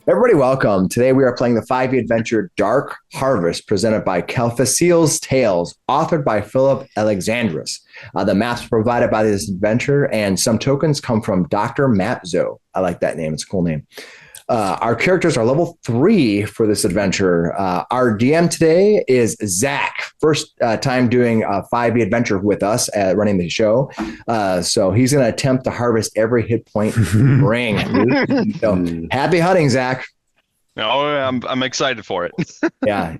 Everybody, welcome. Today we are playing the 5e adventure Dark Harvest, presented by Kelfaciel's Tales, authored by Philip Alexandris. The maps provided by this adventure, and some tokens come from Dr. Mapzo. I like that name. It's a cool name. Our characters are level 3 for this adventure. Our DM today is Zach. First time doing a 5e adventure with us, running the show. So he's going to attempt to harvest every hit point bring. So happy hunting, Zach. Oh, I'm excited for it. Yeah.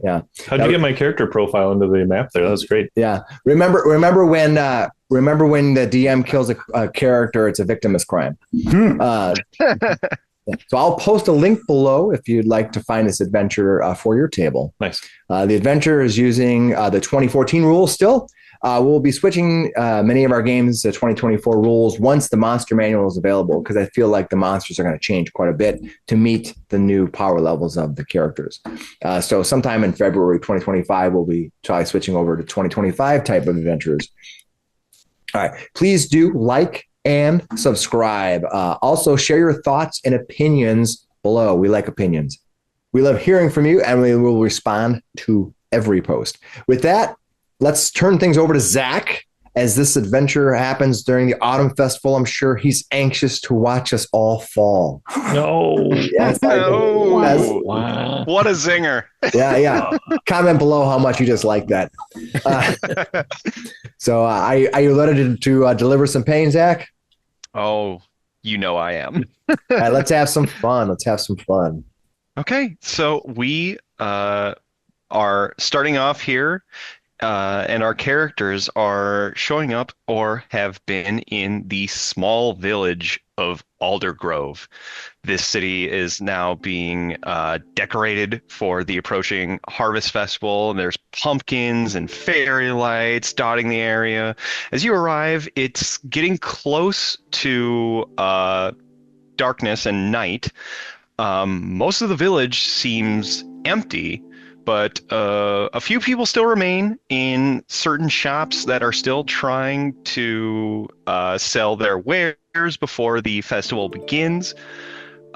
How'd you get my character profile into the map there? That was great. Yeah. Remember when the DM kills a character, it's a victimless crime. So I'll post a link below if you'd like to find this adventure for your table. Nice. The adventure is using the 2014 rules still. We'll be switching many of our games to 2024 rules once the monster manual is available, because I feel like the monsters are going to change quite a bit to meet the new power levels of the characters. So sometime in February 2025, we'll be try switching over to 2025 type of adventures. All right. Please do like and subscribe. Also, share your thoughts and opinions below. We like opinions. We love hearing from you, and we will respond to every post. With that, let's turn things over to Zach. As this adventure happens during the Autumn Festival, I'm sure he's anxious to watch us all fall. No. Yes, No. yes. Wow. What a zinger. Yeah. Comment below how much you just like that. So are you ready to deliver some pain, Zach? Oh, you know I am. All right, let's have some fun. Okay, so we are starting off here, and our characters are showing up or have been in the small village of Aldergrove. This city is now being decorated for the approaching Harvest Festival, and there's pumpkins and fairy lights dotting the area. As you arrive, it's getting close to darkness and night. Most of the village seems empty, but a few people still remain in certain shops that are still trying to sell their wares before the festival begins.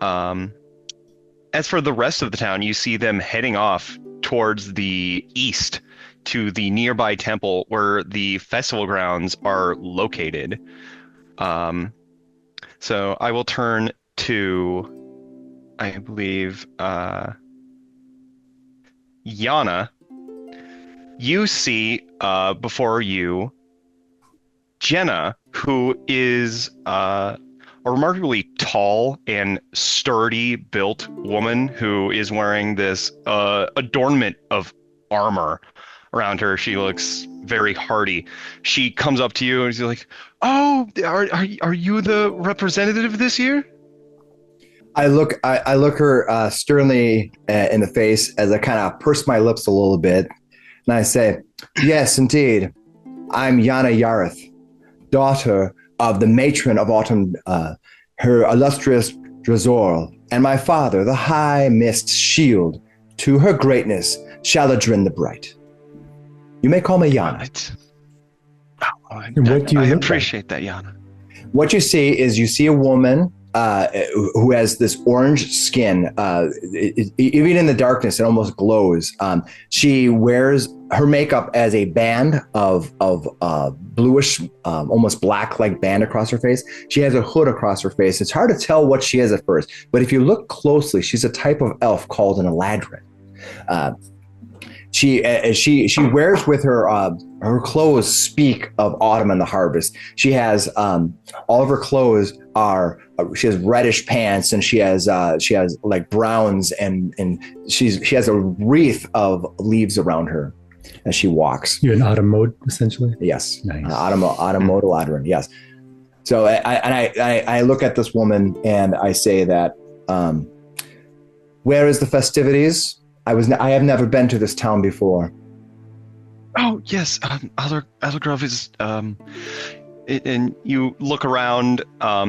As for the rest of the town, you see them heading off towards the east to the nearby temple where the festival grounds are located. So I will turn to, I believe, Yana. You see before you Jenna, who is a remarkably tall and sturdy built woman who is wearing this adornment of armor around her. She looks very hardy. She comes up to you and she's like, "Oh, are you the representative this year?" I look her sternly in the face as I kind of purse my lips a little bit, and I say, "Yes, indeed. I'm Yana Yareth, daughter of the matron of Autumn, her illustrious Drazor, and my father, the high mist shield, to her greatness, Shaladrin the Bright. You may call me Yana." I appreciate that, Yana. What you see is a woman who has this orange skin. Even in the darkness, it almost glows. She wears her makeup as a band of bluish, almost black-like band across her face. She has a hood across her face. It's hard to tell what she is at first, but if you look closely, she's a type of elf called an Eladrin. She wears with her clothes speak of autumn and the harvest. She has all of her clothes are she has reddish pants, and she has like browns, and she has a wreath of leaves around her as she walks. You're in autumn mode, essentially. Yes, Nice. Autumn mode Eladrin. Yes. So I look at this woman and I say that, where is the festivities? I have never been to this town before. Oh, yes. Aldergrove is, and you look around.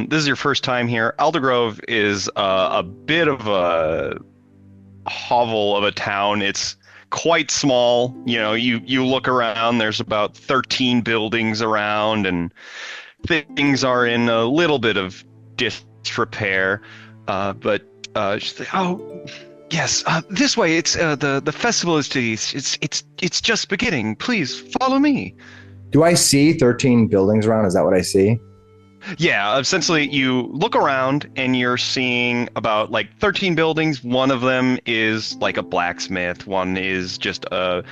This is your first time here. Aldergrove is a bit of a hovel of a town. It's quite small. You know, you look around, there's about 13 buildings around, and things are in a little bit of disrepair. But she's like, "Oh, yes, this way. It's the festival is to the east. It's just beginning. Please follow me." Do I see 13 buildings around? Is that what I see? Yeah, essentially, you look around and you're seeing about like 13 buildings. One of them is like a blacksmith. One is just a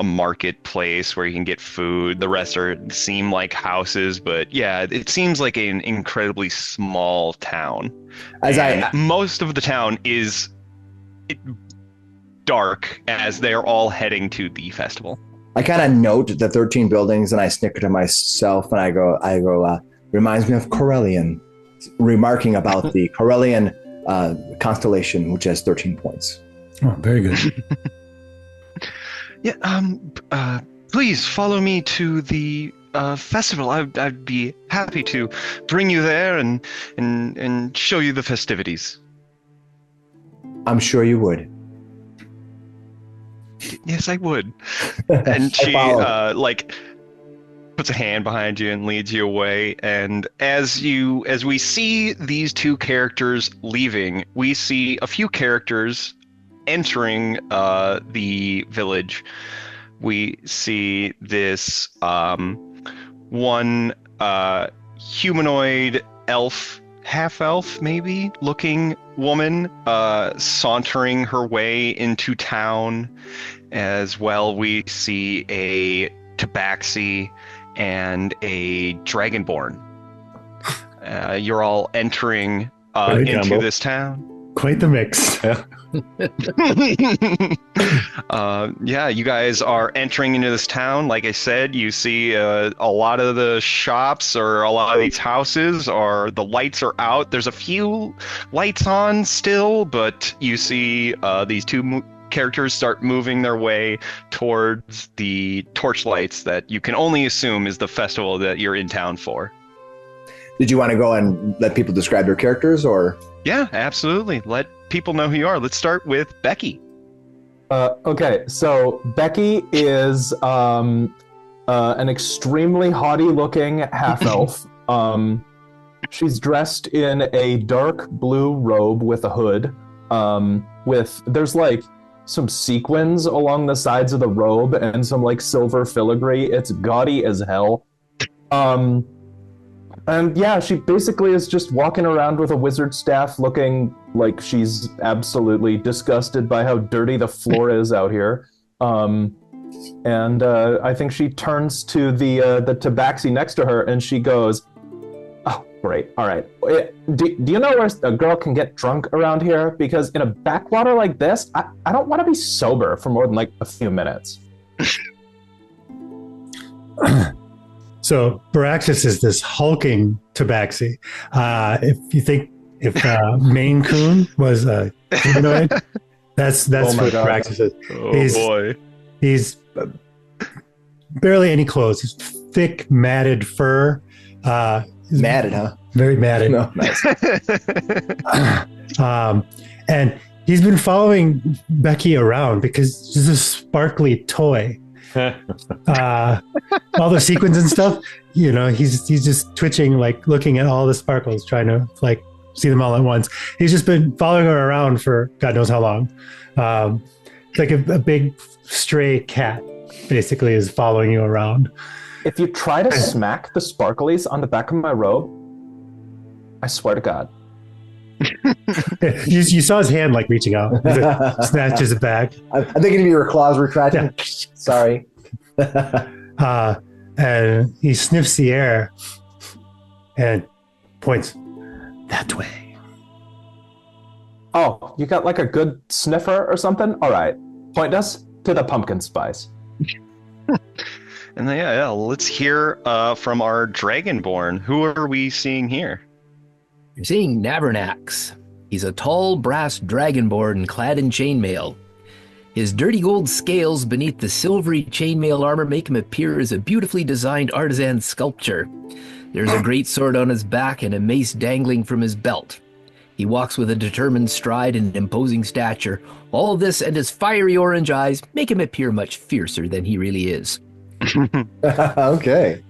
marketplace where you can get food. The rest seem like houses, but yeah, it seems like an incredibly small town. Most of the town is dark as they're all heading to the festival. I kind of note the 13 buildings and I snicker to myself and I go, reminds me of Corellian, remarking about the Corellian constellation, which has 13 points. Oh, very good. Yeah, please follow me to the festival. I'd be happy to bring you there and show you the festivities. I'm sure you would. Yes, I would. And she puts a hand behind you and leads you away. And as we see these two characters leaving, we see a few characters entering the village. We see this one humanoid elf, half-elf maybe, looking woman sauntering her way into town. As well, we see a tabaxi and a dragonborn. You're all entering into this town. Quite the mix. Yeah, you guys are entering into this town. Like I said, you see a lot of the shops or a lot of these houses, or the lights are out. There's a few lights on still, but you see these two characters start moving their way towards the torchlights that you can only assume is the festival that you're in town for. Did you want to go and let people describe their characters, or? Yeah, absolutely. Let people know who you are. Let's start with Becky. Okay, so Becky is an extremely haughty-looking half-elf. She's dressed in a dark blue robe with a hood. There's like some sequins along the sides of the robe and some like silver filigree. It's gaudy as hell. And yeah, she basically is just walking around with a wizard staff looking like she's absolutely disgusted by how dirty the floor is out here. And I think she turns to the tabaxi next to her and she goes, "Oh, great. All right. Do you know where a girl can get drunk around here? Because in a backwater like this, I don't want to be sober for more than like a few minutes." So Baraxis is this hulking tabaxi. If Maine Coon was a humanoid, that's what Baraxis is. Boy. He's barely any clothes. He's thick, matted fur. Matted, huh? Very matted. No, nice. And he's been following Becky around because she's a sparkly toy. All the sequins and stuff, he's just twitching, like looking at all the sparkles, trying to like see them all at once. He's just been following her around for God knows how long. It's like a big stray cat basically is following you around. If you try to smack the sparklies on the back of my robe, I swear to God. You saw his hand like reaching out. Snatches it back. I'm thinking of your claws retracting. Yeah. Sorry. And he sniffs the air and points that way. Oh, you got like a good sniffer or something? All right. Point us to the pumpkin spice. And then, let's hear from our Dragonborn. Who are we seeing here? You're seeing Navernax. He's a tall brass dragonborn clad in chainmail. His dirty gold scales beneath the silvery chainmail armor make him appear as a beautifully designed artisan sculpture. There's a great sword on his back and a mace dangling from his belt. He walks with a determined stride and an imposing stature. All this and his fiery orange eyes make him appear much fiercer than he really is. Okay.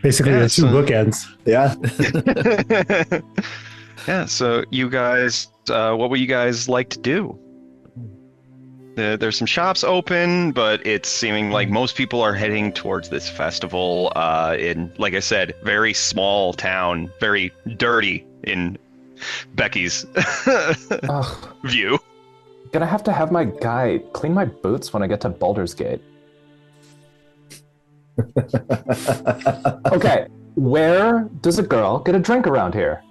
Basically, the two bookends. Yeah. Yeah, so you guys what would you guys like to do? There's some shops open, but it's seeming like most people are heading towards this festival in, like I said, very small town, very dirty in Becky's view. Gonna have to have my guy clean my boots when I get to Baldur's Gate. Okay, where does a girl get a drink around here?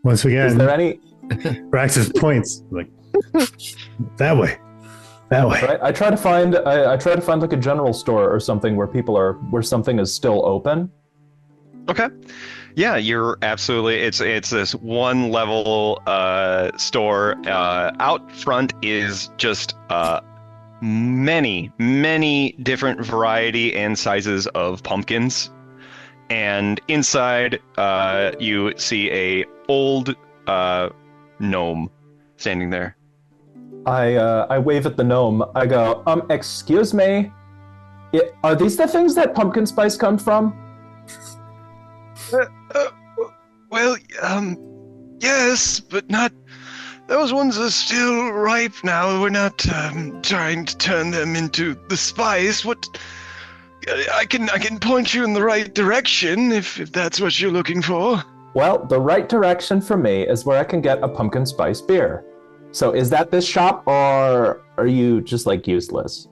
Once again, Is there any? Brax's points like that way. Right? I try to find like a general store or something where something is still open. Okay. Yeah, you're absolutely. It's this one level store. Out front is just many different variety and sizes of pumpkins, and inside you see a old gnome standing there. I wave at the gnome. I go, excuse me, are these the things that pumpkin spice come from? Well, yes, but not. Those ones are still ripe now. We're not trying to turn them into the spice. What? I can point you in the right direction if that's what you're looking for. Well, the right direction for me is where I can get a pumpkin spice beer. So is that this shop, or are you just like useless?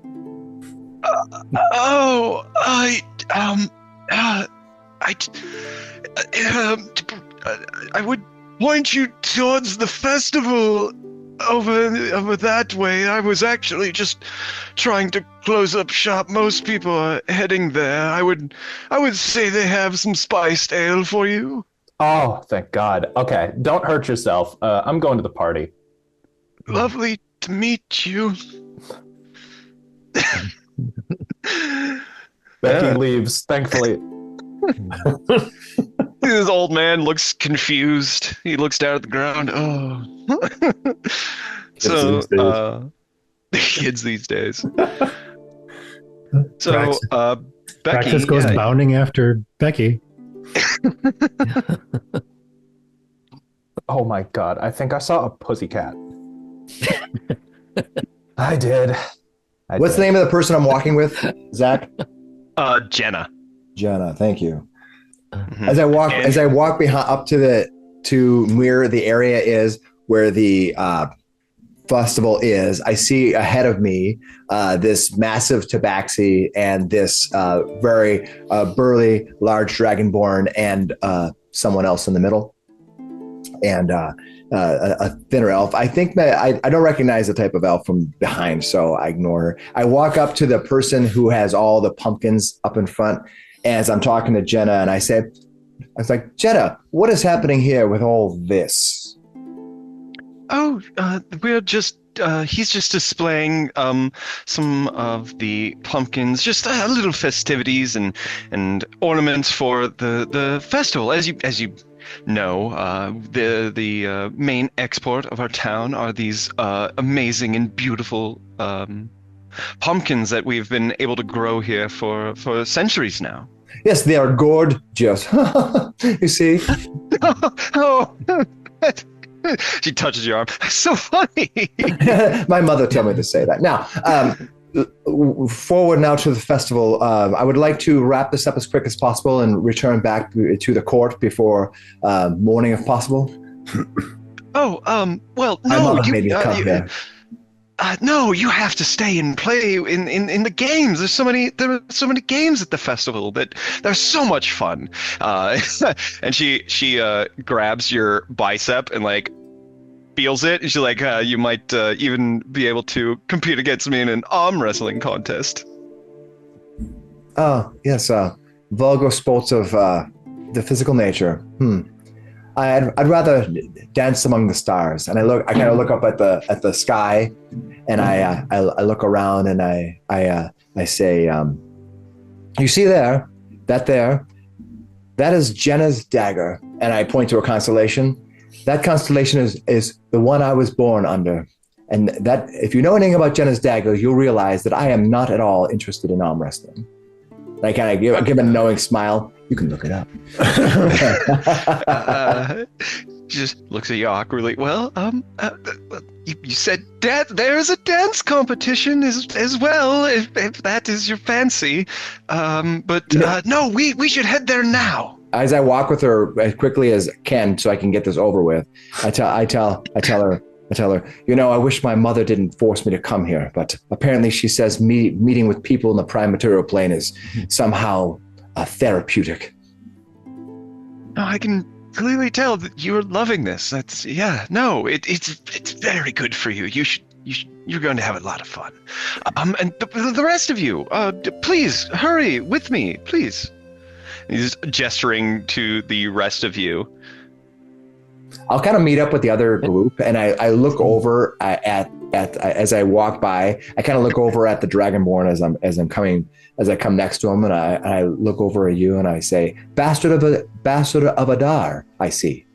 I would point you towards the festival over that way. I was actually just trying to close up shop. Most people are heading there. I would say they have some spiced ale for you. Oh, thank God. Okay, don't hurt yourself. I'm going to the party. Lovely to meet you. Becky leaves, thankfully. This old man looks confused. He looks down at the ground. Oh. So, kids these days. So, Becky. Praxis goes bounding after Becky. Oh my God, I think I saw a pussycat. I did. What's the name of the person I'm walking with, Zach? Jenna. Jenna, thank you. Mm-hmm. As I walk behind up to where the area is where the festival is, I see ahead of me this massive tabaxi and this very burly, large dragonborn and someone else in the middle, and a thinner elf. I think that I don't recognize the type of elf from behind, so I ignore her. I walk up to the person who has all the pumpkins up in front as I'm talking to Jenna, and I was like, Jenna, what is happening here with all this? Oh, we're just, he's just displaying some of the pumpkins, just little festivities and ornaments for the festival. As you know, the main export of our town are these amazing and beautiful pumpkins that we've been able to grow here for centuries now. Yes, they are gorgeous. You see? Oh. She touches your arm. That's so funny. My mother told me to say that. Now, forward now to the festival. I would like to wrap this up as quick as possible and return back to the court before morning, if possible. Well, My no, mother made me come here. No, you have to stay and play in the games. There are so many games at the festival that they're so much fun. And she grabs your bicep and like feels it. And she's like, you might even be able to compete against me in an arm wrestling contest. Oh, yes, vulgar sports of the physical nature. I'd rather dance among the stars. And I kind of look up at the sky, and I look around and I say, you see there, that is Jenna's dagger. And I point to a constellation. That constellation is the one I was born under. And that, if you know anything about Jenna's dagger, you'll realize that I am not at all interested in arm wrestling. I kind of give a knowing smile. You can look it up. Just looks at you awkwardly. Well, you said there's a dance competition as well, if that is your fancy. No, we should head there now. As I walk with her as quickly as I can, so I can get this over with, I tell her, I wish my mother didn't force me to come here, but apparently she says meeting with people in the prime material plane is somehow therapeutic. No, I can clearly tell that you're loving this. It's very good for you. You're going to have a lot of fun. And the rest of you, please hurry with me, please. He's gesturing to the rest of you. I'll kind of meet up with the other group, and I look over at as I walk by. I kind of look over at the Dragonborn as I come next to him, and I look over at you and I say, "Bastard of Adar, I see."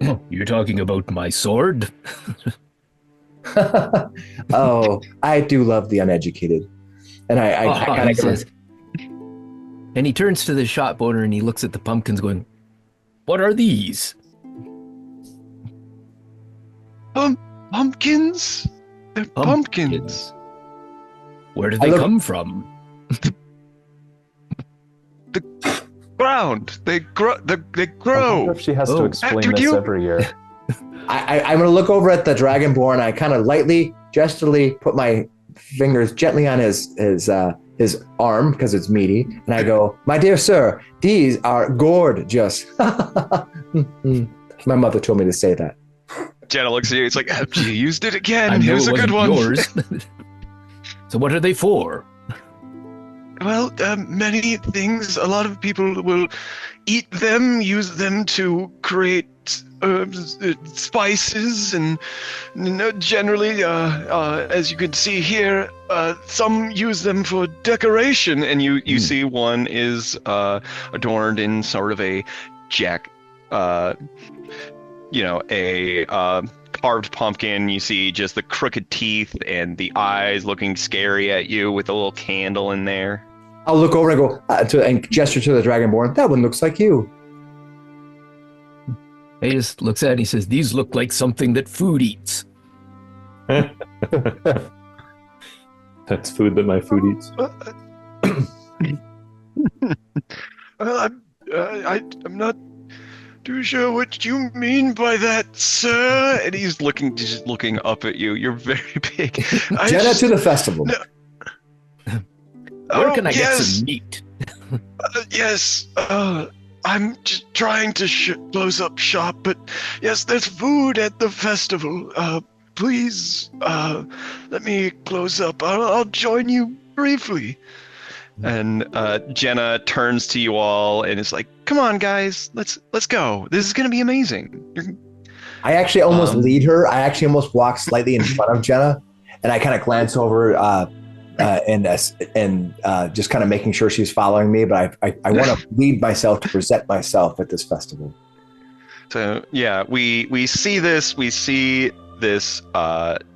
Oh, you're talking about my sword? Oh, I do love the uneducated, and I kind of says. And he turns to the shop owner and he looks at the pumpkins, going, "What are these?" Pumpkins? They're pumpkins. Where did they come from? The ground. They grow. I wonder if she has to explain this every year. I'm going to look over at the Dragonborn. I kind of gesturally put my fingers gently on his arm because it's meaty, and I go, "My dear sir, these are gorgeous." My mother told me to say that. Jenna looks at you. It's like, you used it again. It was a good one. Yours. So what are they for? Well, many things. A lot of people will eat them, use them to create herbs, spices, and generally, as you can see here, some use them for decoration. And you see one is adorned in sort of a carved pumpkin. You see just the crooked teeth and the eyes looking scary at you with a little candle in there. I'll look over and go and gesture to the Dragonborn. That one looks like you. He just looks at it and he says, "These look like something that food eats." That's food that my food eats. I'm not too sure what you mean by that, sir. And he's just looking up at you. You're very big. Jenna to the festival. No. Where can I get some meat? Yes. I'm just trying to close up shop, but yes, there's food at the festival. Please, let me close up. I'll join you briefly. And Jenna turns to you all and is like, "Come on, guys, let's go. This is gonna be amazing." I actually almost lead her. I actually almost walk slightly in front of Jenna, and I kind of glance over and just kind of making sure she's following me. But I want to lead myself to present myself at this festival. So yeah, we see this. We see this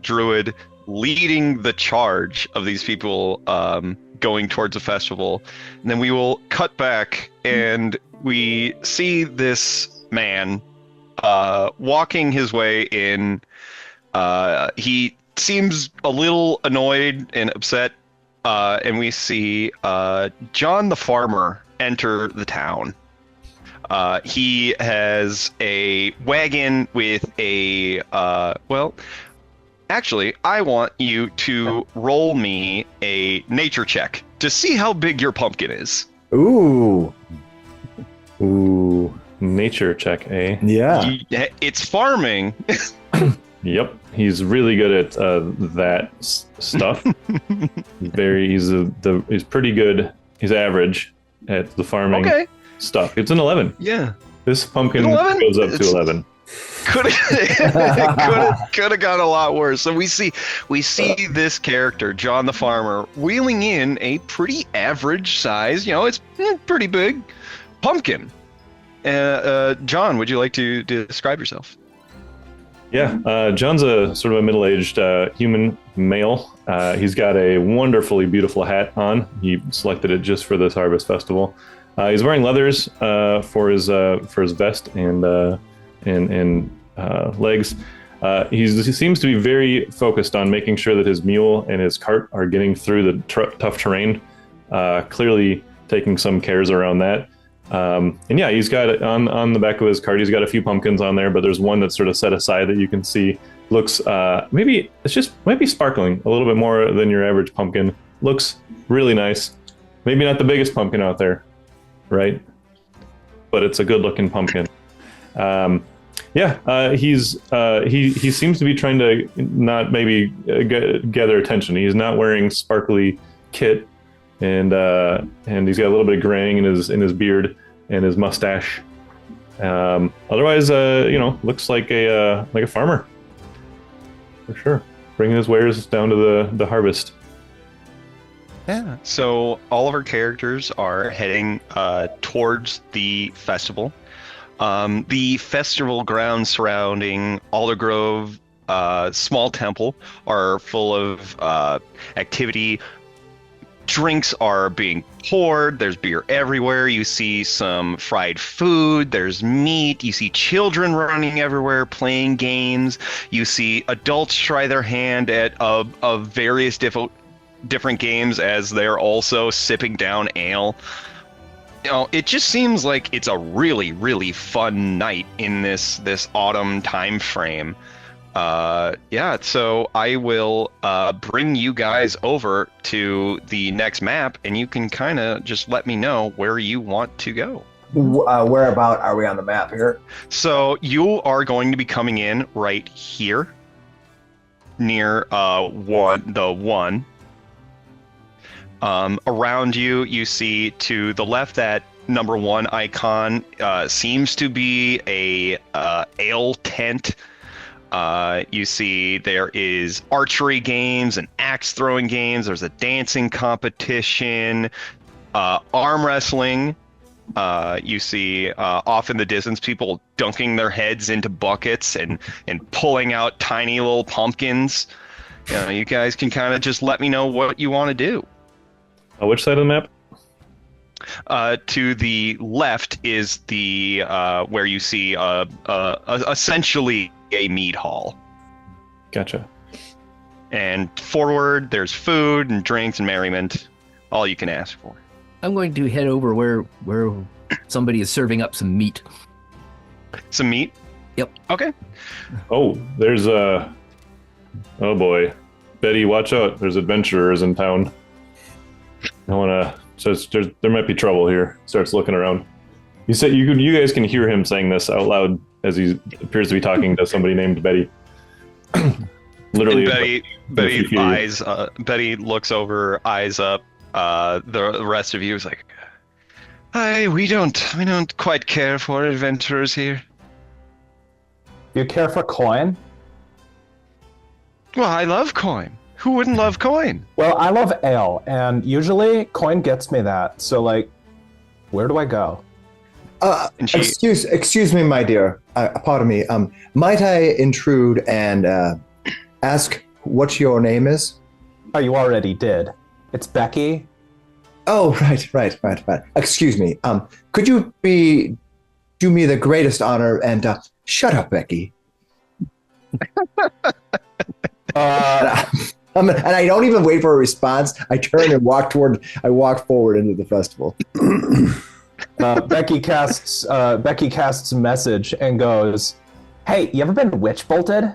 druid leading the charge of these people going towards a festival. And then we will cut back and we see this man walking his way in. He seems a little annoyed and upset. And we see John the farmer enter the town. He has a wagon with a actually, I want you to roll me a nature check to see how big your pumpkin is. Ooh. Nature check, eh? Yeah. It's farming. Yep. He's really good at that stuff. He's pretty good. He's average at the farming stuff. It's an 11. Yeah. This pumpkin goes up to 11. Could have gone a lot worse. So we see this character, John the farmer, wheeling in a pretty average size, it's pretty big pumpkin. John, would you like to describe yourself? Yeah, John's a sort of a middle-aged human male. He's got a wonderfully beautiful hat on. He selected it just for this harvest festival. He's wearing leathers for his vest and legs. He seems to be very focused on making sure that his mule and his cart are getting through the tough terrain. Clearly taking some cares around that. And yeah, he's got on the back of his cart, he's got a few pumpkins on there, but there's one that's sort of set aside that you can see looks might be sparkling a little bit more than your average pumpkin. Looks really nice. Maybe not the biggest pumpkin out there, right? But it's a good looking pumpkin. He seems to be trying to not maybe gather attention. He's not wearing sparkly kit. And he's got a little bit of graying in his beard and his mustache. Otherwise, looks like a farmer for sure, bringing his wares down to the harvest. Yeah. So all of our characters are heading towards the festival. The festival grounds surrounding Aldergrove, small temple, are full of activity. Drinks are being poured. There's beer everywhere. You see some fried food. There's meat. You see children running everywhere playing games. You see adults try their hand at various different games as they're also sipping down ale. It just seems like it's a really, really fun night in this autumn time frame. So I will bring you guys over to the next map, and you can kind of just let me know where you want to go. Whereabout are we on the map here? So you are going to be coming in right here, near the one. Around you, you see to the left that number 1 icon seems to be a ale tent. You see there is archery games and axe throwing games. There's a dancing competition, arm wrestling. You see off in the distance people dunking their heads into buckets and pulling out tiny little pumpkins. You guys can kind of just let me know what you want to do. Which side of the map? To the left is the where you see essentially a mead hall. Gotcha. And forward, there's food and drinks and merriment, all you can ask for. I'm going to head over where somebody is serving up some meat. Some meat? Yep. Okay. Oh, there's oh boy, Betty, watch out! There's adventurers in town. I wanna. So there might be trouble here. Starts looking around. You said you guys can hear him saying this out loud as he appears to be talking to somebody named Betty. Literally, Betty looks over, eyes up. The rest of you is like, we don't quite care for adventurers here. You care for coin? Well, I love coin. Who wouldn't love coin? Well, I love ale, and usually coin gets me that. So, where do I go? Excuse me, my dear. Pardon me. Might I intrude and ask what your name is? Oh, you already did. It's Becky. Oh, right. Excuse me. Could you do me the greatest honor and shut up, Becky? And I don't even wait for a response. I turn and walk forward into the festival. Becky casts message and goes, "Hey, you ever been witch bolted?"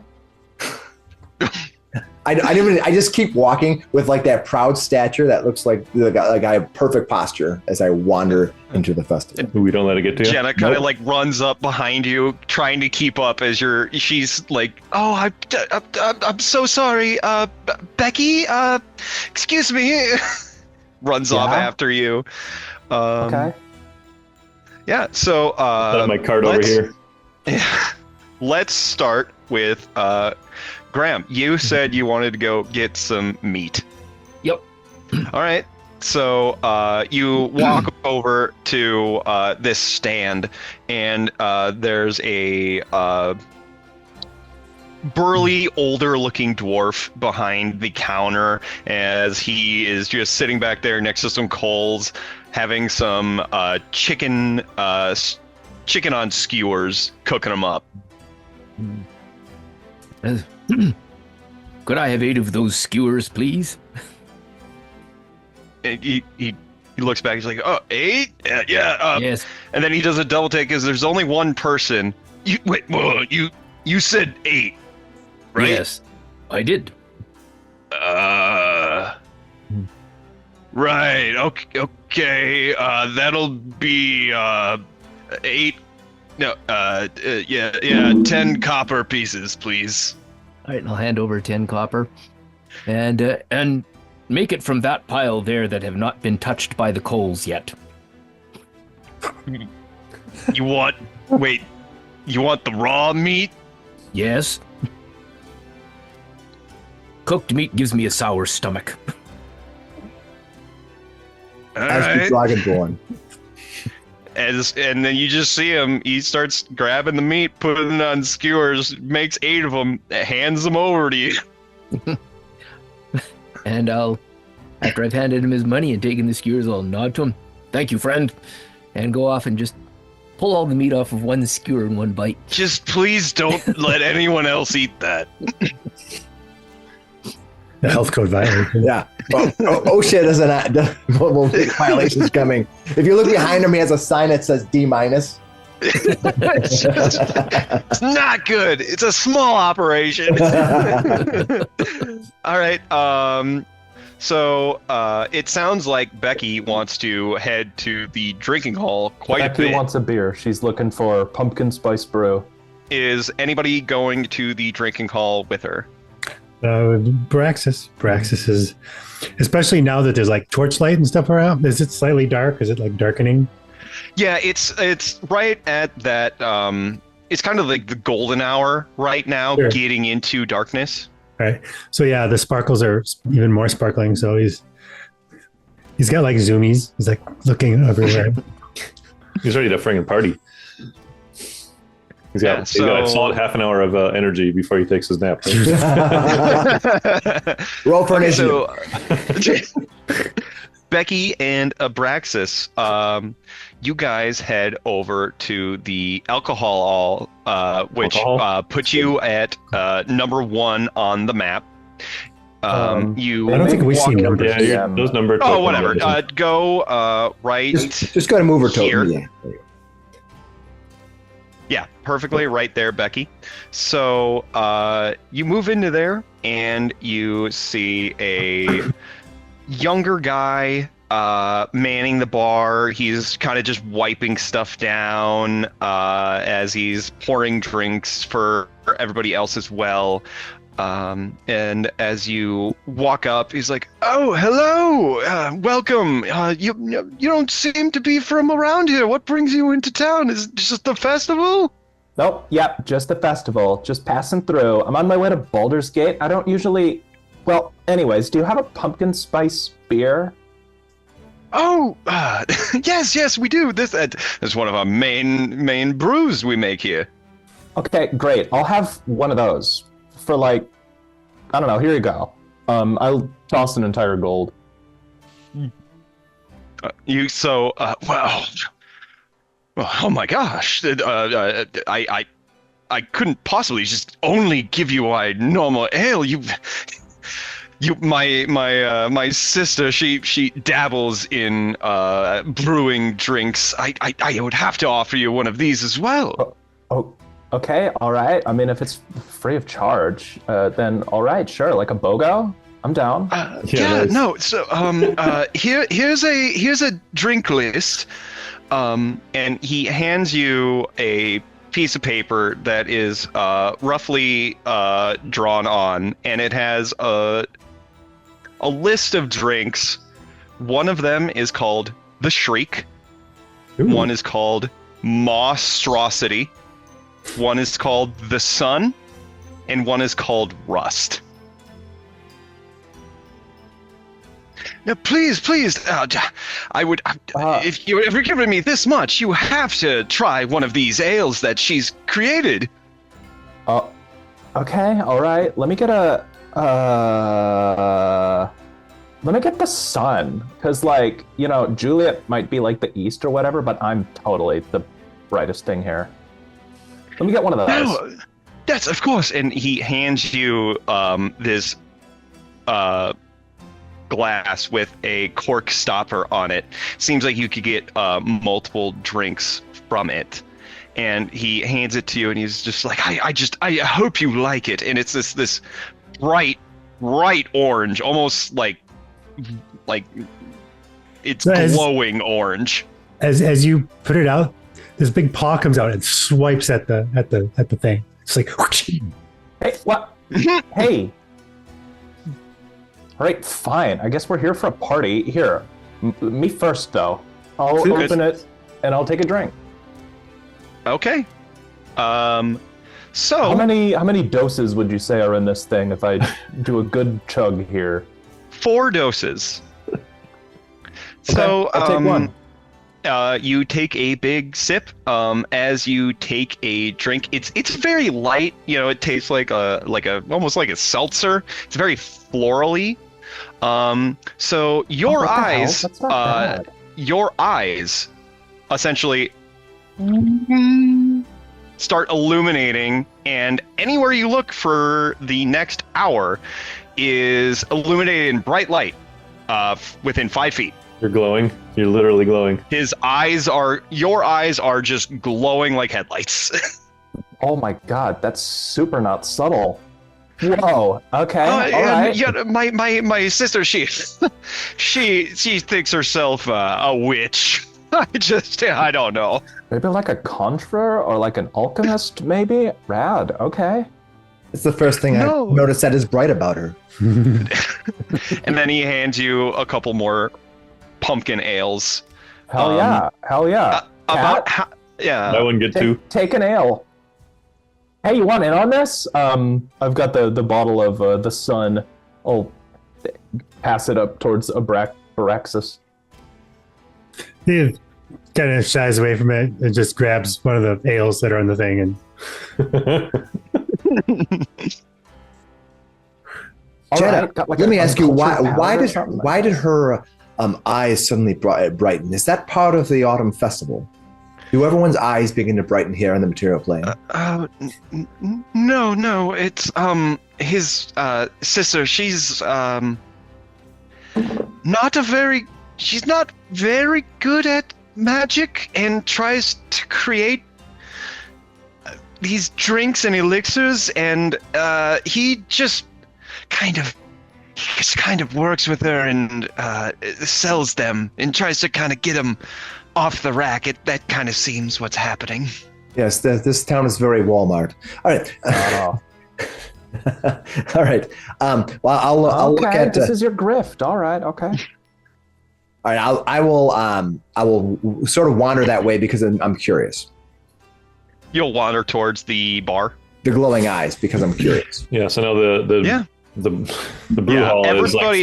I just keep walking with that proud stature that looks like I have perfect posture as I wander into the festival. We don't let it get to you. Jenna kind of runs up behind you, trying to keep up as she's like, "Oh, I'm so sorry, Becky. Excuse me." Runs off after you. Okay. Yeah. So Set my card over here. Let's start with Graham. You said you wanted to go get some meat. Yep. All right. So you walk over to this stand, and there's a burly, older-looking dwarf behind the counter as he is just sitting back there next to some coals, having some chicken on skewers, cooking them up. Could I have 8 of those skewers, please? And he looks back. He's like, "Oh, 8? Yeah." Yes. And then he does a double take because there's only one person. You said 8, right? Yes, I did. Right. Okay. That'll be 8. No. Yeah. 10 copper pieces, please. All right, and I'll hand over 10 copper, and make it from that pile there that have not been touched by the coals yet. You want the raw meat? Yes. Cooked meat gives me a sour stomach. All As the right. dragonborn. And then you just see him. He starts grabbing the meat, putting it on skewers, makes 8 of them, hands them over to you. And after I've handed him his money and taken the skewers, I'll nod to him. Thank you, friend. And go off and just pull all the meat off of one skewer in one bite. Just please don't let anyone else eat that. The health code violation. Yeah. O'Shea doesn't. Will make violations coming. If you look behind him, he has a sign that says D-. It's not good. It's a small operation. All right. So it sounds like Becky wants to head to the drinking hall quite a Becky bit. wants a beer. She's looking for pumpkin spice brew. Is anybody going to the drinking hall with her? Braxis. Braxis is, especially now that there's like torchlight and stuff around. Is it slightly dark? Is it like darkening? Yeah, it's right at that. It's kind of like the golden hour right now, Sure. getting into darkness. Right. So yeah, the sparkles are even more sparkling. So he's got like zoomies. He's like looking everywhere. He's ready to friggin' party. He's got a solid half an hour of energy before he takes his nap. Roll for initiative. So, Becky and Abraxas, you guys head over to the alcohol hall, which puts you at number 1 on the map. You I don't think we see numbers. Yeah, those numbers. Oh, whatever. Go right. Just go to move her here. totem. Yeah. Yeah, perfectly right there, Becky. So you move into there, and you see a younger guy manning the bar. He's kind of just wiping stuff down as he's pouring drinks for everybody else as well. And as you walk up, he's like, "Oh, hello, welcome. You don't seem to be from around here. What brings you into town? Is it just the festival?" Nope, yep, just the festival. Just passing through. I'm on my way to Baldur's Gate. I don't usually... Well, anyways, do you have a pumpkin spice beer? Oh, yes, we do. This is one of our main brews we make here. Okay, great. I'll have one of those. For like, I don't know, here you go. I'll toss an entire gold. Wow. Oh my gosh! I couldn't possibly just only give you my normal ale. My sister, she dabbles in brewing drinks. I would have to offer you one of these as well. Oh, okay, all right. I mean, if it's free of charge, then all right, sure. Like a BOGO, I'm down. No. So here's a drink list. And he hands you a piece of paper that is roughly drawn on, and it has a list of drinks. One of them is called the Shriek. Ooh. One is called Monstrosity. One is called the Sun, and one is called Rust. Now, please, I would. If you're giving me this much, you have to try one of these ales that she's created. Okay, all right. Let me get a let me get the sun, because like, you know, Juliet might be like the east or whatever, but I'm totally the brightest thing here. Let me get one of those. No, that's of course. And he hands you this glass with a cork stopper on it. Seems like you could get multiple drinks from it. And he hands it to you, and he's just like, I hope you like it. And it's this bright orange, almost like it's glowing orange. As you put it out, this big paw comes out and swipes at the thing. It's like, whoosh. Hey, what? Hey. All right, fine. I guess we're here for a party. Here, me first though. I'll open it and I'll take a drink. Okay. So how many doses would you say are in this thing if I do a good chug here? 4 doses. Okay, So I'll take one. You take a big sip. As you take a drink, it's very light. You know, it tastes like a almost like a seltzer. It's very florally. So your eyes, That's not bad. your eyes, essentially start illuminating, and anywhere you look for the next hour is illuminated in bright light, within 5 feet. You're glowing. You're literally glowing. Your eyes are just glowing like headlights. Oh my god, that's super not subtle. Whoa. Okay. All right. Yeah, my sister, she thinks herself a witch. I don't know. Maybe like a conjurer or like an alchemist, maybe? Rad. Okay. It's the first thing I noticed that is bright about her. And then he hands you a couple more pumpkin ales. Hell yeah. Hell yeah. Yeah. That one good too. Take an ale. Hey, you want in on this? I've got the bottle of the sun. I'll pass it up towards Abraxas. He kind of shies away from it and just grabs one of the ales that are on the thing. And Jenna, right, got like let an me ask you, uncultured why palate did her eyes suddenly brighten? Is that part of the autumn festival? Do everyone's eyes begin to brighten here on the material plane? No, it's his sister. She's not very good at magic, and tries to create these drinks and elixirs, and he just kind of works with her and sells them and tries to kind of get them off the rack. That kind of seems what's happening. Yes, this town is very Walmart. All right. All right. Well, I'll look at. This is your grift. All right. Okay. All right. I will sort of wander that way because I'm curious. You'll wander towards the bar. The glowing eyes, because I'm curious. Yeah. So now the brew hall is like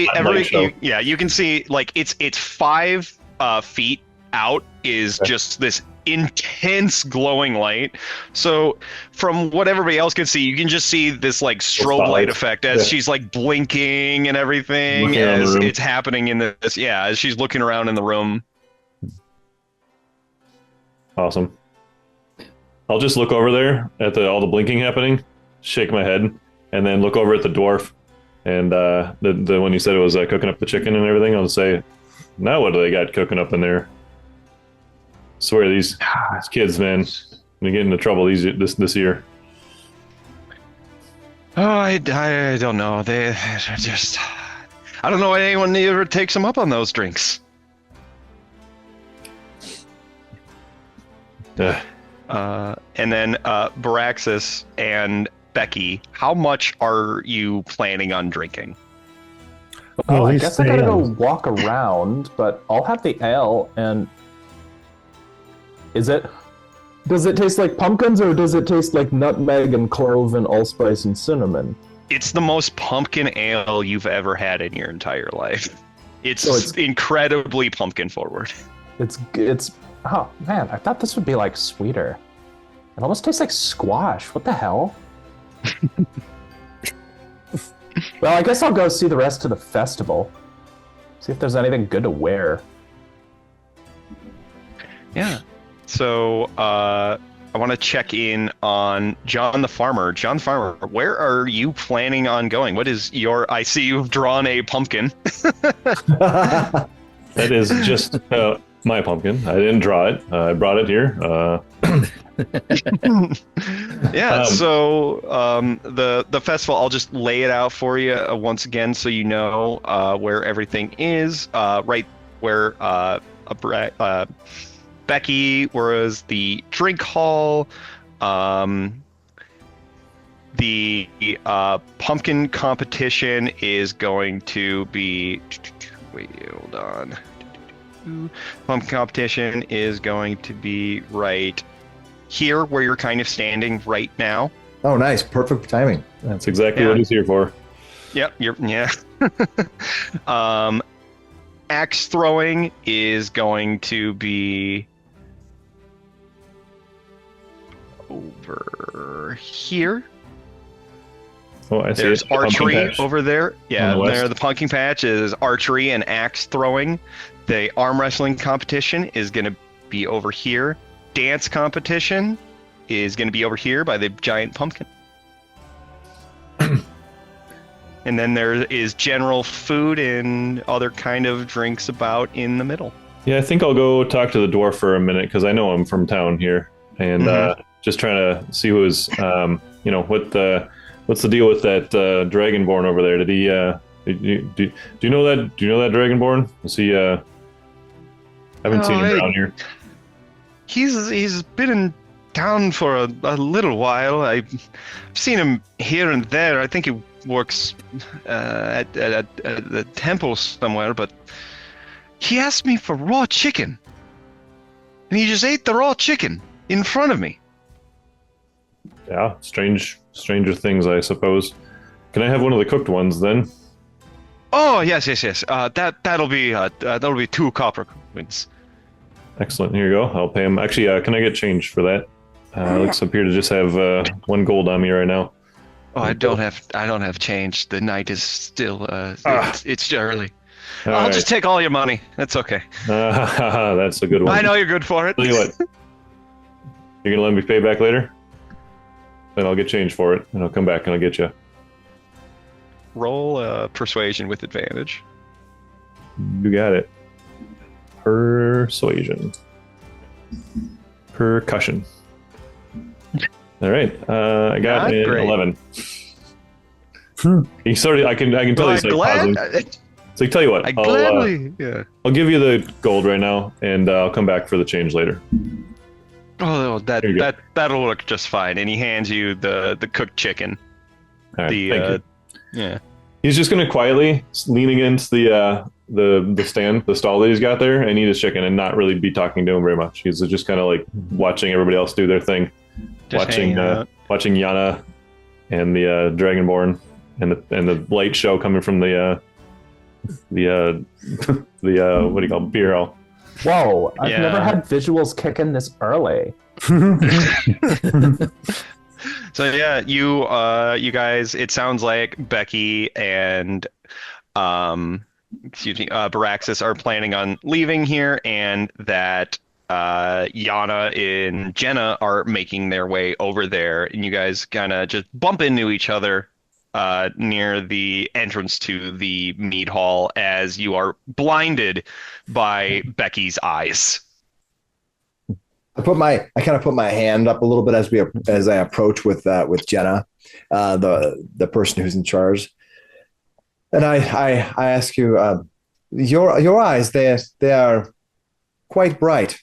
you can see like it's 5 feet out is just this intense glowing light. So from what everybody else can see, you can just see this like strobe light effect as she's like blinking and everything as it's happening in this. Yeah, as she's looking around in the room. Awesome. I'll just look over there at all the blinking happening, shake my head, and then look over at the dwarf. And the when you said it was cooking up the chicken and everything, I'll say, now what do they got cooking up in there? I swear these kids, man, they get into trouble this year. Oh, I don't know. They're just, I don't know why anyone ever takes them up on those drinks. And then Baraxis and Becky, how much are you planning on drinking? Well, I guess I gotta go walk around, but I'll have the ale. And does it taste like pumpkins, or does it taste like nutmeg and clove and allspice and cinnamon? It's the most pumpkin ale you've ever had in your entire life. It's incredibly pumpkin forward. It's oh man, I thought this would be like sweeter. It almost tastes like squash. What the hell? Well, I guess I'll go see the rest of the festival. See if there's anything good to wear. Yeah. So I want to check in on John the Farmer. John the Farmer, where are you planning on going? What is your... I see you've drawn a pumpkin. That is just my pumpkin. I didn't draw it. I brought it here. Yeah, so the festival, I'll just lay it out for you once again so you know where everything is. Right where Becky was the drink hall. The pumpkin competition is going to be... Wait, hold on. Pumpkin competition is going to be right here where you're kind of standing right now. Oh, nice. Perfect timing. That's exactly what he's here for. Yep, axe throwing is going to be over here. Oh, I see. There's The pumpkin archery patch over there. Yeah, on the west. there the pumpkin patch is archery and axe throwing. The arm wrestling competition is going to be over here. Dance competition is going to be over here by the giant pumpkin. And then there is general food and other kind of drinks about in the middle. Yeah, I think I'll go talk to the dwarf for a minute because I know him from town here, and just trying to see who is, what's the deal with that dragonborn over there? Did he? Do you know that? Do you know that dragonborn? Is he? I haven't seen him around here. He's been in town for a little while. I've seen him here and there. I think he works at the temple somewhere, but he asked me for raw chicken, and he just ate the raw chicken in front of me. Yeah, stranger things, I suppose. Can I have one of the cooked ones then? Oh yes. That'll be 2 copper coins. Excellent. Here you go. I'll pay him. Actually, can I get change for that? Looks appear to just have 1 gold on me right now. Oh, I don't have change. The night is still it's early. I'll just take all your money. That's okay. That's a good one. I know you're good for it. Tell you what, you're gonna let me pay back later? Then I'll get change for it, and I'll come back and I'll get you. Roll persuasion with advantage. You got it. Persuasion. Percussion. All right. I got an 11. He started. I can tell he's like pausing. So tell you what, I'll give you the gold right now, and I'll come back for the change later. Oh, that'll work just fine. And he hands you the cooked chicken. All right, thank you. Yeah. He's just gonna quietly lean against the stand, the stall that he's got there, and eat his chicken, and not really be talking to him very much. He's just kind of like watching everybody else do their thing, watching Yana and the Dragonborn and the light show coming from the what do you call it, beer hall. Whoa! I've never had visuals kicking this early. So yeah, you guys. It sounds like Becky and Baraxis are planning on leaving here, and that Yana and Jenna are making their way over there, and you guys kind of just bump into each other near the entrance to the mead hall as you are blinded by Becky's eyes. I kind of put my hand up a little bit as I approach with Jenna, the person who's in charge, and I ask you, your eyes they are quite bright.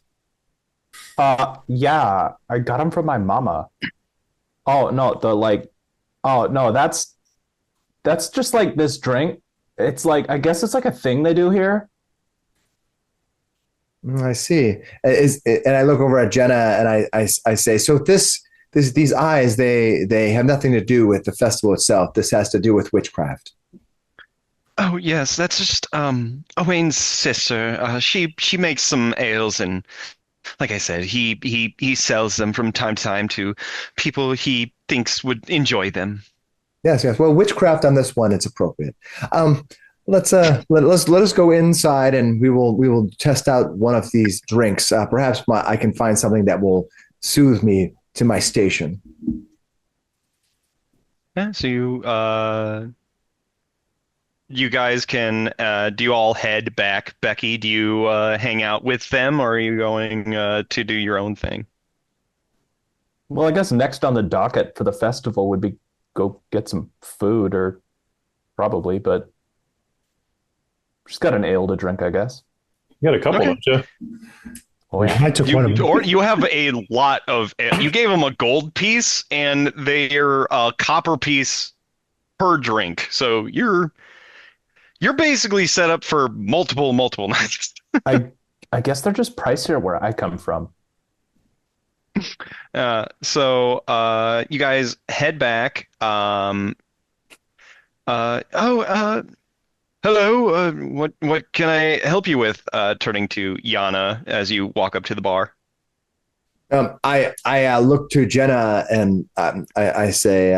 Yeah, I got them from my mama. Oh no, that's just like this drink. It's like, I guess it's like a thing they do here. I see. And I look over at Jenna and I say, so these eyes, they have nothing to do with the festival itself. This has to do with witchcraft. Oh yes, that's just Owain's sister. She makes some ales and like I said, he sells them from time to time to people he thinks would enjoy them. Yes, yes. Well, witchcraft on this one, it's appropriate. Let us go inside, and we will test out one of these drinks. Perhaps I can find something that will soothe me to my station. Yeah, so you guys can do you all head back? Becky, do you hang out with them, or are you going to do your own thing? Well, I guess next on the docket for the festival would be go get some food, or probably, but just got an ale to drink, I guess. You got a couple, Okay. don't you? Oh yeah. I took one of them. Or you have a lot of. You gave them a gold piece, and they're a copper piece per drink. So you're basically set up for multiple nights. I guess they're just pricier where I come from. So you guys head back. Hello. What can I help you with? Turning to Yana as you walk up to the bar. I look to Jenna, and I say,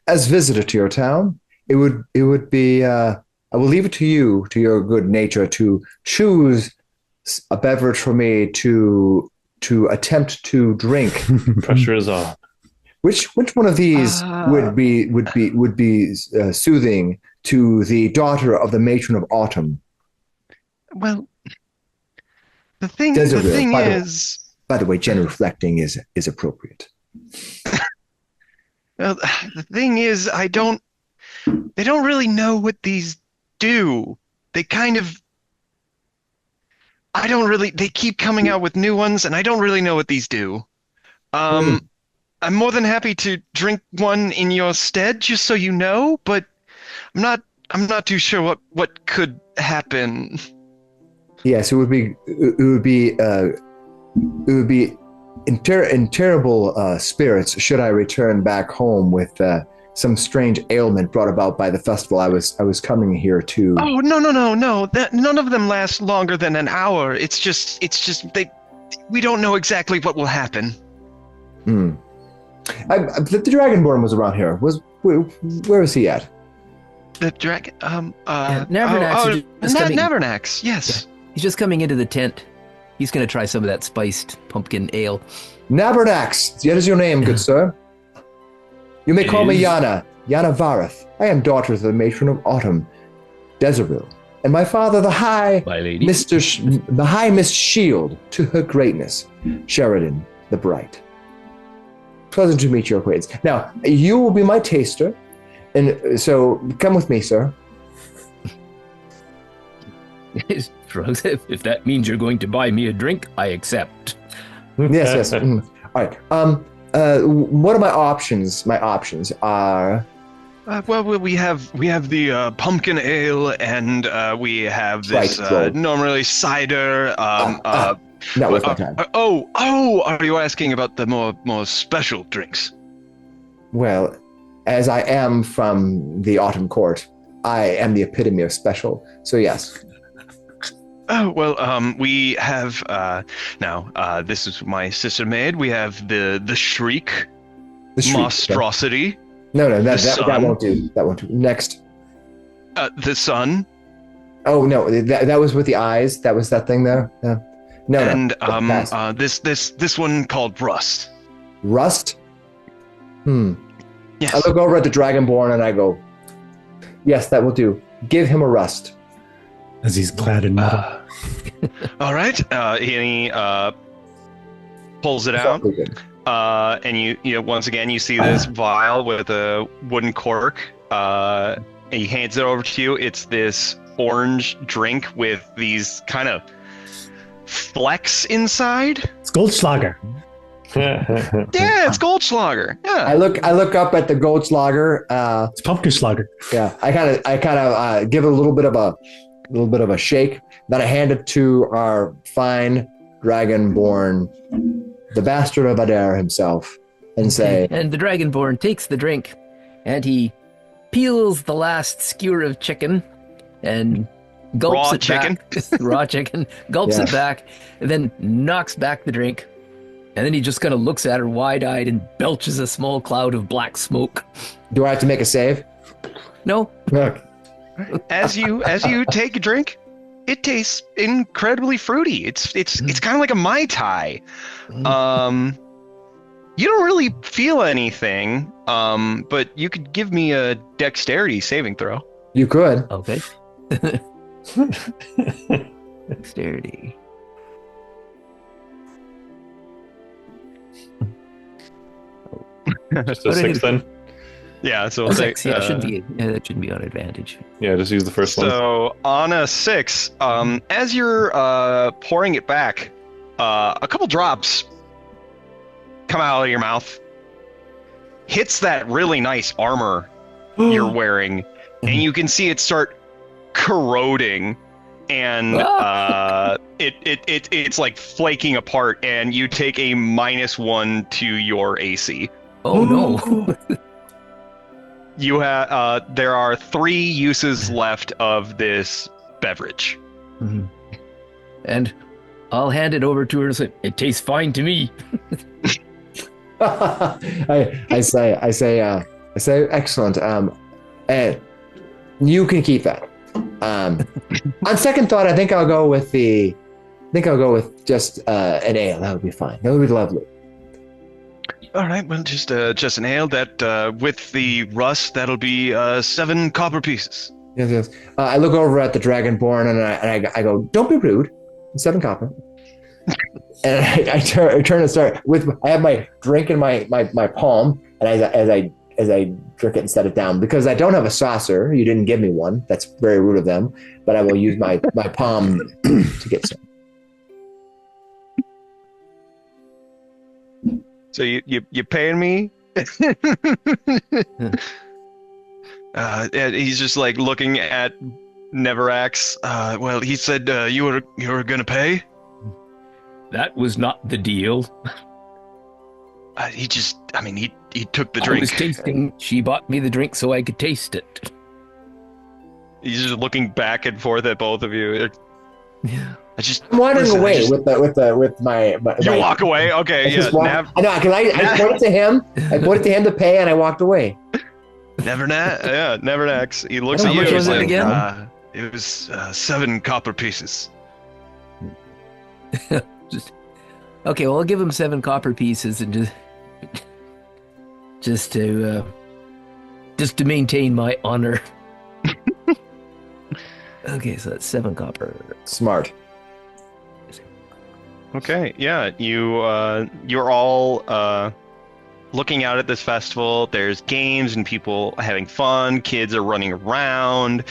as visitor to your town, it would be. I will leave it to you, to your good nature, to choose a beverage for me to attempt to drink. Pressure is on. Which one of these would be soothing to the daughter of the matron of autumn? Well, the thing Desiree, is, by the way, genuflecting is appropriate. well, the thing is, they don't really know what these do. They kind of, they keep coming out with new ones, and I don't really know what these do. I'm more than happy to drink one in your stead, just so you know, but I'm not too sure what could happen. Yes, it would be in terrible spirits should I return back home with some strange ailment brought about by the festival I was coming here to. Oh, no. None of them last longer than an hour. It's just we don't know exactly what will happen. The Dragonborn was around here. Where is he at? The dragon. Navernax is just coming. Navernax. Yes. He's just coming into the tent. He's going to try some of that spiced pumpkin ale. Nabernax, that is your name, good sir. You may call me Yana Varath. I am daughter of the matron of autumn, Desiril, and my father, the High Miss Shield, to her greatness, Sheridan the Bright. Pleasant to meet your acquaintance. Now, you will be my taster, and so come with me, sir. If that means you're going to buy me a drink, I accept. Yes. All right. What are my options? My options are. Well, we have the pumpkin ale, and we have this normally cider. Not worth my time. Are you asking about the more special drinks? Well, as I am from the Autumn Court, I am the epitome of special. So yes. Oh, well, we have, now, this is my sister made. We have the Shriek, Monstrosity. No, that won't do. That won't do. Next. The Sun. Oh, no, that was with the eyes. That was that thing there. No. And, this one called Rust. Rust? Yes. I look over at the Dragonborn and I go, yes, that will do. Give him a rust. As he's clad in metal. All right. He pulls it out, and you once again you see this vial with a wooden cork. And he hands it over to you. It's this orange drink with these kind of flecks inside. It's Goldschlager. Yeah, it's Goldschlager. Yeah. I look up at the Goldschlager. It's Pumpkinschlager. Yeah. I kind of give it a little bit of a shake. Then I hand it to our fine Dragonborn, the bastard of Adair himself, and say. And the Dragonborn takes the drink, and he peels the last skewer of chicken, and gulps Raw it chicken. back. Raw chicken. Gulps it back, and then knocks back the drink. And then he just kind of looks at her wide-eyed and belches a small cloud of black smoke. Do I have to make a save? No. Look. As you take a drink, it tastes incredibly fruity. It's kind of like a Mai Tai. You don't really feel anything, but you could give me a dexterity saving throw. You could. Okay. Dexterity. Just a 6 then. Yeah, so we'll take, Six. Yeah, that shouldn't be on advantage. Yeah, just use the first one. So on a 6, as you're pouring it back, a couple drops come out of your mouth, hits that really nice armor you're wearing, and you can see it start corroding, and it's like flaking apart, and you take a -1 to your AC. Oh no. You have there are 3 uses left of this beverage. Mm-hmm. And I'll hand it over to her and say, "It tastes fine to me." I say, excellent. And you can keep that. On second thought, I think I'll go with just an ale. That would be fine. That would be lovely. All right, well, just an ale that with the rust, that'll be 7 copper pieces. Yes. I look over at the Dragonborn and I go, "Don't be rude. 7 copper." And I turn and start with. I have my drink in my palm, and as I drink it and set it down, because I don't have a saucer. You didn't give me one. That's very rude of them. But I will use my palm to get some. So you paying me? And he's just like looking at Neverax. Well, he said you were gonna pay. That was not the deal. He took the I drink. was tasting. She bought me the drink so I could taste it. He's just looking back and forth at both of you. Yeah. I'm wandering away with my. You walk away. Okay, yeah. I know, because I pointed to him. I pointed to him to pay, and I walked away. Nevernax. He looks at How you. much was He's it like, again? It was 7 copper pieces. Okay, well, I'll give him 7 copper pieces and just to maintain my honor. Okay, so that's 7 copper. Smart. Okay, yeah, you're all looking out at this festival. There's games and people having fun. Kids are running around.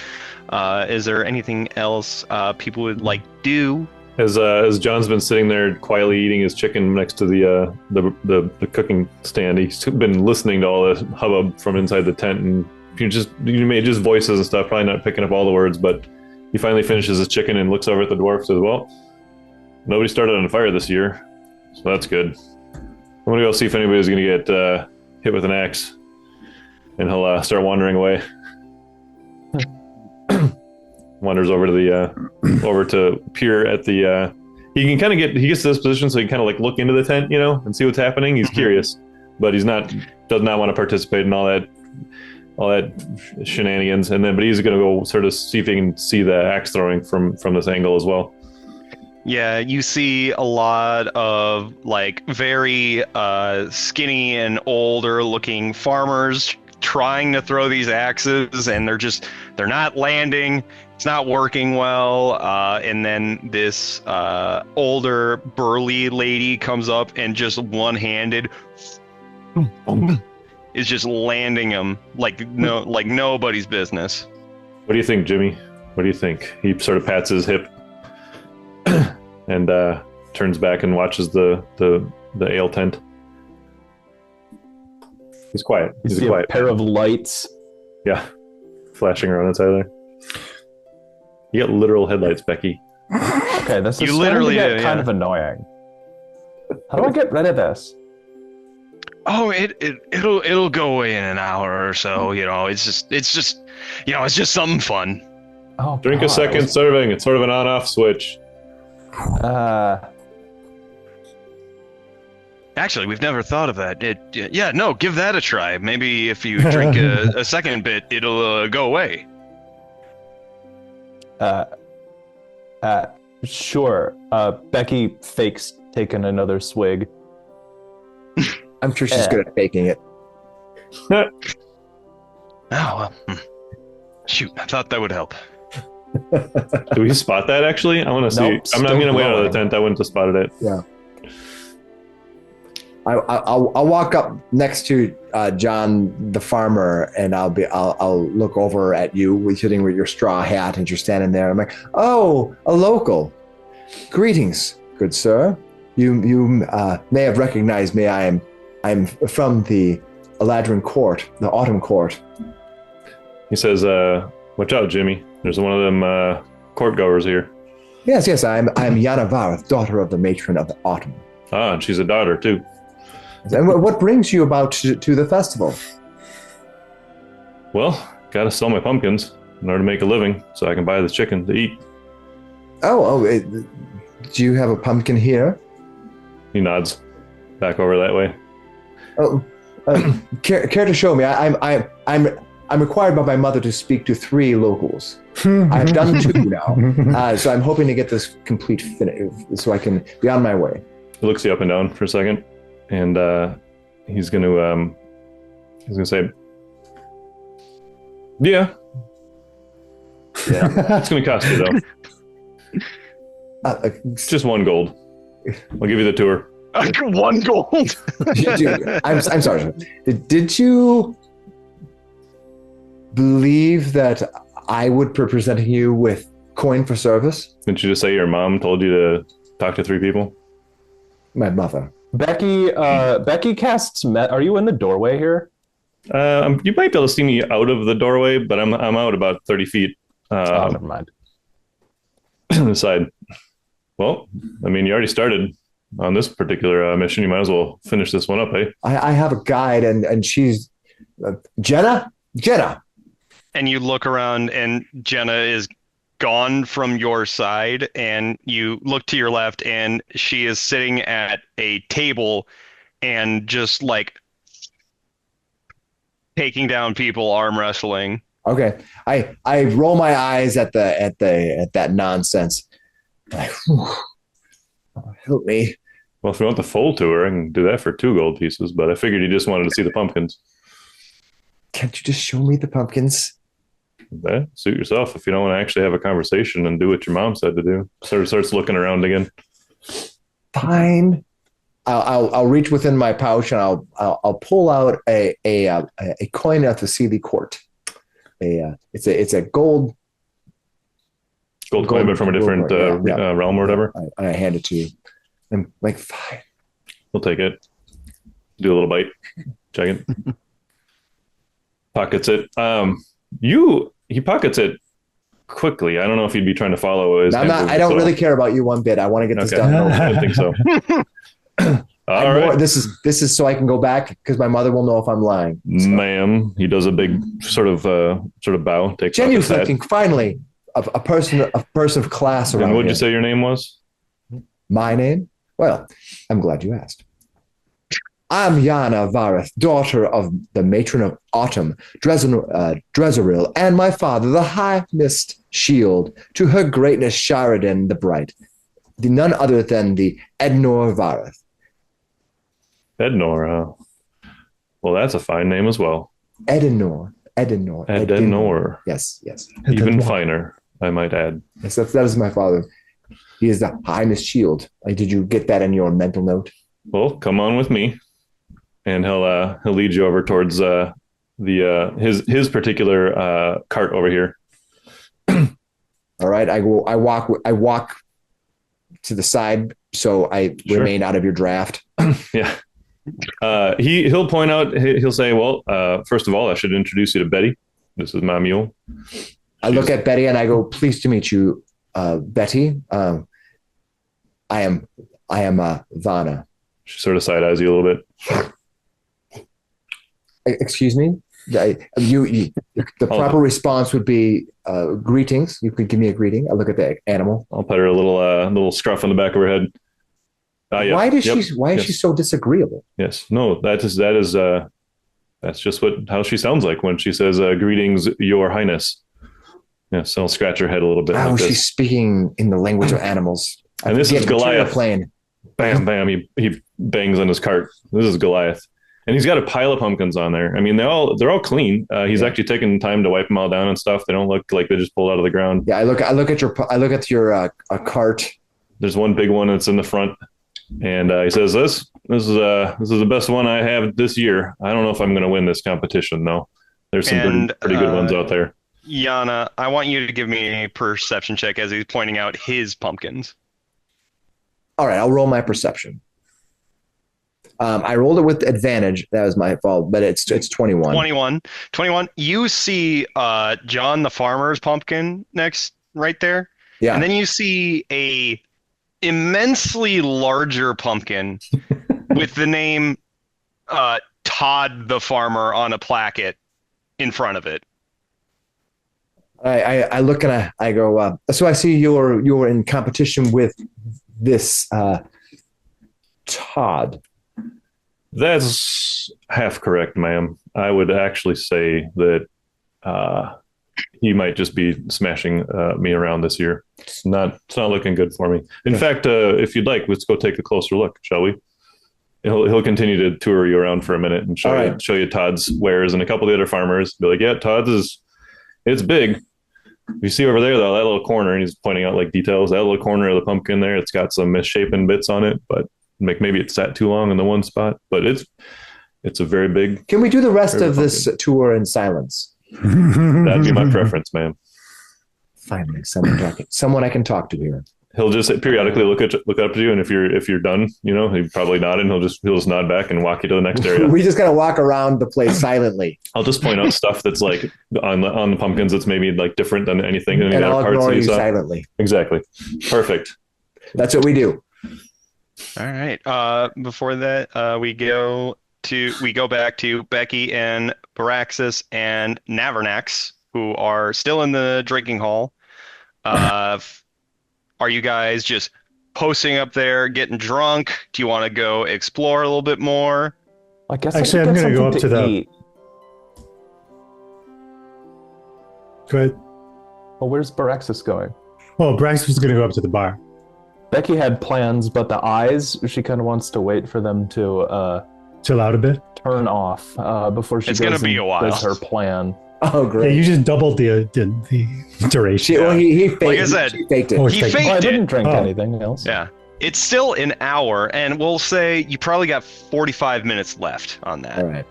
Is there anything else people would like to do? As John's been sitting there quietly eating his chicken next to the cooking stand, he's been listening to all the hubbub from inside the tent, and you made just voices and stuff, probably not picking up all the words, but he finally finishes his chicken and looks over at the dwarf and says, "Well, nobody started on fire this year, so that's good. I'm gonna go see if anybody's gonna get hit with an axe," and he'll start wandering away. Wanders over to peer at the. He gets to this position so he can kind of like look into the tent, and see what's happening. He's curious, but does not want to participate in all that shenanigans. But he's gonna go sort of see if he can see the axe throwing from this angle as well. Yeah, you see a lot of like very skinny and older looking farmers trying to throw these axes, and they're not landing. It's not working well. And then this older burly lady comes up and just one-handed is just landing them like nobody's business. What do you think, Jimmy? What do you think? He sort of pats his hip and turns back and watches the ale tent. He's quiet. He's a quiet pair of lights. Yeah, flashing around inside there. You got literal headlights, Becky. Okay, this is literally kind of annoying. How do I get rid of this? Oh, it'll go away in an hour or so. It's just something fun. Oh, Drink a second serving. It's sort of an on-off switch. Actually, we've never thought of that. Yeah, no, give that a try. Maybe if you drink a second bit, it'll go away. Sure. Becky fakes taking another swig. I'm sure she's good at faking it. Oh, well. Shoot, I thought that would help. Do we spot that, actually? I want to see. Nope, I'm going to wait out of the glowing. tent. I wouldn't have spotted it. Yeah. I'll walk up next to John the farmer, and I'll look over at you sitting with your straw hat, and you're standing there. I'm like, oh, a local. Greetings, good sir. You may have recognized me. I'm from the Aldergrove court, the Autumn court. He says, watch out, Jimmy. There's one of them court goers here. Yes. I'm Yana Varath, daughter of the matron of the Autumn. Ah, and she's a daughter, too. And what brings you about to the festival? Well, gotta sell my pumpkins in order to make a living so I can buy the chicken to eat. Do you have a pumpkin here? He nods back over that way. Oh, care to show me? I'm required by my mother to speak to 3 locals. I've done 2 now, so I'm hoping to get this complete finish so I can be on my way. He looks you up and down for a second, and he's gonna say, "Yeah, it's gonna cost you though. Just 1 gold. I'll give you the tour." 1 gold. I'm sorry. Did you believe that I would be presenting you with coin for service? Didn't you just say your mom told you to talk to 3 people? My mother. Becky casts. Are you in the doorway here? You might be able to see me out of the doorway, but I'm out about 30 feet. Never mind. On the side. Well, I mean, you already started on this particular mission. You might as well finish this one up, eh? I have a guide, and she's Jenna. And you look around, and Jenna is gone from your side, and you look to your left, and she is sitting at a table and just like taking down people, arm wrestling. Okay, I roll my eyes at that nonsense. Like, help me. Well, if you want the full tour, I can do that for 2 gold pieces, but I figured you just wanted to see the pumpkins. Can't you just show me the pumpkins? Suit yourself if you don't want to actually have a conversation and do what your mom said to do. Starts looking around again. Fine. I'll reach within my pouch and I'll pull out a coin out to see the court. It's a gold coin, but from a different realm or whatever. I hand it to you. I'm like, fine. We'll take it. Do a little bite. Check it. Pockets it. He pockets it quickly. I don't know if he'd be trying to follow his. I don't really care about you one bit. I want to get this done. I didn't think so. All right. This is so I can go back because my mother will know if I'm lying. So. Ma'am, he does a big sort of bow. Takes genuflecting. Finally, a person of class around. And what did here. you say your name was? My name? Well, I'm glad you asked. I'm Yana Varath, daughter of the matron of Autumn, Drezeril, and my father, the High Mist Shield, to her greatness Sheridan the Bright, none other than the Ednor Varath. Ednor, well, that's a fine name as well. Edenor. Yes. Even finer, I might add. Yes, that is my father. He is the High Mist Shield. Did you get that in your mental note? Well, come on with me. And he'll lead you over towards his particular cart over here. All right, I walk to the side so I remain out of your draft. Yeah. He'll point out. He'll say, "Well, first of all, I should introduce you to Betty. This is my mule." I look at Betty and I go, "Pleased to meet you, Betty. I am Vanna." She sort of side eyes you a little bit. Excuse me? The proper response would be greetings. You could give me a greeting. I look at the animal. I'll put her a little scruff on the back of her head. Yeah. Why is she so disagreeable? Yes. No, that is that's just how she sounds like when she says greetings, Your Highness. Yes, I'll scratch her head a little bit. Oh, she's speaking in the language of animals. And this is Goliath. Bam, bam. He bangs on his cart. This is Goliath. And he's got a pile of pumpkins on there. I mean, they're all clean. He's actually taken time to wipe them all down and stuff. They don't look like they just pulled out of the ground. Yeah, I look at your cart. There's one big one that's in the front, and he says, "This is the best one I have this year. I don't know if I'm going to win this competition though. There's some pretty good ones out there." Yana, I want you to give me a perception check as he's pointing out his pumpkins. All right, I'll roll my perception. I rolled it with advantage. That was my fault, but it's 21. 21. You see John the farmer's pumpkin right there. Yeah. And then you see a immensely larger pumpkin with the name Todd the farmer on a placket in front of it. I look and I go, so I see you're in competition with this Todd. That's half correct, ma'am. I would actually say that he might just be smashing me around this year. It's not looking good for me. In fact, if you'd like, let's go take a closer look, shall we? He'll continue to tour you around for a minute and show you Todd's wares and a couple of the other farmers. Be like, yeah, Todd's it's big. You see over there though, that little corner, and he's pointing out like details. That little corner of the pumpkin there, it's got some misshapen bits on it, but maybe it sat too long in the one spot. But it's a very big. Can we do the rest of this tour in silence? That'd be my preference, ma'am. Finally, someone I can talk to here. He'll just periodically look up to you, and if you're done, he'd probably nod, and he'll just nod back and walk you to the next area. We just gotta walk around the place silently. I'll just point out stuff that's like on the pumpkins that's maybe like different than anything. And I'll ignore you silently. Exactly. Perfect. That's what we do. All right. Before that, we go back to Becky and Baraxis and Navernax, who are still in the drinking hall. Are you guys just posting up there, getting drunk? Do you want to go explore a little bit more? I guess actually, I'm going to go up to the. eat. Go ahead. Well, where's Baraxis going? Oh, Baraxis was going to go up to the bar. Becky had plans, but the eyes, she kind of wants to wait for them to chill out a bit, turn off before she it's going to be a while. Does her plan. Oh, great! Yeah, you just doubled the duration. He faked, like I said, he faked it. He faked it. I didn't drink anything else. Yeah, it's still an hour, and we'll say you probably got 45 minutes left on that. All right.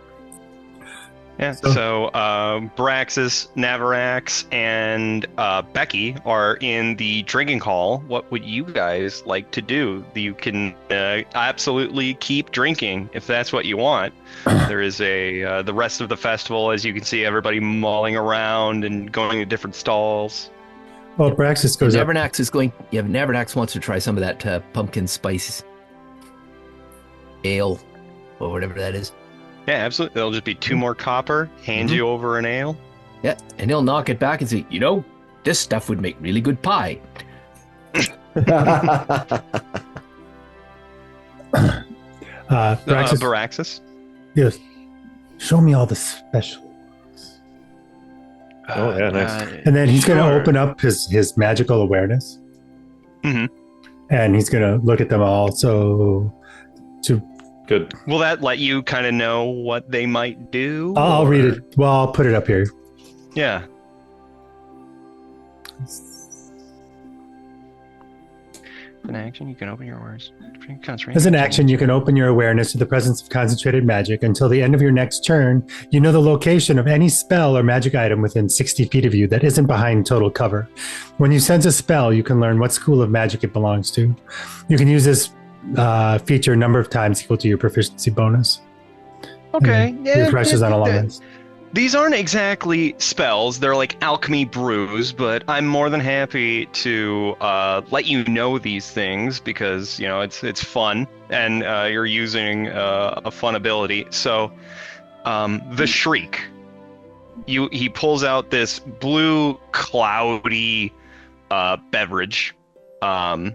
Yeah. So Baraxis, Navarax, and Becky are in the drinking hall. What would you guys like to do? You can absolutely keep drinking if that's what you want. There is the rest of the festival, as you can see, everybody mulling around and going to different stalls. Well, Baraxis goes up. Navernax is going. Yeah, Navernax wants to try some of that pumpkin spice ale or whatever that is. Yeah, absolutely. There'll just be 2 more copper. Hand you over an ale. Yeah, and he'll knock it back and say, this stuff would make really good pie. Baraxis. Yes. Show me all the specials. Oh yeah, nice. And then he's going to open up his magical awareness. Mm-hmm. And he's going to look at them all. So Good. Will that let you kind of know what they might do? I'll read it. Well, I'll put it up here. Yeah. As an action, you can open your awareness. As an action, you can open your awareness to the presence of concentrated magic. Until the end of your next turn, you know the location of any spell or magic item within 60 feet of you that isn't behind total cover. When you sense a spell, you can learn what school of magic it belongs to. You can use this feature a number of times equal to your proficiency bonus. Okay. Refreshes on a long list. These aren't exactly spells. They're like alchemy brews, but I'm more than happy to let you know these things because, it's fun and you're using a fun ability. So the Shriek he pulls out this blue cloudy beverage. You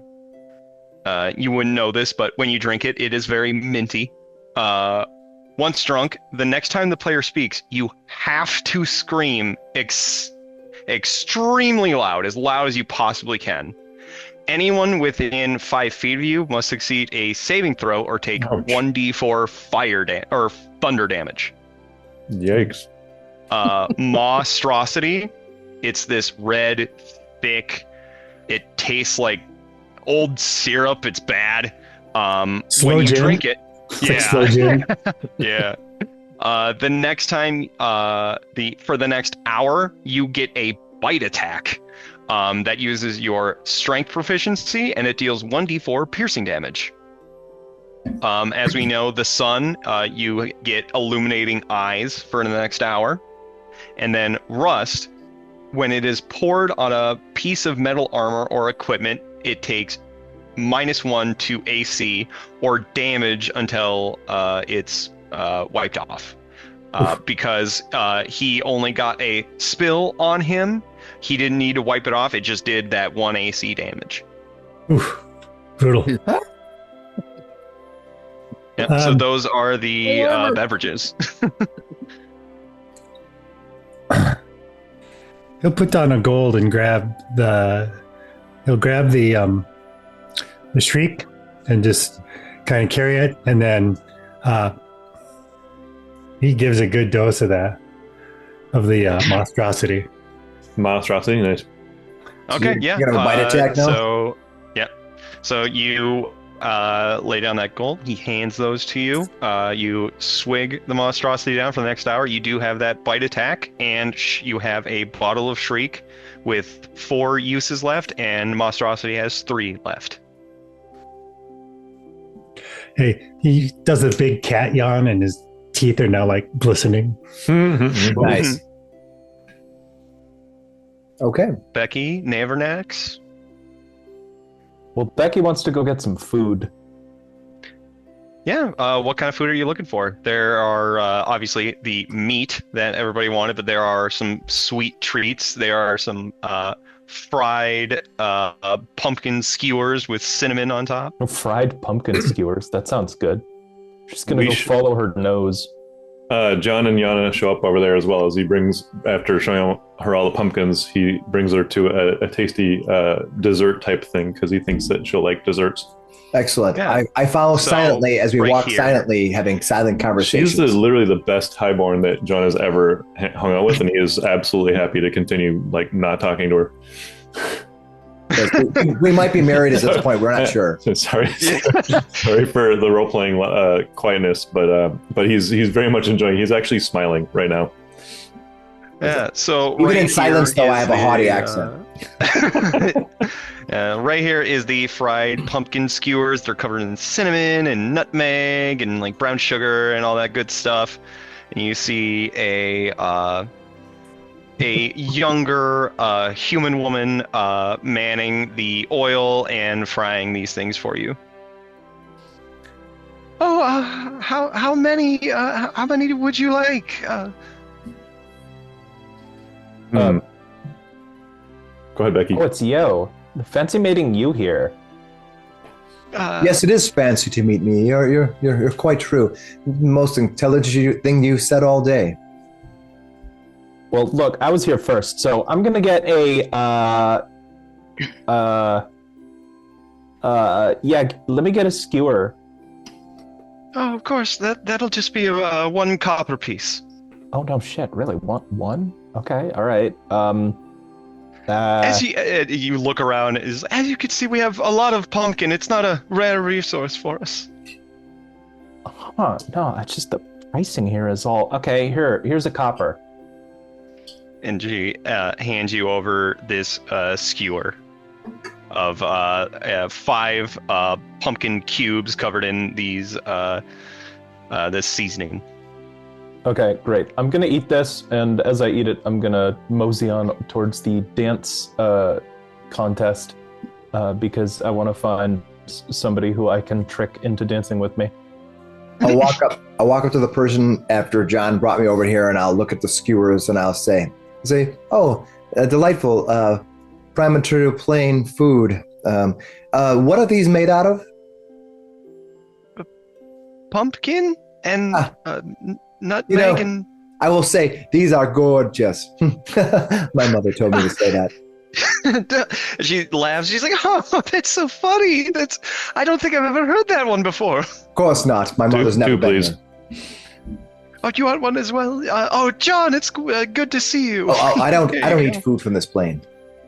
wouldn't know this, but when you drink it, it is very minty. Once drunk, the next time the player speaks, you have to scream extremely loud as you possibly can. Anyone within 5 feet of you must succeed a saving throw or take 1d4 or thunder damage. Yikes. Monstrosity, it's this red, thick, it tastes like old syrup. It's bad. Slow when you gin. drink it, It's like slow gin. yeah. The next time, for the next hour, you get a bite attack that uses your strength proficiency, and it deals 1d4 piercing damage. As we know, the sun, you get illuminating eyes for the next hour. And then rust, when it is poured on a piece of metal armor or equipment, it takes -1 to AC or damage until it's wiped off. Because he only got a spill on him. He didn't need to wipe it off. It just did that 1 AC damage. Oof. Brutal. Yep, so those are the beverages. He'll put down a gold and grab the shriek and just kind of carry it, and then he gives a good dose of the monstrosity. Monstrosity, nice. Okay, yeah. You got a bite attack now? So, yeah. So you lay down that gold. He hands those to you. You swig the monstrosity down for the next hour. You do have that bite attack, and you have a bottle of shriek with 4 uses left, and monstrosity has 3 left. Hey, he does a big cat yawn, and his teeth are now like glistening. Nice. Okay. Becky, Navernax. Well, Becky wants to go get some food. Yeah, what kind of food are you looking for? There are obviously the meat that everybody wanted, but there are some sweet treats. There are some fried pumpkin skewers with cinnamon on top. Oh, fried pumpkin skewers. That sounds good. She's going to follow her nose. John and Yana show up over there as well, as he brings, after showing her all the pumpkins, he brings her to a tasty dessert type thing because he thinks that she'll like desserts. Excellent. Yeah. I follow silently as we right walk here. silently, having silent conversations. She's literally the best highborn that John has ever hung out with, and he is absolutely happy to continue like not talking to her. Yes, we might be married at this point. We're not sure. Sorry for the role playing quietness, but he's very much enjoying. He's actually smiling right now. Yeah. So Even right in silence, here though, I is have a haughty accent. Right here is the fried pumpkin skewers. They're covered in cinnamon and nutmeg and like brown sugar and all that good stuff. And you see a younger human woman manning the oil and frying these things for you. Oh, how many would you like? Go ahead, Becky. Oh, it's Yo. Fancy meeting you here. Yes, it is fancy to meet me. You're quite true. Most intelligent thing you've said all day. Well, look, I was here first, so I'm gonna get a let me get a skewer. Oh, of course. That'll just be 1 copper piece. Oh no, shit! Really? One? Okay, all right. As you look around, as you can see, we have a lot of pumpkin. It's not a rare resource for us. Huh? No, it's just the pricing here is all okay. Here's a copper. And she hands you over this skewer of 5 pumpkin cubes covered in these this seasoning. Okay, great. I'm gonna eat this, and as I eat it, I'm gonna mosey on towards the dance contest because I want to find somebody who I can trick into dancing with me. I'll walk up to the person after John brought me over here, and I'll look at the skewers, and I'll say, "Oh, delightful, prime material plain food. What are these made out of?" Pumpkin and nutmeg and. I will say these are gorgeous. My mother told me to say that. She laughs. She's like, "Oh, that's so funny. I don't think I've ever heard that one before." Of course not. My mother's never been please. here. Oh, do you want one as well? John, it's good to see you. I don't eat food from this plane.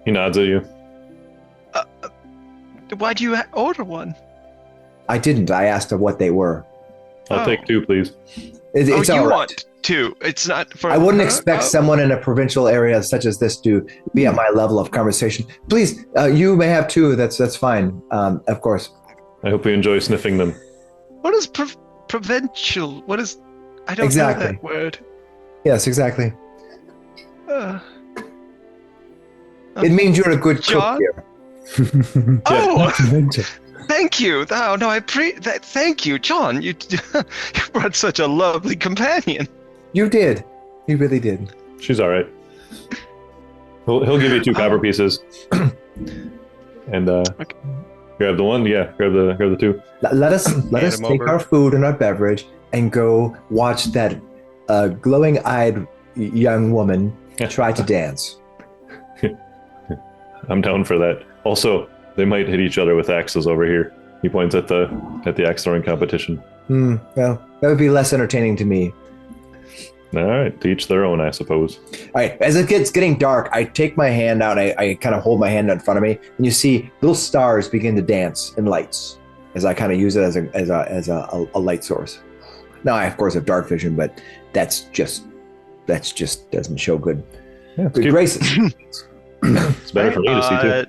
He nods at you. Why'd you order one? I didn't. I asked her what they were. I'll take 2, please. It's all you right. want 2. It's not for. I wouldn't expect someone in a provincial area such as this to be at my level of conversation. Please, you may have 2. That's fine. Of course. I hope you enjoy sniffing them. What is provincial? What is? I don't know that word. Yes, exactly. It Um, means you're a good John? cook here. Oh, thank you. Oh no, thank you, John. You brought such a lovely companion. You did. You really did. She's all right. He'll give you 2 copper pieces. And grab the one. Yeah, grab the 2. Let us take over. our food and our beverage and go watch that glowing-eyed young woman try to dance. I'm down for that. Also, they might hit each other with axes over here. He points at the axe throwing competition. Well, that would be less entertaining to me. All right, to each their own, I suppose. All right, as it gets getting dark, I take my hand out. I kind of hold my hand out in front of me, and you see little stars begin to dance in lights as I kind of use it as a light source. Now I of course have dark vision, but that's just doesn't show good graces. It's better for me to see too.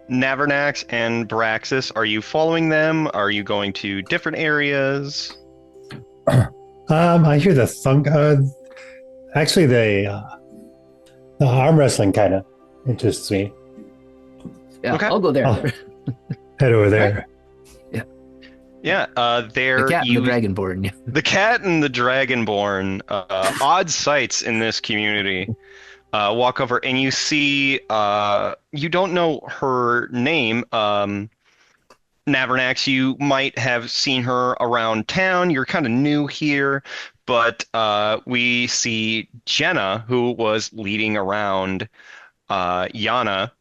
Navernax and Braxis, are you following them? Are you going to different areas? I hear the thunk. Actually, the arm wrestling kind of interests me. Yeah, Okay. I'll go there. Oh. Head over there. Yeah, there The cat and the dragonborn. The cat and the dragonborn, odd sights in this community. Walk over and you see, you don't know her name, Navernax. You might have seen her around town. You're kind of new here, but we see Jenna, who was leading around Yana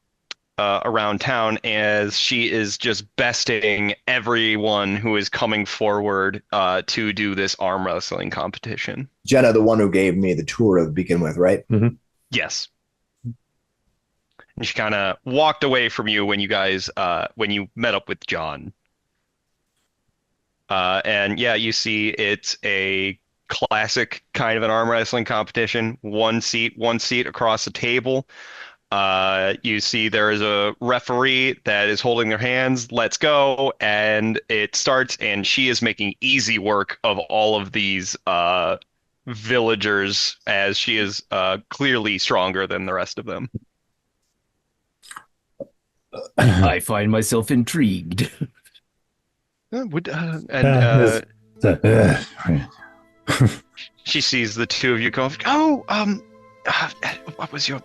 around town, as she is just besting everyone who is coming forward to do this arm wrestling competition. Jenna, the one who gave me the tour to begin with, right? Mm-hmm. Yes. And she kind of walked away from you when you guys, when you met up with John. And yeah, you see it's a classic kind of an arm wrestling competition. One seat across the table. You see there is a referee that is holding their hands. Let's go. And it starts, and she is making easy work of all of these villagers, as she is clearly stronger than the rest of them. I find myself intrigued. She sees the two of you go, what was your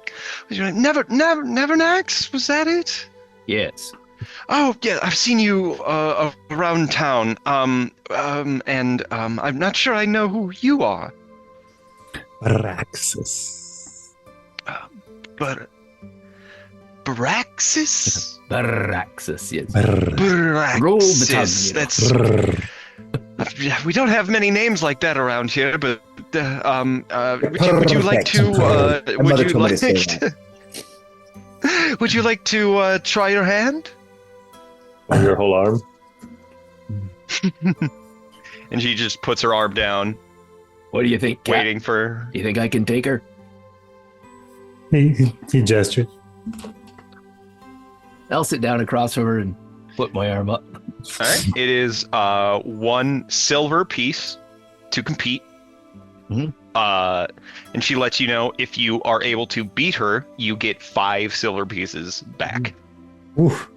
name? Navernax? Was that it? Yes. Oh yeah, I've seen you around town. And I'm not sure I know who you are. Braxis. But Braxis? Braxis, yes. Braxis. Roll the tongue, you know. That's we don't have many names like that around here, but would you like to would you like to try your hand? Or your whole arm? And she just puts her arm down, What do you think, cat? waiting for. You think I can take her? He gestured. I'll sit down across from her and put my arm up. All right. It is 1 silver piece to compete. Mhm. And she lets you know if you are able to beat her, you get 5 silver pieces back. Oof.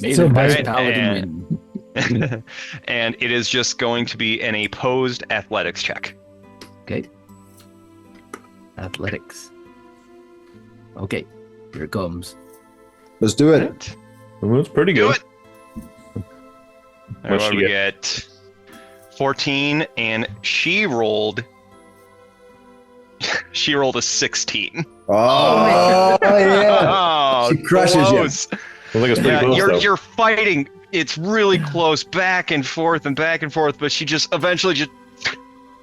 May So the my- best paladin and- win. And it is just going to be an opposed athletics check. Okay. Athletics. Okay, here it comes. Let's do it. Right. Well, that's pretty Do good. it. All right, what do we get? 14, and she rolled a 16. Oh, yeah. Oh, She crushes you. close. I think it's pretty close, though. You're fighting. It's really close, back and forth, but she just eventually just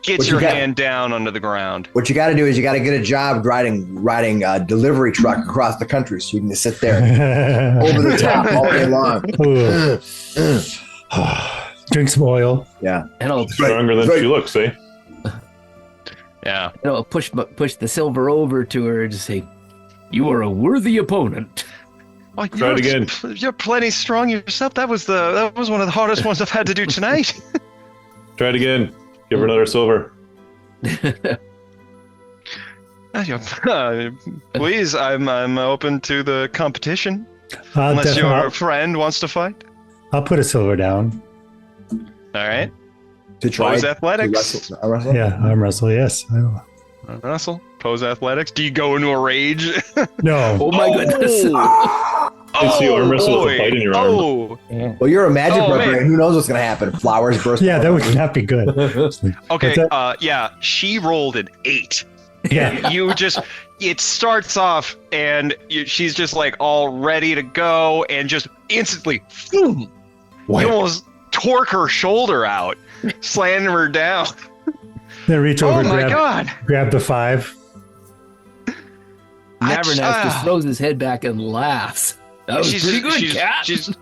gets What you your got? hand down under the ground. What you got to do is you got to get a job riding a delivery truck across the country, so you can just sit there over the top all day long. Drink some oil. Yeah. And I'll Stronger than Right. she looks, eh? Yeah. push the silver over to her and just say, "You are a worthy opponent." Oh, Try it again. You're plenty strong yourself. That was one of the hardest ones I've had to do tonight. Try it again. Give her another silver. Please, I'm open to the competition. Unless Definitely, your friend wants to fight. I'll put a silver down. All right. To try Pose to athletics. wrestle? Yeah, arm wrestle. Yes. Russell, pose athletics. Do you go into a rage? No. Oh my goodness! It's the arm wrestle with a boy. bite in your arm. Oh, Well, you're a magic Oh, barbarian. man. Who knows what's going to happen? Flowers burst. Yeah, that would not be good. okay. What's Yeah, she rolled an 8. Yeah. It starts off and she's just like all ready to go and just instantly, boom, you almost torque her shoulder out, slamming her down. Then reach over, Oh my God. grab the 5. Navernaz just throws his head back and laughs. That was pretty good, cat. She's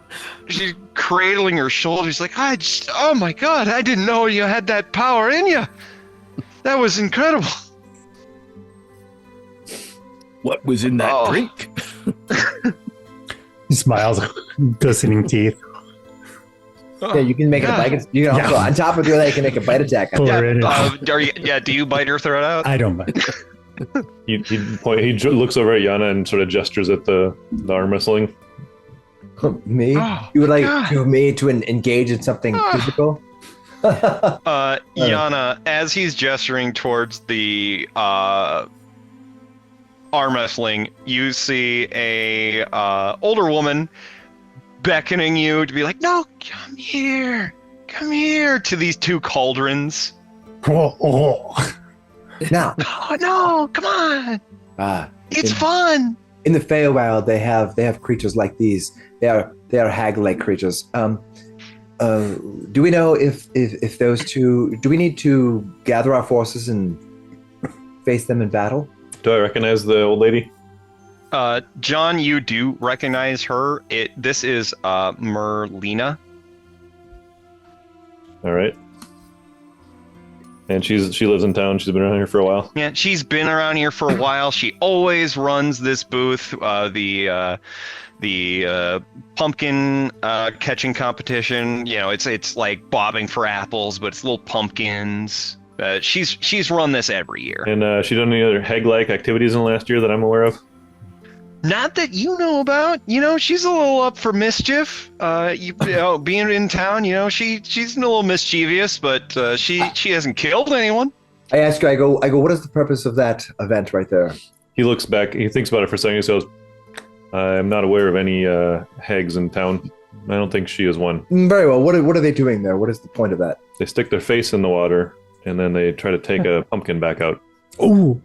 cradling her shoulder. She's like, oh my God, I didn't know you had that power in you. That was incredible. What was in that Oh. drink? He smiles, glistening teeth. Yeah, you can make it a bite. You can also, on top of the other, you can make a bite attack. Pull her in. Do you bite her throat out? I don't mind. He looks over at Yana and sort of gestures at the arm wrestling. Me? Oh, You would like God. me to engage in something physical? Yana, as he's gesturing towards the arm wrestling, you see a older woman beckoning you to be like, "No, come here, to these 2 cauldrons." Now, Oh no, come on, it's fun. in the Feywild, they have creatures like these. They are hag-like creatures. Do we know if those 2? Do we need to gather our forces and face them in battle? Do I recognize the old lady? John, you do recognize her. This is Merlina. All right. And she lives in town. She's been around here for a while. Yeah, she's been around here for a while. She always runs this booth, the pumpkin catching competition. You know, it's like bobbing for apples, but it's little pumpkins. She's run this every year. And she done any other hag-like activities in the last year that I'm aware of? Not that you know about. You know, she's a little up for mischief. You know, being in town, you know, she's a little mischievous, but she hasn't killed anyone. I ask you. I go. What is the purpose of that event right there? He looks back. He thinks about it for a second. He says, I'm not aware of any hags in town. I don't think she is one. Very well. What are they doing there? What is the point of that? They stick their face in the water, and then they try to take a pumpkin back out. Ooh.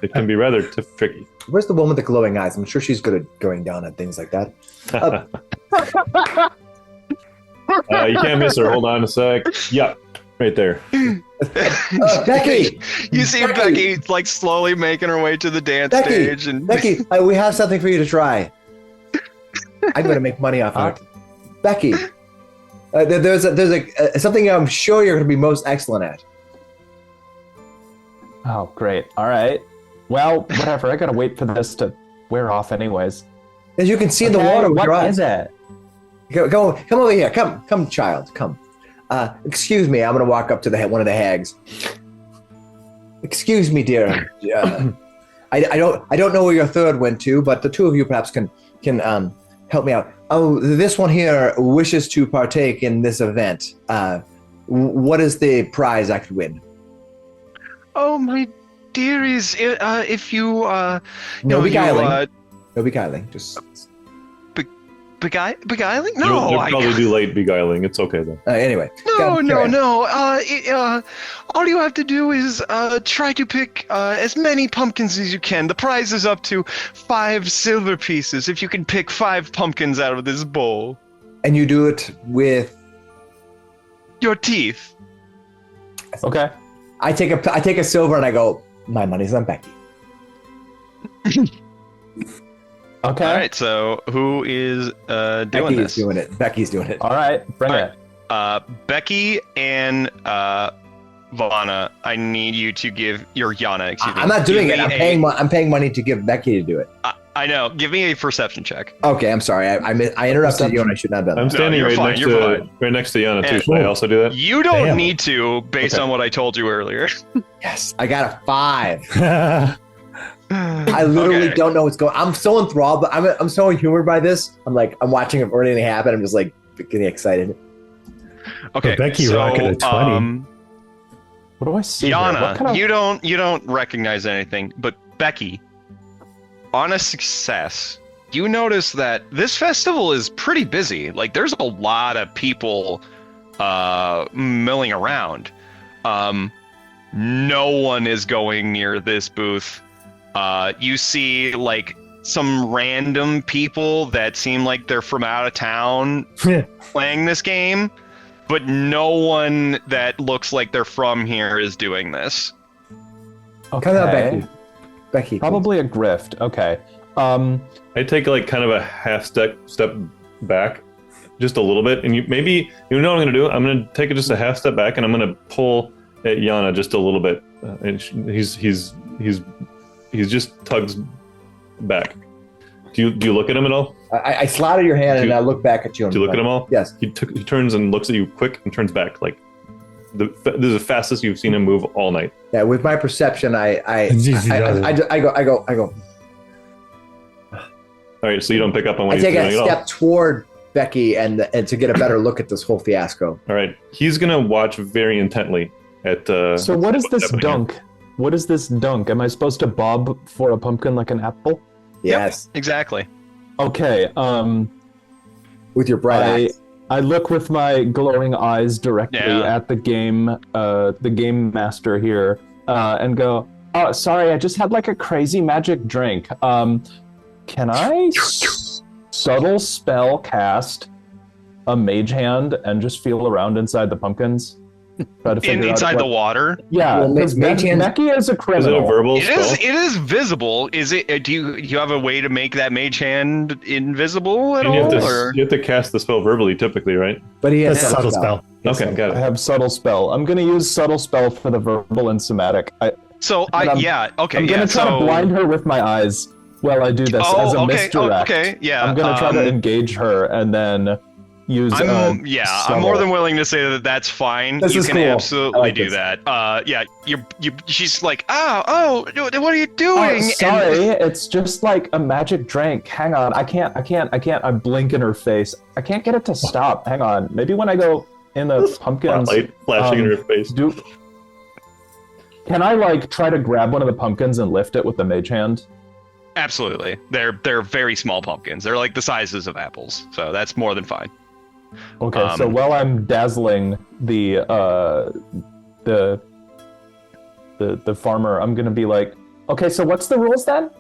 It can be rather tricky. Where's the woman with the glowing eyes? I'm sure she's good at going down on things like that. You can't miss her. Hold on a sec. Yeah, right there. Becky! You see Becky like slowly making her way to the dance stage, and Becky, we have something for you to try. I'm going to make money off of it. Becky, there's something I'm sure you're going to be most excellent at. Oh, great. All right. Well, whatever. I gotta wait for this to wear off, anyways. As you can see in the water with your What eyes. is it? Come over here. Come, child. Come. Excuse me. I'm going to walk up to one of the hags. Excuse me, dear. I don't know where your third went to, but the 2 of you perhaps can help me out. Oh, this one here wishes to partake in this event. What is the prize I could win? Oh, my dearies, if you, No beguiling. No beguiling. Just beguiling? No, You'll probably do late beguiling. It's okay though. Anyway. No. All you have to do is try to pick as many pumpkins as you can. The prize is up to 5 silver pieces if you can pick 5 pumpkins out of this bowl. And you do it with your teeth. Okay. I take a silver and I go, my money's on Becky. Okay. All right. So who is doing Becky's doing it. Becky's doing it. All right. Bring it. Becky and Vana, I need you to give your Yana. Excuse me. I'm not doing it. I'm paying money to give Becky to do it. I know. Give me a perception check. Okay, I'm sorry. I interrupted you and I should not have done that. I'm standing right next to Yana too. Should I also do that? You don't need to, based on what I told you earlier. Yes, I got a 5. I literally don't know what's going on. I'm so enthralled, but I'm so humored by this. I'm watching everything happen. I'm just like getting excited. Okay, Becky rocketed a 20. What do I see? Yana, you don't recognize anything, but Becky, on a success, you notice that this festival is pretty busy. Like, there's a lot of people milling around. No one is going near this booth. You see, like, some random people that seem like they're from out of town playing this game, but no one that looks like they're from here is doing this. Okay. Come out, Becky. Probably a grift. Okay. I take like kind of a half step back, just a little bit, and you know what I'm gonna do? I'm gonna take it just a half step back, and I'm gonna pull at Yana just a little bit. And he's just tugs back. Do you look at him at all? I slide your hand and I look back at you. Do you look at him all? Yes. He turns and looks at you quick and turns back. Like this is the fastest you've seen him move all night. Yeah, with my perception, I go. All right, so you don't pick up on what he's doing at all. I take a step toward Becky and to get a better look at this whole fiasco. All right, he's gonna watch very intently at. So what is this dunk? Here. What is this dunk? Am I supposed to bob for a pumpkin like an apple? Yes, yep, exactly. Okay. With your bright eyes. I look with my glowing eyes directly at the game master here, and go, "Oh, sorry, I just had like a crazy magic drink. Can I subtle spell cast a mage hand and just feel around inside the pumpkins? Try to figure inside out the water? Yeah, because Becky is a criminal. Is it a verbal spell? It is visible. Is it? Do you have a way to make that mage hand invisible at all? You have to cast the spell verbally, typically, right? But he has subtle spell. Okay, got it. I have subtle spell. I'm going to use subtle spell for the verbal and somatic. I'm going to try to blind her with my eyes while I do this as a misdirect. I'm going to try to engage her and then use. I'm more than willing to say that that's fine. You can absolutely do that. She's like, what are you doing? Sorry, it's just like a magic drink. Hang on, I can't. I blink in her face. I can't get it to stop. Hang on. Maybe when I go in the pumpkins, spotlight flashing in her face. Can I like try to grab one of the pumpkins and lift it with the mage hand? Absolutely. They're very small pumpkins. They're like the sizes of apples, so that's more than fine. Okay, so while I'm dazzling the farmer, I'm gonna be like, okay, so what's the rules then?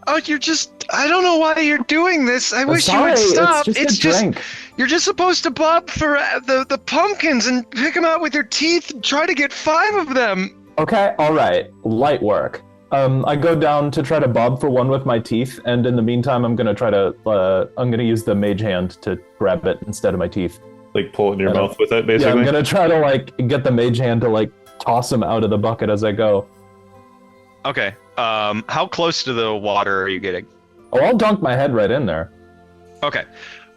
Oh, I don't know why you're doing this. I wish you would stop. It's just you're just supposed to bob for the pumpkins and pick them out with your teeth and try to get 5 of them. Okay, all right, light work. I go down to try to bob for one with my teeth, and in the meantime, I'm gonna use the mage hand to grab it instead of my teeth. Like pull it in your mouth with it, basically? Yeah, I'm gonna try to like get the mage hand to like toss him out of the bucket as I go. Okay. How close to the water are you getting? Oh, I'll dunk my head right in there. Okay.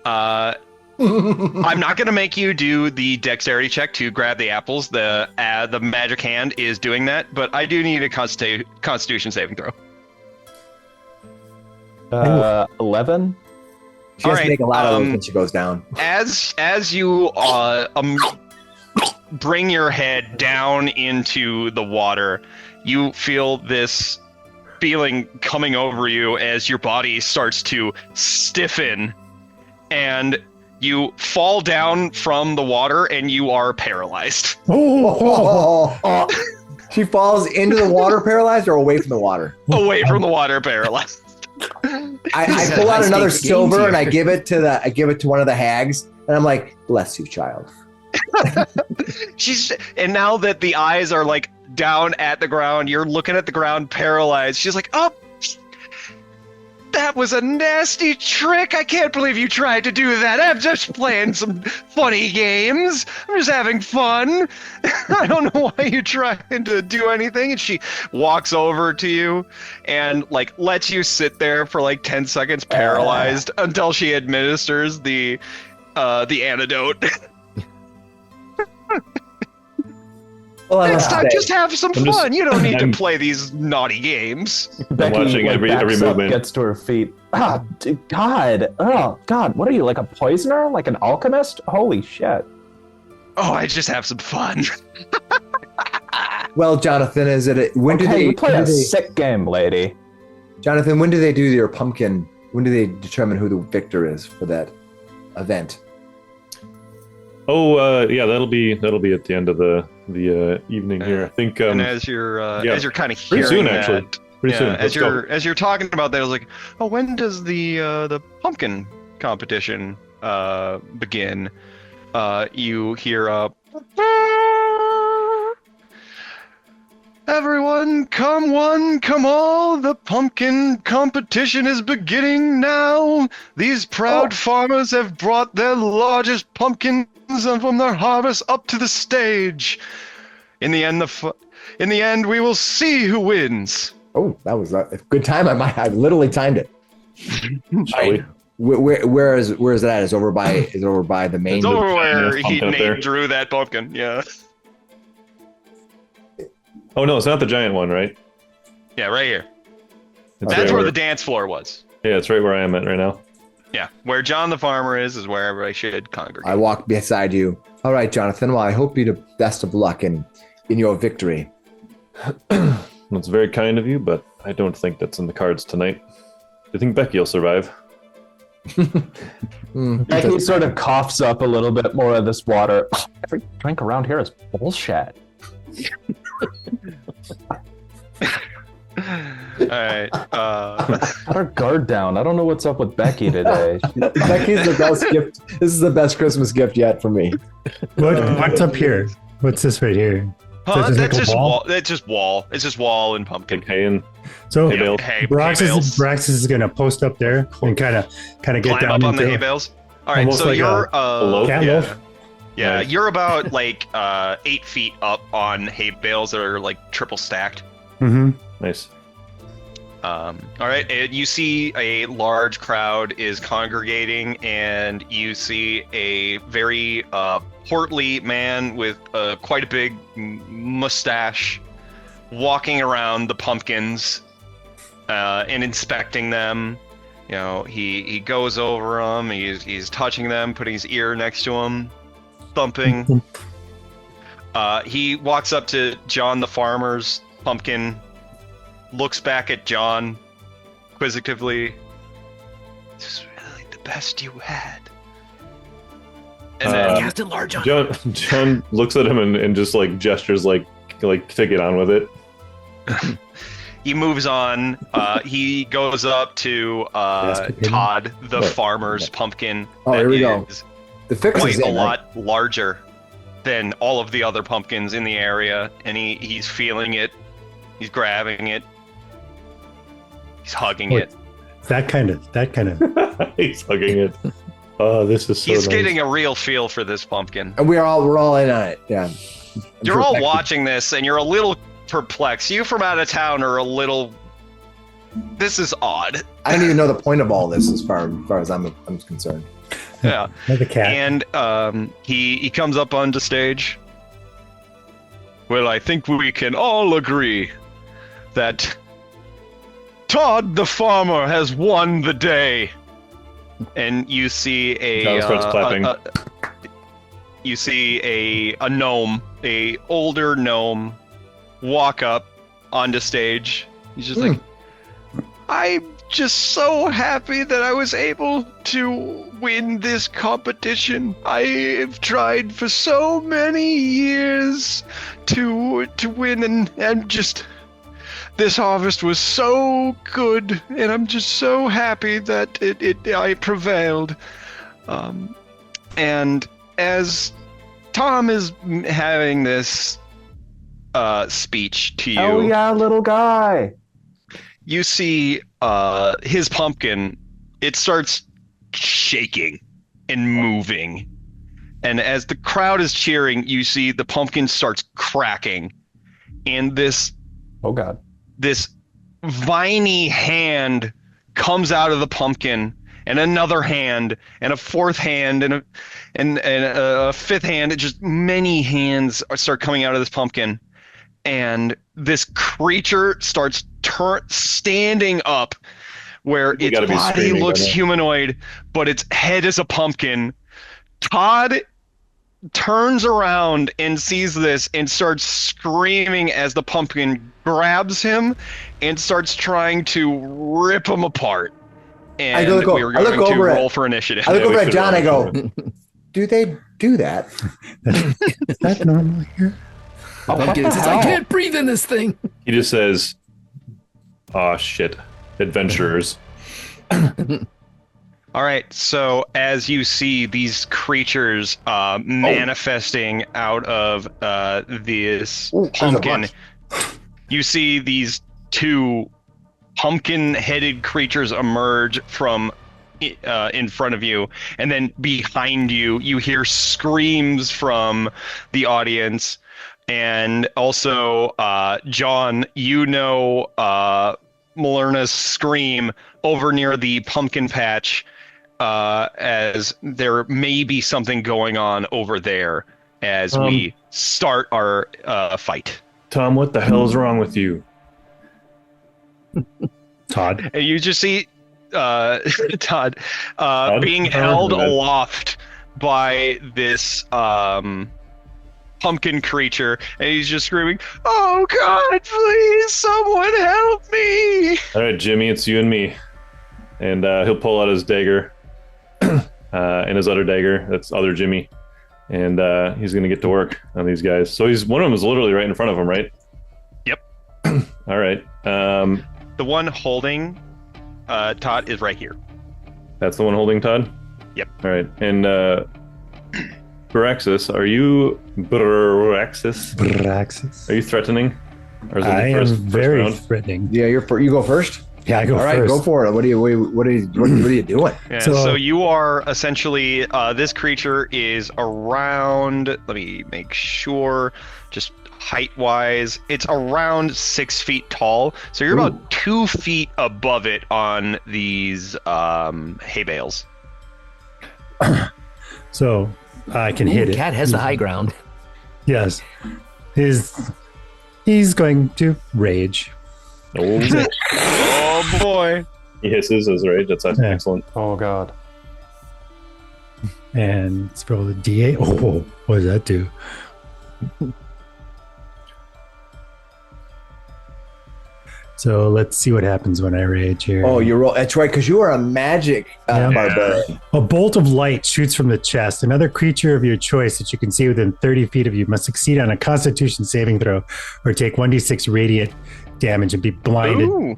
I'm not going to make you do the dexterity check to grab the apples. The magic hand is doing that, but I do need a Constitution saving throw. 11? She has to make a lot of those when she goes down. As you bring your head down into the water, you feel this feeling coming over you as your body starts to stiffen, and you fall down from the water and you are paralyzed. She falls into the water paralyzed or away from the water? Away from the water paralyzed. I pull out another silver and I give it to one of the hags, and I'm like, "Bless you, child." And now that the eyes are like down at the ground, you're looking at the ground paralyzed. She's like, "Oh, that was a nasty trick. I can't believe you tried to do that. I'm just playing some funny games. I'm just having fun. I don't know why you're trying to do anything." And she walks over to you and like lets you sit there for like 10 seconds paralyzed until she administers the antidote. Well, next time, just have some fun. You don't need to play these naughty games. Becky, watching every backs up, movement. gets to her feet. God. Oh, God. What are you, like a poisoner? Like an alchemist? Holy shit. Oh, I just have some fun. Well, Jonathan, You play a sick game, lady. Jonathan, when do they do your pumpkin? When do they determine who the victor is for that event? Oh, yeah, that'll be at the end of the evening here. I think. And as you're kind of hearing pretty soon, that, actually. Pretty soon. As you're talking about that, I was like, oh, when does the pumpkin competition begin? You hear everyone, come one, come all, the pumpkin competition is beginning now. These proud farmers have brought their largest pumpkins from their harvest up to the stage. In the end, we will see who wins. Oh, that was a good time. I literally timed it. Shall we? Where is it at? Is it over by the main? It's over where Yeah, he pumpkin up there. drew that pumpkin. Yeah. Oh no, it's not the giant one, right? Yeah, right here. It's That's right where the dance floor was. Yeah, it's right where I am at right now. Yeah, where John the farmer is where everybody should congregate. I walk beside you. All right, Jonathan. Well, I hope you the best of luck in your victory. That's very kind of you, but I don't think that's in the cards tonight. Do you think Becky will survive? Becky sort of coughs up a little bit more of this water. Every drink around here is bullshit. All right. Got her guard down. I don't know what's up with Becky today. Becky's the best gift. This is the best Christmas gift yet for me. What's up here? What's this right here? Huh? Is that That's just just like a wall? wall. That's just wall. It's just wall and pumpkin. Like hay and So hay bales. Hay Braxis bales. is gonna post up there and kind of get Climb down up on the hay into bales. All right, almost so like you're a loaf? cat yeah, loaf. yeah, Nice. you're about like 8 feet up on hay bales that are like triple stacked. Mm-hmm. Nice. All right, and you see a large crowd is congregating, and you see a very portly man with quite a big mustache walking around the pumpkins and inspecting them. You know, he goes over them, he's touching them, putting his ear next to them, thumping. He walks up to John the farmer's pumpkin, looks back at John quizzicatively. This is really the best you had. And then Cast it large on. John looks at him and just like gestures like to get on with it. he moves on. He goes up to Todd, the farmer's pumpkin. Oh, here we go. is The fix quite is a in, right? lot larger than all of the other pumpkins in the area, and he's feeling it. He's grabbing it. He's hugging it. That kind of. He's hugging it. Oh, this is so He's nice. getting a real feel for this pumpkin. And we're all in on it. Yeah. You're all watching this, and you're a little perplexed. You from out of town are a little. This is odd. I don't even know the point of all this as far as I'm concerned. Yeah. Like a cat. And he comes up onto stage. Well, I think we can all agree that Todd the farmer has won the day. and you see John starts clapping. You see a gnome, a older gnome, walk up onto stage. He's just like, I'm just so happy that I was able to win this competition. I have tried for so many years to win, and just this harvest was so good, and I'm just so happy that I prevailed. And as Tom is having this speech to you, Oh yeah, little guy. you see his pumpkin, it starts shaking and moving. And as the crowd is cheering, you see the pumpkin starts cracking. And this Oh god. viney hand comes out of the pumpkin, and another hand, and a fourth hand, and a fifth hand. It just many hands start coming out of this pumpkin. And this creature starts standing up, where its body looks humanoid, but its head is a pumpkin. Todd turns around and sees this and starts screaming as the pumpkin grabs him and starts trying to rip him apart. And we were going to roll for initiative. I look over at John. I go, "Do they do that? Is that normal here?" Pumpkin says, I can't breathe in this thing. He just says, "Oh shit, adventurers." All right, so as you see these creatures manifesting out of this pumpkin, you see these two pumpkin-headed creatures emerge from in front of you, and then behind you, you hear screams from the audience, and also, John, you know Malerna's scream over near the pumpkin patch, as there may be something going on over there as we start our fight. Tom, what the hell is wrong with you? Todd. And you just see Todd being held aloft by this pumpkin creature, and he's just screaming, "Oh God, please, someone help me!" All right, Jimmy, it's you and me. And he'll pull out his dagger and his other dagger. That's other Jimmy. And he's going to get to work on these guys. So one of them is literally right in front of him, right? Yep. All right. The one holding Todd is right here. That's the one holding Todd? Yep. All right. And Braxis, are you Braxis. Are you threatening? Or is it I first am very round? threatening. Yeah, you go first. Yeah, I go All right, first. go for it. What are you doing? Yeah, So- so you are essentially, this creature is around, let me make sure, just height-wise, it's around 6 feet tall. So you're about 2 feet above it on these hay bales. So I can hit it. Cat has the high ground. Yes. He's going to rage. Oh, Oh boy. he hisses his rage. That's Yeah. excellent. Oh god. And let's roll the D8. Oh, what does that do? So let's see what happens when I rage here. Oh, you roll. That's right, because you are a magic Yeah. barbarian. A bolt of light shoots from the chest. Another creature of your choice that you can see within 30 feet of you must succeed on a Constitution saving throw or take 1d6 radiant damage and be blinded Ooh.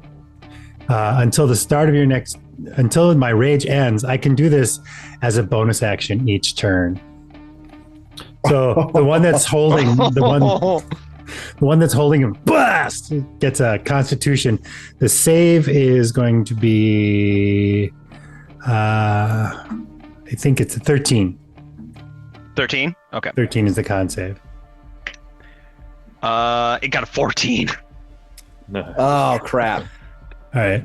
until the start of your next. Until my rage ends, I can do this as a bonus action each turn. So the one that's holding the one that's holding him blast gets a Constitution. The save is going to be I think it's a 13. 13? Okay. 13 is the con save. It got a 14. No. Oh crap! All right.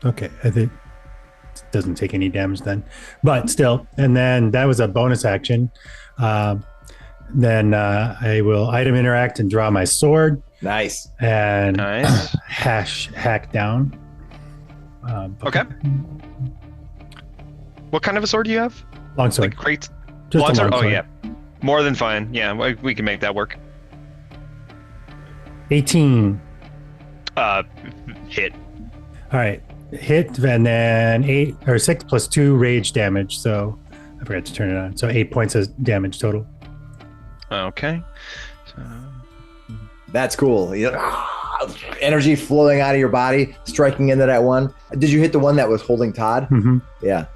Okay, I think it doesn't take any damage then, but still. And then that was a bonus action. Then I will item interact and draw my sword Nice. and Nice. hack down. Okay. What kind of a sword do you have? Longsword. Like great. Just a Longsword? Oh longsword. yeah, more than fine. Yeah, we can make that work. 18. Hit. All right. Hit, and then 8 or 6 plus 2 rage damage. So I forgot to turn it on. So 8 points of damage total. Okay. So, That's cool. Energy flowing out of your body, striking into that one. Did you hit the one that was holding Todd? Mm-hmm. Yeah.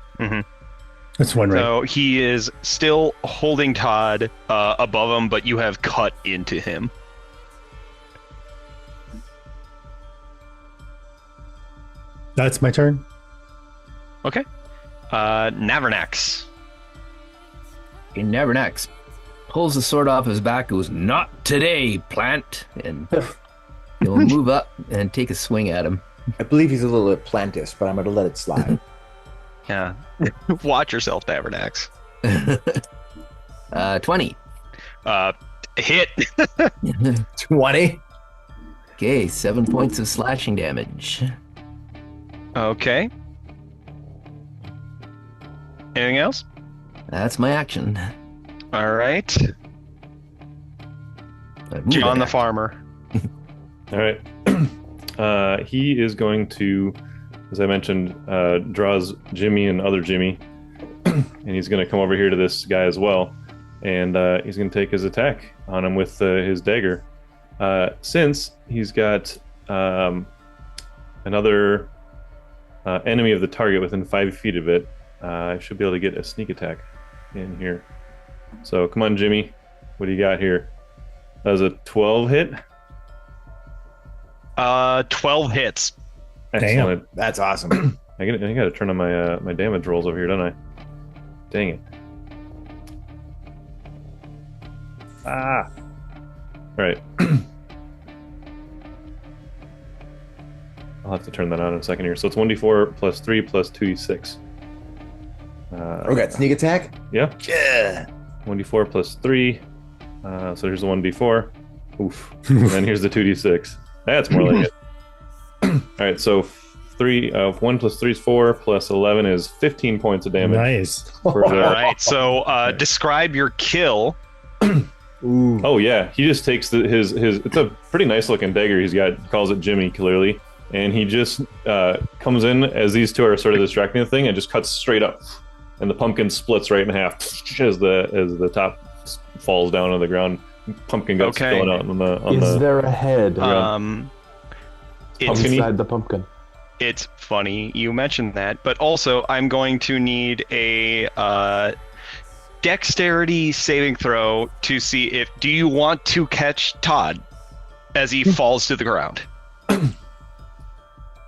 That's one right. so he is still holding Todd above him, but you have cut into him. That's my turn. Okay. Navernax. Navernax pulls the sword off his back, goes, "Not today, plant," and he'll move up and take a swing at him. I believe he's a little plantis, but I'm going to let it slide. Yeah. Watch yourself, Navernax. 20. Hit. 20. Okay, 7 points of slashing damage. Okay. Anything else? That's my action. All right. Move John the attack. farmer. All right. He is going to, as I mentioned, draws Jimmy and other Jimmy, and he's going to come over here to this guy as well, and he's going to take his attack on him with his dagger. Since he's got another enemy of the target within 5 feet of it, I should be able to get a sneak attack in here. So come on, Jimmy. What do you got here? That was a 12 hit. 12 hits. Excellent. That's awesome. I got to turn on my my damage rolls over here, don't I? Dang it. Ah. All right. I'll have to turn that on in a second here. So it's 1d4 plus 3 plus 2d6. Okay, sneak attack? Yeah. Yeah. 1d4 plus 3. So here's the 1d4. Oof. And then here's the 2d6. That's more like it. All right, so 1 plus 3 is 4, plus 11 is 15 points of damage. Nice. For All the- right. So describe your kill. Ooh. Oh yeah, he just takes his. It's a pretty nice looking dagger he's got. He calls it Jimmy clearly, and he just comes in as these two are sort of distracting the thing, and just cuts straight up, and the pumpkin splits right in half as the top falls down on the ground. Pumpkin guts Okay. going out on Is the. there a head It's inside the pumpkin? It's funny you mentioned that, but also I'm going to need a dexterity saving throw to see if do you want to catch Todd as he falls to the ground.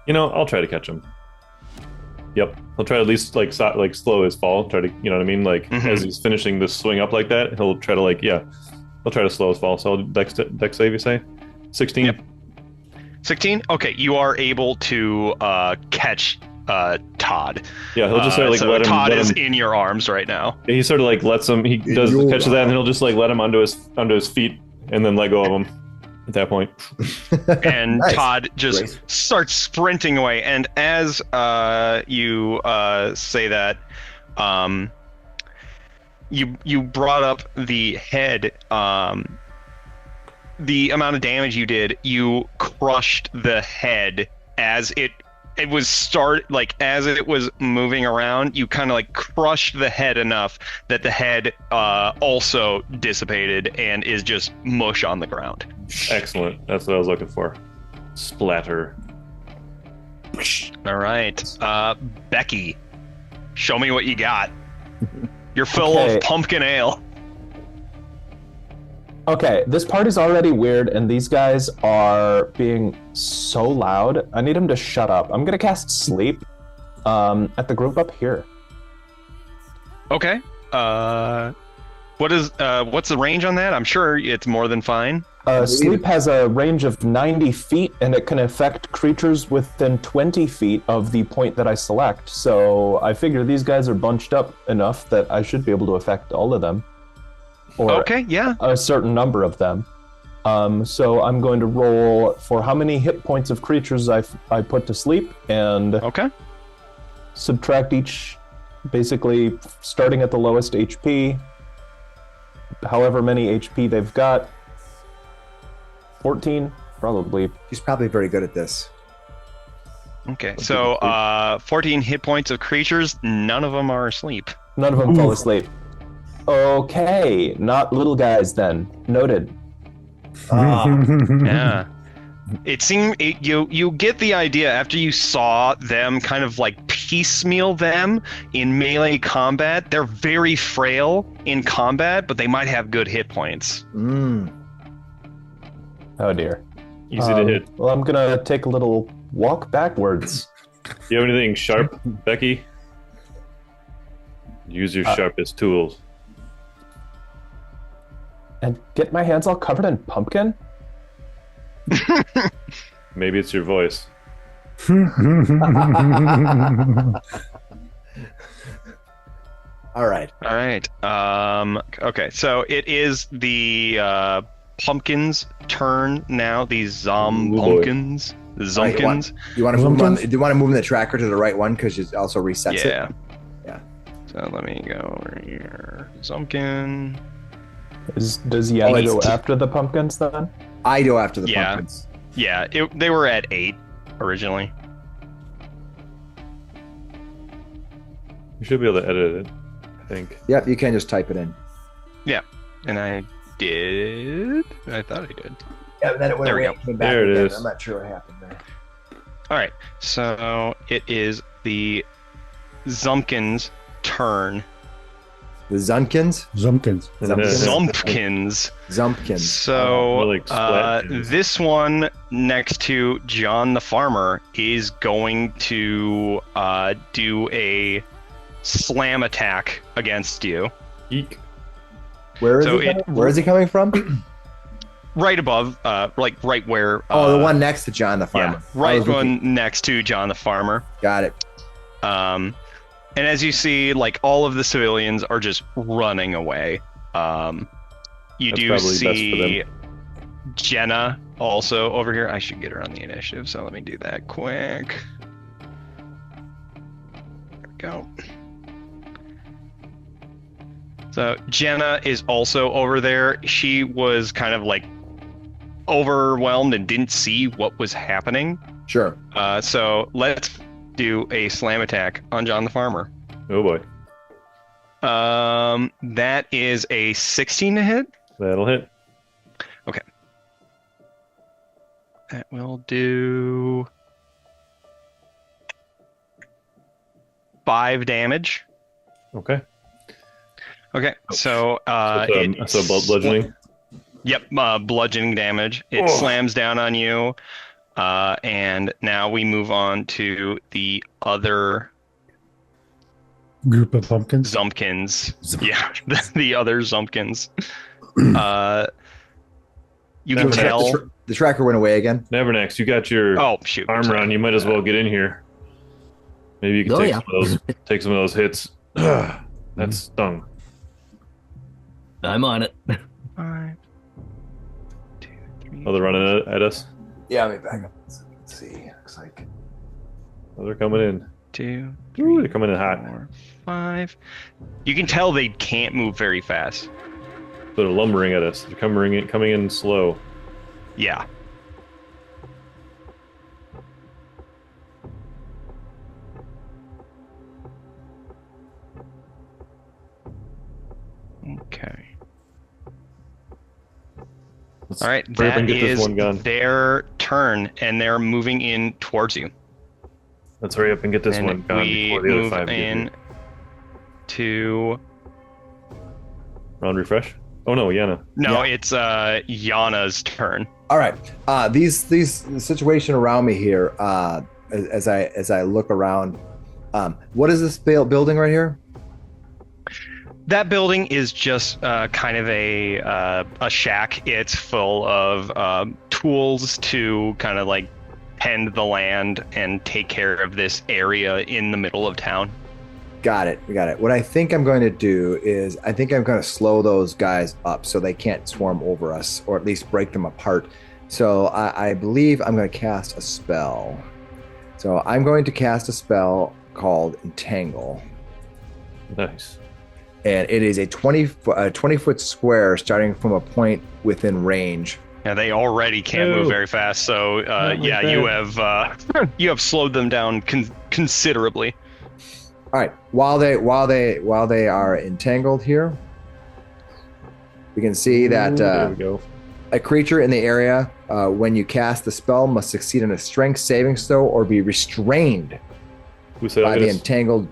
I'll try to catch him. Yep, I'll try to at least slow his fall. Try to, you know what I mean, as he's finishing this swing up like that, he'll try to he'll try to slow his fall. So I'll dex save, you say? 16. Yep. 16. Okay, you are able to catch Todd. Yeah, he'll just sort of so let him. Todd let is him, in your arms right now. he sort of lets him. He does You're catches that, and he'll just let him onto his feet, and then let go of him. At that point, And Nice. Todd just Grace. starts sprinting away. And as you say that, you brought up the head. The amount of damage you did, you crushed the head as it was as it was moving around. You kind of crushed the head enough that the head also dissipated and is just mush on the ground. excellent. That's what I was looking for. Splatter. All right, Becky, show me what you got. You're full Okay. of pumpkin ale. Okay, this party's already weird, and these guys are being so loud. I need them to shut up. I'm gonna cast Sleep at the group up here. Okay. What's the range on that? I'm sure it's more than fine. Sleep has a range of 90 feet, and it can affect creatures within 20 feet of the point that I select. So I figure these guys are bunched up enough that I should be able to affect all of them. Or Okay, yeah. a certain number of them. So I'm going to roll for how many hit points of creatures I put to sleep, and Okay. subtract each, basically starting at the lowest HP, however many HP they've got. 14, probably. She's probably very good at this. Okay. So 14 hit points of creatures. None of them are asleep. None of them fall asleep. Okay, not little guys then. Noted. Yeah. It seemed you get the idea after you saw them kind of like piecemeal them in melee combat. They're very frail in combat, but they might have good hit points. Oh dear. Easy to hit. Well, I'm gonna take a little walk backwards. Do you have anything sharp, Becky? Use your sharpest tools. And get my hands all covered in pumpkin? Maybe it's your voice. All right. All right. Okay. So it is the pumpkins' turn now. These pumpkins. Zumpkins. You want to move? Do you want to move the tracker to the right one because it also resets it? Yeah. Yeah. So let me go over here. Zumpkin. Does Yana go after the pumpkins then? I go after the pumpkins. Yeah. They were at 8 originally. You should be able to edit it, I think. Yep, you can just type it in. Yeah. And I did. I thought I did. Yeah, and then it went There we away go. and came back There it again. is. I'm not sure what happened there. All right. So it is the Zumpkins' turn. The Zunkins? Zumpkins. Zumpkins. Zumpkins. So More like Splatkins. this one next to John the Farmer is going to do a slam attack against you. Eek. Where is So he? Where is he coming from? Right above, like right where. The one next to John the Farmer. Yeah, right one next to John the Farmer. Got it. And as you see, like all of the civilians are just running away. You That's do probably best for see them. Jenna also over here. I should get her on the initiative, so let me do that quick. There we go. So Jenna is also over there. She was kind of like overwhelmed and didn't see what was happening. Sure. So let's do a slam attack on John the Farmer. Oh boy. That is a 16 to hit. That'll hit. Okay. That will do 5 damage. Okay. Okay, so So bludgeoning. Yep, bludgeoning damage. It slams down on you, and now we move on to the other Group of pumpkins. Zumpkins. Yeah, the other Zumpkins. You can tell. The tracker went away again. Nevernex, you got your Oh shoot! armor on. You might as well get in here. Maybe you can take some of those hits. That stung. I'm on it. 5, 2, 3. Oh, they're running at us. Yeah, let me back up. Let's see. Looks like. Oh, they're coming in. 2, Ooh, they're coming in hot. 4, 5. You can tell they can't move very fast. They're lumbering at us. They're coming in slow. Yeah. Okay. Let's All right, hurry up that and get this is one gun. their turn, and they're moving in towards you. Let's hurry up and get this And one gone we before the other move 5 get in here. to Round refresh. Oh no, Yana. no, it's Yana's turn. All right. The situation around me here. As I look around, what is this building right here? That building is just kind of a shack. It's full of tools to kind of like tend the land and take care of this area in the middle of town. Got it. We got it. What I think I'm going to do is I'm going to slow those guys up so they can't swarm over us, or at least break them apart. So I believe I'm going to cast a spell. So I'm going to cast a spell called Entangle. Nice. And it is a 20-foot square starting from a point within range. Yeah, they already can't move very fast. So you have slowed them down considerably. All right. While they are entangled here, we can see that there we go. a creature in the area, when you cast the spell, must succeed on a strength saving throw or be restrained Who said by the entangled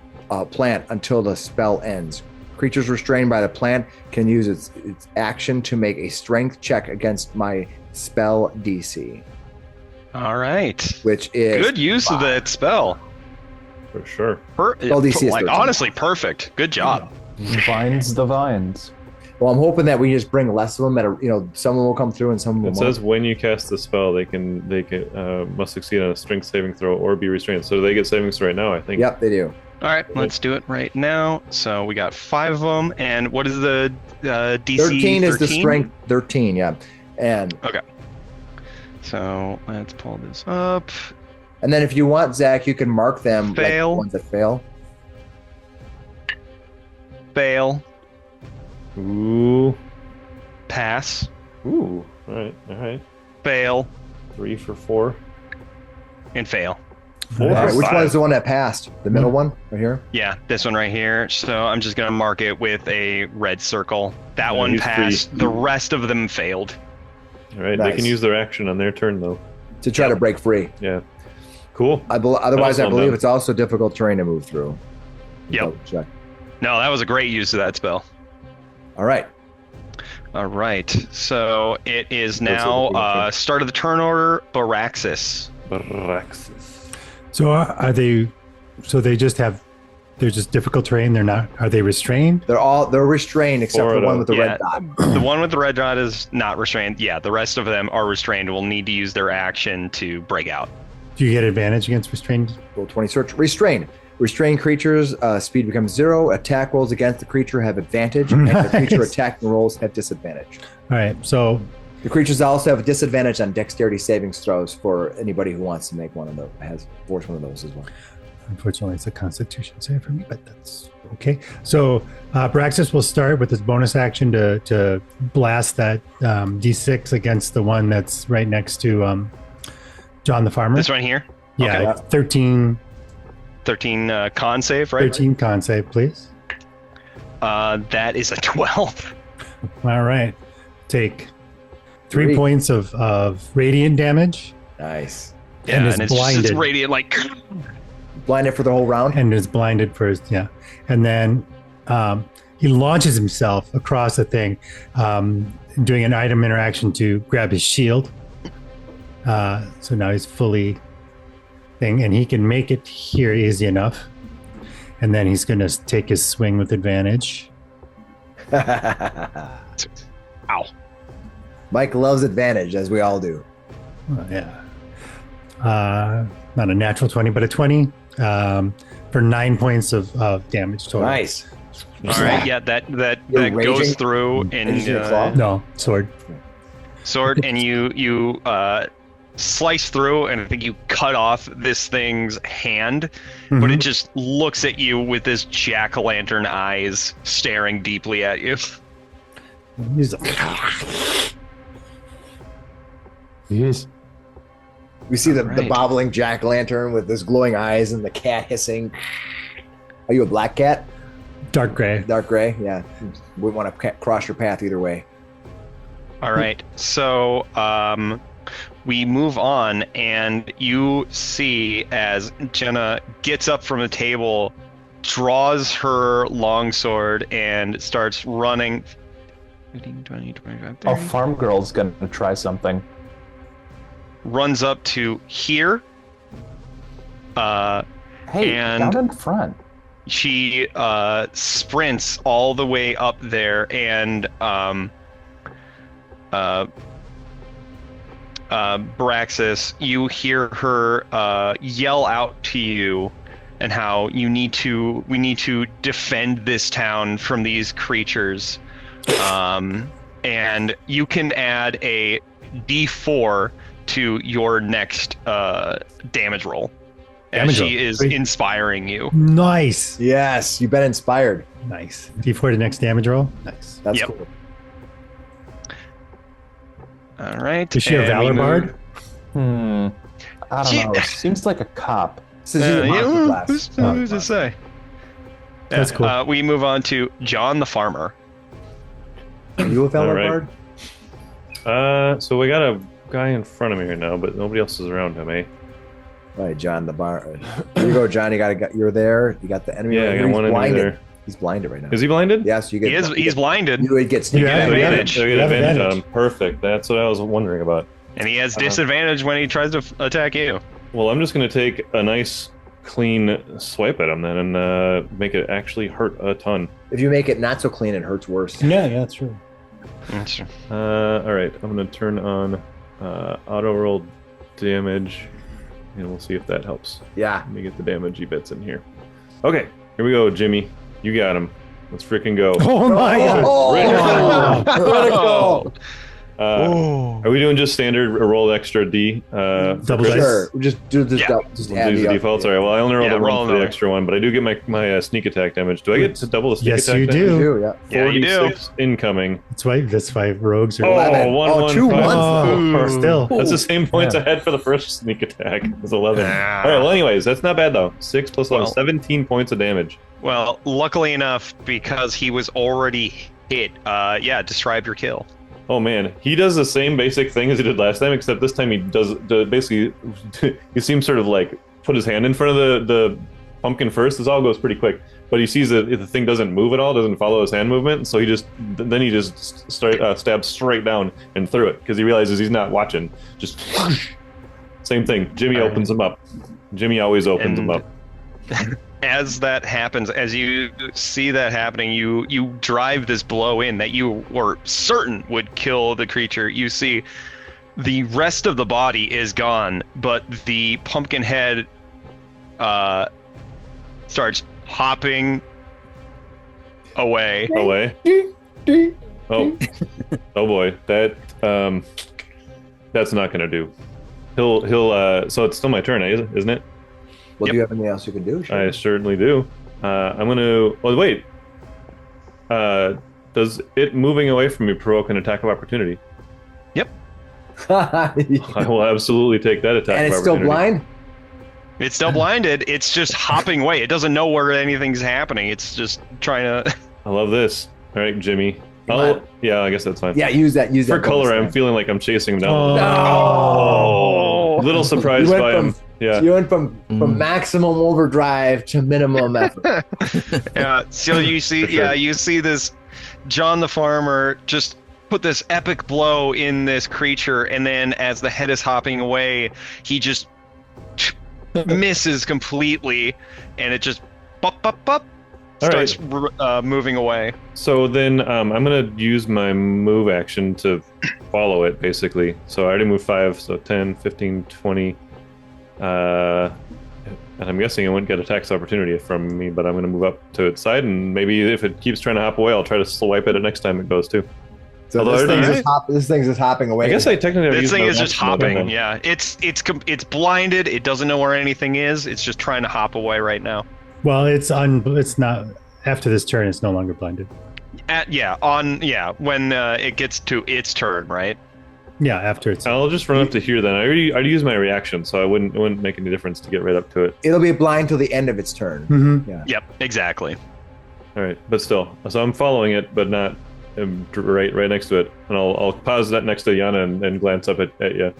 plant until the spell ends. Creatures restrained by the plant can use its action to make a strength check against my spell DC. All right. Which is good use of that spell. For sure. DC is 13. Honestly, perfect. Good job. Vines the vines. Well, I'm hoping that we just bring less of them. Some will come through and some will. It says when you cast the spell, they can must succeed on a strength saving throw or be restrained. So they get savings right now, I think. Yep, they do. All right, let's do it right now. So we got 5 of them, and what is the DC? 13 is the strength. 13, yeah, and okay. So let's pull this up. And then if you want, Zach, you can mark them. Fail. Like the ones that fail. Fail. Ooh. Pass. Ooh. All right. Fail. 3 for 4. And fail. 4 All right, for which 5. one is the one that passed? The middle one right here? Yeah, this one right here. So I'm just going to mark it with a red circle. That Yeah, one he's passed. free. The rest of them failed. All right. Nice. They can use their action on their turn, though. To try to break free. Yeah. Cool. Otherwise, I Well believe done. it's also difficult terrain to move through. Yep. Double check. No, that was a great use of that spell. All right. All right. So it is That's now what we're looking. start of the turn order, Baraxis. Braxis. So are they? So they're just difficult terrain. They're not. Are they restrained? They're restrained except for the one with the red dot. The one with the red dot is not restrained. Yeah, the rest of them are restrained. Will need to use their action to break out. Do you get advantage against restrained? Roll 20 search. Restrained. Restrained creatures' speed becomes 0. Attack rolls against the creature have advantage, and the creature Nice. attacking rolls have disadvantage. All right. So The creatures also have a disadvantage on dexterity savings throws for anybody who wants to make one of those, force one of those as well. unfortunately, it's a Constitution save for me, but that's okay. So Braxis will start with his bonus action to blast that D6 against the one that's right next to John the Farmer. This one here? Yeah, Okay. 13 con save, right? 13 con save, please. That is a 12. All right. Take 3 3. points of radiant damage Nice. Yeah, is and it's blinded. just radiant, like. Blinded for the whole round. and is blinded first. Yeah. And then he launches himself across the thing, doing an item interaction to grab his shield. So now he's fully thing, and he can make it here easy enough. And then he's going to take his swing with advantage. Ow. Mike loves advantage, as we all do. Yeah. Not a natural 20, but a 20 for 9 points of damage total. Nice. All right, yeah, that You're goes raging? through Raging your and claw? No, sword. sword, and you slice through, and I think you cut off this thing's hand, but it just looks at you with this jack-o'-lantern eyes staring deeply at you. He's Yes. We see the Alright. bobbling jack-o'-lantern with his glowing eyes and the cat hissing. Are you a black cat? dark gray. Dark gray? Yeah. Wouldn't want to cross your path either way. All right, so we move on, and you see as Jenna gets up from the table, draws her longsword, and starts running. 15, 20, 25, 30. A farm girl's gonna try something. Runs up to here. Hey, And- down in front. She sprints all the way up there, and Braxis, you hear her yell out to you and how we need to defend this town from these creatures. And you can add a D4 to your next damage roll. As she is inspiring you. Nice. Yes, you've been inspired. Nice. D4 to next damage roll. Nice. That's cool. All right. Is she a Valor Bard? I don't know. Seems like a cop. Who's to say? That's cool. We move on to John the Farmer. Are you a Valor All right. Bard? So we got a guy in front of me here now, but nobody else is around him, eh? All right, John the bar. Here you go, John. You're there. You got the enemy. Yeah, I got one enemy there. He's blinded right now. Is he blinded? Yes, you get. He's blinded. You would get sneak advantage. I get advantage on him. Perfect. That's what I was wondering about. And he has disadvantage when he tries to attack you. Well, I'm just going to take a nice, clean swipe at him then and make it actually hurt a ton. If you make it not so clean, it hurts worse. Yeah, that's true. All right, I'm going to turn on auto roll damage, and we'll see if that helps. Yeah. Let me get the damagey bits in here. Okay, here we go, Jimmy. You got him. Let's freaking go. Oh my God. Critical. Are we doing just standard roll extra D? Double dice. Sure. Just do this. Yeah. Just We'll add use the defaults. All right. Well, I only rolled roll for the another. extra one, but I do get my sneak attack damage. Do I get to double the sneak Yes, attack you damage? do. You do, yeah. Yeah, you do. 46 incoming. That's why rogues are. Oh, 11. 1, Oh, 1, 2 5. ones. Oh, still. That's the same points Yeah. I had for the first sneak attack. It was 11. Ah. All right. Well, anyways, that's not bad though. 6 plus 11, Well- 17 points of damage. Well, luckily enough, because he was already hit, describe your kill. Oh man, he does the same basic thing as he did last time, except this time he does basically. He seems sort of like put his hand in front of the pumpkin first. This all goes pretty quick, but he sees that if the thing doesn't move at all, doesn't follow his hand movement, so he just stabs straight down and through it because he realizes he's not watching. Just same thing. Jimmy opens him up. Jimmy always opens him up. As that happens, as you see that happening, you drive this blow in that you were certain would kill the creature. You see the rest of the body is gone, but the pumpkin head starts hopping away. Oh boy, that's not gonna do. He'll so it's still my turn, isn't it? Well, do you have anything else you can do? I certainly do. I'm gonna. Well, wait. Does it moving away from me provoke an attack of opportunity? Yep. I will absolutely take that attack. And of it's still opportunity. blind? It's still blinded. It's just hopping away. It doesn't know where anything's happening. It's just trying to. I love this. All right, Jimmy. Yeah, I guess that's fine. Yeah, use that. For color, I'm feeling like I'm chasing him down. No! Little surprised by him. Yeah. You went from maximum overdrive to minimum effort. Yeah. So you see, sure. you see this John the Farmer just put this epic blow in this creature, and then as the head is hopping away, he just misses completely, and it just starts moving away. So then I'm going to use my move action to follow it, basically. So I already moved 5, so 10, 15, 20. And I'm guessing it wouldn't get a tax opportunity from me, but I'm going to move up to its side, and maybe if it keeps trying to hop away, I'll try to swipe at it next time it goes too. So this thing's just hopping away. I guess I technically This thing is just hopping. Then. Yeah, it's blinded. It doesn't know where anything is. It's just trying to hop away right now. Well, it's not after this turn. It's no longer blinded. When it gets to its turn, right? Yeah, after it's. I'll just run up to here then. I already used my reaction, so it wouldn't make any difference to get right up to it. It'll be blind till the end of its turn. Mm-hmm. Yeah. Yep, exactly. All right, but still, so I'm following it, but not right next to it, and I'll pause that next to Yana and glance up at you,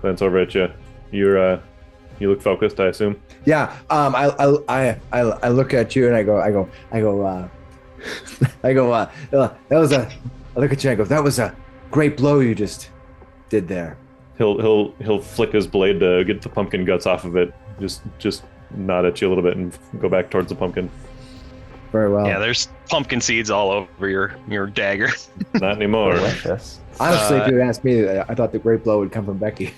glance over at you. You look focused, I assume. Yeah. I look at you and I go. That was a. I look at you and I go. That was a great blow you just did there. He'll flick his blade to get the pumpkin guts off of it. Just nod at you a little bit and go back towards the pumpkin. Very well. Yeah, there's pumpkin seeds all over your dagger. Not anymore. Honestly, if you had asked me, I thought the great blow would come from Becky.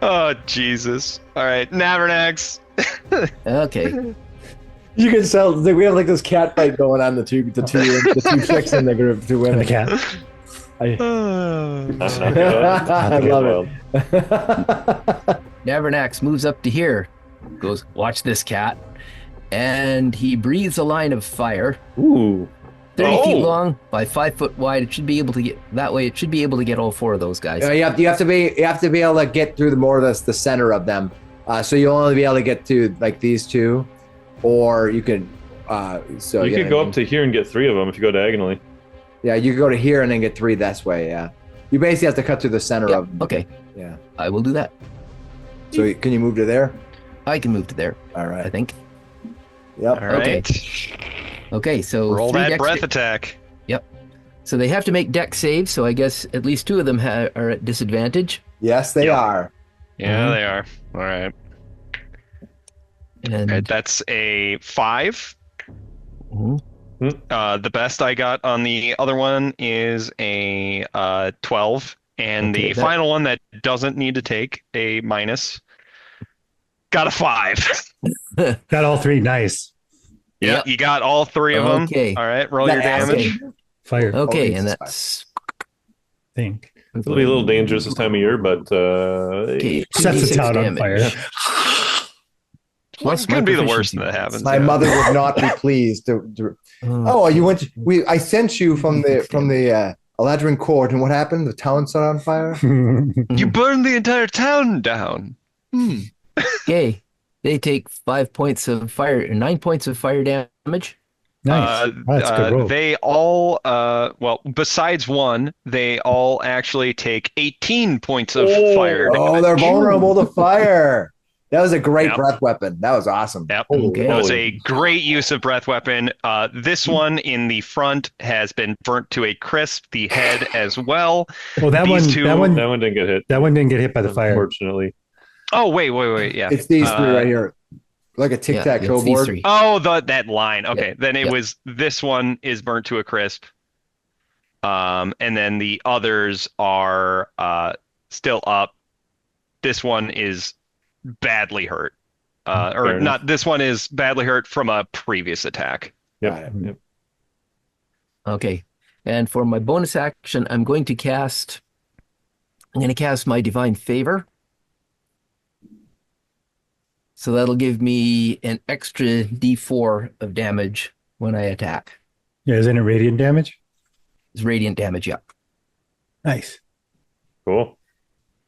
Oh, Jesus. All right, Navernax. Okay. You can tell we have like this cat fight going on, the two chicks in the group, two And women. the cat. I I love it. Navernax moves up to here, goes, watch this cat, and he breathes a line of fire. Ooh. 30 feet long by 5 foot wide. It should be able to get that way. It should be able to get all four of those guys. You have to be able to get through the center of them. So you'll only be able to get to like these two, or you could. So You could go up to here and get 3 of them if you go diagonally. Yeah, you could go to here and then get 3 this way. Yeah, you basically have to cut through the center of them. Okay. Yeah. I will do that. So can you move to there? I can move to there. All right. I think. Yep. All right. Okay. So Roll 3 that dex breath attack. Yep. So they have to make dex saves. So I guess at least 2 of them are at disadvantage. Yes, they Yep. are. Yeah, they are. All right. And All right, that's a 5. Mhm. The best I got on the other one is a 12, and Okay, the that- final one that doesn't need to take a minus got a 5. Got all 3. Nice. Yeah, Yep. you got all 3 of them. Okay. All right, roll That your damage. Fire. Okay, Oh, and Jesus. that's Thing. It'll be a little dangerous this time of year, but okay. Sets the 2d6 town on damage. fire. Plus It's gonna my be the worst proficiency that bonus. happens. My yeah. mother would not be pleased. Oh, you went. I sent you from the Eladrin court, and what happened? The town set on fire. You burned the entire town down. Okay. They take 5 points of fire, 9 points of fire damage. Nice. Oh, that's a good roll. They all, well, besides one, they all actually take 18 points of fire damage. Oh, they're vulnerable to fire. That was a great Yep. breath weapon. That was awesome. Yep. Okay. That was a great use of breath weapon. This one in the front has been burnt to a crisp. The head as well. Well, that These one, two- that one, that one didn't get hit. that one didn't get hit by the fire. Unfortunately. Oh, wait. Yeah. It's these 3 right here, like a tic tac toe it's these board. 3. Oh, that line. Okay. Yep. Then it Yep. was this one is burnt to a crisp. And then the others are still up. This one is badly hurt. Fair Or enough. not, this one is badly hurt from a previous attack. Got it. Yep. Okay. And for my bonus action, I'm going to cast my Divine Favor. So that'll give me an extra D4 of damage when I attack. Yeah, isn't it radiant damage? It's radiant damage, yeah. Nice. Cool.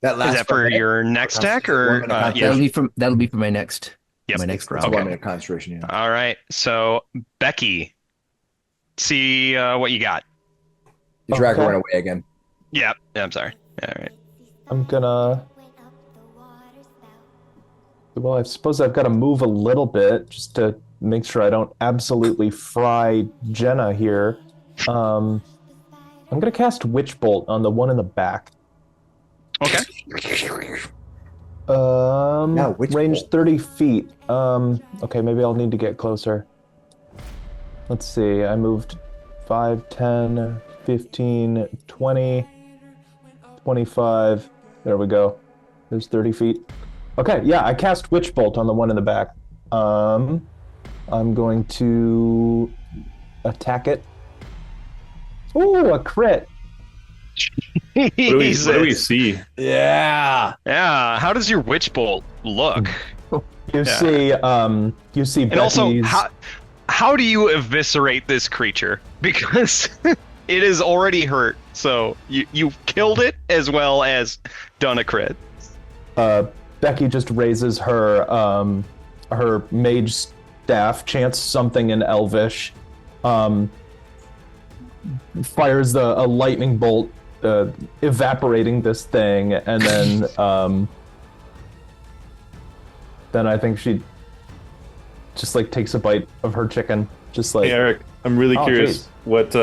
That Is last that for your next attack or 1 minute yeah? concentration. That'll be for my next Yep. my next It's round. 1 minute concentration. Yeah. All right. So Becky, see what you got. The tracker Okay. went away again. Yeah. I'm sorry. All right. I'm gonna. Well, I suppose I've got to move a little bit just to make sure I don't absolutely fry Jenna here. I'm gonna cast Witch Bolt on the one in the back. Okay. Range Witch Bolt. 30 feet. Okay, maybe I'll need to get closer. Let's see. I moved 5, 10, 15, 20, 25. There we go. There's 30 feet. Okay, yeah, I cast Witch Bolt on the one in the back. I'm going to attack it. Ooh, a crit. What do we see? Yeah. Yeah. How does your witch bolt look? You see And also, Becky's- how do you eviscerate this creature? Because it is already hurt. So you killed it as well as done a crit. Becky just raises her her mage staff, chants something in Elvish, fires a lightning bolt, evaporating this thing, and then I think she just like takes a bite of her chicken, just like. Hey, Eric, I'm really Oh, curious what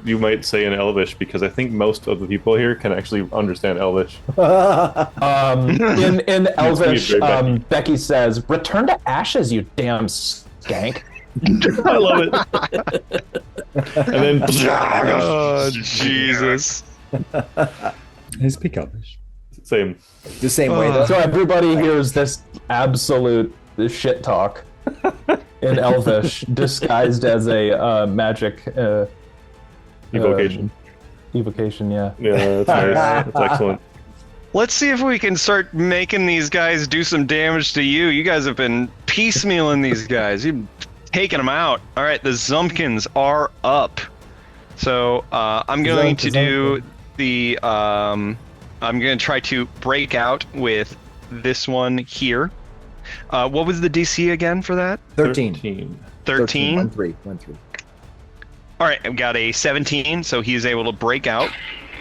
you might say in Elvish, because I think most of the people here can actually understand Elvish. In Elvish, great, Becky. Becky says, "Return to ashes, you damn skank." I love it. And then Oh Jesus! I speak Elvish. so Same. The same way, though. So everybody hears this absolute shit talk in Elvish, disguised as a magic Evocation. evocation. Yeah. Yeah, that's nice. That's excellent. Let's see if we can start making these guys do some damage to you. You guys have been piecemealing these guys. You've taken them out. All right, the Zumpkins are up. So I'm going to do the... I'm going to try to break out with this one here. What was the DC again for that? 13. 13? 1-3. All right, I've got a 17, so he's able to break out.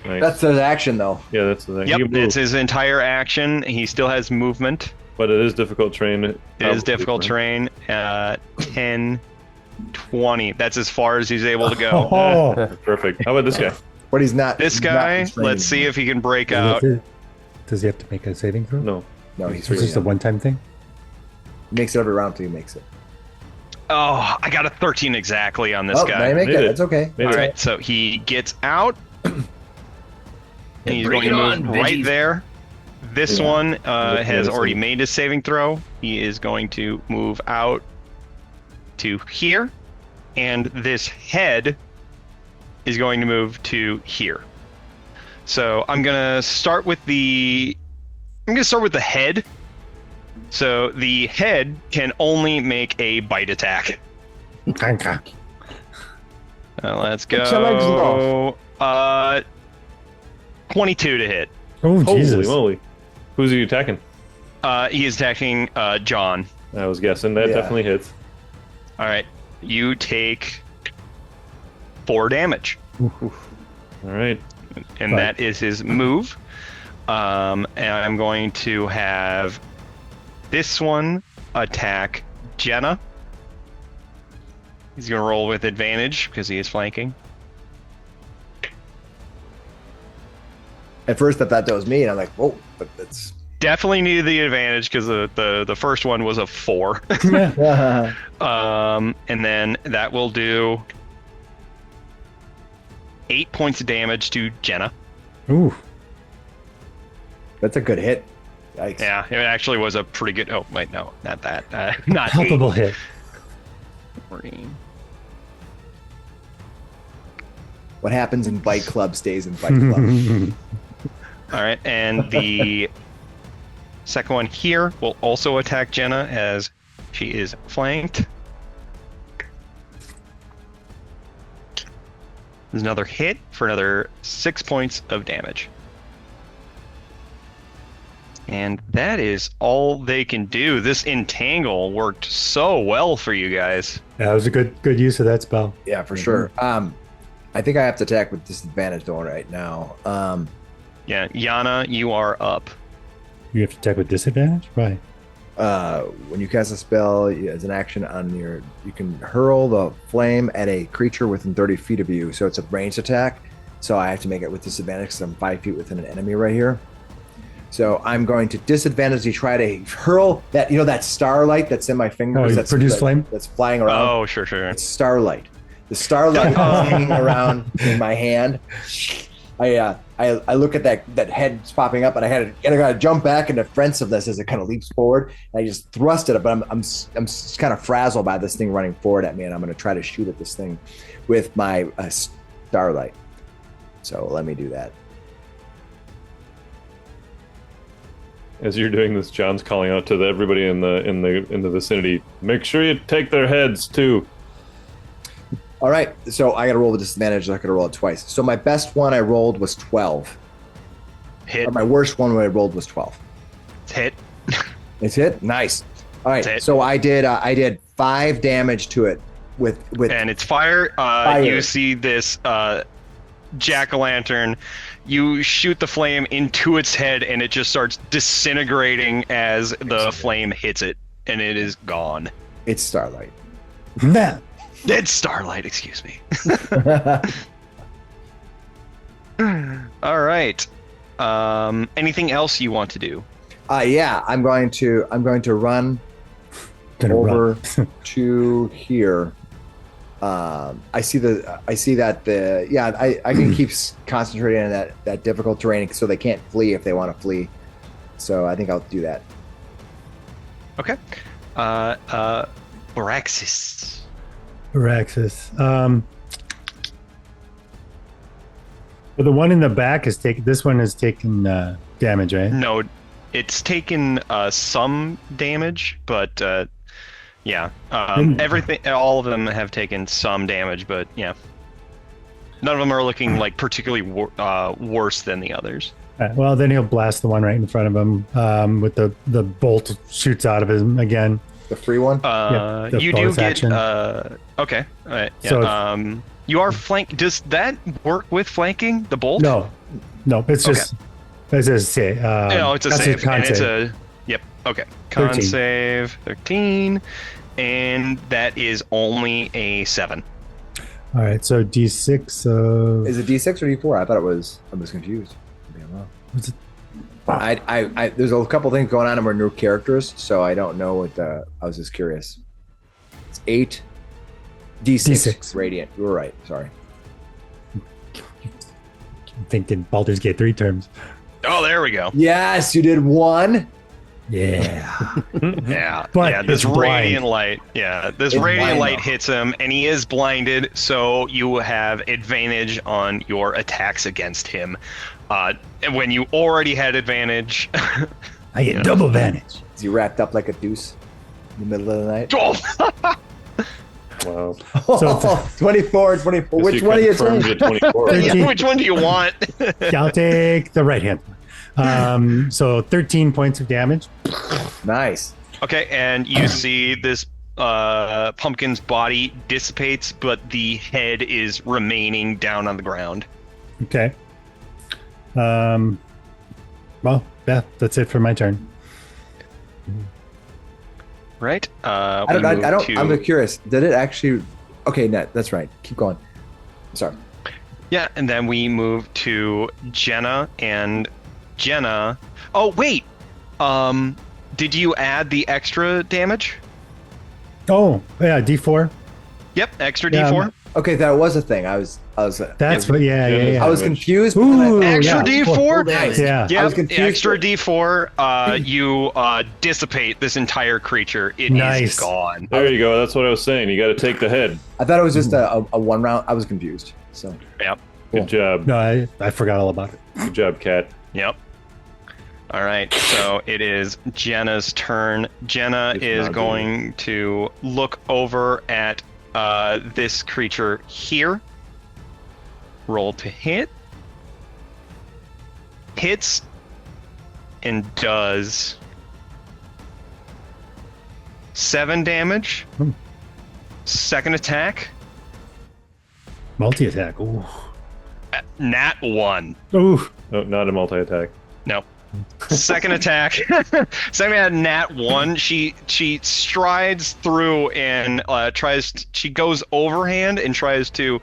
Nice. That's his action, though. Yeah, that's the thing. Yep, You can move, it's his entire action. He still has movement. but it is difficult terrain. It is difficult terrain. 10, 20. That's as far as he's able to go. Oh, Perfect. How about this guy? But he's not. This he's not guy, constrained let's see anymore. if he can break out. does he have to make a saving throw? No. No, he's It's just a one-time thing. He makes it every round till he makes it. Oh, I got a 13 exactly on this Oh, guy. I make Made it. it. That's okay. Made All it. right, so he gets out. And he's bring going to it move on, right Veggies. there. This Yeah. one Look has at already this. made his saving throw. He is going to move out to here. And this head is going to move to here. So I'm going to start with the head. So the head can only make a bite attack. Let's Get your legs go. 22 to hit. Oh, Holy Jesus. moly. Who's he attacking? He is attacking John. I was guessing. That Yeah. definitely hits. All right, you take 4 damage, All right. and that is his move. And I'm going to have this one attack Jenna. He's going to roll with advantage because he is flanking. At first, I thought that was me, and I'm like, whoa, but that's. Definitely needed the advantage because the first one was a 4. Yeah. And then that will do 8 points of damage to Jenna. Ooh. That's a good hit. Yikes. Yeah, it actually was a pretty good. Oh wait, no, not that. Not Palpable hit. 8. What happens in Fight Club stays in Fight Club. All right, and the second one here will also attack Jenna as she is flanked. There's another hit for another 6 points of damage. And that is all they can do. This entangle worked so well for you guys. That was a good use of that spell. Yeah, for sure. I think I have to attack with disadvantage though right now. Yeah, Yana, you are up. You have to attack with disadvantage? Why? When you cast a spell as an action on you can hurl the flame at a creature within 30 feet of you. So it's a ranged attack. So I have to make it with disadvantage because I'm 5 feet within an enemy right here. So I'm going to disadvantage to try to hurl that, that starlight that's in my fingers. Oh, you that's produce flame? That's flying around. Oh, sure. It's starlight. The starlight is hanging around in my hand. I look at that head's popping up, and I got to jump back in defensiveness as it kind of leaps forward. And I just thrust it, but I'm kind of frazzled by this thing running forward at me, and I'm going to try to shoot at this thing with my starlight. So let me do that. As you're doing this, John's calling out to everybody in the vicinity. Make sure you take their heads too. All right, so I got to roll the disadvantage. I got to roll it twice. So my best one I rolled was 12. Hit. Or my worst one I rolled was 12. It's hit. It's hit. Nice. All right, That's it. so I did 5 damage to it with And it's fire. Fire. You see this jack-o'-lantern. You shoot the flame into its head, and it just starts disintegrating as the flame hits it, and it is gone. it's starlight. Man. Dead starlight, excuse me. All right. Anything else you want to do? Yeah, I'm going to run over to here. I see that I can keep concentrating on that difficult terrain so they can't flee if they want to flee. So I think I'll do that. Okay. Boraxis. But the one in the back is taking. This one is taking damage, right? No, it's taken some damage, but yeah, everything, all of them have taken some damage, but yeah, none of them are looking like particularly worse than the others. Well, then he'll blast the one right in front of him with the bolt shoots out of him again. The free one? You do get action. okay. All right. Yeah. So you are flank. Does that work with flanking the bolt? No, it's just as I say. No, it's a that's save. con And it's save. yep. Okay. Con 13. save 13, and that is only a 7. All right, so D6 of Is it D6 or D4? I thought it was. I was confused. Maybe I'm wrong. what's it? I there's a couple things going on and we're new characters, so I don't know what I was just curious. It's 8 D6 radiant. You were right. Sorry. I'm thinking Baldur's Gate 3 terms. Oh, there we go. Yes, you did 1. Yeah. Yeah, But yeah. This it's blind. radiant light, this It's radiant blind, light though. hits him, and he is blinded. So you have advantage on your attacks against him. And when you already had advantage, I get double advantage. Is he wrapped up like a deuce in the middle of the night? oh, Wow. Oh, 24, 24. Guess Which one do you confirmed take? at 24. yeah, which one do you want? I'll take the right hand one. So 13 points of damage. Nice. Okay, and you see this pumpkin's body dissipates, but the head is remaining down on the ground. Okay. Well, yeah, that's it for my turn. Right? I don't. I'm curious. Did it actually? Okay, Nat, that's right. Keep going. Sorry. Yeah, and then we move to Jenna, and Jenna. Oh wait, did you add the extra damage? Oh, yeah, D4. Yep, extra Yeah, D4. Okay, that was a thing. I was. That's what, yeah. I was confused. Ooh, Extra yeah. D4. Nice. Yeah. Yeah, I was confused. extra D4. You dissipate this entire creature. It is Nice. gone. There you go. That's what I was saying. You got to take the head. I thought it was just a 1 round. I was confused. So Yep. Good job. No, I forgot all about it. Good job, Cat. Yep. All right, so it is Jenna's turn. Jenna If is not going to look over at this creature here. Roll to hit. Hits and does 7 damage. Second attack, Multi-attack. Ooh. nat 1. Ooh. Oh, not a multi-attack. No. Second attack. Second attack, nat 1. She strides through and she goes overhand and tries to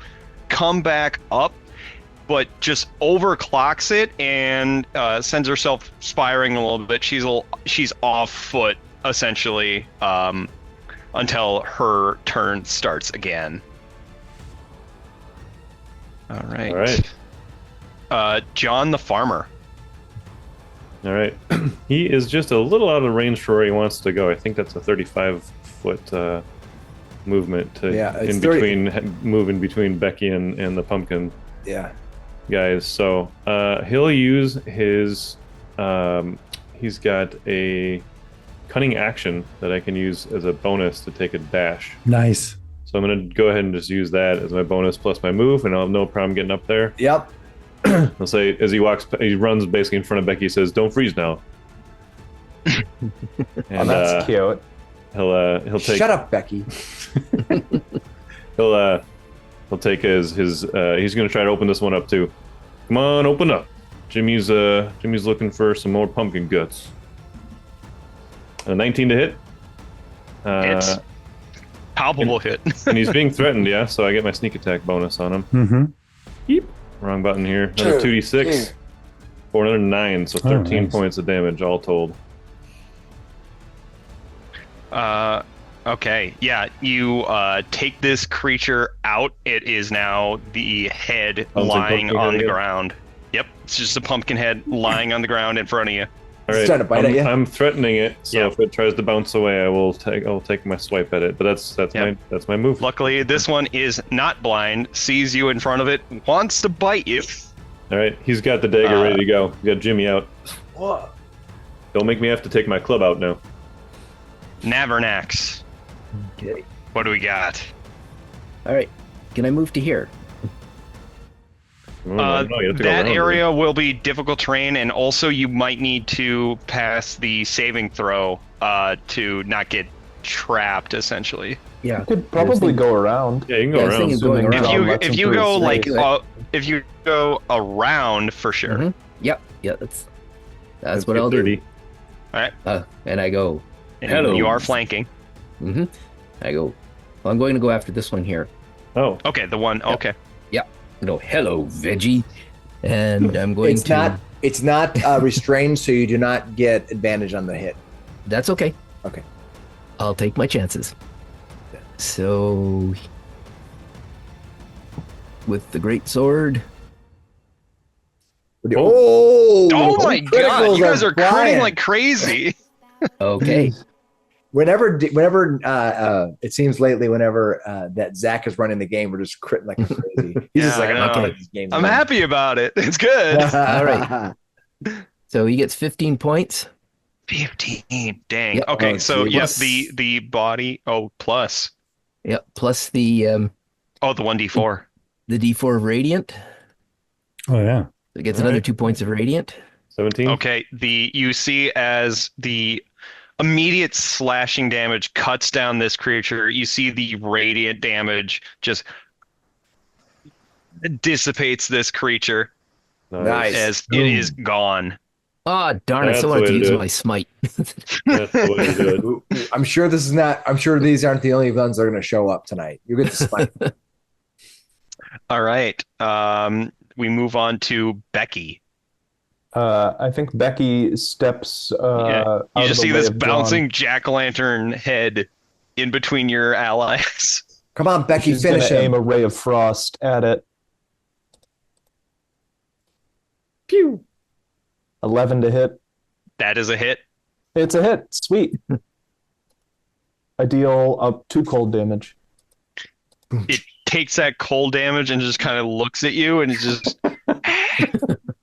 come back up, but just overclocks it and sends herself spiraling a little bit. She's off foot essentially until her turn starts again. All right. John the farmer. All right. He is just a little out of range for where he wants to go. I think that's a 35-foot movement to it's moving between Becky and the pumpkin yeah. guys. So he'll use his he's got a cunning action that I can use as a bonus to take a dash. Nice. So I'm going to go ahead and just use that as my bonus plus my move, and I'll have no problem getting up there. Yep. I'll say as he runs basically in front of Becky, he says, "Don't freeze now." And That's cute. he'll take. Shut up, Becky. He'll take his he's going to try to open this one up too. Come on, open up. Jimmy's looking for some more pumpkin guts. A 19 to hit. It's palpable hit. And he's being threatened, yeah. So I get my sneak attack bonus on him. Mm-hmm. Yep. Wrong button here. Another 2d6 for another 9, so 13 nice. points of damage all told. Okay, yeah, you take this creature out. It is now the head Oh, it's a lying pumpkin on head the again? ground. Yep, it's just a pumpkin head lying on the ground in front of you. All It's right, trying to bite at you. I'm threatening it, so Yeah. if it tries to bounce away, I'll take my swipe at it. But that's my move. Luckily, this one is not blind, sees you in front of it, wants to bite you. All right, he's got the dagger ready to go. He's got Jimmy out. Don't make me have to take my club out now. Navernax. Okay. What do we got? All right. Can I move to here? I don't know, you have to go That around, area will be difficult terrain, and also you might need to pass the saving throw to not get trapped, essentially. Yeah. You could probably go around. Yeah, you can go Yeah, I was around. thinking going Assuming around. John If you lets if him you through go his like space. if you go around for sure. Mhm. Yep. Yeah. That's Let's what get I'll do. 30. And I go. And Hello. you are flanking. Mm-hmm. I go. Well, I'm going to go after this one here. Oh, Okay, the one. Okay. I go, hello, veggie, and I'm going It's to. not restrained, so you do not get advantage on the hit. That's okay. Okay. I'll take my chances. So, with the great sword. Oh my god, you guys are critting flying. like crazy. Okay. Whenever it seems lately, whenever that Zach is running the game, we're just critting like crazy. He's just Yeah, like, I I'm not know. gonna these games. I'm happy about it. It's good. All right. So he gets 15 points. 15. Dang. Yep. Okay, Oh, so geez. yes, the body. Oh, plus. Yep. Plus the Oh, the 1d4. D4 of radiant. Oh yeah. It gets All another right. 2 points of radiant. 17. Okay, you see as the immediate slashing damage cuts down this creature, you see the radiant damage just dissipates this creature Nice. as it is gone. Ah, darn! I That's still the wanted way to to use do it. my smite. That's the way to do it. I'm sure this is not. I'm sure these aren't the only ones that are going to show up tonight. You get the spike. All right. We move on to Becky. I think Becky steps Yeah. out You of just the see way this of John. bouncing jack-o'-lantern head in between your allies. Come on, Becky, She's going finish to aim him. a ray of frost at it. Pew! 11 to hit. That is a hit. It's a hit. Sweet. I deal up 2 cold damage. It takes that cold damage and just kind of looks at you and it's just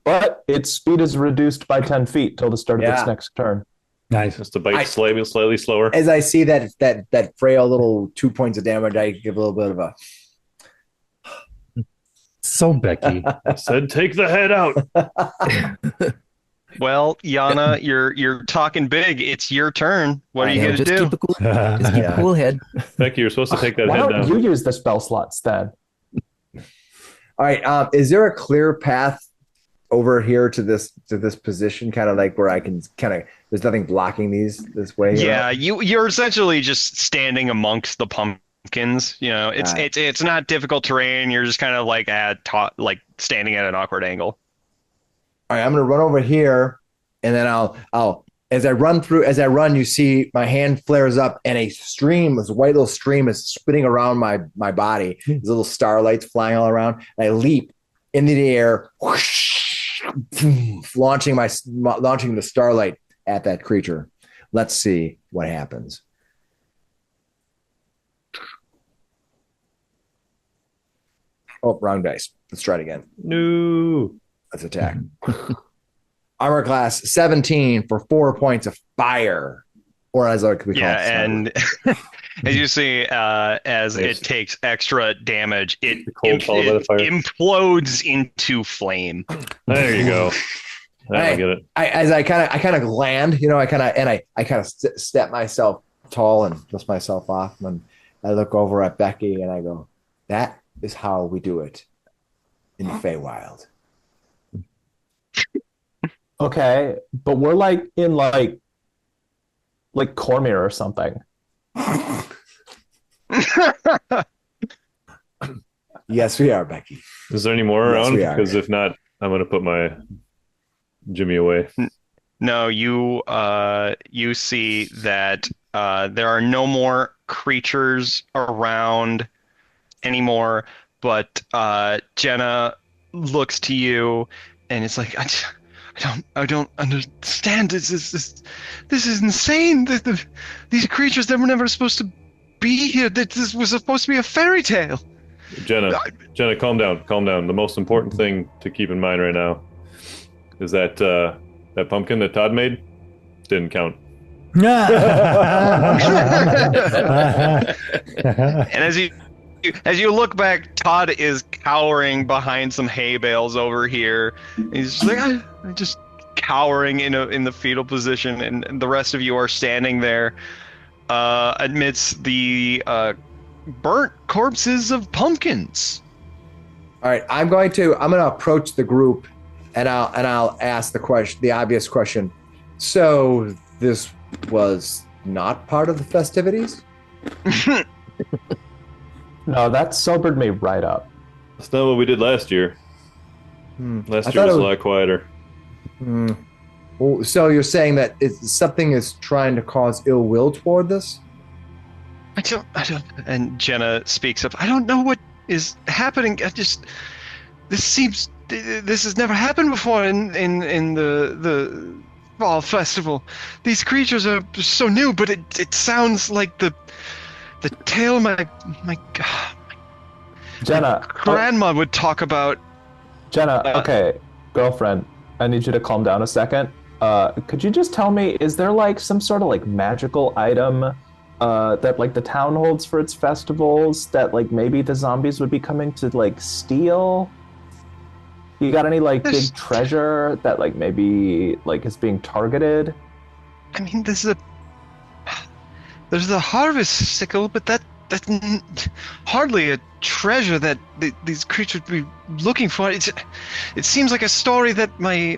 But its speed is reduced by 10 feet till the start of Yeah. its next turn. Nice. Just to bite slightly slower. As I see that frail little 2 points of damage, I give a little bit of a. So Becky. I said, take the head out. well, Yana, you're talking big. It's your turn. What are you Yeah, gonna just do? keep a cool, just keep a cool head. Becky, you're supposed to take that Why head don't down. you use the spell slot instead? All right. Is there a clear path over here to this position, kind of like where I can kind of? There's nothing blocking this way. here? Yeah, you're essentially just standing amongst the pumpkins. You know, Right. it's not difficult terrain. You're just kind of like like standing at an awkward angle. All right. I'm gonna run over here, and then I'll as I run, you see my hand flares up, and this white little stream is spinning around my body. There's little starlights flying all around. And I leap into the air, whoosh, launching the starlight at that creature. Let's see what happens. Oh, wrong dice. Let's try it again. No. Let's attack. Armor class 17 for 4 points of fire, or as we call it. Yeah, and as you see, as Nice. it takes extra damage, it The cold followed by the fire. implodes into flame. There you go. Now I Hey. get it. I kind of land, I kind of step myself tall and dust myself off, and I look over at Becky and I go, "That is how we do it in the Feywild." Okay, but we're like in like Cormier or something. Yes, we are, Becky. Is there any more Yes, around? we are. Because if not, I'm going to put my Jimmy away. No, you see that there are no more creatures around anymore, but Jenna looks to you and it's like, I don't understand. This is insane. These creatures that were never supposed to be here. This was supposed to be a fairy tale. Jenna, calm down. The most important thing to keep in mind right now is that that pumpkin that Todd made didn't count. And as you look back, Todd is cowering behind some hay bales over here. He's just like, I'm just cowering in the fetal position, and the rest of you are standing there amidst the burnt corpses of pumpkins. All right, I'm gonna approach the group, and I'll ask the obvious question. So this was not part of the festivities? No, that sobered me right up. That's not what we did last year. Last year was a lot quieter. Well, so you're saying that something is trying to cause ill will toward this? I don't. And Jenna speaks up. I don't know what is happening. This has never happened before in the fall festival. These creatures are so new, but it sounds like the tale my Jenna, grandma would talk about. Jenna, okay, girlfriend, I need you to calm down a second. Could you just tell me, is there like some sort of like magical item that like the town holds for its festivals that like maybe the zombies would be coming to like steal? You got any like big treasure that like maybe like is being targeted? I mean, there's the harvest sickle, but that's hardly a treasure that these creatures would be looking for. It seems like a story that my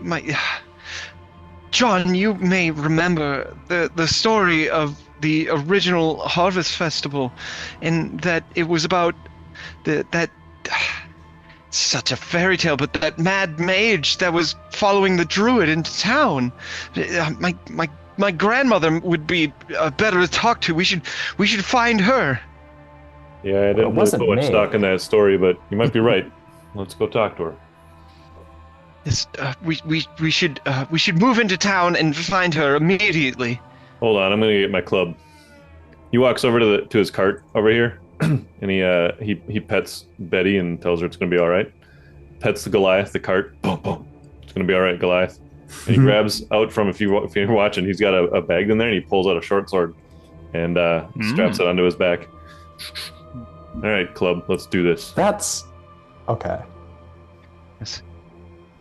John, you may remember the story of the original harvest festival, and that it was about that such a fairy tale, but that mad mage that was following the druid into town. My grandmother would be better to talk to. We should find her. Yeah, I didn't really put much stock in that story, but you might be right. Let's go talk to her. Yes, we should move into town and find her immediately. Hold on, I'm gonna get my club. He walks over to his cart over here, and he pets Betty and tells her it's gonna be all right. Pets the Goliath, the cart. Boom, boom. It's gonna be all right, Goliath. And he grabs out from, if you're watching, he's got a bag in there, and he pulls out a short sword and straps it onto his back. All right, club, let's do this. That's okay.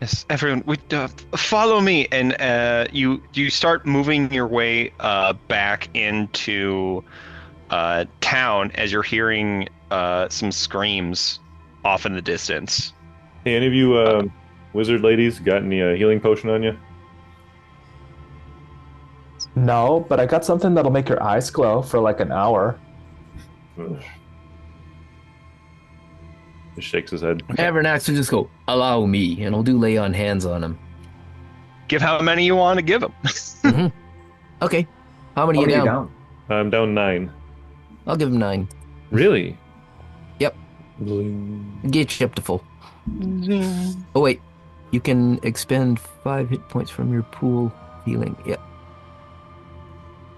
Yes, everyone, follow me, and you start moving your way back into town as you're hearing some screams off in the distance. Hey, any of you wizard ladies got any healing potion on you? No, but I got something that'll make your eyes glow for like an hour. Just shakes his head. Navernax will just go, allow me, and I'll do lay on hands on him. Give how many you want to give him. Okay. How many are you down? I'm down 9. I'll give him 9. Really? Yep. Get you up to full. Oh, wait. You can expend 5 hit points from your pool healing. Yep.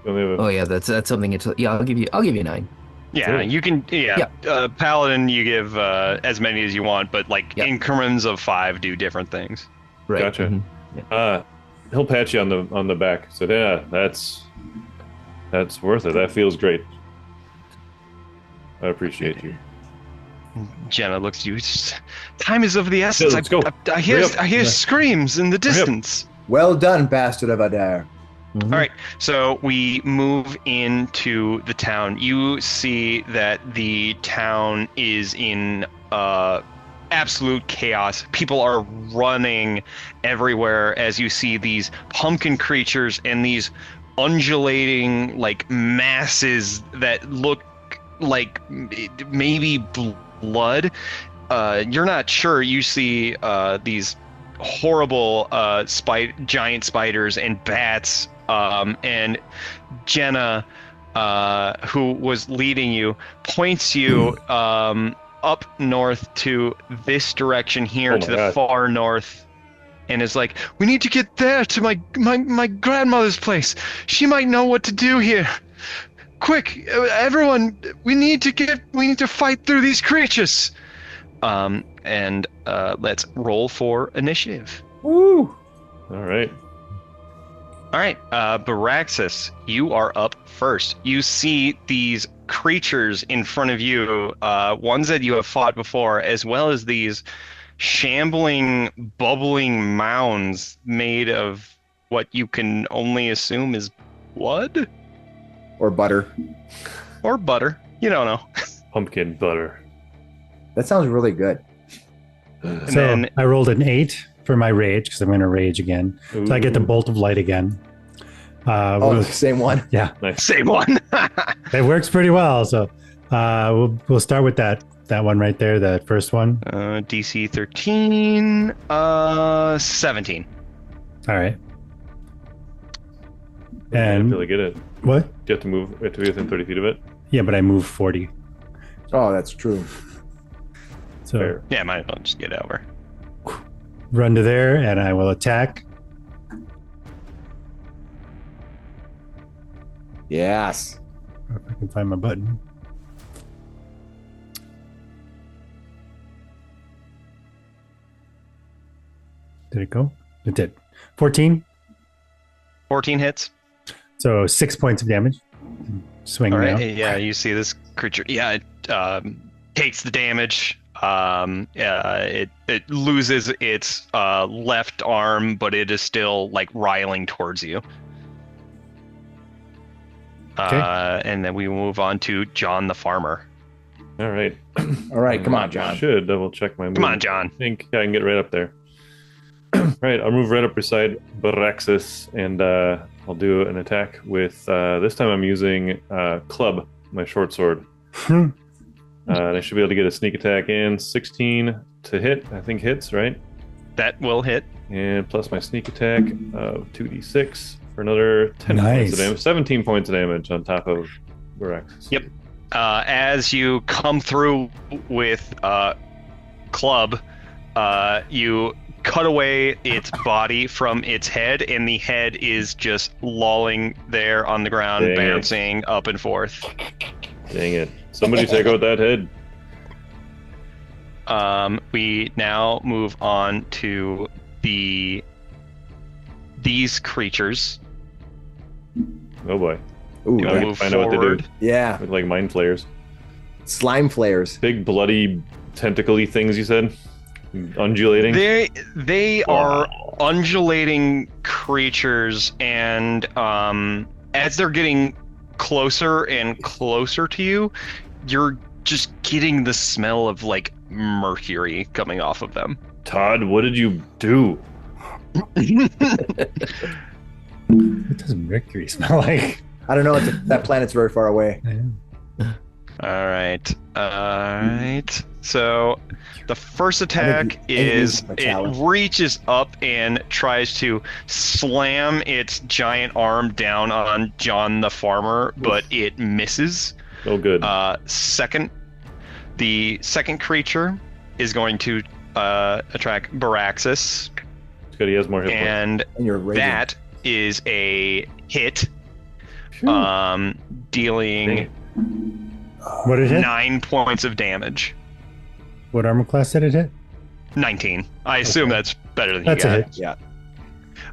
Oh, yeah, that's something. I'll give you 9. Yeah, you can. Yeah, Paladin, you give as many as you want, but like increments of 5 do different things. Right. Gotcha. Mm-hmm. He'll pat you on the back. So yeah, that's worth it. That feels great. I appreciate you. Jenna looks at you. Time is of the essence. Let's go. I hear screams in the distance. Well done, bastard of Adair. Mm-hmm. All right, so we move into the town. You see that the town is in absolute chaos. People are running everywhere as you see these pumpkin creatures and these undulating like masses that look like maybe blood. You're not sure. You see these horrible giant spiders and bats. And Jenna, who was leading you, points you up north to this direction here, to the far north, and is like, "We need to get there to my grandmother's place. She might know what to do here. Quick, everyone, we need to fight through these creatures." And let's roll for initiative. Woo! All right. All right, Baraxis, you are up first. You see these creatures in front of you, ones that you have fought before, as well as these shambling, bubbling mounds made of what you can only assume is blood? Or butter. Or butter. You don't know. Pumpkin butter. That sounds really good. And So then, I rolled an 8 for my rage because I'm going to rage again. So I get the bolt of light again. Oh, same one. Yeah, Nice. same one. it works pretty well. So we'll start with that one right there, the first one. DC 13, 17. All right. And And really get it. what? Do you have to move? We have to be within 30 feet of it. Yeah, but I moved 40. Oh, that's true. So Fair. Yeah, might as well just get over. run to there, and I will attack. Yes. If I can find my button. Did it go? It did. 14. 14 hits. So 6 points of damage. Swing All right. now. Yeah, you see this creature. Yeah, it takes the damage. It loses its left arm, but it is still like riling towards you. Okay. And then we move on to John the farmer. All right. All right, come on, John. Should double check my move. Come on, John. I think I can get right up there. Right, I'll move right up beside Baraxis, and I'll do an attack with, this time I'm using Club, my short sword. And I should be able to get a sneak attack in. 16 to hit, I think hits, right? That will hit. And plus my sneak attack of 2d6 for another 10 points Nice. of damage. 17 points of damage on top of Baraxis. Yep. As you come through with Club, you cut away its body from its head, and the head is just lolling there on the ground, Dang it. bouncing up and forth. Dang it. Somebody take out that head. We now move on to these creatures. Oh boy. Ooh, You Now wanna we move find out what they do. forward? yeah. Look like mind flayers. Slime flares. Big bloody tentacle-y things you said? Undulating? They are undulating creatures, and as they're getting closer and closer to you, you're just getting the smell of like mercury coming off of them. Todd, what did you do? What does Mercury smell like? I don't know. That planet's very far away. All right. So the first I attack think is it it challenge. reaches up and tries to slam its giant arm down on John the farmer, but it misses. Oh, good. The second creature is going to attract Baraxis, It's good he has more hit points. and And you're raging. that is a hit, Phew. dealing What did it hit? 9 points of damage. What armor class did it hit? 19. I assume Okay. that's better than That's you a got. hit.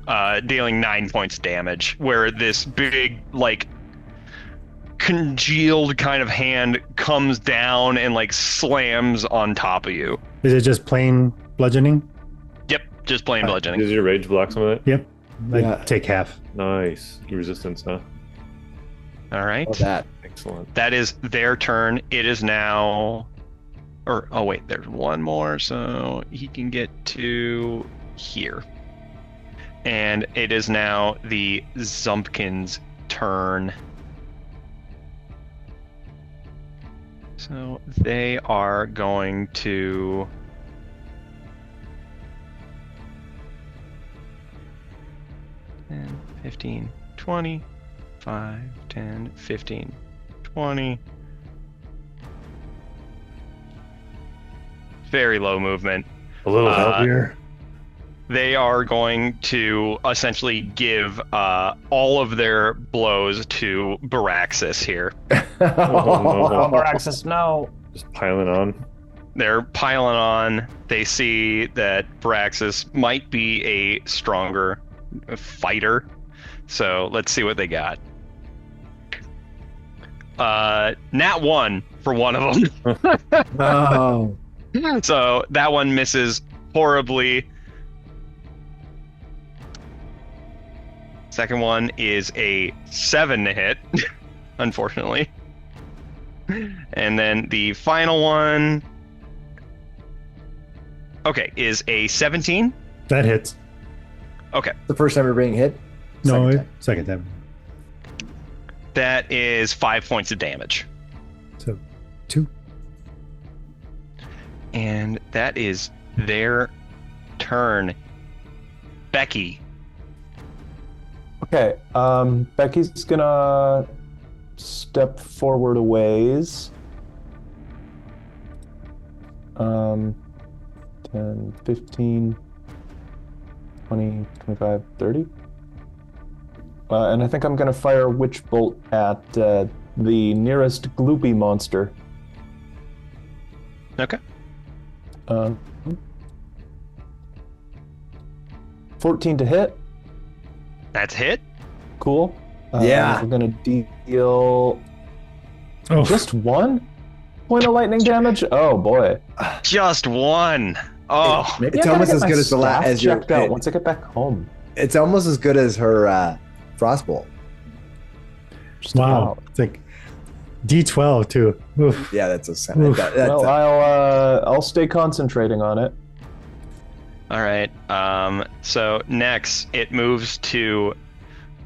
Yeah. Dealing 9 points damage, where this big, like, congealed kind of hand comes down and, like, slams on top of you. Is it just plain bludgeoning? Yep, just plain bludgeoning. Does your rage block some of that? Yep. I Yeah. take half. Nice. Resistance, huh? All right. Oh, that. Excellent. That is their turn. It is now... Or, oh wait, there's one more, so he can get to here. And it is now the Zumpkin's turn. So they are going to... 10, 15, 20, 5, 10, 15, 20. Very low movement. A little Uh, help here. they are going to essentially give all of their blows to Baraxis here. Oh, no. Baraxis, no. Just piling on. They're piling on. They see that Baraxis might be a stronger fighter. So let's see what they got. Nat 1 for one of them. Oh. So that one misses horribly. Second one is a 7 to hit, unfortunately. And then the final one, okay, is a 17. That hits. Okay, The first time you're being hit? No, Second time. second time. that is 5 points of damage. So 2. And that is their turn. Becky. Okay, Becky's gonna step forward a ways. 10, 15, 20, 25, 30. And I think I'm gonna fire a witch bolt at the nearest gloopy monster. Okay. 14 to hit. That's hit. Cool. Yeah. We're gonna deal Oh, just 1 point of lightning damage. Oh boy. Just 1. Oh, It's I gotta almost get as my good as the staff as your. checked out once I get back home. It's almost as good as her frostbolt. Just wow. about. It's like D12 too. Oof. Yeah, that's a. Oof. That's Well, I'll stay concentrating on it. all right. So next, it moves to,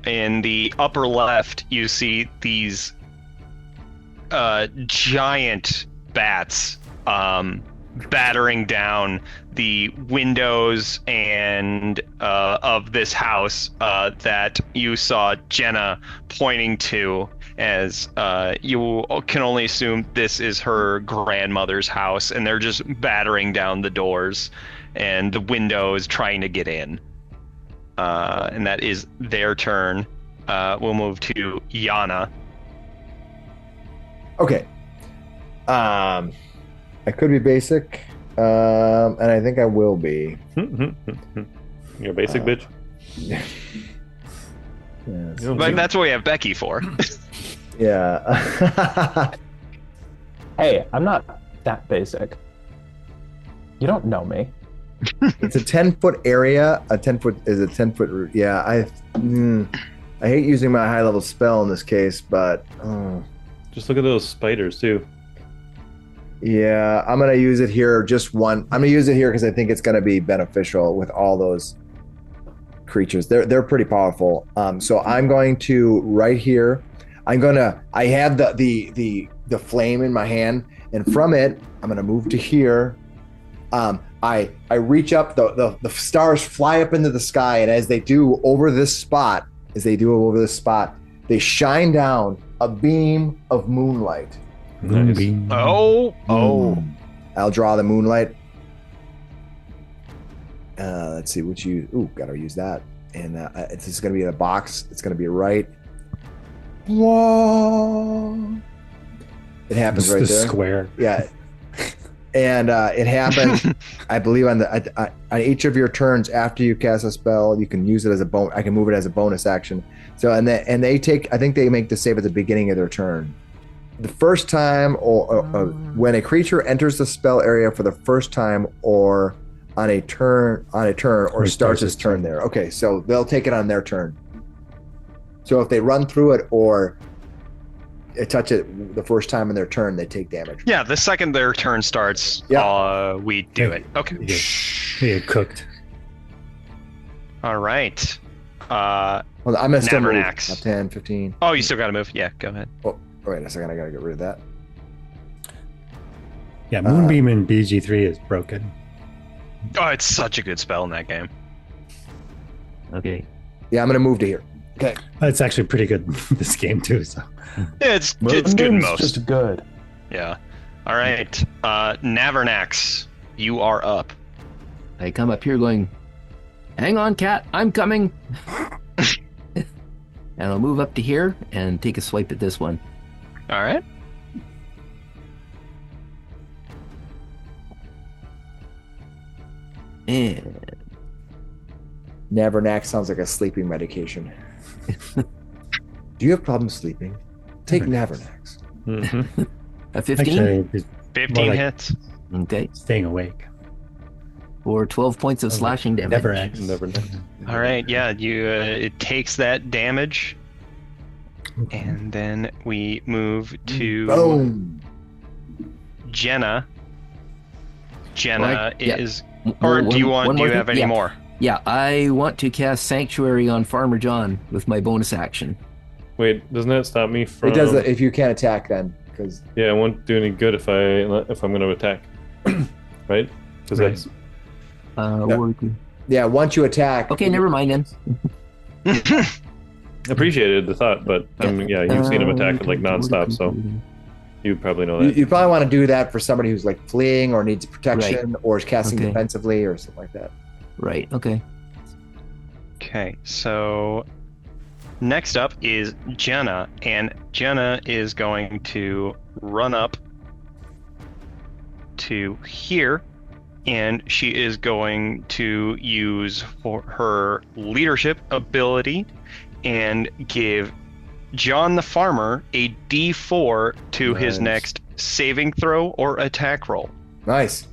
in the upper left, you see these giant bats battering down the windows and of this house that you saw Jenna pointing to, as you can only assume this is her grandmother's house, and they're just battering down the doors and the windows trying to get in. And that is their turn. We'll move to Yana. Okay. I could be basic, and I think I will be. You're a basic bitch. Yes. But that's what we have Becky for. Yeah. Hey, I'm not that basic. You don't know me. It's a 10-foot area. A 10-foot is a 10-foot. Yeah, I hate using my high-level spell in this case, but Just look at those spiders too. yeah, I'm gonna use it here. Just one. I'm gonna use it here because I think it's gonna be beneficial with all those creatures. They're pretty powerful. So I'm going to right here. I have the flame in my hand, and from it, I'm gonna move to here. I reach up. The stars fly up into the sky, and as they do over this spot, they shine down a beam of moonlight. Nice. Oh. I'll draw the moonlight. Let's see what you. Ooh, gotta use that. And it's just gonna be in a box. It's gonna be right. Whoa! It happens Just right the there. square. Yeah. And it happens, I believe, on each of your turns after you cast a spell, you can use it as a bonus. I can move it as a bonus action. So and they take. I think they make the save at the beginning of their turn. The first time, or when a creature enters the spell area for the first time, or on a turn, or starts its turn there. Okay, so they'll take it on their turn. So if they run through it or touch it the first time in their turn, they take damage. Yeah, the second their turn starts, we do it. Okay. They get cooked. All right. Well, I'm gonna still move. Navernax. 10, 15. Oh, you still got to move. Yeah, go ahead. Oh, wait a second. I gotta get rid of that. Yeah, Moonbeam in BG3 is broken. Oh, it's such a good spell in that game. Okay. Yeah, I'm gonna move to here. Okay. It's actually pretty good in this game too. So It's good in Moonbeam's most. just good. Yeah. All right. Navernax, you are up. I come up here going, Hang on, cat. I'm coming. And I'll move up to here and take a swipe at this one. All right. And Navernac sounds like a sleeping medication. Do you have problems sleeping? Take Navernax. Mm-hmm. a 15. Actually, it's 15 like- hits. Okay. staying awake. For 12 points of slashing damage. Never acts. Never know. All right. Yeah. You. It takes that damage, and then we move to Boom. Jenna. Jenna Right, yeah. is. Or do you have any yeah. more? Yeah, I want to cast Sanctuary on Farmer John with my bonus action. Wait, doesn't that stop me from? It does that if you can't attack then, because Yeah, it won't do any good if I'm going to attack, right? Because Right. that's Yeah. Or- yeah, once you attack. Okay, never mind then. appreciated the thought, but you've seen him attack like nonstop, so you probably know that. You probably want to do that for somebody who's like fleeing or needs protection or is casting Okay. defensively or something like that. Right, okay. Okay, so next up is Jenna, and Jenna is going to run up to here, and she is going to use for her leadership ability and give John the farmer a D4 to his Nice. next saving throw or attack roll. Nice.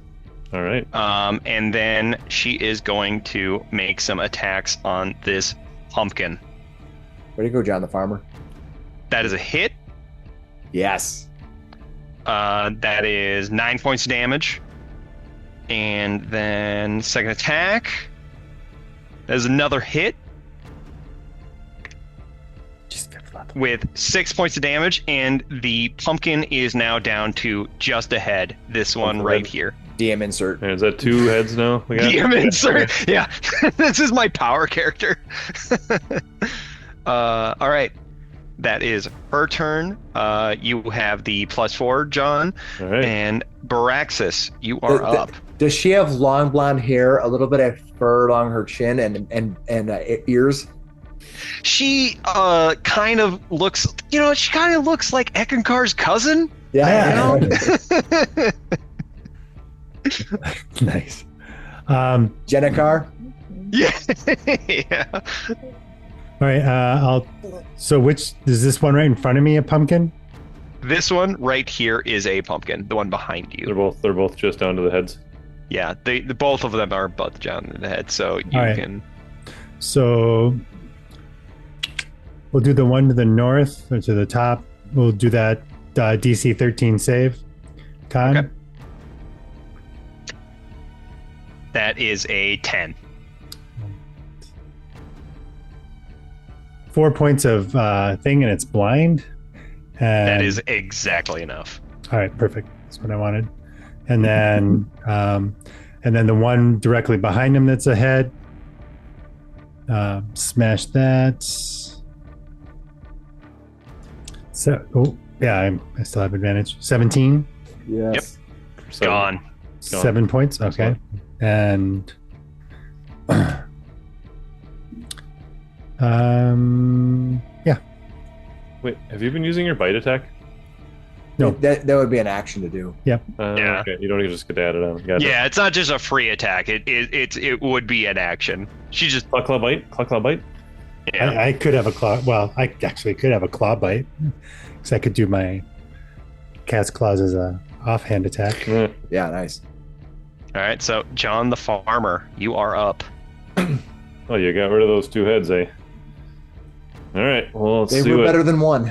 All right. And then she is going to make some attacks on this pumpkin. Way to go, John the Farmer. That is a hit. Yes. That is 9 points of damage. And then second attack. That is another hit Just flip-flop. with 6 points of damage. And the pumpkin is now down to just ahead. This one right here. DM insert. And is that 2 heads now? We got? DM insert. Yeah. This is my power character. All right. That is her turn. You have the +4, John. All right. And Baraxis, you are up. Does she have long blonde hair, a little bit of fur along her chin and ears? She kind of looks, she kind of looks like Ekenkar's cousin. Yeah. You Nice. Jennikar? Yeah. Yeah. All right. So which is this one right in front of me? A pumpkin? This one right here is a pumpkin. The one behind you. They're both just down to the heads. Yeah. The both of them are both down in the head, so you All right. can. So we'll do the one to the north or to the top. We'll do that DC 13 save. Con. Okay. That is a 10. 4 points of thing, and it's blind. And, That is exactly enough. all right. Perfect. That's what I wanted. And then, the one directly behind him that's ahead. Smash that. So, I still have advantage. 17. Yes. So, Gone. 7 points. Okay. And yeah. Wait, have you been using your bite attack? No. That would be an action to do. Yeah. Okay. You don't just get added on. Gotcha. Yeah, it's not just a free attack. It would be an action. She just Claw bite. Claw bite. yeah. I could have a claw. Well, I actually could have a claw bite because I could do my cat's claws as a offhand attack. Yeah. Yeah, nice. All right, so John the farmer, you are up. Oh, you got rid of those 2 heads, eh? All right. Well, let's They see were what better than one.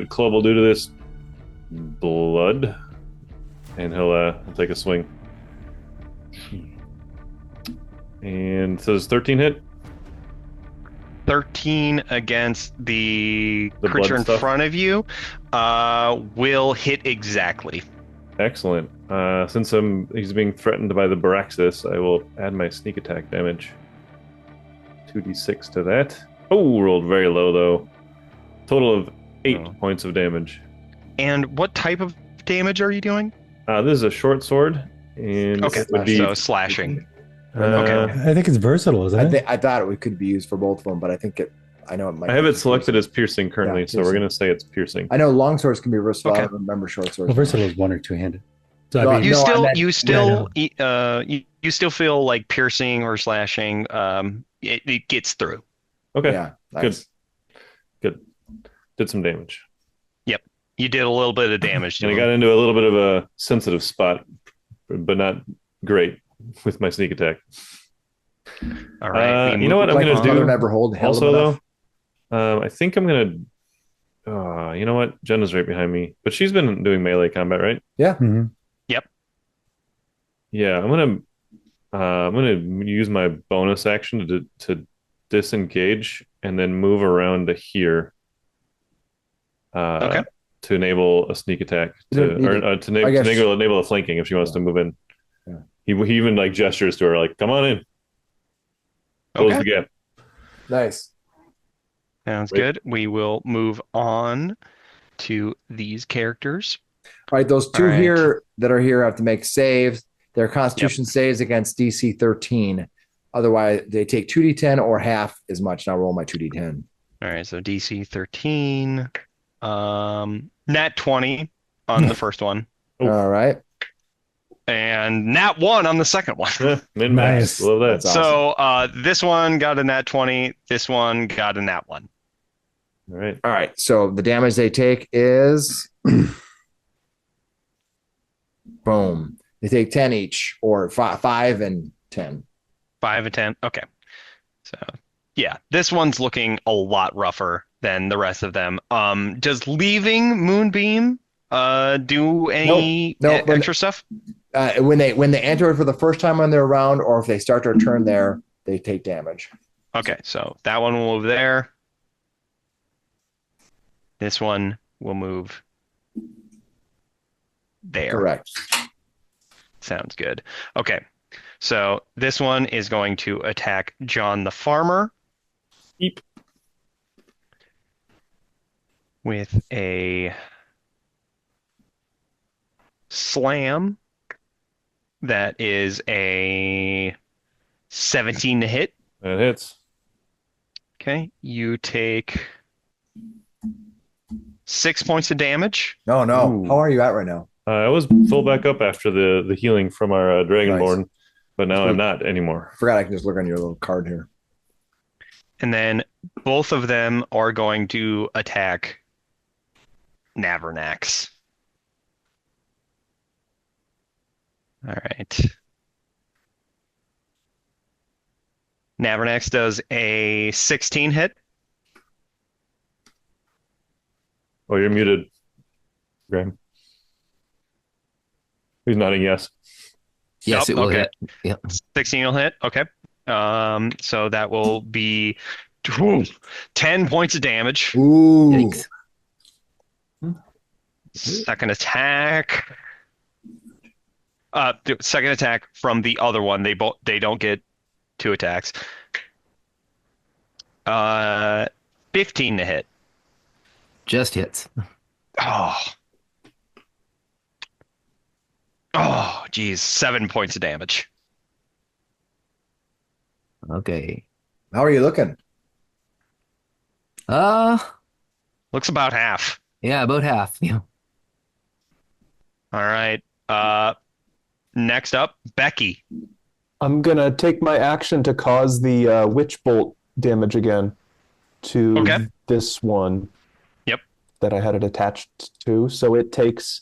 Club will do to this blood, and he'll take a swing. And so does 13 hit? 13 against the The creature blood in stuff? front of you will hit exactly. Excellent. Since he's being threatened by the Baraxis, I will add my sneak attack damage. 2d6 to that. Oh, rolled very low though. Total of 8 Oh. points of damage. And what type of damage are you doing? This is a short sword, and Okay, it would be so slashing. I think it's versatile, isn't it? I thought it could be used for both of them, but I think I know it might. I have it selected as piercing currently, Yeah, so we're piercing. going to say it's piercing. I know long swords can be versatile. Okay. I don't remember short swords. Well, versatile is one or two handed. So No, I mean, You no, I still, meant- you still, yeah, you still feel like piercing or slashing. It gets through. Okay, Yeah, nice. good. Did some damage. You did a little bit of damage to And I him. got into a little bit of a sensitive spot, but not great with my sneak attack. All right. You know what I'm Like going his to mother do? never held Also, him enough. though, I think I'm going to. You know what? Jenna's right behind me, but she's been doing melee combat, right? mhm. Yeah, I'm gonna use my bonus action to disengage and then move around to here. Okay. To enable a sneak attack You don't need I guess- enable a flanking if she wants to move in. Yeah. He even like gestures to her like, "Come on in, close Okay. the gap." Sounds Wait. good. We will move on to these characters. All right, those two All right. here that are here have to make saves. Their Constitution saves against DC 13. Otherwise, they take 2d10 or half as much. Now roll my 2d10. All right. So DC 13, nat 20 on the first one, Oof. All right. and nat 1 on the second one. Min max, Nice. love that. That's awesome. So this one got a nat 20. This one got a nat 1. All right, All right. So the damage they take is boom. They take 10 each, or 5 and 10. 5 and 10. Okay. So yeah, this one's looking a lot rougher than the rest of them. Does leaving Moonbeam do any Nope, but- extra stuff? When they enter it for the first time on their round, or if they start their turn there, they take damage. Okay, so that one will move there. This one will move there. Correct. Sounds good. Okay, so this one is going to attack John the Farmer. Eep. With a slam that is a 17 to hit. that hits. Okay, you take 6 points of damage. No. Ooh. How are you at right now? I was full back up after the healing from our Dragonborn, Nice. but now I'm not anymore. Forgot I can just look on your little card here. And then both of them are going to attack Navernax. All right. Navernax does a 16 hit. Oh, you're muted, Graham. He's nodding yes. Yes, Yup, it will okay. hit. Yep. 16 will hit. Okay. So that will be 10 points of damage. Ooh. Yikes. Second attack. The second attack from the other one. They don't get 2 attacks. 15 to hit. Just hits. Oh. Oh, geez. 7 points of damage. Okay. How are you looking? Looks about half. Yeah, about half. Yeah. All right. Next up, Becky. I'm gonna take my action to cause the witch bolt damage again to Okay. this one. Yep. That I had it attached to, so it takes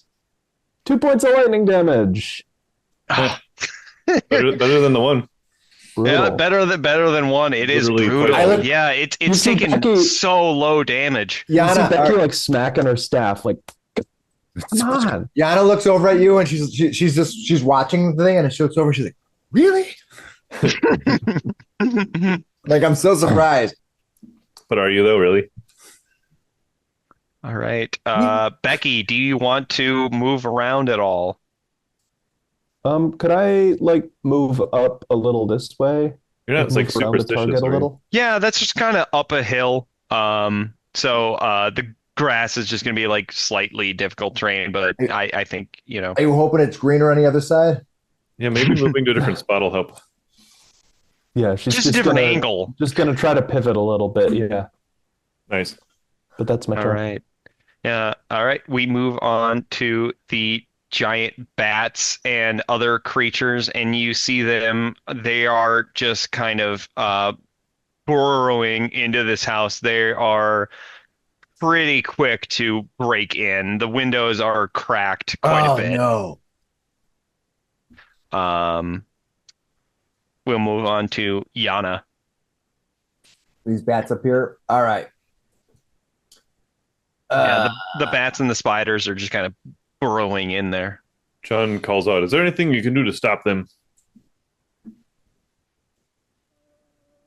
2 points of lightning damage. Better than the one. Yeah, Brutal. better than one. It is Literally brutal. quite look- Yeah, it's You see taken Becky- so low damage. You see Yana, Becky like smacking her staff, like, come on. Yana looks over at you and she's watching the thing, and she looks over. She's like, "Really?" Like, I'm so surprised. But are you though, really? All right. Becky, do you want to move around at all? Could I like move up a little this way? You're not like Move around the superstitious. target a are you? little? Yeah, that's just kind of up a hill. So the grass is just going to be like slightly difficult terrain, but I think, Are you hoping it's greener on the other side? Yeah, maybe moving to a different spot will help. Yeah, she's Just a different gonna, angle. Just gonna try to pivot a little bit. Yeah, Nice. but that's my All turn. right. Yeah. All right. We move on to the giant bats and other creatures, and you see them. They are just kind of burrowing into this house. They are pretty quick to break in. The windows are cracked quite a Oh bit. no. We'll move on to Yana. These bats up here. All right. Yeah, the bats and the spiders are just kind of burrowing in there. John calls out, "Is there anything you can do to stop them?"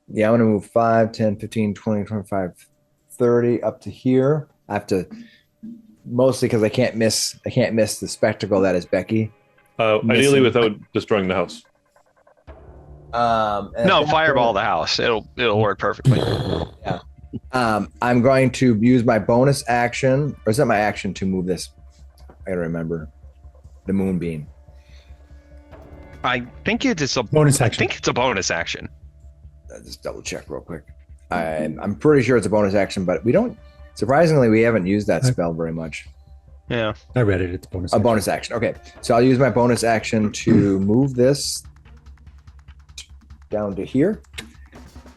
Yeah, I'm going to move 5, 10, 15, 20, 25, 30 up to here. I have to, mostly because I can't miss the spectacle that is Becky. Ideally, without destroying the house. No, fireball the house. It'll work perfectly. Yeah. I'm going to use my bonus action, or is that my action to move this? I gotta remember the moonbeam. I think it's a Bonus action. I think it's a bonus action. Just double check real quick. I'm pretty sure it's a bonus action, but we don't. Surprisingly, we haven't used that spell very much. Yeah. I read it. It's bonus. A bonus action. Okay, so I'll use my bonus action to move this down to here,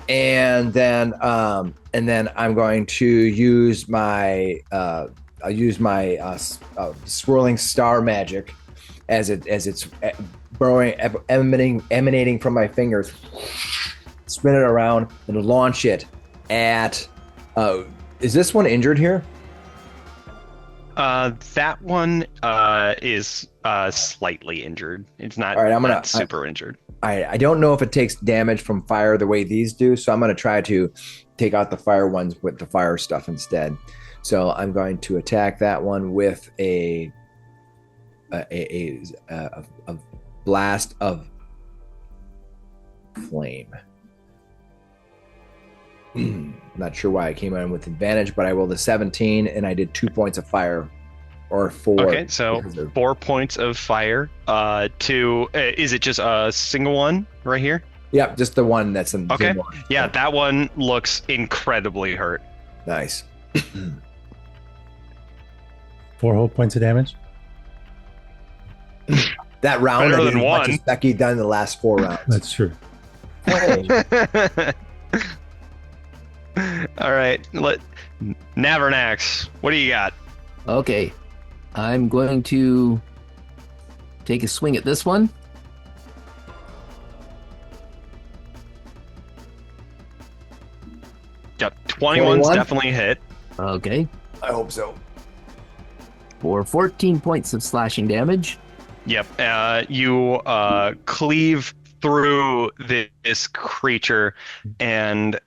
and then I'm going to use my swirling star magic as it's burrowing, emanating from my fingers. Spin it around and launch it at. Is this one injured here? That one is slightly injured. It's not, All right, not super injured. I don't know if it takes damage from fire the way these do, so I'm going to try to take out the fire ones with the fire stuff instead. So I'm going to attack that one with a blast of flame. Not sure why I came in with advantage, but I rolled a 17 and I did 2 points of fire, or 4. Okay, so 4 points of fire. Is it just a single one right here? Yep, just the one that's in. Okay. one. Yeah, that one looks incredibly hurt. Nice. 4 whole points of damage. That round Better I did than as much one. as Becky done in the last 4 rounds. That's true. All right, Navernax, what do you got? Okay. I'm going to take a swing at this one. Yep, 21's 21? definitely a hit. Okay. I hope so. For 14 points of slashing damage. Yep, you cleave through this creature, and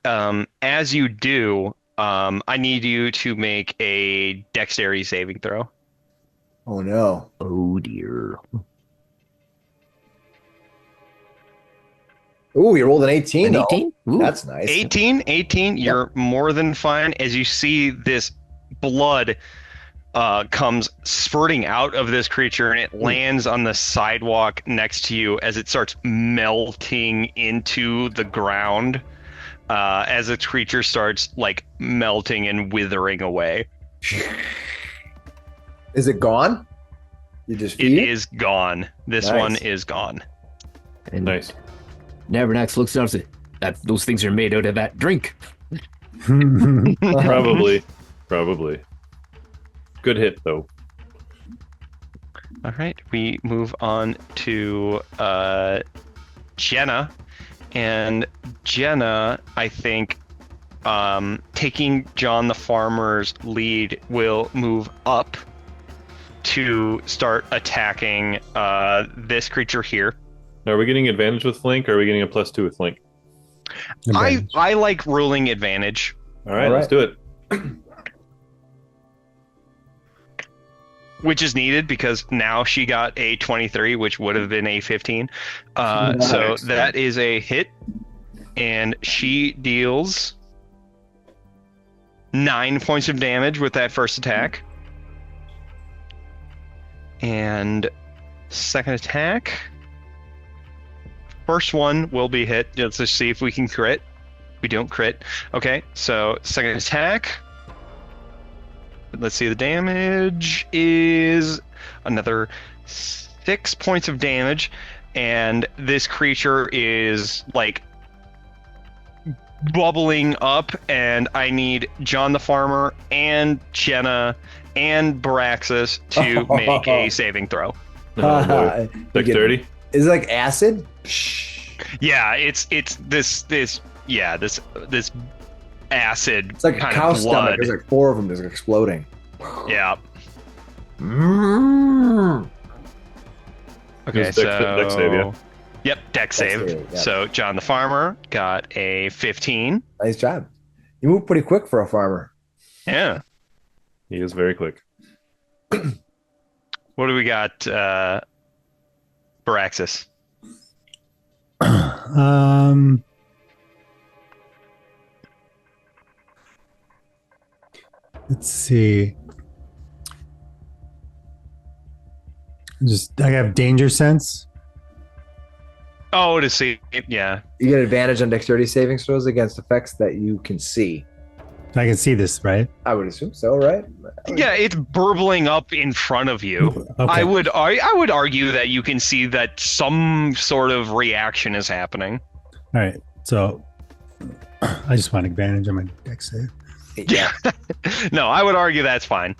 as you do, I need you to make a dexterity saving throw. Oh no. Oh dear. Ooh, you rolled an 18. An though. 18? Ooh. That's nice. 18, you're more than fine. As you see this blood comes spurting out of this creature, and it lands on the sidewalk next to you as it starts melting into the ground, as its creature starts like melting and withering away. Is it gone? You just It feed is gone. This Nice. one is gone. And Nice. Navernax looks down and says, those things are made out of that drink. Probably. Good hit though. All right, we move on to Jenna, and Jenna, I think, taking John the Farmer's lead, will move up to start attacking this creature here. Now, are we getting advantage with flank, or are we getting a +2 with flank? I like ruling advantage, All right, All right. let's do it. which is needed because now she got a 23, which would have been a 15. So that is a hit, and she deals 9 points of damage with that first attack. And second attack first one will be hit. Let's just see if we can crit. We don't crit. Okay, so second attack. Let's see, the damage is another 6 points of damage, and this creature is like bubbling up, and I need John the Farmer and Jenna and Baraxis to make a saving throw. Oh, boy. Dexterity? Is it like acid? Yeah, it's this acid. It's like a kind cow of blood. stomach. There's like 4 of them just exploding. Yeah. Mm. Okay, It's so dex save, yeah. Yep, dex save. save, yeah. So John the Farmer got a 15. Nice job. You move pretty quick for a farmer. Yeah. He is very quick. What do we got, Baraxis? Let's see. I have danger sense. Oh, to see. Yeah. You get advantage on dexterity saving throws against effects that you can see. I can see this, right? I would assume so, right? Yeah, it's burbling up in front of you. Okay. I would argue that you can see that some sort of reaction is happening. All right. So I just want advantage on my dex save. Yeah. No, I would argue that's fine.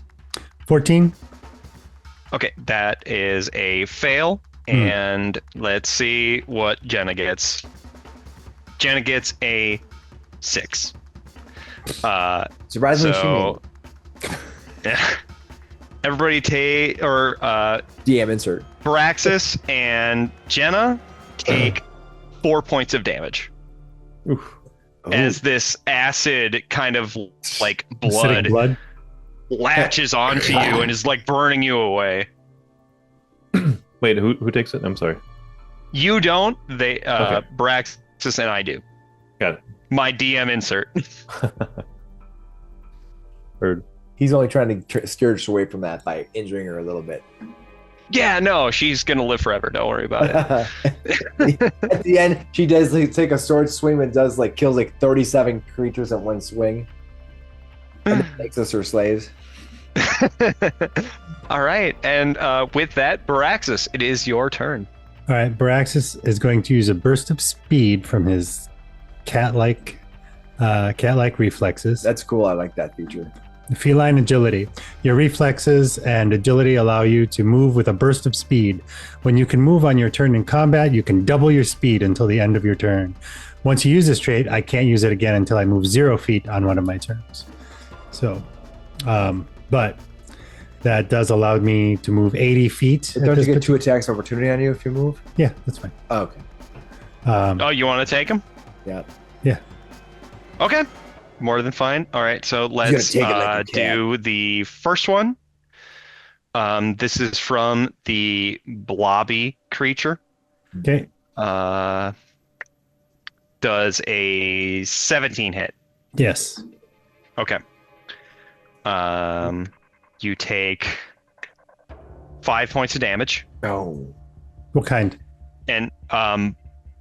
14. Okay, that is a fail. And let's see what Jenna gets. Jenna gets a 6. Surprisingly, So, everybody DM insert. Baraxis and Jenna take 4 points of damage Oof. as this acid kind of like Acidic blood latches onto you and is like burning you away. Wait, who takes it? I'm sorry. You don't. They Okay. Baraxis and I do. Got it. My DM insert. Heard. He's only trying to steer us away from that by injuring her a little bit. Yeah, no, she's gonna live forever. Don't worry about it. At the end, she does like, take a sword swing and does like kills like 37 creatures at one swing. And then makes us her slaves. All right, and with that, Baraxis, it is your turn. All right. Baraxis is going to use a burst of speed from his cat-like reflexes. That's cool. I like that feature. Feline agility. Your reflexes and agility allow you to move with a burst of speed. When you can move on your turn in combat, you can double your speed until the end of your turn. Once you use this trait, I can't use it again until I move 0 feet on one of my turns. So, but that does allow me to move 80 feet. But don't you get 2 attacks of opportunity on you if you move? Yeah, that's fine. Oh, okay. Oh, you want to take him? Yeah. Yeah. Okay, more than fine. All right, so let's take it like a cat. do the first one. This is from the blobby creature. Okay. Does a 17 hit? Yes. Okay. You take 5 points of damage No. What kind? and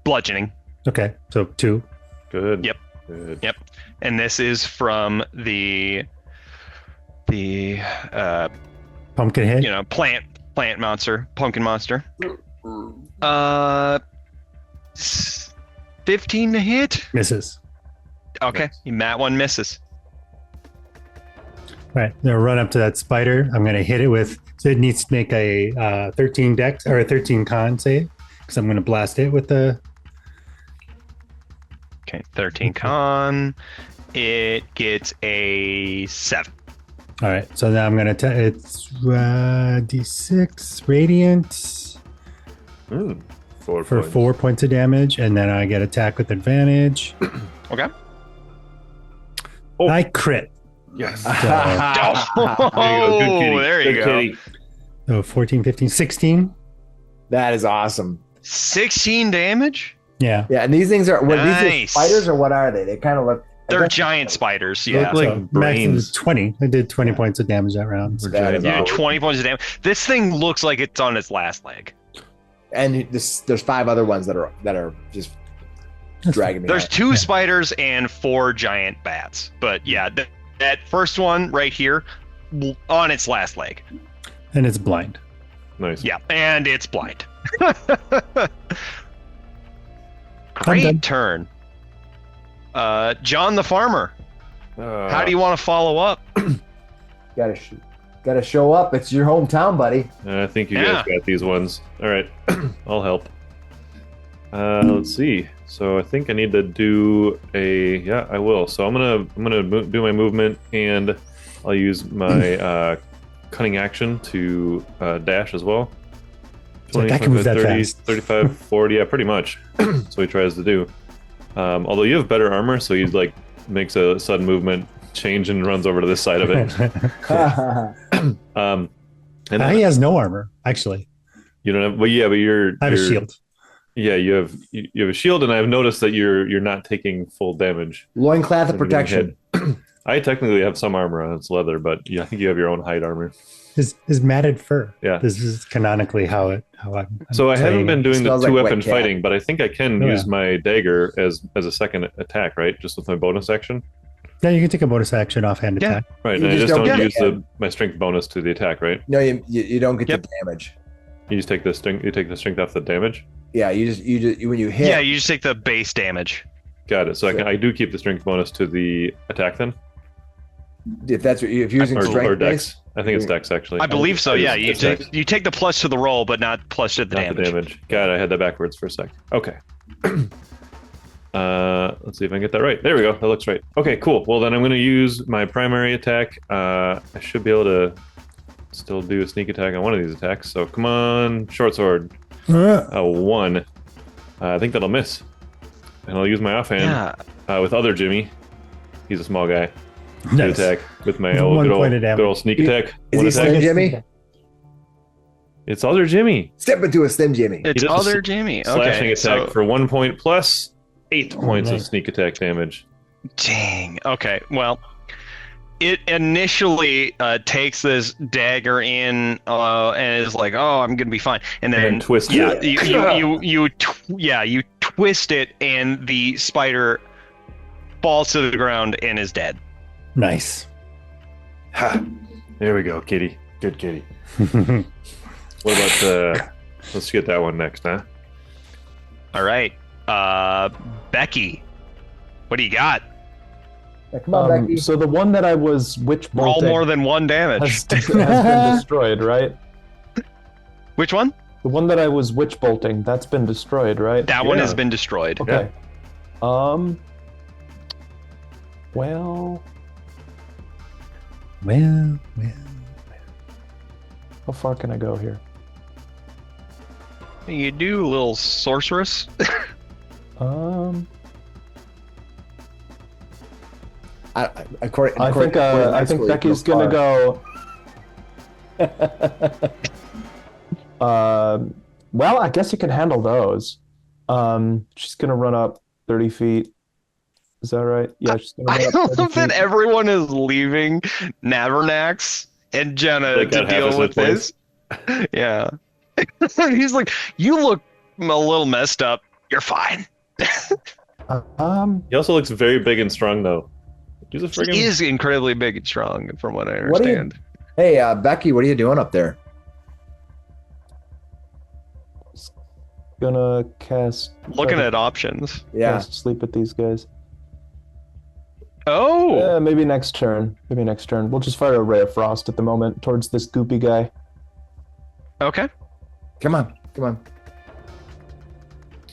bludgeoning. Okay. So 2. Good. Yep. Good. Yep. And this is from the Pumpkin hit. plant monster, pumpkin monster. 15 to hit. Misses. Okay, Matt one misses. All right. Now run up to that spider. I'm going to hit it with. So it needs to make a 13 dex or a 13 con save because I'm going to blast it with the. Okay, 13 con. It gets a 7. All right. So now I'm going to. It's D6 radiant. 4 For points. 4 points of damage, and then I get attack with advantage. Okay. Oh. I crit. Yes. Oh, Good kitty. there you Good go. kitty. So 14, 15, 16. That is awesome. 16 damage? Yeah. Yeah, and these things are these are Nice. spiders or what are they? They kind of look. They're giant spiders, yeah. Look like So max brains. is 20. I did 20 points of damage that round. That is You did awesome. 20 points of damage. This thing looks like it's on its last leg. And there's 5 other ones that are just dragging me. There's out. 2 spiders and 4 giant bats. But yeah, that first one right here on its last leg. And it's blind. Nice. Yeah, and it's blind. done. Great turn. John the farmer, how do you want to follow up? Gotta show up. It's your hometown, buddy. I think you guys got these ones. All right, I'll help. Let's see. So I think I need to do a. Yeah, I will. So I'm gonna do my movement, and I'll use my cunning action to dash as well. Like, I can move that 30, fast. 35, 40. Yeah, pretty much. That's what he tries to do. Although you have better armor, so he like makes a sudden movement change and runs over to this side of it. And he has no armor, actually. You don't have, but you're. I have a shield. Yeah, you have a shield, and I've noticed that you're not taking full damage. Loincloth of protection. I technically have some armor on its leather, but yeah, I think you have your own hide armor. Is matted fur. Yeah, this is canonically how I'm so I haven't been doing the 2-weapon fighting, but I think I can Yeah. use my dagger as a second attack, right? Just with my bonus action. Yeah, you can take a bonus action offhand Yeah. attack. Right, You and I just just don't don't get use my strength bonus to the attack, right? No, you don't get Yep. the damage. You just take the strength. You take the strength off the damage. Yeah, you just when you hit. Yeah, you just take the base damage. Got it. So I do keep the strength bonus to the attack then, if you're using or strength dex. base. I think it's dex actually. I believe so. Yeah, you It's dex. take the plus to the roll, but not plus to the Not damage. the damage. God, I had that backwards for a sec. Okay. Let's see if I can get that right. There we go. That looks right. Okay, cool. Well, then I'm going to use my primary attack. I should be able to still do a sneak attack on one of these attacks. So come on, short sword. 1. I think that'll miss. And I'll use my offhand with other Jimmy. He's a small guy. To Nice. attack with my With old, one good, point of damage. old sneak attack. Is One he attack. Slim Jimmy? It's other Jimmy. Step into a Slim Jimmy. It's He does other Jimmy. Slashing Okay, attack so for 1 point plus 8 points of nice. sneak attack damage. dang. Okay, well, it initially takes this dagger in and is like, "Oh, I'm gonna be fine," and then twist yeah, it. you twist it, and the spider falls to the ground and is dead. Nice. Ha! There we go, kitty. Good kitty. What about let's get that one next, huh? All right, Becky, what do you got? Yeah, come on, Becky. So the one that I was witch Roll bolting more than 1 damage. has been destroyed, right? Which one? The one that I was witch bolting, that's been destroyed, right? That one Yeah. has been destroyed. Okay. Well, Well. how far can I go here? You do, little sorceress. According I think to my think school, Becky's you gonna far. go. Well, I guess you can handle those. She's gonna run up 30 feet. Is that right? Yeah, she's gonna I run up 30 love that feet. everyone is leaving Navernax and Jenna Like to that half deal with his this. Yeah. He's like, you look a little messed up. You're fine. He also looks very big and strong, though. He's a He friggin' is incredibly big and strong, from what I What do you- understand. Hey, Becky, what are you doing up there? Gonna cast. Looking at options. Yeah. Cast sleep at these guys. Oh, Maybe next turn. Maybe next turn. We'll just fire a ray of frost at the moment towards this goopy guy. okay. Come on.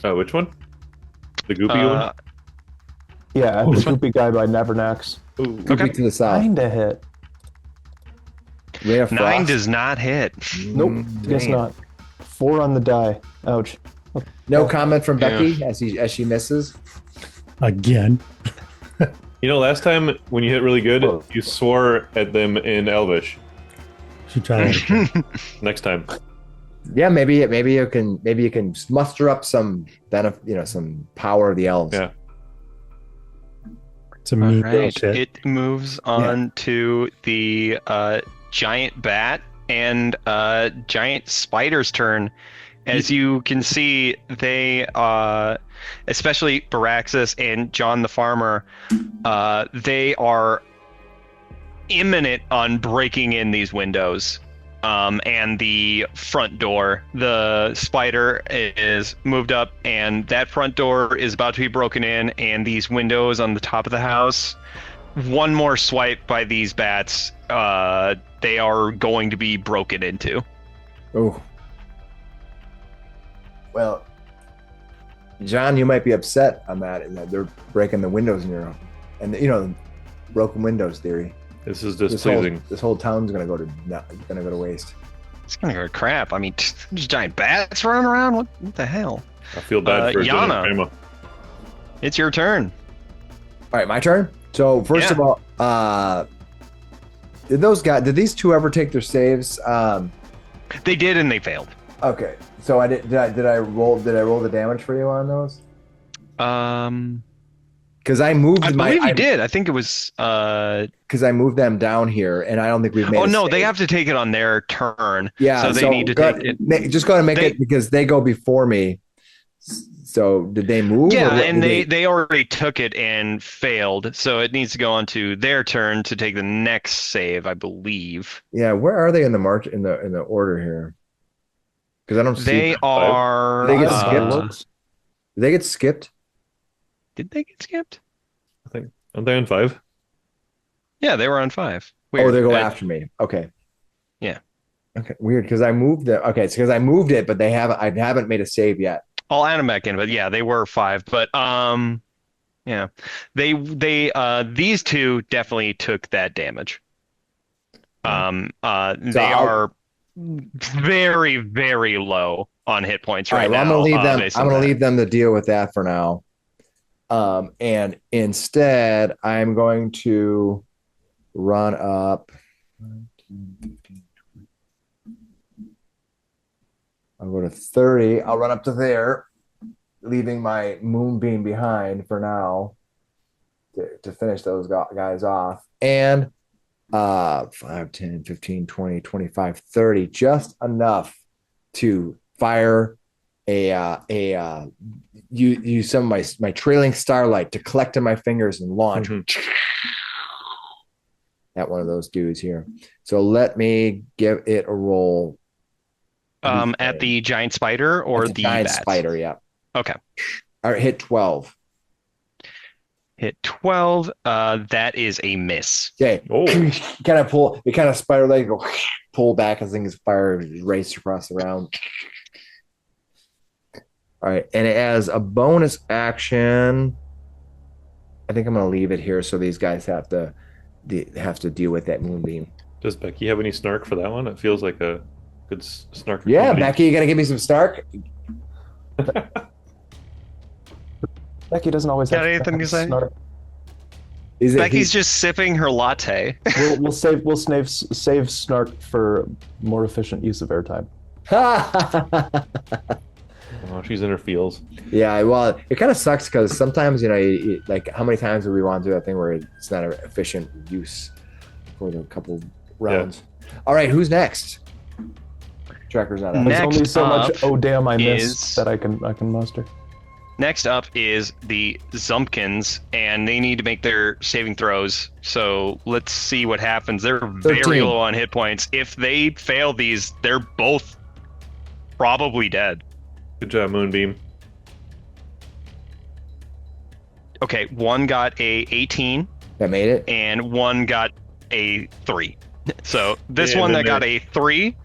which one? The goopy one? Yeah, Oh, the this one? goopy guy by Navernax. Goopy to the south. Kinda hit. Ray of 9 Frost. does not hit. Nope, guess dang. not. 4 on the die. Ouch. No comment from Becky as she misses. Again. You know, last time when you hit really good, you swore at them in Elvish. Should try that. Next time. Yeah, maybe you can muster up some some power of the elves. Yeah. It's a mean All girl right. shit. It moves on to the giant bat and giant spider's turn. As you can see, they, especially Baraxis and John the Farmer, they are imminent on breaking in these windows. And the front door, the spider is moved up, and that front door is about to be broken in, and these windows on the top of the house, one more swipe by these bats, they are going to be broken into. Oh. Well, John, you might be upset on that, and that they're breaking the windows in your, and broken windows theory. This is displeasing. This whole town's gonna go to waste. It's gonna go to crap. I mean, there's giant bats running around. What the hell? I feel bad for Yana. Grandma. It's your turn. All right, my turn. So first of all, did these two ever take their saves? They did, and they failed. Okay, so did I roll the damage for you on those? Because I moved. I believe you did. I think it was. Because I moved them down here, and I don't think we've made. Oh no, they have to take it on their turn. Yeah, so they need to take it. Just go ahead and make it because they go before me. So did they move? Yeah, and they already took it and failed, so it needs to go on to their turn to take the next save, I believe. Yeah, where are they in the march in the order here? Because I don't see. They are. Did they get skipped? Did they get skipped? Did they get skipped? I think. Aren't they on 5? Yeah, they were on 5. Weird. Oh, they go after me. Okay. Yeah. Okay. Weird, because I moved it. Okay, it's because I moved it, but I haven't made a save yet. I'll add them back in, but yeah, they were 5. But yeah, they these two definitely took that damage. They are very, very low on hit points right now. I'm gonna leave them to deal with that for now. And instead, I'm going to run up. I'll go to 30. I'll run up to there, leaving my moonbeam behind for now to finish those guys off. And 5, 10, 15, 20, 25, 30, just enough to fire use some of my trailing starlight to collect in my fingers and launch at one of those dudes here. So let me give it a roll. At the giant spider or the giant bats? Spider, yeah. Okay. All right, hit 12. Hit 12. That is a miss. Okay. Oh. It kind of spider leg go pull back as things fire race across the round. All right, and as a bonus action, I think I'm going to leave it here so these guys have to deal with that moonbeam. Does Becky have any snark for that one? It feels like a good snark. Yeah, company. Becky, you going to give me some snark? Becky doesn't always Got have anything to say? snark. Becky's just sipping her latte. We'll save snark for more efficient use of airtime. Oh, she's in her feels. Yeah, well, it kind of sucks because sometimes, like how many times do we want to do that thing where it's not an efficient use for the couple rounds? Yeah. All right, who's next? Tracker's not out. There's only so much oh damn I missed that I can muster. Next up is the Zumpkins, and they need to make their saving throws. So let's see what happens. They're 13. Very low on hit points. If they fail these, they're both probably dead. Good job, Moonbeam. Okay, one got a 18. That made it. And one got a 3. So this one that got a 3,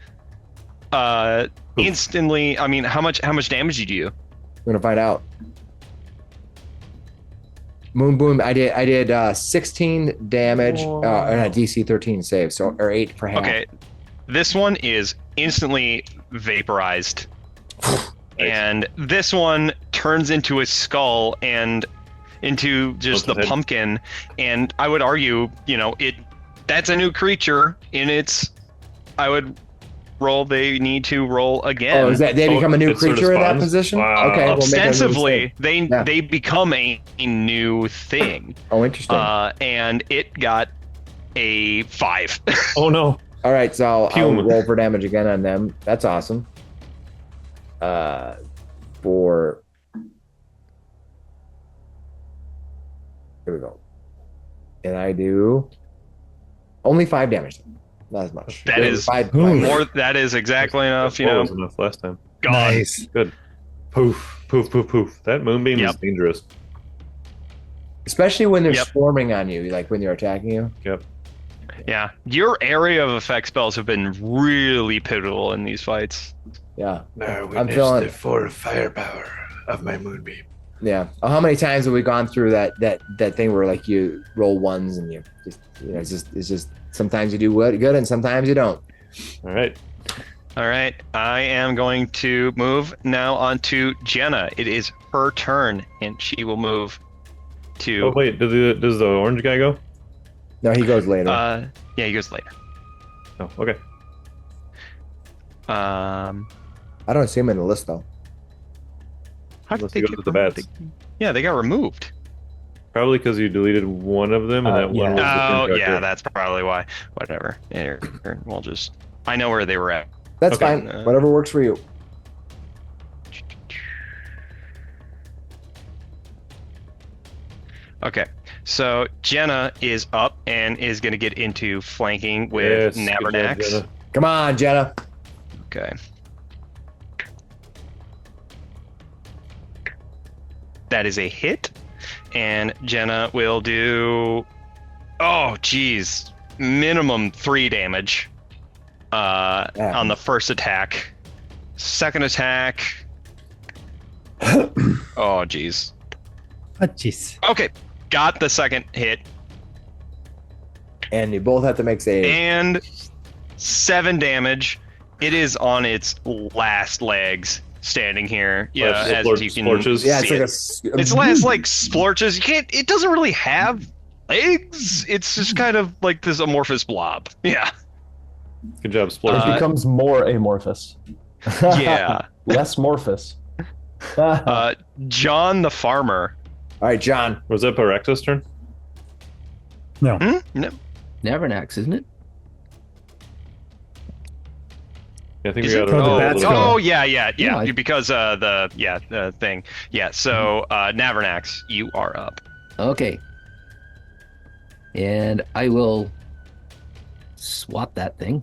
instantly. I mean, how much damage did you do? We're gonna find out. Moonbeam, I did 16 damage and a DC 13 save, or 8 for half. Okay, this one is instantly vaporized. And this one turns into a skull and into just the pumpkin. And I would argue, that's a new creature in its. I would roll. They need to roll again. Oh, is that they become a new creature in that position? Wow. Okay, ostensibly, they become a new thing. Oh, interesting. And it got a 5. Oh no! All right, so I'll roll for damage again on them. That's awesome. For here we go. And I do only 5 damage. Not as much. That is five more. That is exactly enough. You Four know, was enough last time. gone. Nice. Good. Poof, poof, poof, poof. That moonbeam is Yep. dangerous. Especially when they're Yep. swarming on you, like when they're attacking you. Yep. Yeah, your area of effect spells have been really pivotal in these fights. Yeah. Now I'm feeling- the full firepower of my moonbeam. Yeah. How many times have we gone through that thing where like you roll ones and you just it's just sometimes you do good and sometimes you don't. All right. All right, I am going to move now on to Jenna. It is her turn, and she will move to. Oh wait, does the orange guy go? No, he goes later. Yeah, he goes later. Oh, okay. I don't see him in the list though. How did Unless they you go get to the bats. Yeah, they got removed. Probably because you deleted one of them, and that one was the Oh, contractor. yeah, that's probably why. Whatever. Here, we'll just. I know where they were at. That's Okay. fine. Whatever works for you. Okay, so Jenna is up and is going to get into flanking with Yes, good job, Nabernax. Jenna. Come on, Jenna. Okay. That is a hit, and Jenna will do. Oh, geez, minimum 3 damage. On the first attack. Second attack. Oh, geez. Oh, jeez. Okay, got the second hit, And you both have to make saves. and 7 damage. It is on its last legs, standing here. Yeah, as you can Splorches. Yeah, see it's like it. It's last like splorches. You can't. It doesn't really have legs. It's just kind of like this amorphous blob. Yeah. Good job, It Splorch. becomes more amorphous, Yeah. less morphous. John the farmer. All right, John. Was that Paraxis' turn? No. No. Navernax, isn't it? Yeah, I think Is we it? got Oh, the a bats little- go. Oh yeah, Yeah, I- because the thing. Yeah. So Navernax, you are up. Okay. And I will swat that thing.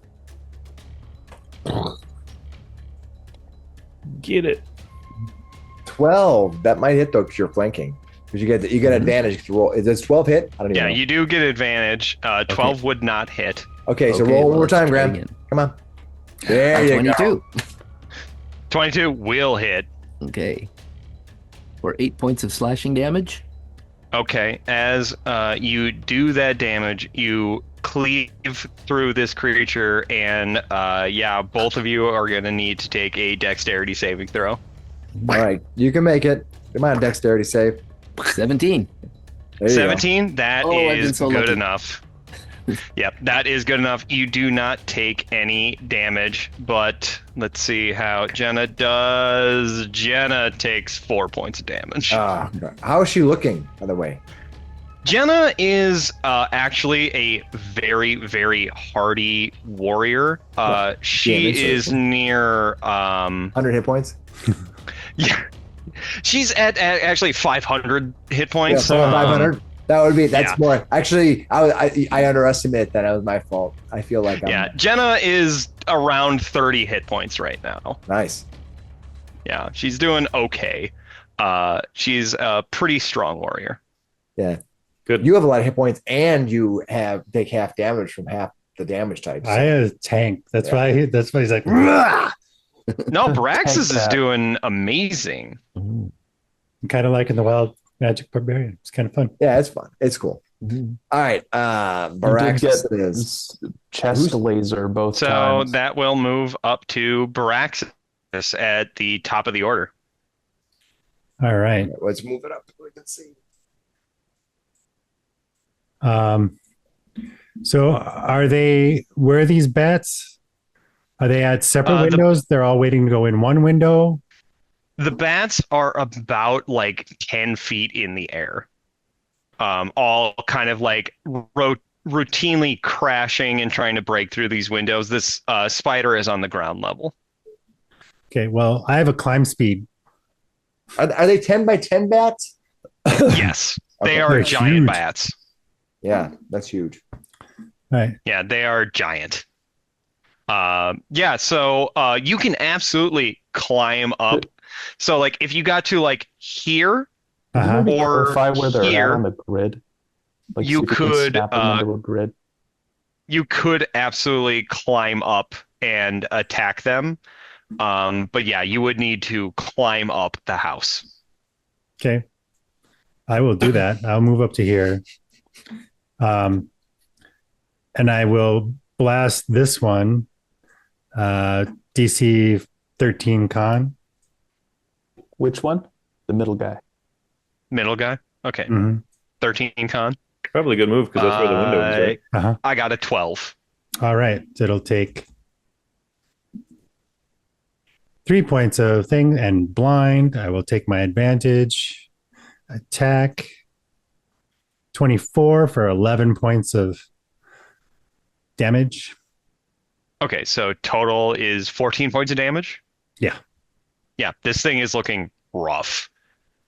Get it. 12. That might hit though because you're flanking. Because you get advantage if you roll. Is this 12 hit? I don't even Yeah, know. you do get advantage. 12 would not hit. Okay, so Okay, roll one well, more let's time, try Graham. again. Come on. There you 22. go. 22 will hit. Okay. For 8 points of slashing damage. Okay, as you do that damage, you cleave through this creature, and both of you are going to need to take a dexterity saving throw. All right, you can make it. Come on, dexterity save. 17. There you 17, that Oh, I've been is so good lucky. enough. Yep, that is good enough. You do not take any damage, but let's see how Jenna does. Jenna takes 4 points of damage. go. How is she looking, by the way? Jenna is actually a very, very hardy warrior. She makes is sense. near. 100 hit points? Yeah, she's at actually 500 hit points. Yeah, 500. That's yeah. more. Actually, I underestimated that. That was my fault. I feel like I'm Yeah, Jenna is around 30 hit points right now. nice. Yeah, she's doing okay. She's a pretty strong warrior. Yeah. Good. You have a lot of hit points, and you take half damage from half the damage types. I had a tank. That's Yeah. why. That's why he's like. "Rah!" No, Braxis is that. doing amazing. Mm. I'm kind of liking the wild magic barbarian. It's kind of fun. Yeah, it's fun. It's cool. Mhm. All right, You did Baraxis get it is. chest laser both So times. that will move up to Braxis at the top of the order. All right. Let's move it up so we can see. So are they? Where are these bats? Are they at separate The- windows? They're all waiting to go in one window. The bats are about like 10 feet in the air. All kind of like routinely crashing and trying to break through these windows. This spider is on the ground level. Okay, well, I have a climb speed. Are they 10 by 10 bats? Yes, they Okay. are They're giant huge. bats. Yeah, that's huge. All right. Yeah, they are giant. Yeah, so you can absolutely climb up. So like if you got to like here, Can you Uh-huh. maybe Or clarify where they're here, at on the grid? Like, you see if you can could, snap them into a grid. you could absolutely climb up and attack them. But yeah, you would need to climb up the house. Okay. I will do that. I'll move up to here. And I will blast this one. DC 13 con. Which one? The middle guy. Middle guy? Okay. Mm-hmm. 13 con. Probably a good move because that's where the window is, right? Uh-huh. I got a 12. All right. It'll take 3 points of thing and blind. I will take my advantage. Attack. 24 for 11 points of damage. Okay, so total is 14 points of damage? Yeah. Yeah, this thing is looking rough.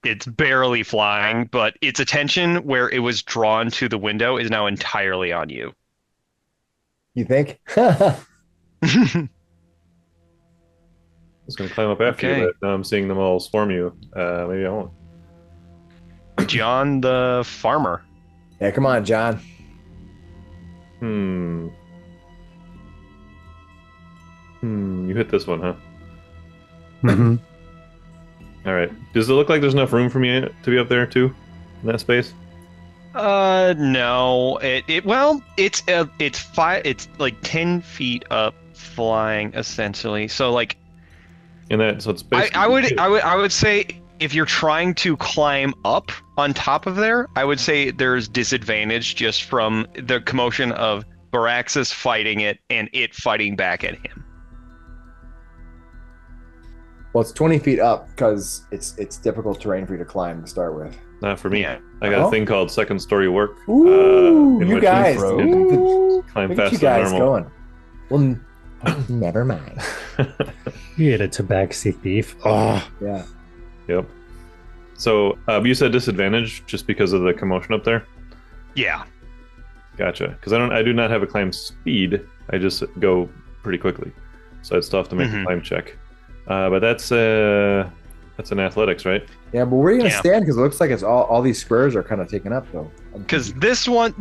It's barely flying, but its attention where it was drawn to the window is now entirely on you. You think? I was going to climb up after Okay. you, but now I'm seeing them all swarm you. Maybe I won't. John the farmer. Yeah, come on, John. You hit this one, huh? Mhm. All right. Does it look like there's enough room for me to be up there too, in that space? No. It's like 10 feet up flying essentially. So like In that, so it's basically. I would say if you're trying to climb up on top of there, I would say there's disadvantage just from the commotion of Baraxis fighting it and it fighting back at him. Well, it's 20 feet up because it's difficult terrain for you to climb to start with. Not for me. Yeah. I got Oh. a thing called second story work. Ooh, in you which guys. we Ooh, climb look at you faster than guys normal. going. Well, never mind. You hit a tabaxi thief. Oh, Yeah. Yep. So you said disadvantage just because of the commotion up there. Yeah. Gotcha. Because I do not have a climb speed. I just go pretty quickly, so I'd still have to make a climb check. But that's an athletics, right? Yeah, but where are you going to Yeah. stand? Because it looks like it's all these squares are kind of taken up, though. Because this one,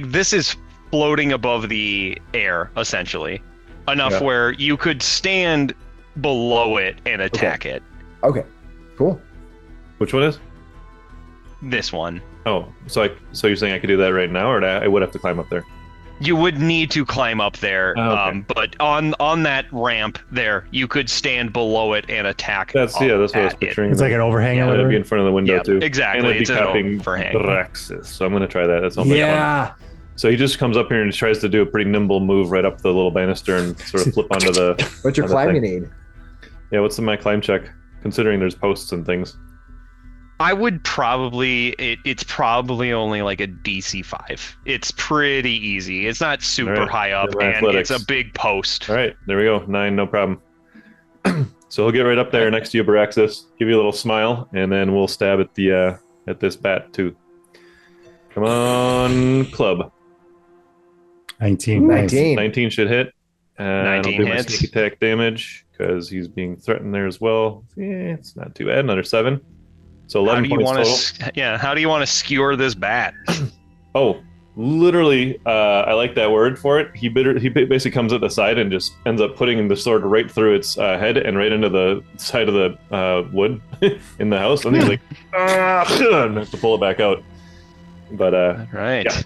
this is floating above the air, essentially. Enough Yeah. where you could stand below it and attack it. Okay, cool. Which one is? This one. Oh, so you're saying I could do that right now, or I would have to climb up there? You would need to climb up there, Oh, okay. but on that ramp there, you could stand below it and attack. That's what I was at it. picturing. it's like an overhang or It'd whatever. be in front of the window Yeah, too. exactly. And it'd It's be an capping overhang. Braxis. So I'm gonna try that. That sounds like fun. Yeah. So he just comes up here and tries to do a pretty nimble move right up the little banister and sort of flip onto the. What's your Other climb you thing. need? Yeah, what's my climb check? Considering there's posts and things. I would probably it's probably only like a DC 5. It's pretty easy. It's not super Alright, high up, then my and athletics. it's a big post. All right, there we go. 9, no problem. So he'll get right up there next to you, Baraxis. Give you a little smile, and then we'll stab at the at this bat too. Come on, club. 19. Nice. 19. 19 should hit. And 19 I'll do my hits. sneak attack damage because he's being threatened there as well. Yeah, it's not too bad. Another 7. So How 11 do you points want total. to? Yeah, how do you want to skewer this bat? Oh, literally, I like that word for it. He basically comes at the side and just ends up putting the sword right through its head and right into the side of the wood in the house. And he's like, and has to pull it back out. But Right. yeah.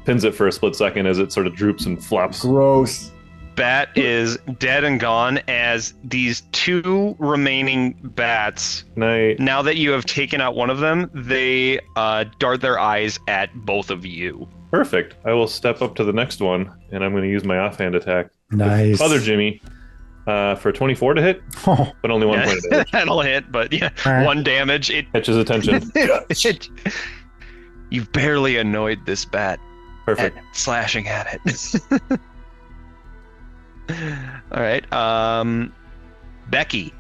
Pins it for a split second as it sort of droops and flops. Gross. Bat is dead and gone as these 2 remaining bats. Now that you have taken out one of them, they dart their eyes at both of you. Perfect. I will step up to the next one, and I'm going to use my offhand attack. Nice. Other Jimmy for 24 to hit, Oh, but only 1 Yeah, point of damage. that'll hit, but yeah, Alright. 1 damage. Catches attention. You've barely annoyed this bat Perfect. at slashing at it. All right, Becky.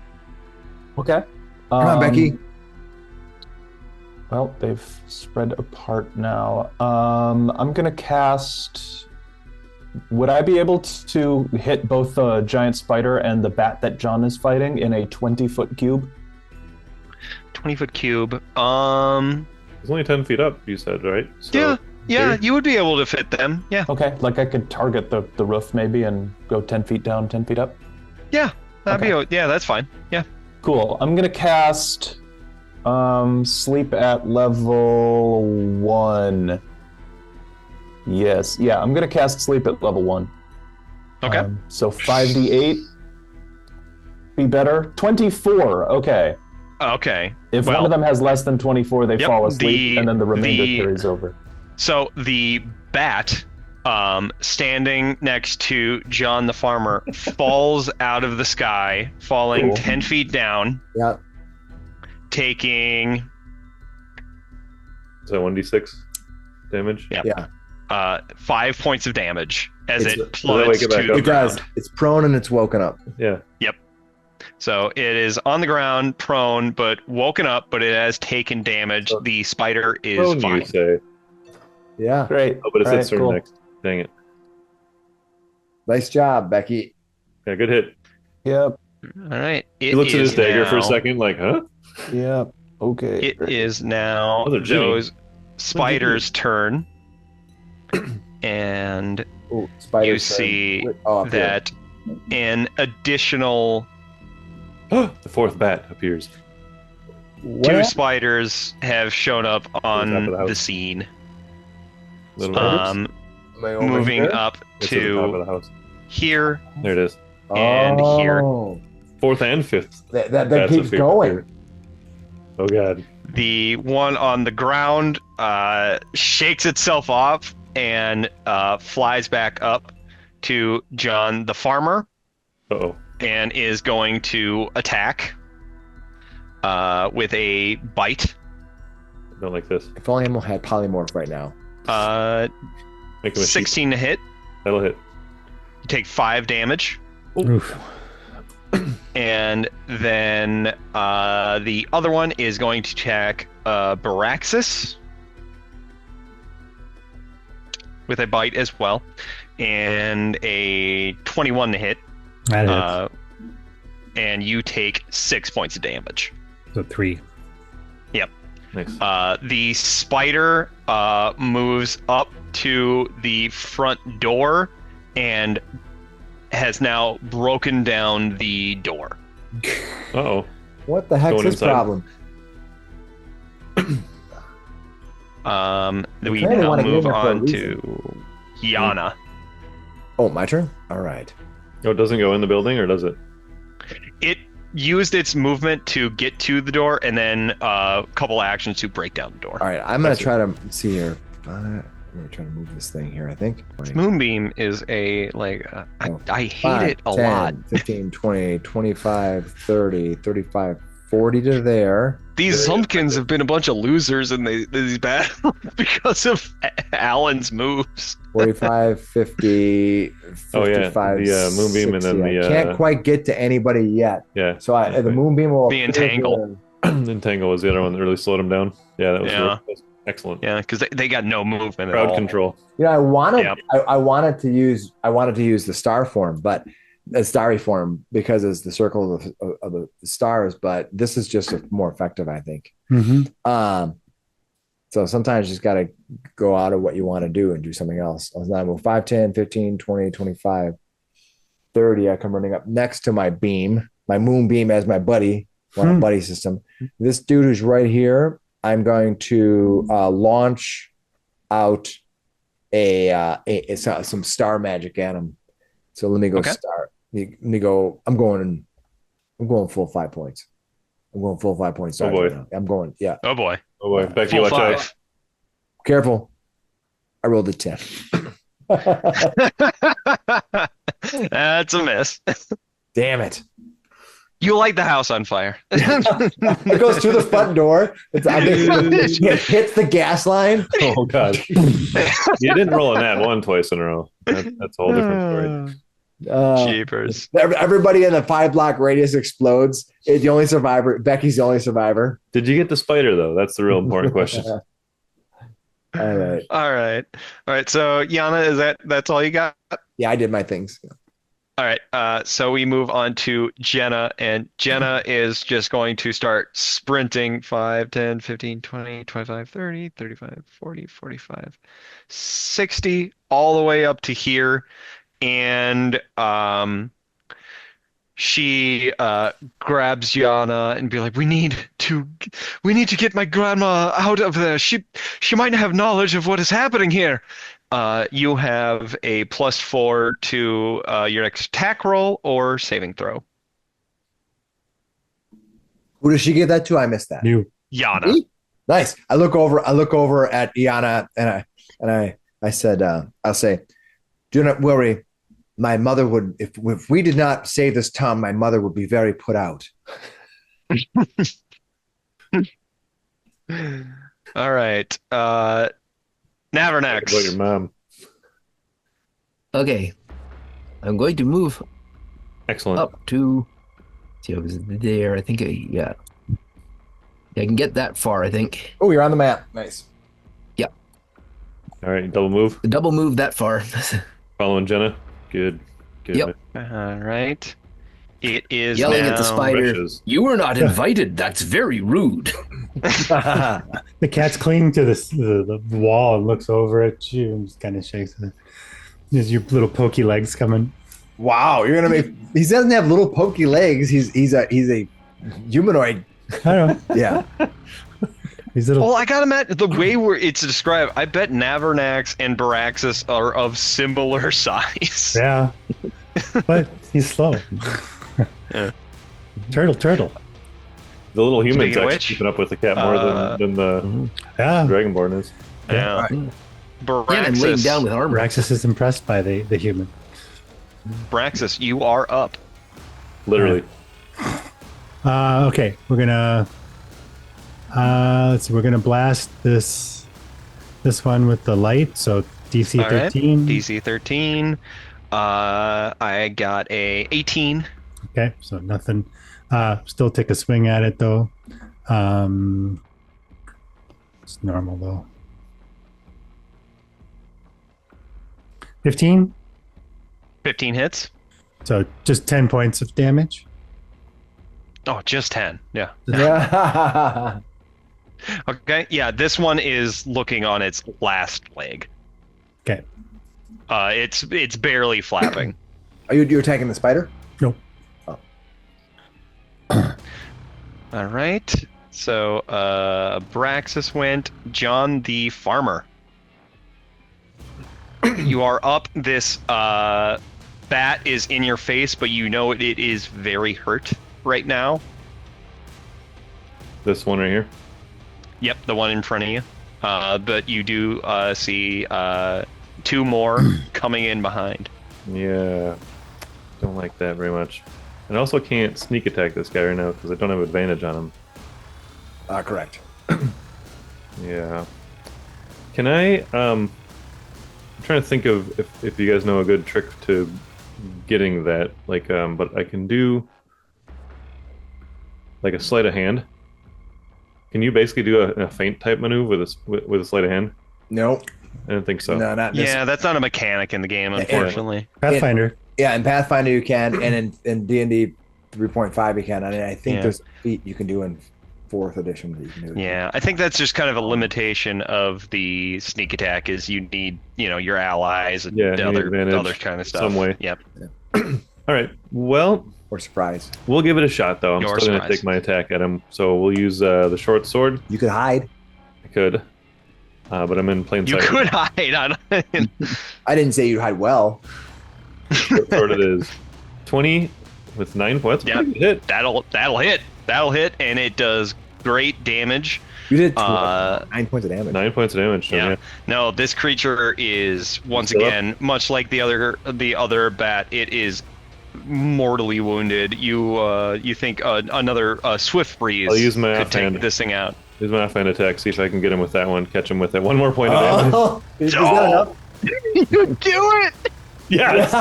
Okay. Come on, Becky. Well, they've spread apart now. I'm gonna cast. Would I be able to hit both the giant spider and the bat that John is fighting in a 20-foot cube? 20-foot cube. It's only 10 feet up, you said, right? So Yeah, you would be able to fit them. Yeah. Okay, like I could target the roof maybe and go 10 feet down, 10 feet up? Yeah, that's fine. Yeah. Cool. I'm gonna cast sleep at level 1. Yes. Yeah, I'm gonna cast sleep at level 1. Okay. So 5d8 be better. 24. Okay. Okay. If one of them has less than 24, they fall asleep, and then the remainder carries over. So the bat, standing next to John the farmer, falls out of the sky, falling 10 feet down. Yeah. Taking. Is that 1d6 damage? Yeah. 5 points of damage as It's- it plummets to the It does. ground. It's prone and it's woken up. Yeah. Yep. So it is on the ground, prone, but woken up, but it has taken damage. The spider is Prone, fine. you say. Yeah. Great. Oh, but it's All its right, turn cool. next. Dang it. Nice job, Becky. Yeah, good hit. Yep. All right. He looks at his dagger for a second, like, huh? Yep. Okay. It is now Mother Jimmy. those spiders' turn. And Ooh, spider you turn. see Oh, here. that an additional The fourth bat appears. What two happened? spiders have shown up Top on of the house. the scene. Little Am I over Moving here? up It's at the top of to the house. here. There it is. and here. Fourth and fifth. That Bats keeps appear. going. Oh god. The one on the ground shakes itself off and flies back up to John the farmer Uh-oh. and is going to attack with a bite. I don't like this. If only Emil had polymorph right now. Make him a sheep. 16 to hit. That'll hit. You take 5 damage. Oof. And then the other one is going to attack Baraxis with a bite as well. And a 21 to hit. That hits. And you take 6 points of damage. So 3. Nice. The spider moves up to the front door and has now broken down the door. Uh-oh. What the heck's Going his inside. problem? We kinda now wanna get in move there for a on reason. to Yana. Oh, my turn? All right. Oh, it doesn't go in the building, or does it? It used its movement to get to the door and then a couple actions to break down the door. All right. I'm going to try to see here. I'm going to try to move this thing here, I think. Moonbeam is a, like, Oh, I hate 5, it a 10, lot. 15, 20, 25, 30, 35, 40 to there. These Zumpkins have been a bunch of losers in these battles because of Alan's moves. 45, 50, 55, Oh, yeah, the, Moonbeam and then 60. the, I can't quite get to anybody yet. Yeah. So the Moonbeam will The appear Entangle. here. Entangle was the other one that really slowed him down. Yeah, that was Yeah. really excellent. Yeah, because they got no movement at Crowd all. control. You know, I wanted Yep. I wanted to use the star form, but the starry form because it's the circle of the stars, but this is just more effective, I think. Mm-hmm. So sometimes you just got to go out of what you want to do and do something else. I was not move 5, 10, 15, 20, 25, 30. I come running up next to my beam, my moonbeam as my buddy, a buddy system. This dude who's right here, I'm going to launch out some star magic at him. So let me go start. Let me go. I'm going full 5 points. I'm going full 5 points. Oh, boy. Right now. I'm going. Yeah. Oh boy. Oh boy, Becky, Full watch 5. out. Careful. I rolled a 10. That's a miss. Damn it. You light the house on fire. It goes through the front door. It hits the gas line. Oh god. You didn't roll a nat 1 twice in a row. That's a whole different story. Jeepers. Everybody in the 5-block radius explodes. The only survivor. Becky's the only survivor. Did you get the spider though? That's the real important question. All right. All right. So Yana, that's all you got? Yeah, I did my things. All right. So we move on to Jenna, and Jenna is just going to start sprinting 5, 10, 15, 20, 25, 30, 35, 40, 45, 60, all the way up to here. And she grabs Yana and be like, we need to get my grandma out of there. She might have knowledge of what is happening here. You have a +4 to your next attack roll or saving throw. Who does she give that to? I missed that. You. Yana. Me? Nice. I look over at Yana and I said, I'll say, do not worry. My mother would, if we did not save this town, my mother would be very put out. All right. Navernax. About your mom. Okay. I'm going to move Excellent. up to. See, I was there. I think yeah, I can get that far. I think. Oh, you're on the map. Nice. Yep. All right, double move. Double move that far. Following Jenna. Good. Yep. All right. It is Yelling now at the spider. Riches. You were not invited. That's very rude. The cat's clinging to the wall and looks over at you and just kind of shakes it. There's your little pokey legs coming. Wow, you're gonna make. He doesn't have little pokey legs. He's a humanoid. I don't know. Yeah. These little. Well, I gotta imagine the way it's described. I bet Navernax and Baraxis are of similar size. Yeah. But he's slow. Yeah. Turtle. The little human's Speaking of actually which, keeping up with the cat more than the Yeah. Dragonborn is. Yeah. Yeah, I'm laying down with armor. Raxus is impressed by the human. Baraxis, you are up. Literally. Okay, we're gonna let's see. We're gonna blast this one with the light. So DC All right. 13. DC 13. I got a 18. Okay, so nothing. Still take a swing at it though. It's normal though. 15. 15 hits. So just 10 points of damage. Oh, just 10. Yeah. Yeah. Okay. Yeah, this one is looking on its last leg. Okay. It's barely flapping. Are you're attacking the spider? No. Oh. All right. So Braxis went. John the farmer. You are up. This bat is in your face, but you know it is very hurt right now. This one right here. Yep, the one in front of you. But you do see 2 more coming in behind. Yeah. Don't like that very much. And I also can't sneak attack this guy right now because I don't have advantage on him. Correct. Yeah. Can I I'm trying to think of if you guys know a good trick to getting that. Like but I can do like a sleight of hand. Can you basically do a feint type maneuver with a sleight of hand? No. I didn't think so. No, not this. Yeah, that's not a mechanic in the game, unfortunately. Pathfinder. Yeah, in Pathfinder you can, and in D&D 3.5 you can. And I think Yeah. there's a feat you can do in 4th edition that you can do. Yeah, I think that's just kind of a limitation of the sneak attack is you need, your allies and Yeah, you need other advantage kind of stuff. some way. Yep. All right. Well, Or surprise. we'll give it a shot though. I'm Your still going to surprise. take my attack at him. So we'll use the short sword. You could hide. I could. But I'm in plain You sight. could hide on I didn't say you'd hide well. Short sword it is. 20 with 9 points. Yeah. Pretty good hit. That'll hit, and it does great damage. You did 9 9 points of damage. 9 points of damage. So, Yeah. No, this creature is once Still up? again much like the other bat. It is mortally wounded. You think another swift breeze I'll use my could take offhand. this thing out? Use my offhand attack. See if I can get him with that one. Catch him with it. 1 more point of damage. Oh, is that enough? You do it. Yes.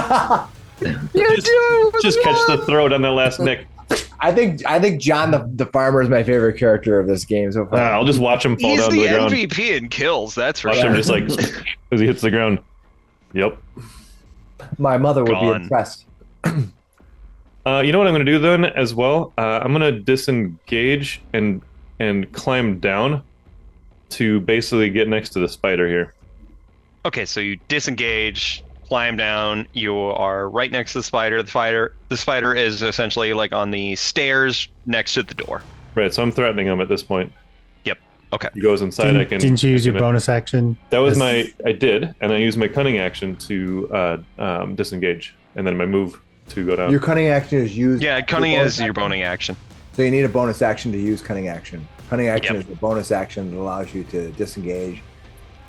Just catch the throat on that last nick. I think John the farmer is my favorite character of this game so far. I'll just watch him fall He's down to the the ground. MVP in kills, that's for Watch sure. him just like as he hits the ground. Yep. My mother would be Gone. impressed. You know what I'm going to do then as well? I'm going to disengage and climb down to basically get next to the spider here. Okay, so you disengage, climb down. You are right next to the spider. The spider is essentially like on the stairs next to the door. Right, so I'm threatening him at this point. Yep. Okay. He goes inside. Didn't you use your bonus action? That was I did, and I used my cunning action to disengage, and then my move to go down. Your cunning action is used. Yeah, cunning is your bonus action. So you need a bonus action to use cunning action. Cunning action Yep. is the bonus action that allows you to disengage.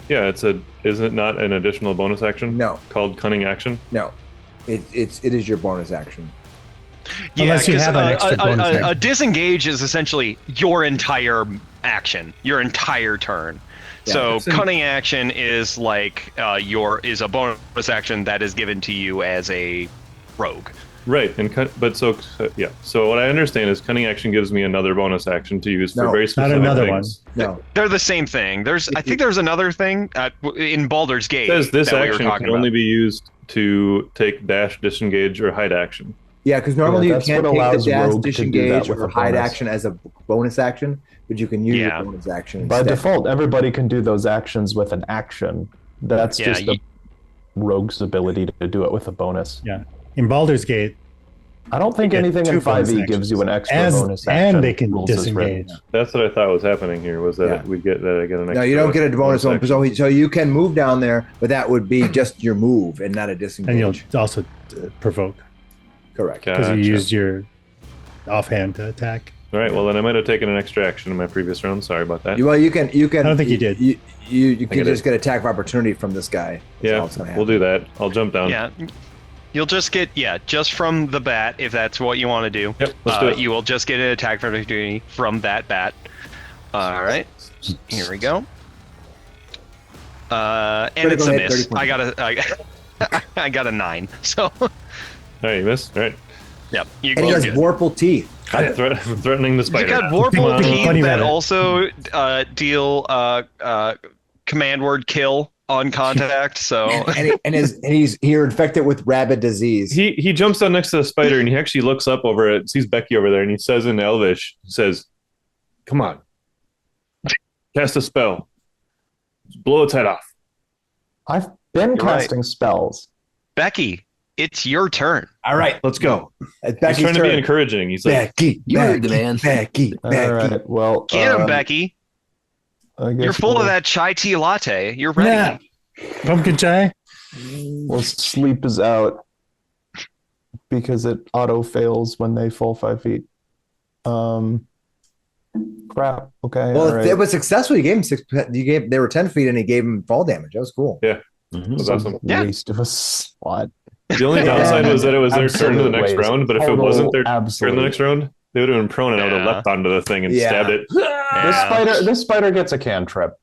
Yeah, isn't it not an additional bonus action? No. Called cunning action? No, it is your bonus action. Yeah, Unless you 'cause, have an extra bonus a action. disengage is essentially your entire action, your entire turn. So cunning action is like is a bonus action that is given to you as a rogue. Right, so what I understand is cunning action gives me another bonus action to use for No, very not specific another things. No, They're the same thing. I think there's another thing in Baldur's Gate. It says this that we were action talking can only about. be used to take dash, disengage, or hide action. yeah, because normally Yeah, you that's can't what take the allows dash, Rogue to do that disengage, with or a hide bonus. action as a bonus action, but you can use Yeah. your bonus action By instead. default, everybody can do those actions with an action. That's Yeah, just the rogue's ability to do it with a bonus. Yeah. In Baldur's Gate, I don't think you get anything two in 5e bonus gives you an extra actions. bonus action. And they can rules as written. disengage. That's what I thought was happening here, was that Yeah. I get an extra No, you don't get a bonus one. action. So you can move down there, but that would be just your move and not a disengage. And you'll also provoke Correct. because you Gotcha. used your offhand to attack. All right, well then I might have taken an extra action in my previous round. Sorry about that. You can. I don't think you did. You I can did. just get attack of opportunity from this guy. That's all Yeah, that's gonna we'll happen. do that. I'll jump down. Yeah. You'll just get, just from the bat, if that's what you want to do. Yep, let's do it. You will just get an attack of opportunity from that bat. All right. Here we go. And it's Critical a hit, miss. 30 I got a 9. So, All right, you missed. All right. yep. And he You're has good. Vorpal teeth. I'm threatening the You spider. got Come Vorpal on. teeth Funny that about it. also deal command word kill on contact. So, He's here infected with rabid disease. He jumps down next to the spider and he actually looks up over it, sees Becky over there, and he says in Elvish, "Come on, cast a spell, blow its head off." I've been You're right. casting spells. Becky, it's your turn. All right, Let's go. it's He's Becky's trying to turn. be encouraging. He's like, Becky, You heard the man. Becky. All right. Well, Get him, Becky. I guess You're full we'll, of that chai tea latte. You're ready. Yeah. Pumpkin chai? Well, sleep is out because it auto fails when they fall 5 feet. Crap. Okay. Well, all right. it was successful. You gave him 6. They were 10 feet, and he gave him fall damage. That was cool. That was awesome. Yeah. Waste of a slot. The only downside was that it was their turn to the next Absolute round, but if it Total wasn't their turn absolute. the next round, they would have been prone and I would have Yeah. leapt onto the thing and Yeah. stabbed it. This spider gets a cantrip.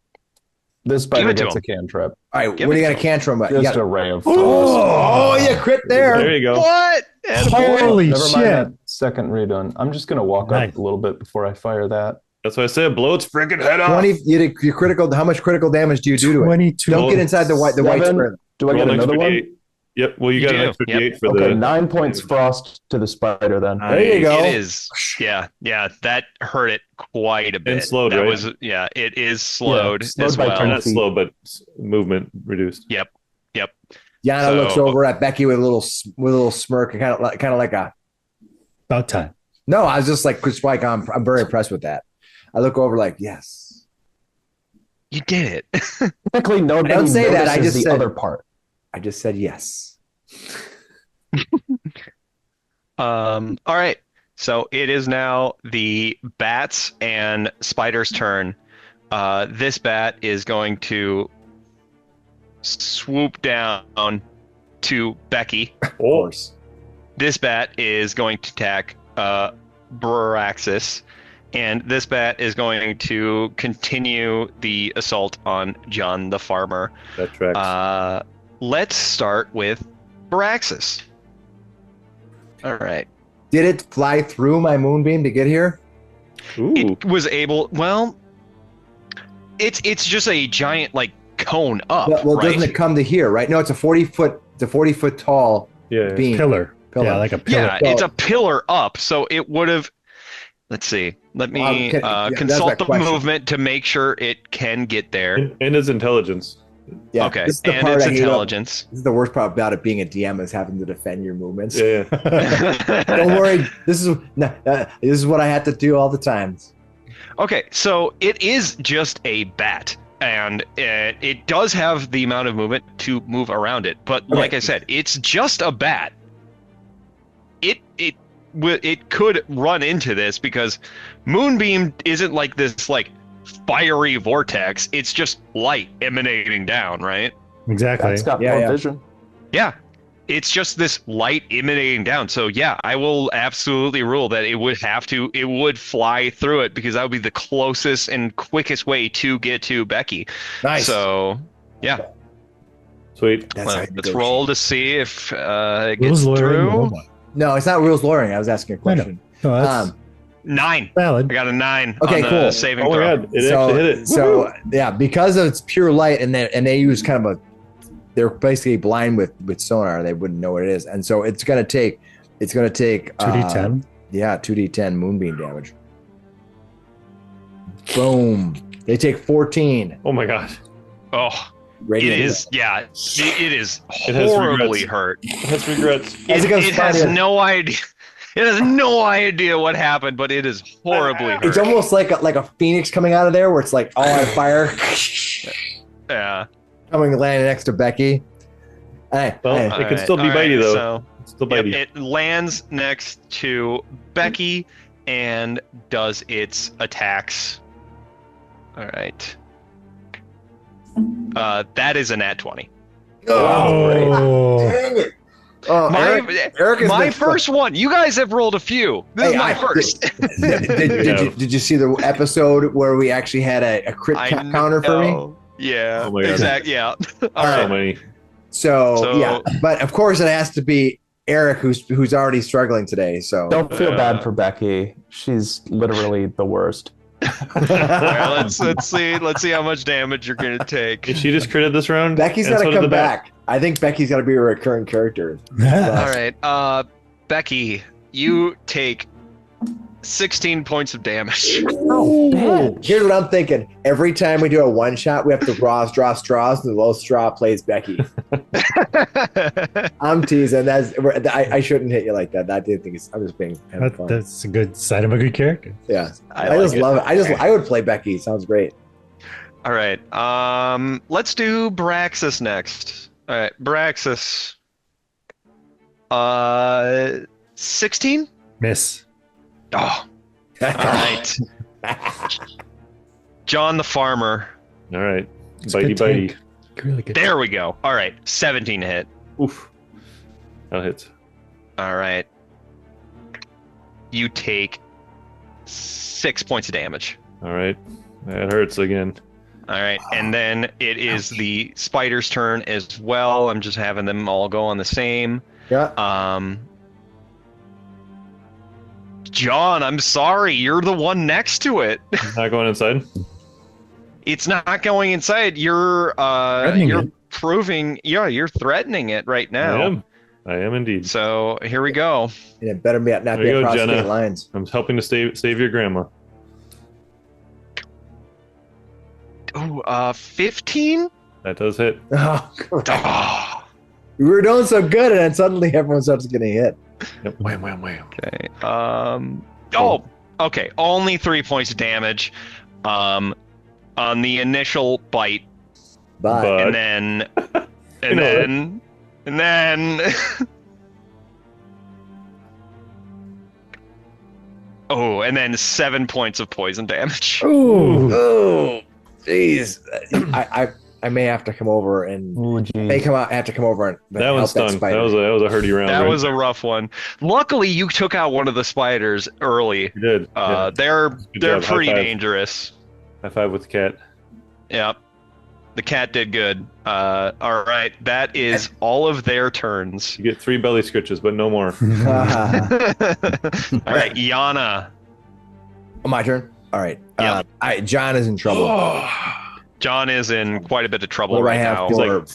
This spider it to gets him. a cantrip. All right, Give what do it you got to a cantrip? You Just got, a ray of frost. oh, you crit There there. you go. What? Holy Never shit. mind that second redone. I'm just gonna walk Nice. up a little bit before I fire that. That's why I said blow its freaking head off. 20. You critical. How much critical damage do you do to it? 22. Don't get inside the white Seven. square. Do I Roll get an another extra one? D8. Yep. Well, you You got an do. extra Yep. D8 for Okay, the 9 points frost to the spider then. Nice. There you go. It is. Yeah. That hurt it quite a bit. And slowed, that right? was. Yeah. It is slowed, slowed as by well. 10 not feet. slow, but movement reduced. Yep. Yana So- looks over at Becky with a little smirk, and kind of like a. About time. No, I was just like Chris Spike. I'm very impressed with that. I look over like, yes. You did it. Technically, nobody don't say that, I notices just the said- other part. I just said yes. All right. So it is now the bats and spiders' turn. This bat is going to swoop down to Becky. Of course. This bat is going to attack Braxis, and this bat is going to continue the assault on John the farmer. That tracks. Let's start with Braxis. All right. Did it fly through my moonbeam to get here? Ooh. It was able. Well, it's just a giant like cone up. Well, right? doesn't it come to here? Right? No, it's a 40-foot tall Yeah. beam. Pillar. Yeah, like a pillar. Yeah, it's a pillar up, so it would have. Let's see. Let me that's consult my the question. movement to make sure it can get there. And his intelligence. Yeah, Okay, this is the and part its I hate intelligence. This is the worst part about it being a DM is having to defend your movements. Yeah. Don't worry. This is what I have to do all the time. Okay, so it is just a bat, and it does have the amount of movement to move around it. But like I said, it's just a bat. It could run into this because Moonbeam isn't like this like fiery vortex. It's just light emanating down, right? Exactly. It's got Yeah, more yeah. vision. Yeah. It's just this light emanating down. So yeah, I will absolutely rule that it would fly through it because that would be the closest and quickest way to get to Becky. Nice. So yeah. Sweet. That's how Well, you let's negotiate. roll to see if it Rules gets lawyering through. robot. No, it's not rules lawyering. I was asking a I know. question. No, that's 9. valid. I got a 9 Okay, on the cool. saving Oh my throw. god, it actually hit it. So yeah, because of its pure light, and they use kind of they're basically blind with sonar. They wouldn't know what it is, and so it's gonna take 2d10. Yeah, 2d10 moonbeam damage. Boom. They take 14. Oh my god. Oh, Radiant. it is. Yeah, it is It has horribly regrets. hurt. That's regrets. As it goes It has flying in. no idea. It has no idea what happened, but it is horribly hurt. It's almost like a phoenix coming out of there, where it's like all on fire, Yeah. coming landing next to Becky. Hey, Well, hey. it can still be bitey though. So It's still yep, bitey. it lands next to Becky and does its attacks. All right. That is a nat 20. Oh, Dang it. Oh, Eric has my been first one. You guys have rolled a few. This is my first. Did you see the episode where we actually had a crit counter for me? know. Yeah. Oh my God. Exactly. Yeah. All So right. many. So So- yeah, but of course it has to be Eric who's already struggling today. So Don't feel bad for Becky. She's literally the worst. All right, let's see how much damage you're gonna take. Is she just critted this round? Becky's And got so to did come the bat. back. I think Becky's got to be a recurring character. All right, Becky, you take 16 points of damage. Here's what I'm thinking. Every time we do a one shot, we have to draw straws, and the lowest straw plays Becky. I'm teasing. I shouldn't hit you like that. I didn't think it's. I'm just being having fun. that's a good sign of a good character. Yeah, I I like just it. love it. I would play Becky. Sounds great. All right, let's do Braxis next. All right, Braxis. 16. Miss. Oh, all right. John the farmer. All right. It's a Bitey good bitey. tank. Really good. There we go. All right, 17 to hit. Oof. That hits. All right. You take 6 points of damage. All right. That hurts again. All right, and then it is the spider's turn as well. I'm just having them all go on the same. Yeah. John, I'm sorry, you're the one next to it. Not going inside. It's not going inside. You're Threatening it. proving, yeah, you're threatening it right now. I am indeed. So here we go. And it better not There be you go, across Jenna. state lines. I'm helping to save your grandma. Oh, 15. That does hit. Oh, crap. Oh, We were doing so good, and then suddenly everyone starts getting hit. Yep. Wham, wham, wham. okay. Oh, okay. Only 3 points of damage. On the initial bite. But But- And then, You know and then, oh, and then 7 points of poison damage. Ooh. oh, jeez, I may have to come over and Ooh, geez. have to come over and that help one stung. spider. That was a hurty round. That right? was a rough one. Luckily, you took out one of the spiders early. You did. Yeah. They're job. High pretty five. dangerous. High five with the cat. Yep. The cat did good. All right, that is all of their turns. You get 3 belly scritches, but no more. All right, Yana. My turn. All right. Yep. All right. John is in trouble. John is in quite a bit of trouble What do I right have now. for?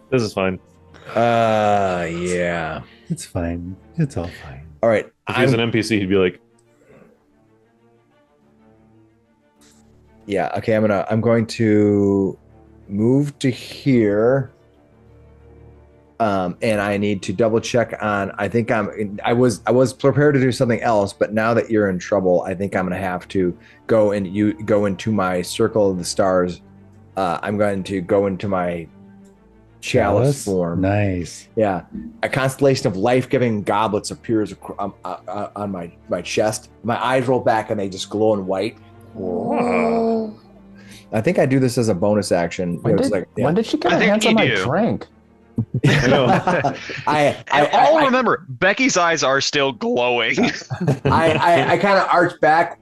This is fine. Yeah. It's fine. It's all fine. All right. If he was an NPC, he'd be like, Yeah. Okay. I'm going to move to here. And I need to double check on. I was prepared to do something else, but now that you're in trouble, I think I'm going to have to go into my circle of the stars. I'm going to go into my chalice form. Nice. Yeah. A constellation of life-giving goblets appears on my chest. My eyes roll back and they just glow in white. I think I do this as a bonus action. When did she get her hands on my drink? I know. I remember, Becky's eyes are still glowing. I kind of arch back,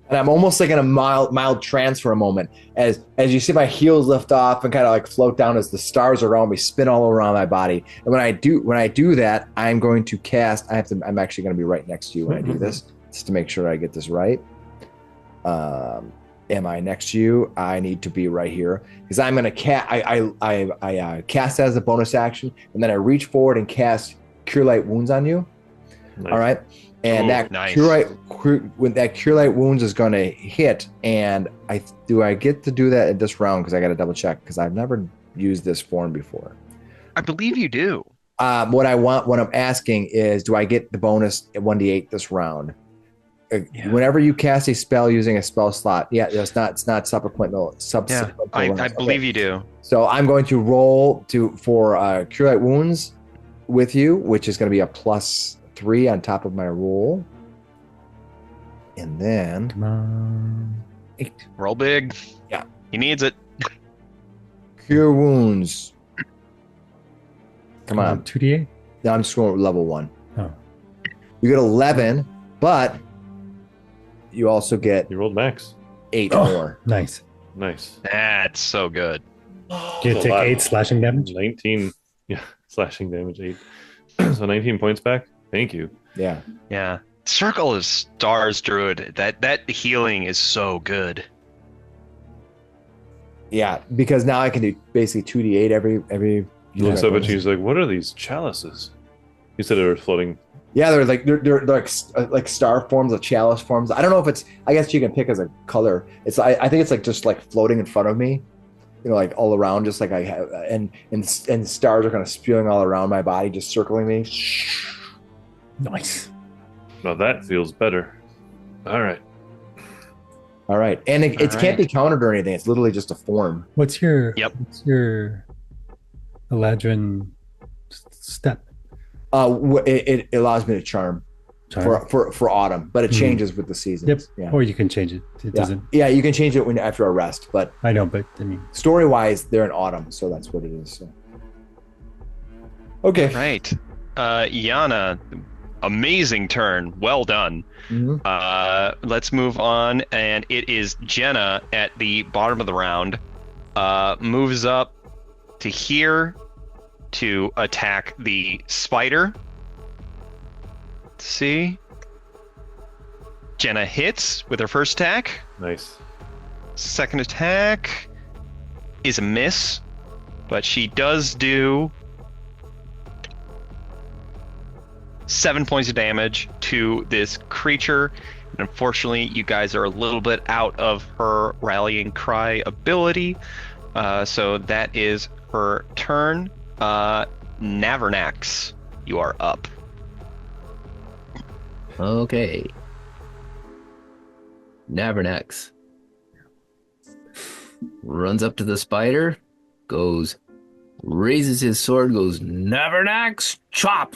and I'm almost like in a mild trance for a moment, as you see my heels lift off and kind of like float down as the stars around me spin all around my body. And when I do that, I'm going to cast. I'm actually going to be right next to you when I do this, just to make sure I get this right. Am I next to you? I need to be right here because I'm going to cast. I cast as a bonus action, and then I reach forward and cast Cure Light Wounds on you. Nice. All right, and nice. When that Cure Light Wounds is going to hit, and I get to do that at this round because I got to double check because I've never used this form before. I believe you do. What I'm asking is, do I get the bonus at 1d8 this round? Whenever you cast a spell using a spell slot, it's not subsequent. I believe you do. So I'm going to roll for Cure Light Wounds with you, which is going to be a +3 on top of my roll, and then Come on. 8. Roll big. Yeah. He needs it. Cure Wounds. Come on. 2d8? No, I'm just going with level 1. Oh. You get 11, but you also get You rolled max. 8 more. Nice. Nice. That's so good. Do you take 8 slashing damage? 19. Yeah, slashing damage 8. So 19 points back. Thank you. Yeah. Yeah. Circle of Stars, Druid. That healing is so good. Yeah, because now I can do basically 2d8 every. He looks up and she's like, "What are these chalices?" You said they were floating. Yeah, they're like star forms, of chalice forms. I don't know if it's. I guess you can pick as a color. I think it's like just like floating in front of me, like all around, just like I have, and stars are kind of spewing all around my body, just circling me. Nice. Well, that feels better. All right. And it can't be countered or anything. It's literally just a form. What's your Eladrin step? It allows me to charm. For autumn, but it changes with the seasons. Yep. Yeah. Or you can change it. It doesn't. Yeah, you can change it after a rest, but I know, but I mean, story wise, they're in autumn, so that's what it is. So. Okay. Right. Yana, amazing turn. Well done. Mm-hmm. Let's move on, and it is Jenna at the bottom of the round. Moves up to here to attack the spider. Let's see. Jenna hits with her first attack. Nice. Second attack is a miss, but she does do 7 points of damage to this creature. And unfortunately, you guys are a little bit out of her rallying cry ability. So that is her turn. Navernax, you are up. Okay. Navernax runs up to the spider, raises his sword, goes, Navernax, chop!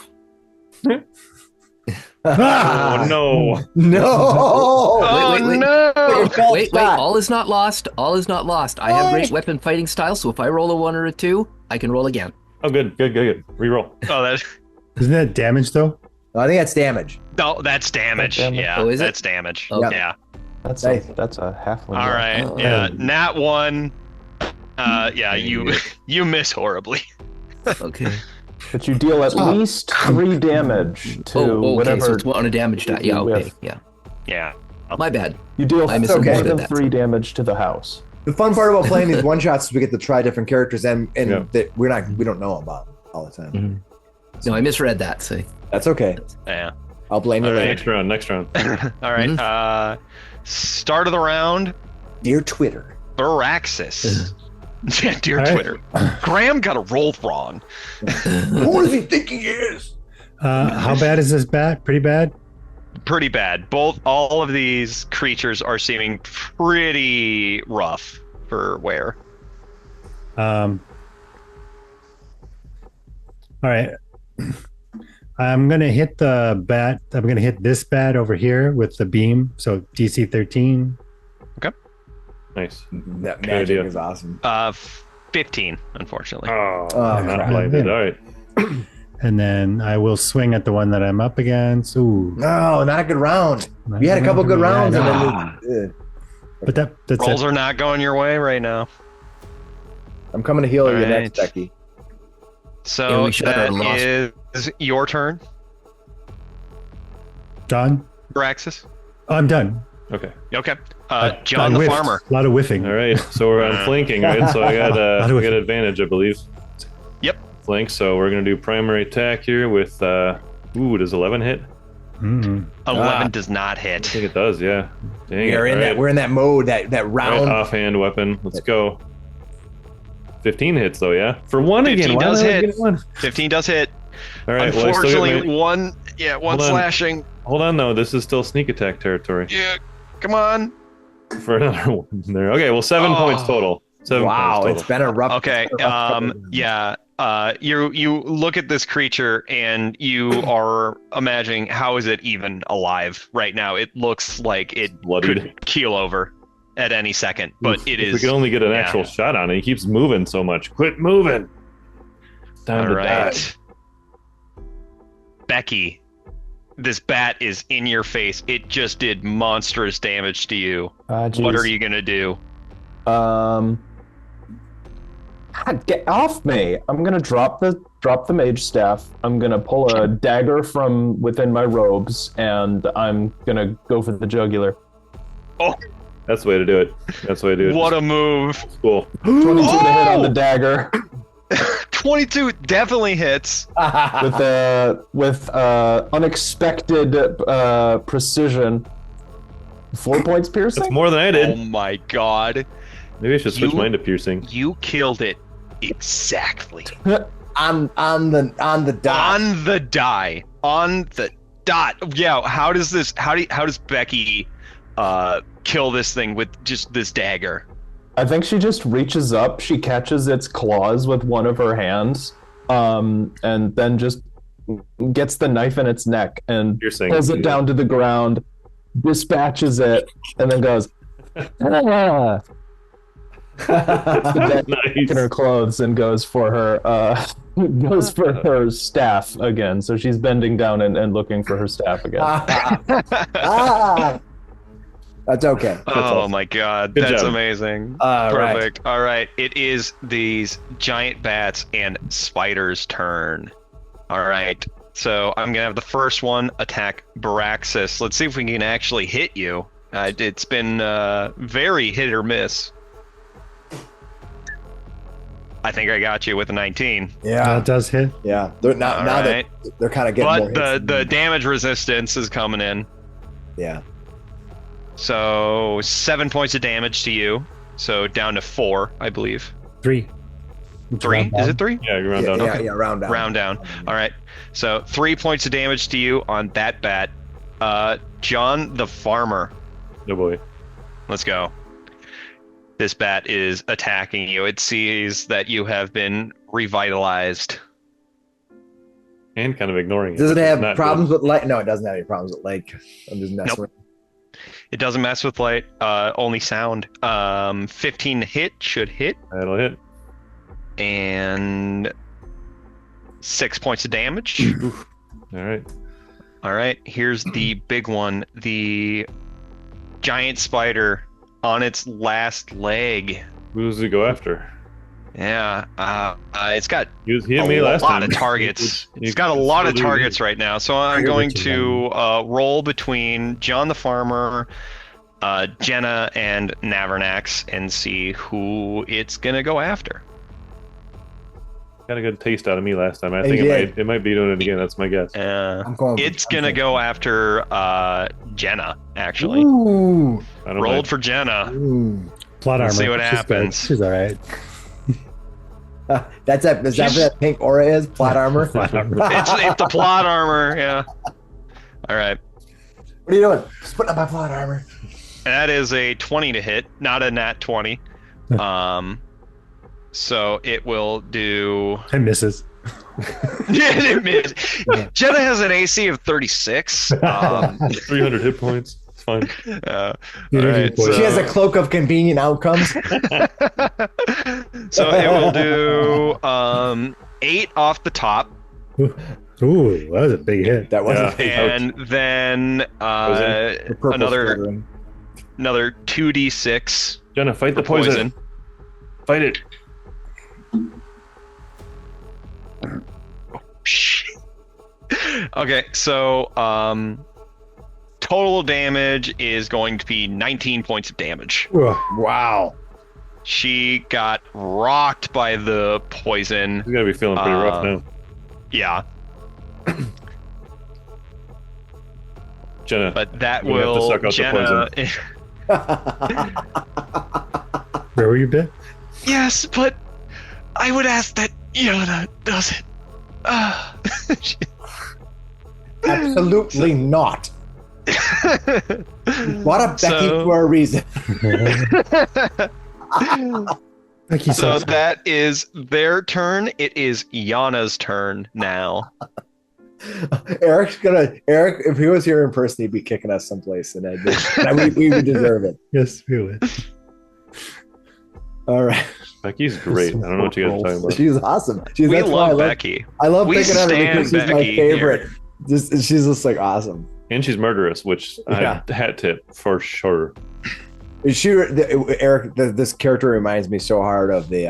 Oh no! No! Wait, all is not lost. All is not lost. I have great weapon fighting style, so if I roll a 1 or a 2, I can roll again. Oh, good. Reroll. Oh, that's isn't that damage though? I think that's damage. Oh, that's damage. Damage. Yeah, Oh, is it? that's damage. Okay. Yeah. That's Nice. that's a halfling. All right. Oh. Yeah. Nat 1. Yeah, you miss horribly. Okay. But you deal at least 3 damage to Okay. whatever. So it's on a damage die. Yeah. Okay. With. Yeah. Yeah. My bad. You deal I more misunderstood than that. 3 damage to the house. The fun part about playing these one shots is we get to try different characters and Yeah. that we don't know about all the time. Mhm. No, I misread that. So That's okay. Yeah. I'll blame you All right. later. Next round. All right. Start of the round. Dear Twitter. Baraxis. Yeah, dear All right. Twitter. Graham got a roll wrong. Who does he think he is? How bad is this bat? Pretty bad. Pretty bad. All of these creatures are seeming pretty rough for wear. All right. I'm gonna hit the bat. I'm gonna hit this bat over here with the beam. So DC 13. Nice. That Good magic idea. is awesome. 15, unfortunately. Oh, not crap. blinded. All right. And then I will swing at the one that I'm up against. Ooh. No, not a good round. We had a couple good rounds, and then But that's Rolls it. are not going your way right now. I'm coming to heal you All next, right. Becky. So Yeah, we shut our that loss. is your turn, Done. Baraxis. Oh, I'm done. Okay. Okay. I John the whiffed. farmer. A lot of whiffing. All right. So we're on flanking, right? So I got How do I we- got advantage, I believe. Yep. Flank. So we're gonna do primary attack here with. Does 11 hit? Mm. 11 does not I hit. think it does. Yeah. Dang it. We're in All that. right. We're in that mode. That All right, round. offhand weapon. Let's go. 15 hits though, yeah. For one 15 again. Why does did I hit. get one? 15 does hit. All right. Well, I still get Unfortunately, my- one Hold on. slashing. Hold on though. This is still sneak attack territory Yeah. Come on. for another one there. Okay. Well, 7 Oh. points total. 7 Wow, points it's been a rough. Okay. it's been a rough couple of rounds. Yeah. You look at this creature and you are imagining how is it even alive right now? It looks like it Bloodied. could keel over at any second, but Oof, it if is. we could only get an yeah. actual shot on it. He keeps moving so much. Quit moving. Time All to right. Becky, this bat is in your face. It just did monstrous damage to you. What are you gonna do? God, get off me! I'm gonna drop the mage staff. I'm gonna pull a dagger from within my robes, and I'm gonna go for the jugular. That's the way to do it. That's the way to do it. What a move! Cool. 22 to hit on the Oh! dagger 22 definitely hits. with unexpected precision. 4 points piercing. That's more than I Oh did. my god. Maybe I should switch You- mine to piercing. You killed it exactly. on the dot. On the die. On the dot. Yeah, how does Becky kill this thing with just this dagger? I think she just reaches up, she catches its claws with one of her hands, and then just gets the knife in its neck and Piercing. pulls it down to the ground, dispatches it, and then goes, "Ah." Nice. in her clothes and goes for her staff again. So she's bending down and looking for her staff again. Ah. That's okay. That's Oh awesome. my god, Good that's job. amazing. All right. Perfect. All right, it is these giant bats and spiders' turn. All right, so I'm gonna have the first one attack Baraxis. Let's see if we can actually hit you. It's been very hit or miss. I think I got you with a 19. Yeah, That does hit. yeah. They're now All now right. that they're kind of getting more But hits. the damage resistance is coming in. Yeah. So 7 points of damage to you. So down to 4, I believe. 3. 3? Is it 3? Yeah, you round Yeah, down. yeah, yeah, round down. Round down. All right. So 3 points of damage to you on that bat. John the farmer. Oh boy. Let's go. This bat is attacking you. It sees that you have been revitalized. And kind of ignoring it. Does it have Not problems with light? No, it doesn't have any problems with light. I'm just messing Nope. with It doesn't mess with light, only sound. 15 to hit should hit, good. That'll hit. and 6 points of damage. All right. All right, here's the big one. The giant spider on its last leg. Who does he go after? Yeah, it's got He hit me last time. a lot of targets. It's got a lot of targets right now. So I'm going to roll between John the Farmer, Jenna, and Navernax and see who it's going to go after. Got a good taste out of me last time. I think it might be doing it again. That's my guess. It's going to go after Jenna, actually. Ooh. Rolled for Jenna. Ooh. Plot armor. Let's see what happens. She's all right. Is that what that pink aura is? Plot armor? Plot armor. It's the plot armor, yeah. All right. What are you doing? Just putting up my plot armor. That is a 20 to hit, not a nat 20. So it will do... It misses. It missed. Jenna has an AC of 36. 300 hit points. It's fine. All right, She has a cloak of convenient outcomes. So it will do 8 off the top. Ooh, that was a big hit. That was a big And then another 2d6 Jenna, fight the poison. Fight it. Okay, so total damage is going to be 19 points of damage. Wow. She got rocked by the poison. She's gotta be feeling pretty rough now. Yeah. Jenna, but that you have to will suck out Jenna. the Where were you, Bit? Yes, but I would ask that Yana does it. Absolutely not. What a Becky for a reason. So that is their turn. It is Yana's turn now. Eric, if he was here in person, he'd be kicking us someplace, and we would deserve it. Yes, we would. All right. Becky's great. I don't know what you guys are talking about. She's awesome. We love Becky. I love picking on her because she's my favorite. She's just like awesome. And she's murderous, which I hat tip for sure. Eric, this character reminds me so hard of the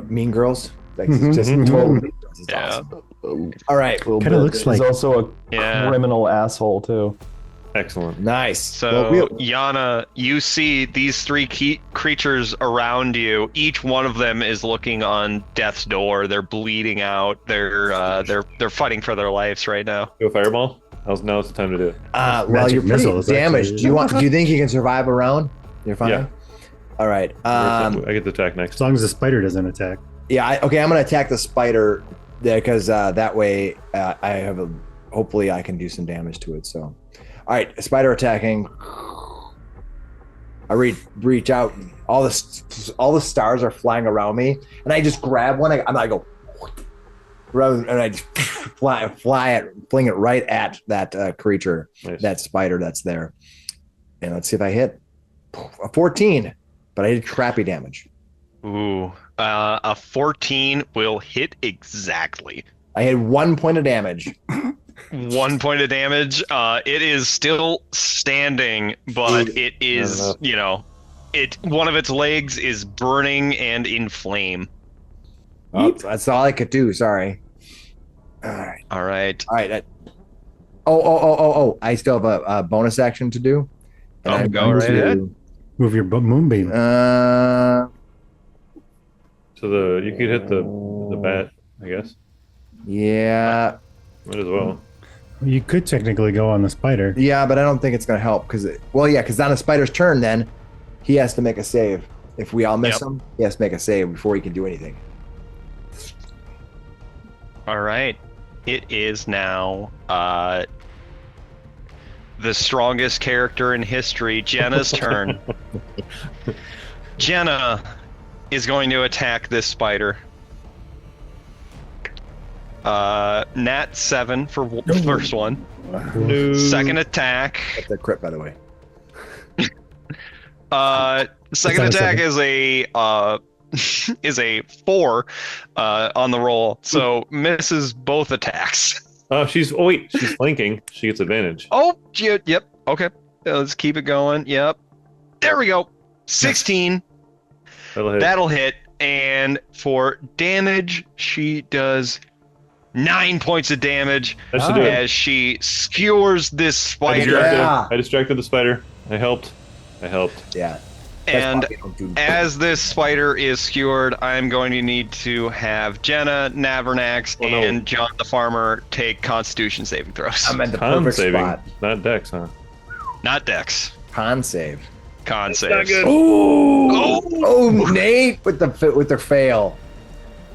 Mean Girls. Like just totally. It's awesome. All right. Kind of looks like he's also a criminal asshole too. Excellent. Nice. So, Yana, you see these three creatures around you. Each one of them is looking on death's door. They're bleeding out. They're fighting for their lives right now. Go fireball. Now's the time to do it. Well, you're pretty damaged. Do you think you can survive a round? You're fine. Yeah. All right. I get to attack next. As long as the spider doesn't attack. Yeah. I'm going to attack the spider because that way hopefully I can do some damage to it. So. All right, spider attacking. I reach out. All the stars are flying around me, and I just grab one. I go, and I just fling it right at that creature, nice. That spider that's there. And let's see if I hit a 14, but I did crappy damage. Ooh, a 14 will hit exactly. I had 1 point of damage. 1 point of damage. It is still standing, but it is, one of its legs is burning and in flame. Oh, that's all I could do. Sorry. All right. I still have a bonus action to do. Go right ahead. Move your moonbeam. So you could hit the bat, I guess. Yeah. Might as well. You could technically go on the spider. Yeah, but I don't think it's going to help because on the spider's turn, then he has to make a save. If we all miss him, he has to make a save before he can do anything. All right. It is now the strongest character in history, Jenna's turn. Jenna is going to attack this spider. Nat 7 for the first one. No. Second attack. That's a crit, by the way. Second attack is a 4 on the roll, so misses both attacks. She's flanking. She gets advantage. Oh, yep. Okay. Let's keep it going. Yep. There we go. 16. That'll hit. That'll hit. And for damage, she does 9 points of damage That should do it. as she skewers this spider. Yeah. I distracted the spider. I helped. Yeah. And That's why we don't do- as this spider is skewered, I'm going to need to have Jenna, Navernax, Oh, no. and John the Farmer take Constitution saving throws. I'm at the Con perfect saving, spot. not Dex, huh? Not Dex. Con save. Con Not saves. good. Oh, Nate with the fail.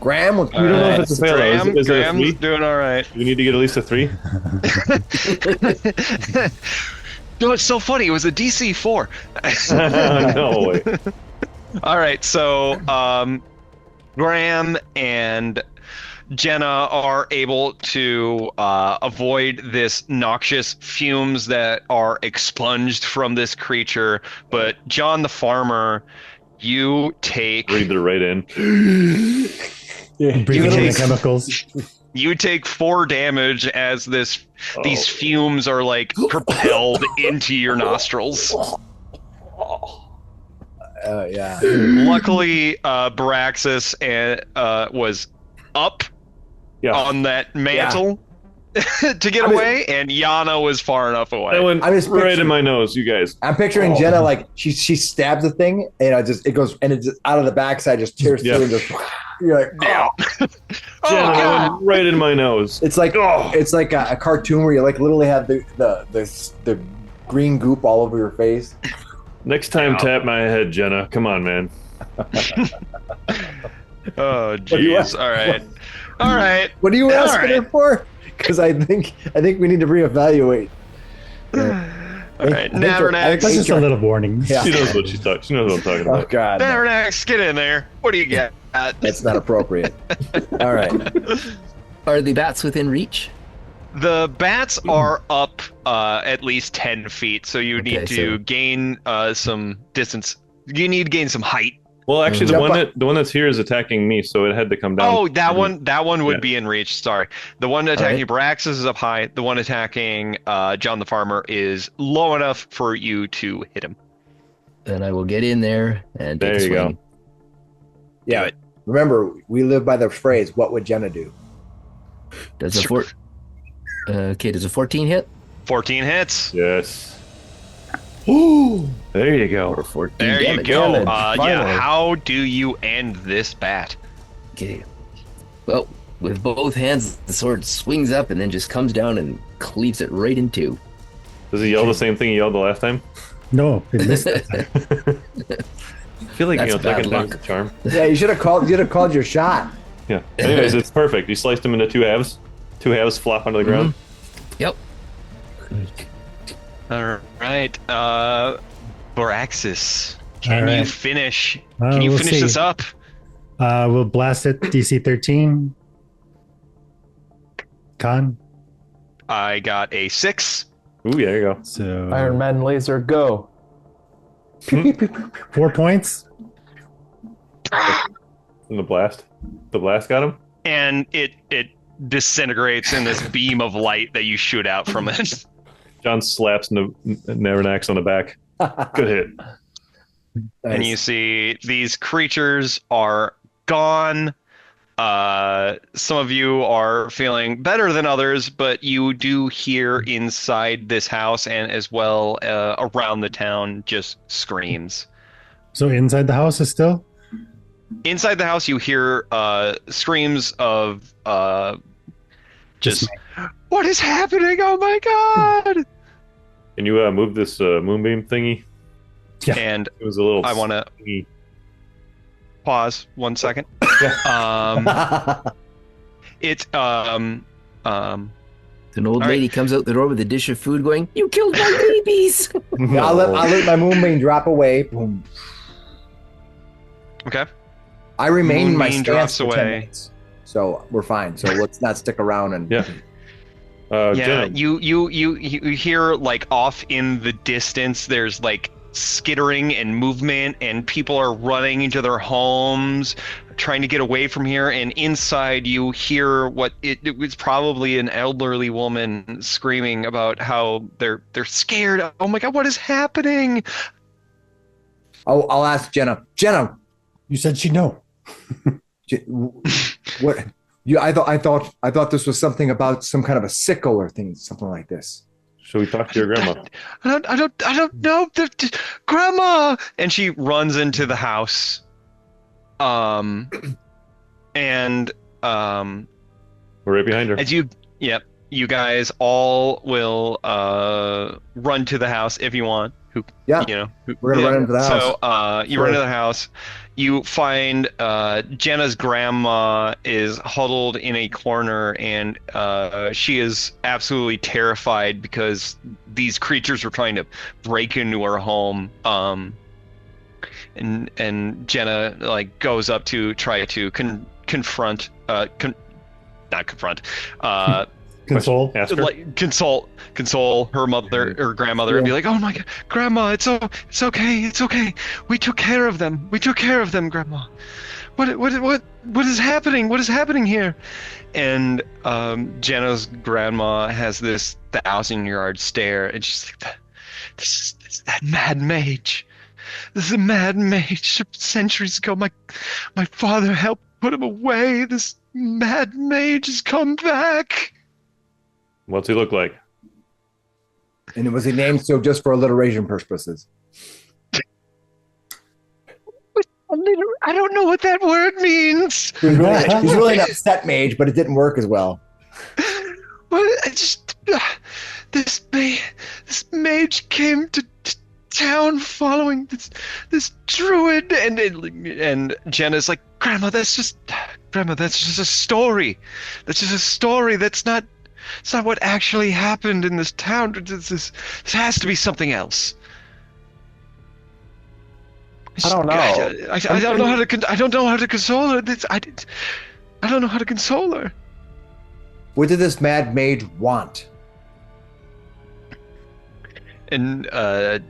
Graham with We don't know if it's a fail. Graham, Is it a 3? Graham's doing all right. We need to get at least a 3. No, it's so funny. It was a DC 4. No way. All right, so Graham and Jenna are able to avoid this noxious fumes that are expunged from this creature, but John the Farmer, you take Breathe it right in. Breathing in the take- chemicals. 4 damage as these fumes are like propelled into your nostrils. Yeah. Luckily, Baraxis was up Yeah. on that mantle to get away, and Yana was far enough away. That went I'm just right in picturing- my nose, you guys. I'm picturing Jenna like she stabs the thing and it goes and it's just out of the backside just tears Yeah. through and just you're like Yeah. Jenna, God. that went right in my nose. it's like a cartoon where you like literally have the green goop all over your face. Next time, Yeah. tap my head, Jenna. Come on, man. Oh, do you jeez. All right. What are you All asking her right. for? Because I think we need to reevaluate. All right. Navernax. That's just a little warning. Yeah. She knows what she's talking. She knows what I'm talking Oh about. God, no. Navernax, get in there. What do you got? That's not appropriate. All right. Are the bats within reach? The bats are up at least 10 feet, so you Okay, need to so- gain some distance. You need to gain some height. Well, actually, Jump the one that's here is attacking me, so it had to come down. Oh, that one would Yeah. be in reach. Sorry, the one attacking Baraxis is up high. The one attacking John the Farmer is low enough for you to hit him. Then I will get in there and take There a you go. swing. Yeah. Remember, we live by the phrase, "What would Jenna do?" Does a does a 14 hit? 14 hits. Yes. Ooh, there you Or go. 14 There you damage. go. Damage, Yeah. finally. How do you end this bat? Okay. Well, with both hands, the sword swings up and then just comes down and cleaves it right in two. Does he yell the same thing he yelled the last time? No, it missed. I feel like That's bad second time's luck. the charm. Yeah, you should have called your shot. Yeah. Anyways, it's perfect. You sliced him into 2 halves. 2 halves flop onto the ground. Yep. All right. Baraxis, All can you right. finish? Can you we'll finish see. this up? We'll blast it. DC 13. Con. I got a 6. Ooh, yeah, there you go. So Iron Man laser, go. 4 points. And the blast. The blast got him? And it disintegrates in this beam of light that you shoot out from it. John slaps Navernax on the back. Good hit. And you see these creatures are gone. Some of you are feeling better than others, but you do hear inside this house and as well around the town just screams. So inside the house is still. Inside the house, you hear screams of just, what is happening? Oh my god! Can you move this moonbeam thingy? Yeah. And It was a little. I want to thingy. pause 1 second. It's An old lady comes out the door with a dish of food going, "You killed my babies!" Yeah, I'll let my moonbeam drop away. Boom. okay. I remain in my Moonbeam stance drops for 10 away. minutes, so we're fine. So let's not stick around and Yeah. Yeah, Jenna, you hear like off in the distance there's like skittering and movement and people are running into their homes. trying to get away from here, and inside you hear what it was probably an elderly woman screaming about how they're scared. Oh my God, what is happening? I'll ask Jenna. Jenna, You said she'd know. what? I thought this was something about some kind of a sickle or thing, something like this. Should we talk to your grandma? I don't know. Grandma! And she runs into the house. And We're right behind her. as you guys all will run to the house if you want. Yeah, we're gonna run into the house. So you run into the house. You find Jenna's grandma is huddled in a corner, and she is absolutely terrified because these creatures were trying to break into her home. And Jenna like goes up to try to confront, not confront, Console. Ask her. like console her mother or grandmother and be like, "Oh my God, Grandma, it's okay. We took care of them, Grandma. What is happening? What is happening here?" And Jenna's grandma has this 1,000-yard stare, and she's like, "This is that mad mage. This is a mad mage. Centuries ago, my father helped put him away. This mad mage has come back." What's he look like? And was he named so just for alliteration purposes? I don't know what that word means. He's really an upset mage, but it didn't work as well. This mage came to town following this druid, and Jenna's like, Grandma, that's just a story. That's just a story. It's not what actually happened in this town. This has to be something else. I don't know. I don't know how to console her. I don't know how to console her. What did this mad mage want? And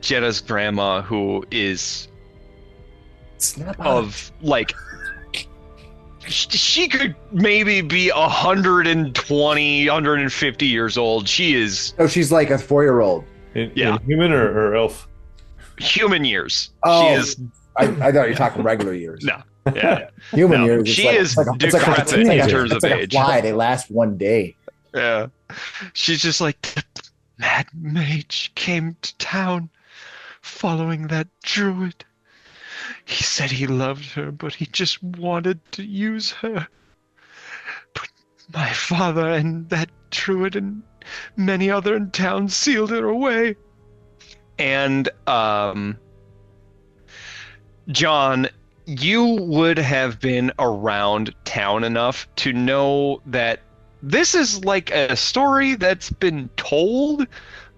Jenna's grandma, who is of like, she could maybe be 120, 150 years old. She is. Oh, she's like a 4-year-old. In human or elf? Human years. Oh, she is. I thought you were talking regular years. No. Yeah. Human years. She is decrepit in terms of like age. A fly. They last one day. Yeah. She's just like, the mad mage came to town following that druid. He said he loved her, but he just wanted to use her. But my father and that druid and many other in town sealed her away. And, John, you would have been around town enough to know that this is like a story that's been told.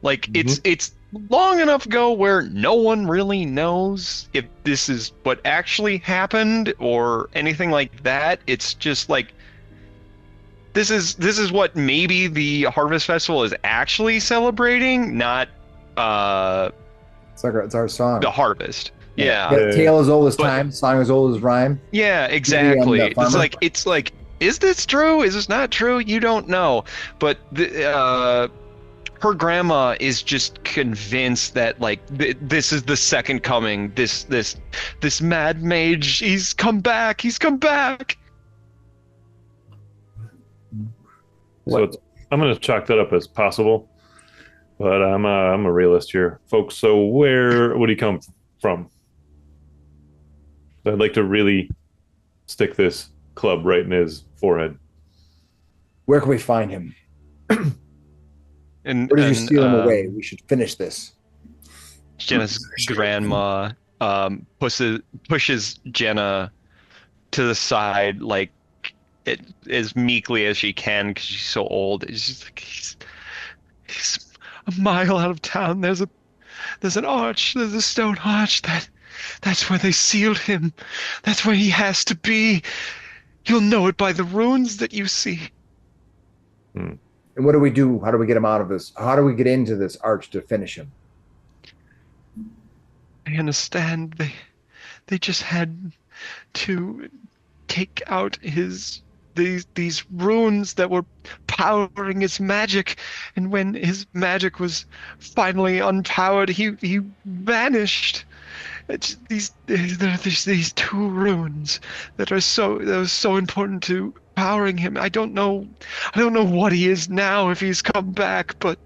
Like, it's long enough ago where no one really knows if this is what actually happened or anything like that. It's just like, this is what maybe the Harvest Festival is actually celebrating, not it's our song. the harvest. Yeah. Tale as old as time, song as old as rhyme. Yeah, exactly. It's like, is this true? Is this not true? You don't know. But her grandma is just convinced that like this is the second coming. This mad mage, he's come back. So I'm going to chalk that up as possible, but I'm a realist here, folks. So where would he come from? I'd like to really stick this club right in his forehead. Where can we find him? And where did you steal him away? We should finish this. Jenna's grandma pushes Jenna to the side, like as meekly as she can, because she's so old. It's just like he's a mile out of town. There's an arch. There's a stone arch that's where they sealed him. That's where he has to be. You'll know it by the runes that you see. And what do we do? How do we get him out of this? How do we get into this arch to finish him? I understand they just had to take out these runes that were powering his magic, and when his magic was finally unpowered, he vanished. There's these two runes that are so important to powering him. I don't know what he is now, if he's come back, but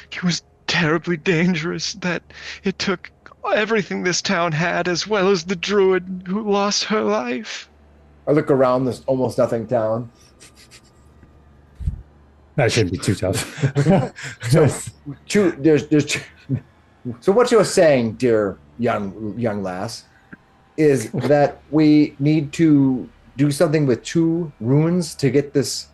he was terribly dangerous. That it took everything this town had, as well as the druid who lost her life. I look around this almost nothing town. That shouldn't be too tough. So what you're saying, dear young lass, is that we need to do something with two runes to get this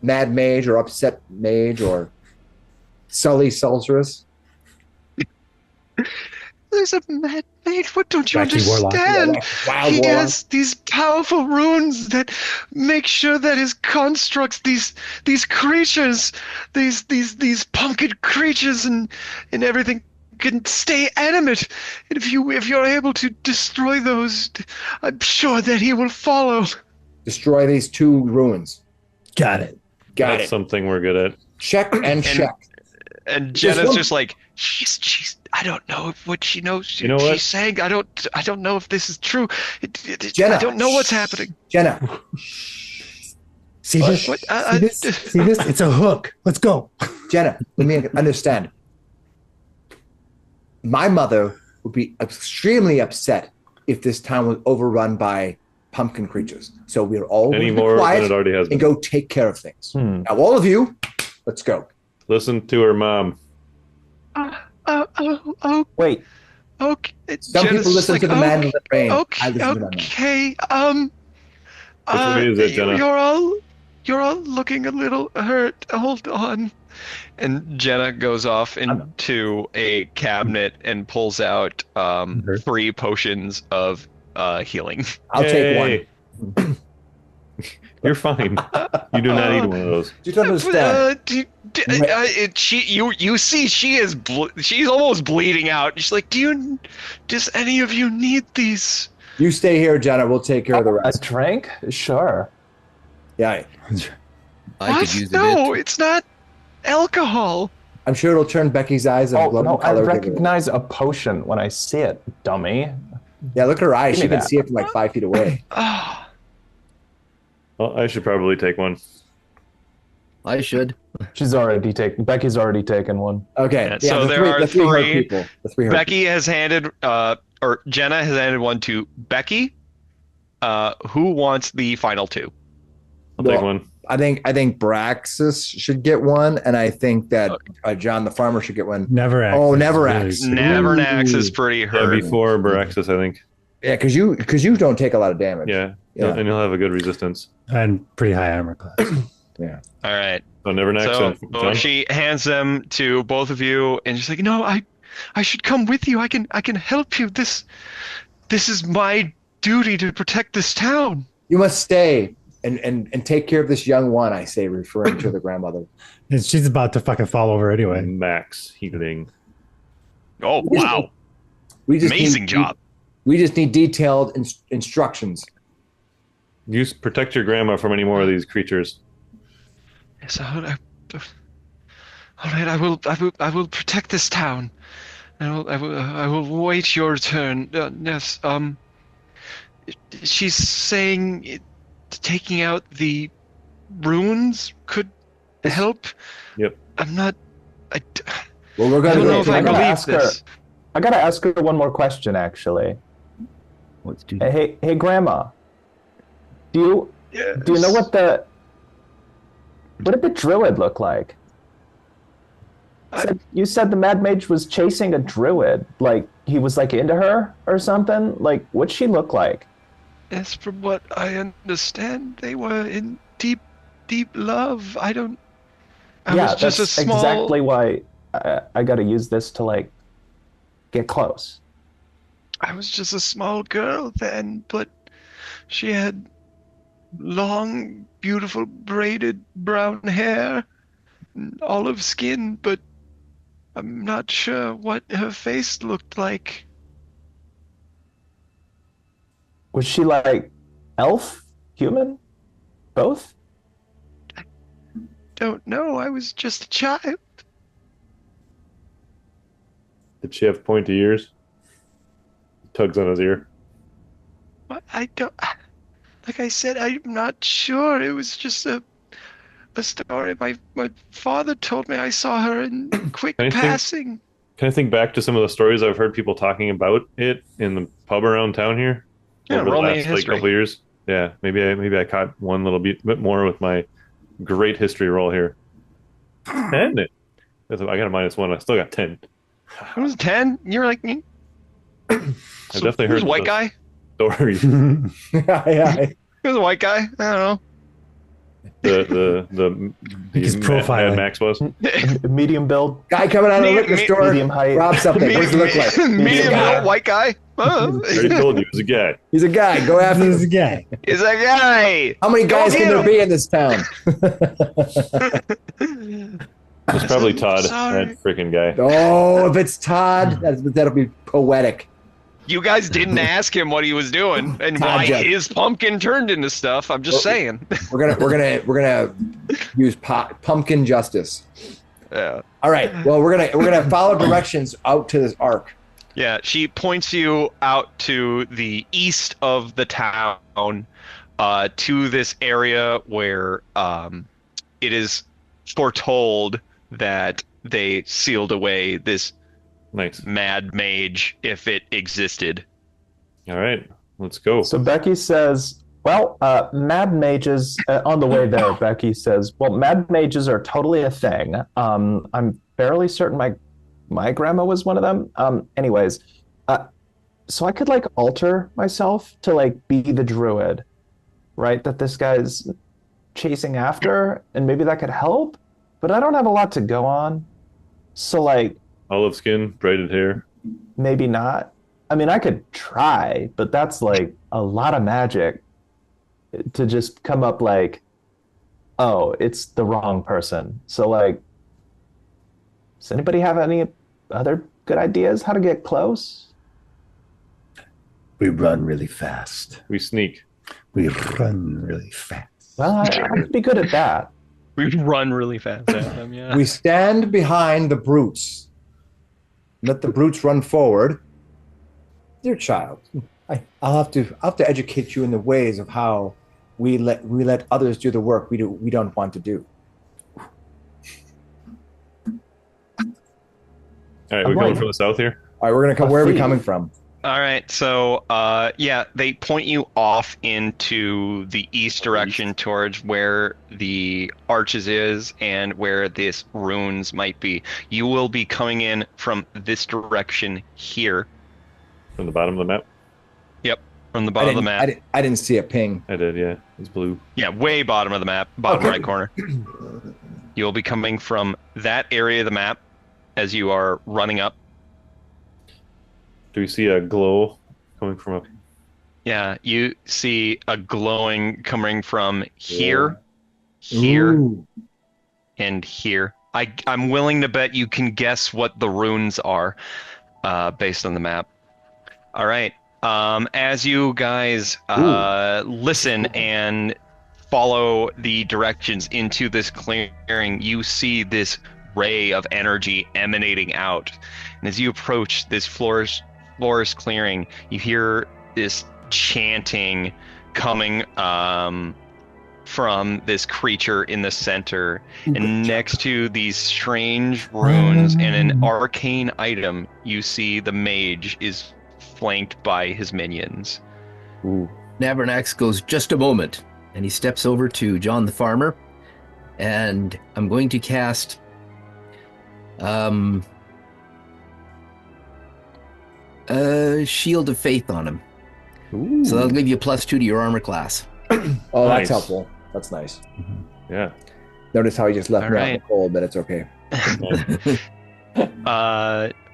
mad mage or upset mage or Sully Sulcerus. There's a mad mage. What don't you Wacky warlock. understand? Yeah, wild He warlock. has these powerful runes that make sure that his constructs, these creatures, these pumpkin creatures and everything can stay animate. And if you're able to destroy those, I'm sure that he will follow. Destroy these two ruins. Got it. That's something we're good at. Check and check. And Just Jenna's one- just like, she's I don't know if what she knows. You know what? She's saying, I don't know if this is true. Jenna. I don't know what's happening. Jenna, See this? What? See this? See this? It's a hook. Let's go. Jenna, let me understand. My mother would be extremely upset if this town was overrun by pumpkin creatures. So we're all going Any to be more than quiet it already has and been. go take care of things. Hmm. Now, all of you, let's go. Listen to her mom. Oh, Wait, okay. Some Jenna's people just listen to the man in the rain. I Okay, listen to my mom. okay. Which way is it, Jenna? You're all looking a little hurt. Hold on. And Jenna goes off into a cabinet and pulls out 3 potions of healing. I'll take one. Yay. You're fine. You do not need one of those. You don't understand. You see, she's almost bleeding out. She's like, does any of you need these? You stay here, Jenna. We'll take care of the a rest. drink? Sure. Yeah, I could use a No, bit. it's not alcohol. I'm sure it'll turn Becky's eyes and Oh, blood no, I color. recognize a potion when I see it, dummy. Yeah, look at her eyes. Give She me can that. see it from like 5 feet away. Oh, Well, I should probably take one. I should. Becky's already taken one. Okay. Yeah, so there are the three hurt three- people. The three hurt Becky has handed, or Jenna has handed one to Becky. Who wants the final 2? I'll take Well, one. I think Braxis should get one, and I think that John the farmer should get one. Never act. Oh, never act. Nevernax is pretty Yeah, hurt. before Baraxis, I think. Yeah, because you don't take a lot of damage. Yeah. Yeah. And you'll have a good resistance. And pretty high armor class. Yeah. All right. So Nevernax So and John? she hands them to both of you, and she's like, "No, I should come with you. I can help you. This is my duty to protect this town." You must stay and take care of this young one. I say, referring to the grandmother. And she's about to fucking fall over anyway. Max healing. Oh wow! We just Amazing need, job. We just need detailed instructions. Protect your grandma from any more of these creatures. Yes, all right. I will protect this town. I will wait your turn. Yes. She's saying taking out the runes could help. Yep. I'm not. Well, we're I gonna don't know go. if I I gotta believe ask her. this. I gotta ask her one more question, actually. Let's do Hey, Grandma. Do you know what did the druid look like? You said the mad mage was chasing a druid, like he was like into her or something. Like, what'd she look like? Yes, from what I understand, they were in deep love. I was just a that's small. exactly why I got to use this to like get close. I was just a small girl then, but she had long, beautiful, braided brown hair, and olive skin, but I'm not sure what her face looked like. Was she like elf, human, both? Don't know. I was just a child. Did she have pointy ears? Tugs on his ear. I don't. Like I said, I'm not sure. It was just a story. My father told me. I saw her in quick passing. Can I think back to some of the stories I've heard people talking about it in the pub around town here Yeah, over the roll me a last history. couple of years? Yeah, maybe I caught one little bit more with my great history roll here. 10. I got a -1. I still got 10. It was 10. You're like me. I've definitely heard Who's a white those guy? stories. Yeah. Who's a white guy? I don't The His Mad profiling. Max was. know. Medium build, Guy coming out of the liquor store. medium height. Rob something. What does he look like? He's a Medium guy. built white guy. Oh. I already told you, it was a guy. He's a guy. Go after This is him. a guy. He's a guy. How many guys can there him. be in this town? It's probably Todd, Sorry. that freaking guy. Oh, if it's Todd, that'll be poetic. You guys didn't ask him what he was doing and Todd why Jeff. his pumpkin turned into stuff. I'm just saying. We're gonna use pumpkin justice. Yeah. All right. Well, we're gonna follow directions out to this arc. Yeah, she points you out to the east of the town, to this area where it is foretold that they sealed away this Nice. mad mage if it existed. All right, let's go. So Becky says, well, mad mages, on the way there, Becky says, well, mad mages are totally a thing. I'm fairly certain my grandma was one of them. Anyways, so I could like alter myself to like be the druid, right? That this guy's chasing after, and maybe that could help, but I don't have a lot to go on. So like, Olive skin, braided hair. maybe not. I mean, I could try, but that's like a lot of magic to just come up like, oh, it's the wrong person. So like, does anybody have any other good ideas how to get close? We run really fast. We sneak. We run really fast. Well, I'd be good at that. We run really fast at them, yeah. We stand behind the brutes. Let the brutes run forward. Dear child, I'll have to educate you in the ways of how we let others do the work we don't want to do. All right, we're going from the south here. All right, we're gonna come. A Where are we thief. coming from? All right, so yeah, they point you off into the east direction towards where the arches is and where this runes might be. You will be coming in from this direction here. From the bottom of the map. Yep, from the bottom of the map. I didn't see a ping. I did, yeah. It's blue. Yeah, way bottom of the map, bottom right corner. You'll be coming from that area of the map as you are running up. Do we see a glow coming from up? Yeah, you see a glowing coming from here, here, Ooh. and here. I'm willing to bet you can guess what the runes are, based on the map. All right. As you guys listen and follow the directions into this clearing, you see this ray of energy emanating out. And as you approach this forest clearing, you hear this chanting coming from this creature in the center. And next to these strange runes and an arcane item, you see the mage is flanked by his minions. Ooh. Nabernax goes, just a moment, and he steps over to John the Farmer, and I'm going to cast Shield of Faith on him. Ooh. So that'll give you a +2 to your armor class. Oh, Nice. that's helpful. That's nice. Yeah. Notice how he just left All me out in right. the cold, but it's okay.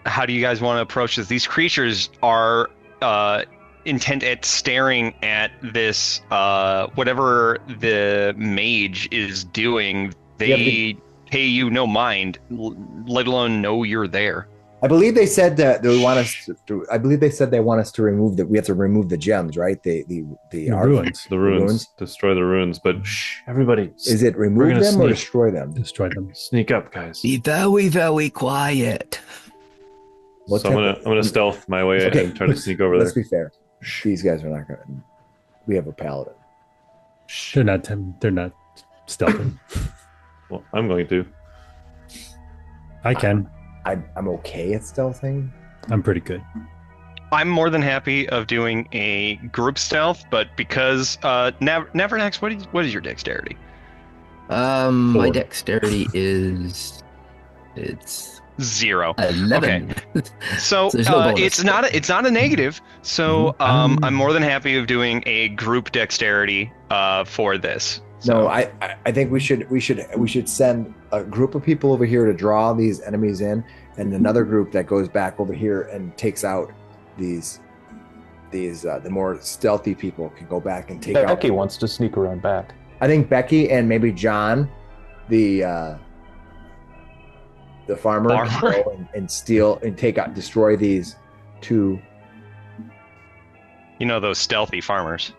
How do you guys want to approach this? These creatures are intent at staring at this whatever the mage is doing. They pay you no mind, let alone know you're there. I believe they said that they want us to. I believe they said they want us to remove that. We have to remove the gems, right? The ruins. The ruins. Destroy the ruins. But everybody. Is it remove them or destroy them? Destroy them. Sneak up, guys. Be very, very quiet. So I'm gonna stealth my way and try to sneak over there. Let's be fair. These guys are not gonna. We have a paladin. They're not stealthing. Well, I'm going to. I can. I'm okay at stealthing. I'm pretty good. I'm more than happy of doing a group stealth, but because Nevernax, what is your dexterity? My dexterity is 0. 11. Okay. So it's not a negative. So I'm more than happy of doing a group dexterity for this. So. No, I think we should send a group of people over here to draw these enemies in, and another group that goes back over here and takes out these the more stealthy people can go back and take out. Becky wants to sneak around back. I think Becky and maybe John, the farmer, can go and steal and destroy these two. You know those stealthy farmers.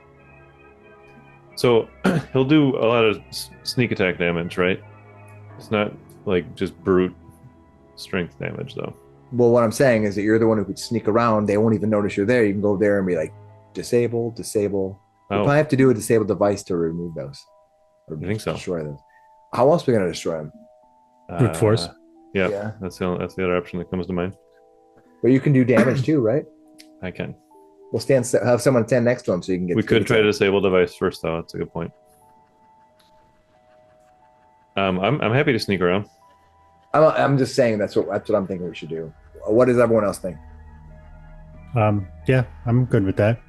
So he'll do a lot of sneak attack damage, right? It's not like just brute strength damage, though. Well, what I'm saying is that you're the one who could sneak around. They won't even notice you're there. You can go there and be like, disable. You probably have to do a disable device to remove those. Or I think so. Destroy them. How else are we going to destroy them? Brute force. Yeah, that's the other option that comes to mind. But you can do damage too, right? I can. We'll have someone stand next to him so you can get. We could try to disable device first, though. That's a good point. I'm happy to sneak around. I'm just saying that's what I'm thinking we should do. What does everyone else think? Yeah, I'm good with that.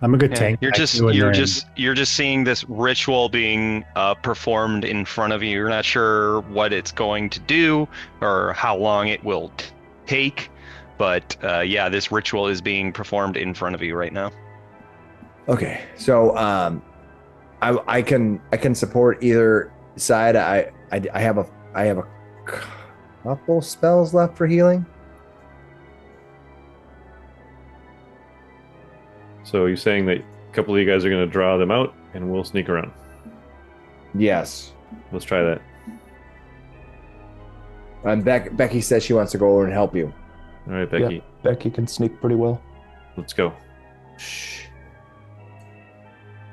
I'm a good tank. You're just seeing this ritual being performed in front of you. You're not sure what it's going to do or how long it will take, but this ritual is being performed in front of you right now. Okay, so I can support either side. I have a couple spells left for healing. So you're saying that a couple of you guys are going to draw them out, and we'll sneak around. Yes. Let's try that. And Becky says she wants to go over and help you. All right, Becky. Yeah, Becky can sneak pretty well. Let's go. Shh.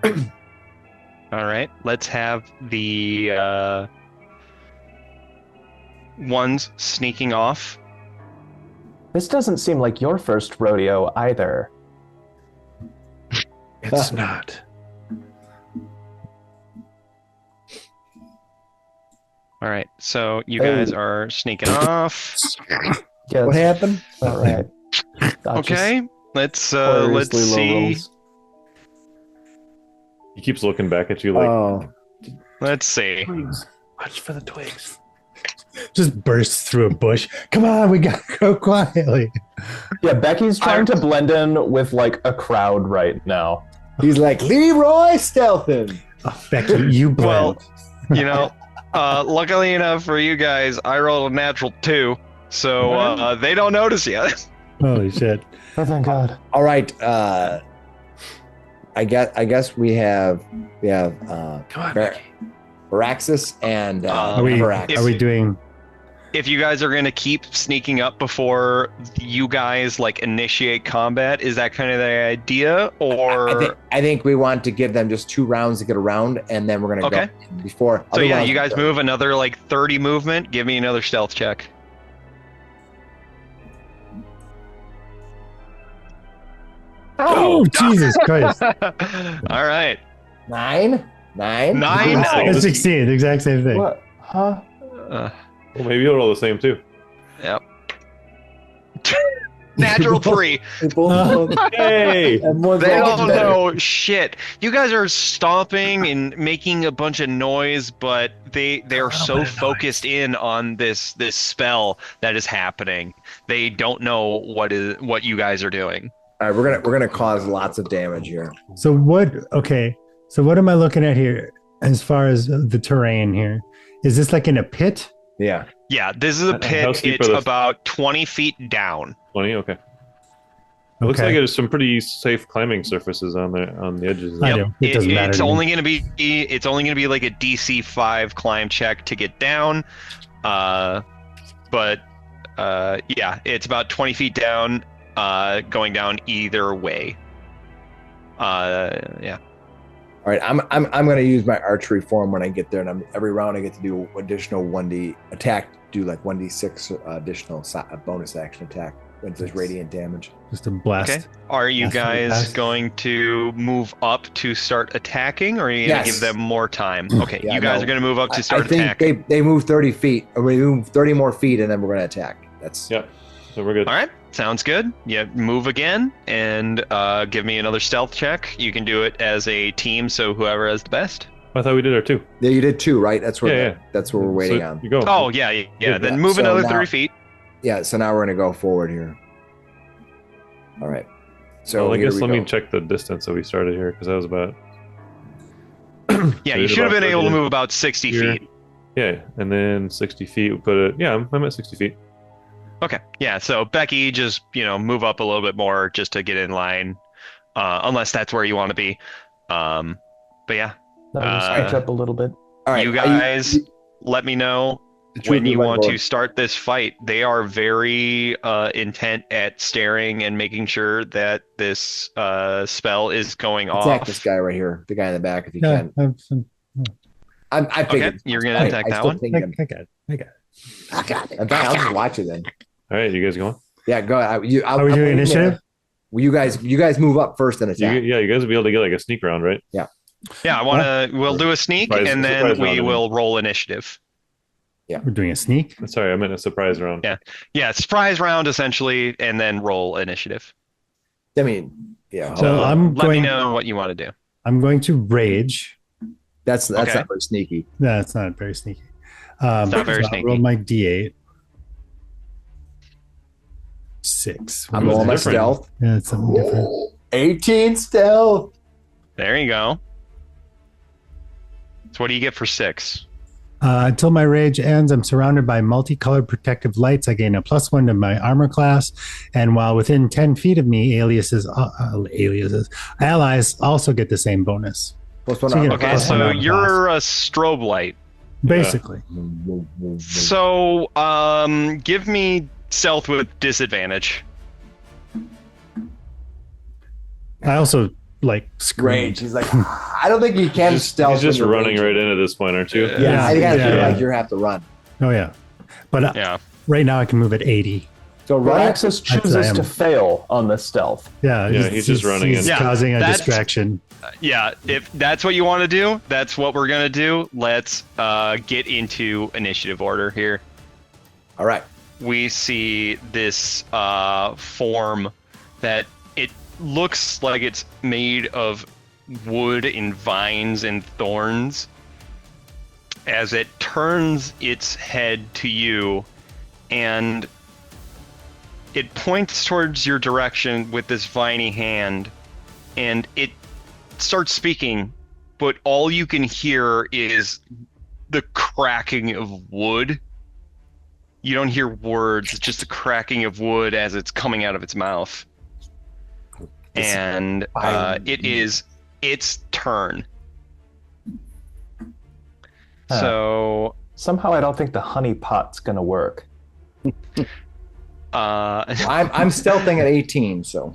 All right, let's have the ones sneaking off. This doesn't seem like your first rodeo either. It's not. All right, so you guys are sneaking off. Yeah, What happened? all right. Okay, let's see. He keeps looking back at you like, Let's see. watch for the twigs. Just bursts through a bush. Come on, we gotta go quietly. Yeah, Becky's trying to blend in with like a crowd right now. He's like, Leroy stealthing. Oh, Becky, you blend. Well, luckily enough for you guys, I rolled a natural 2, so they don't notice yet. Holy shit. Oh, thank God. All right. I guess we have Come on, Becky. Varaxis and Are we doing? If you guys are going to keep sneaking up before you guys like initiate combat, is that kind of the idea? Or I think we want to give them just 2 rounds to get around, and then we're going to go before. So yeah, you guys move another like 30 movement. Give me another stealth check. Oh, Jesus Christ. All right. 9. I succeeded. The exact same thing. What? Huh? Well, maybe you'll roll the same too. Yep. Natural 3. Hey! They don't know shit. You guys are stomping and making a bunch of noise, but they're so focused in on this spell that is happening. They don't know what you guys are doing. All right, we're gonna cause lots of damage here. So what? Okay. So what am I looking at here as far as the terrain here? Is this like in a pit? Yeah. Yeah, this is a How pit. steep It's are the- about 20 feet down. 20. Okay. It looks like there's some pretty safe climbing surfaces on the edges. I do. It doesn't matter. It's to me. only going to be like a DC 5 climb check to get down. But yeah, it's about 20 feet down, going down either way. Yeah. All right, I'm going to use my archery form when I get there, and every round I get to do additional 1d attack, do like 1d6 additional bonus action attack when there's radiant damage. Just a blast. Okay. Are you Blast from the guys past. going to move up to start attacking, or are you going to Yes. give them more time? Okay, Yeah, you guys no. are going to move up to I start think attacking. they move 30 feet, or we move 30 more feet, and then we're going to attack. That's Yep. So we're good. All right, sounds good. Yeah, move again and give me another stealth check. You can do it as a team, so whoever has the best. I thought we did our 2. Yeah, you did 2, right? That's what Yeah. that's what we're waiting So on. You go. Oh yeah. Good. Then move So another now- 30 feet. Yeah, so now we're going to go forward here. All right. So well, I here guess we let go. me check the distance that we started here because that was about. Yeah, So you it's should have about been able to 30 move about 60 here. feet. Yeah, and then 60 feet. We put it. Yeah, I'm at 60 feet. Okay. Yeah. So Becky, just move up a little bit more just to get in line, unless that's where you want to be. But yeah, Now just catch up a little bit. All right. you guys let me know the when troop you is want on to start this fight. They are very intent at staring and making sure that this spell is going board. Attack off. this guy right here, the guy in the back, if you Yeah, can. I Okay, figured. you're gonna attack that one. I got it. I got it. In fact, I'll just watch it then. All right, you guys going? Yeah, go ahead. Are we doing initiative? Well, you guys move up first and attack. You guys will be able to get like a sneak round, right? Yeah, I want to. We'll do a sneak, Surprise- and then surprise we round. will roll initiative. We're doing a sneak. Sorry, I meant a surprise round. Yeah. Yeah, surprise round essentially, and then roll initiative. I mean, yeah. So hold on. I'm Let me going. know what you want to do. I'm going to rage. That's Okay. not very sneaky. No, it's not very sneaky. It's not very so I'll sneaky. roll my d8. 6. I'm What's rolling my different? stealth. Yeah, it's something different. 18 stealth. There you go. So what do you get for 6? Until my rage ends, I'm surrounded by multicolored protective lights. I gain a +1 to my armor class, and while within 10 feet of me, allies also get the same bonus. Plus one So you armor get Okay, class. so armor you're a strobe light. Basically, So give me stealth with disadvantage. I also scream. Rage. He's like, I don't think you can stealth. He's just when you're running raging. right in at this point, aren't you? Yeah, I think I feel Yeah. like you have to run. Oh yeah, but Yeah. right now I can move at 80. So run. Roxas I chooses am. to fail on this stealth. Yeah, He's just running He's in. Yeah, causing a that's- distraction. Yeah, if that's what you want to do, that's what we're going to do. Let's get into initiative order here. All right. We see this form that it looks like it's made of wood and vines and thorns. As it turns its head to you, and it points towards your direction with this viney hand, and it starts speaking, but all you can hear is the cracking of wood. You don't hear words, it's just the cracking of wood as it's coming out of its mouth. And it is its turn. So Somehow I don't think the honey pot's gonna work. I'm stealthing at 18. So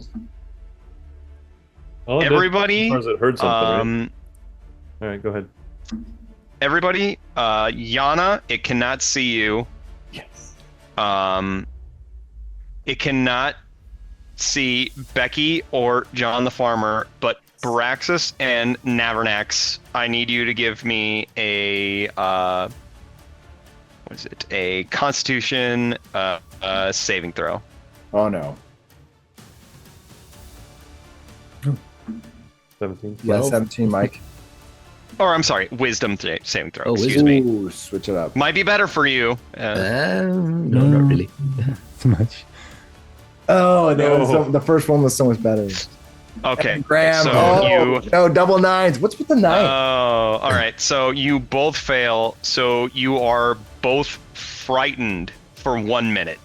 All it did everybody, was it heard something, right? All right, go ahead. everybody, Yana, it cannot see you. yes. It cannot see Becky or John the Farmer, but Baraxis and Navernax, I need you to give me a what is it? A Constitution saving throw. Oh no. 17. Yeah, 12. 17, Mike. Or I'm sorry, Wisdom saving throw. Oh, excuse me. Ooh, switch it up. Might be better for you. No, not really. Too much. Oh no, No. the first one was so much better. Okay. Graham. So oh you. no, double nines. What's with the nine? Oh, all right. So you both fail. So you are both frightened for 1 minute.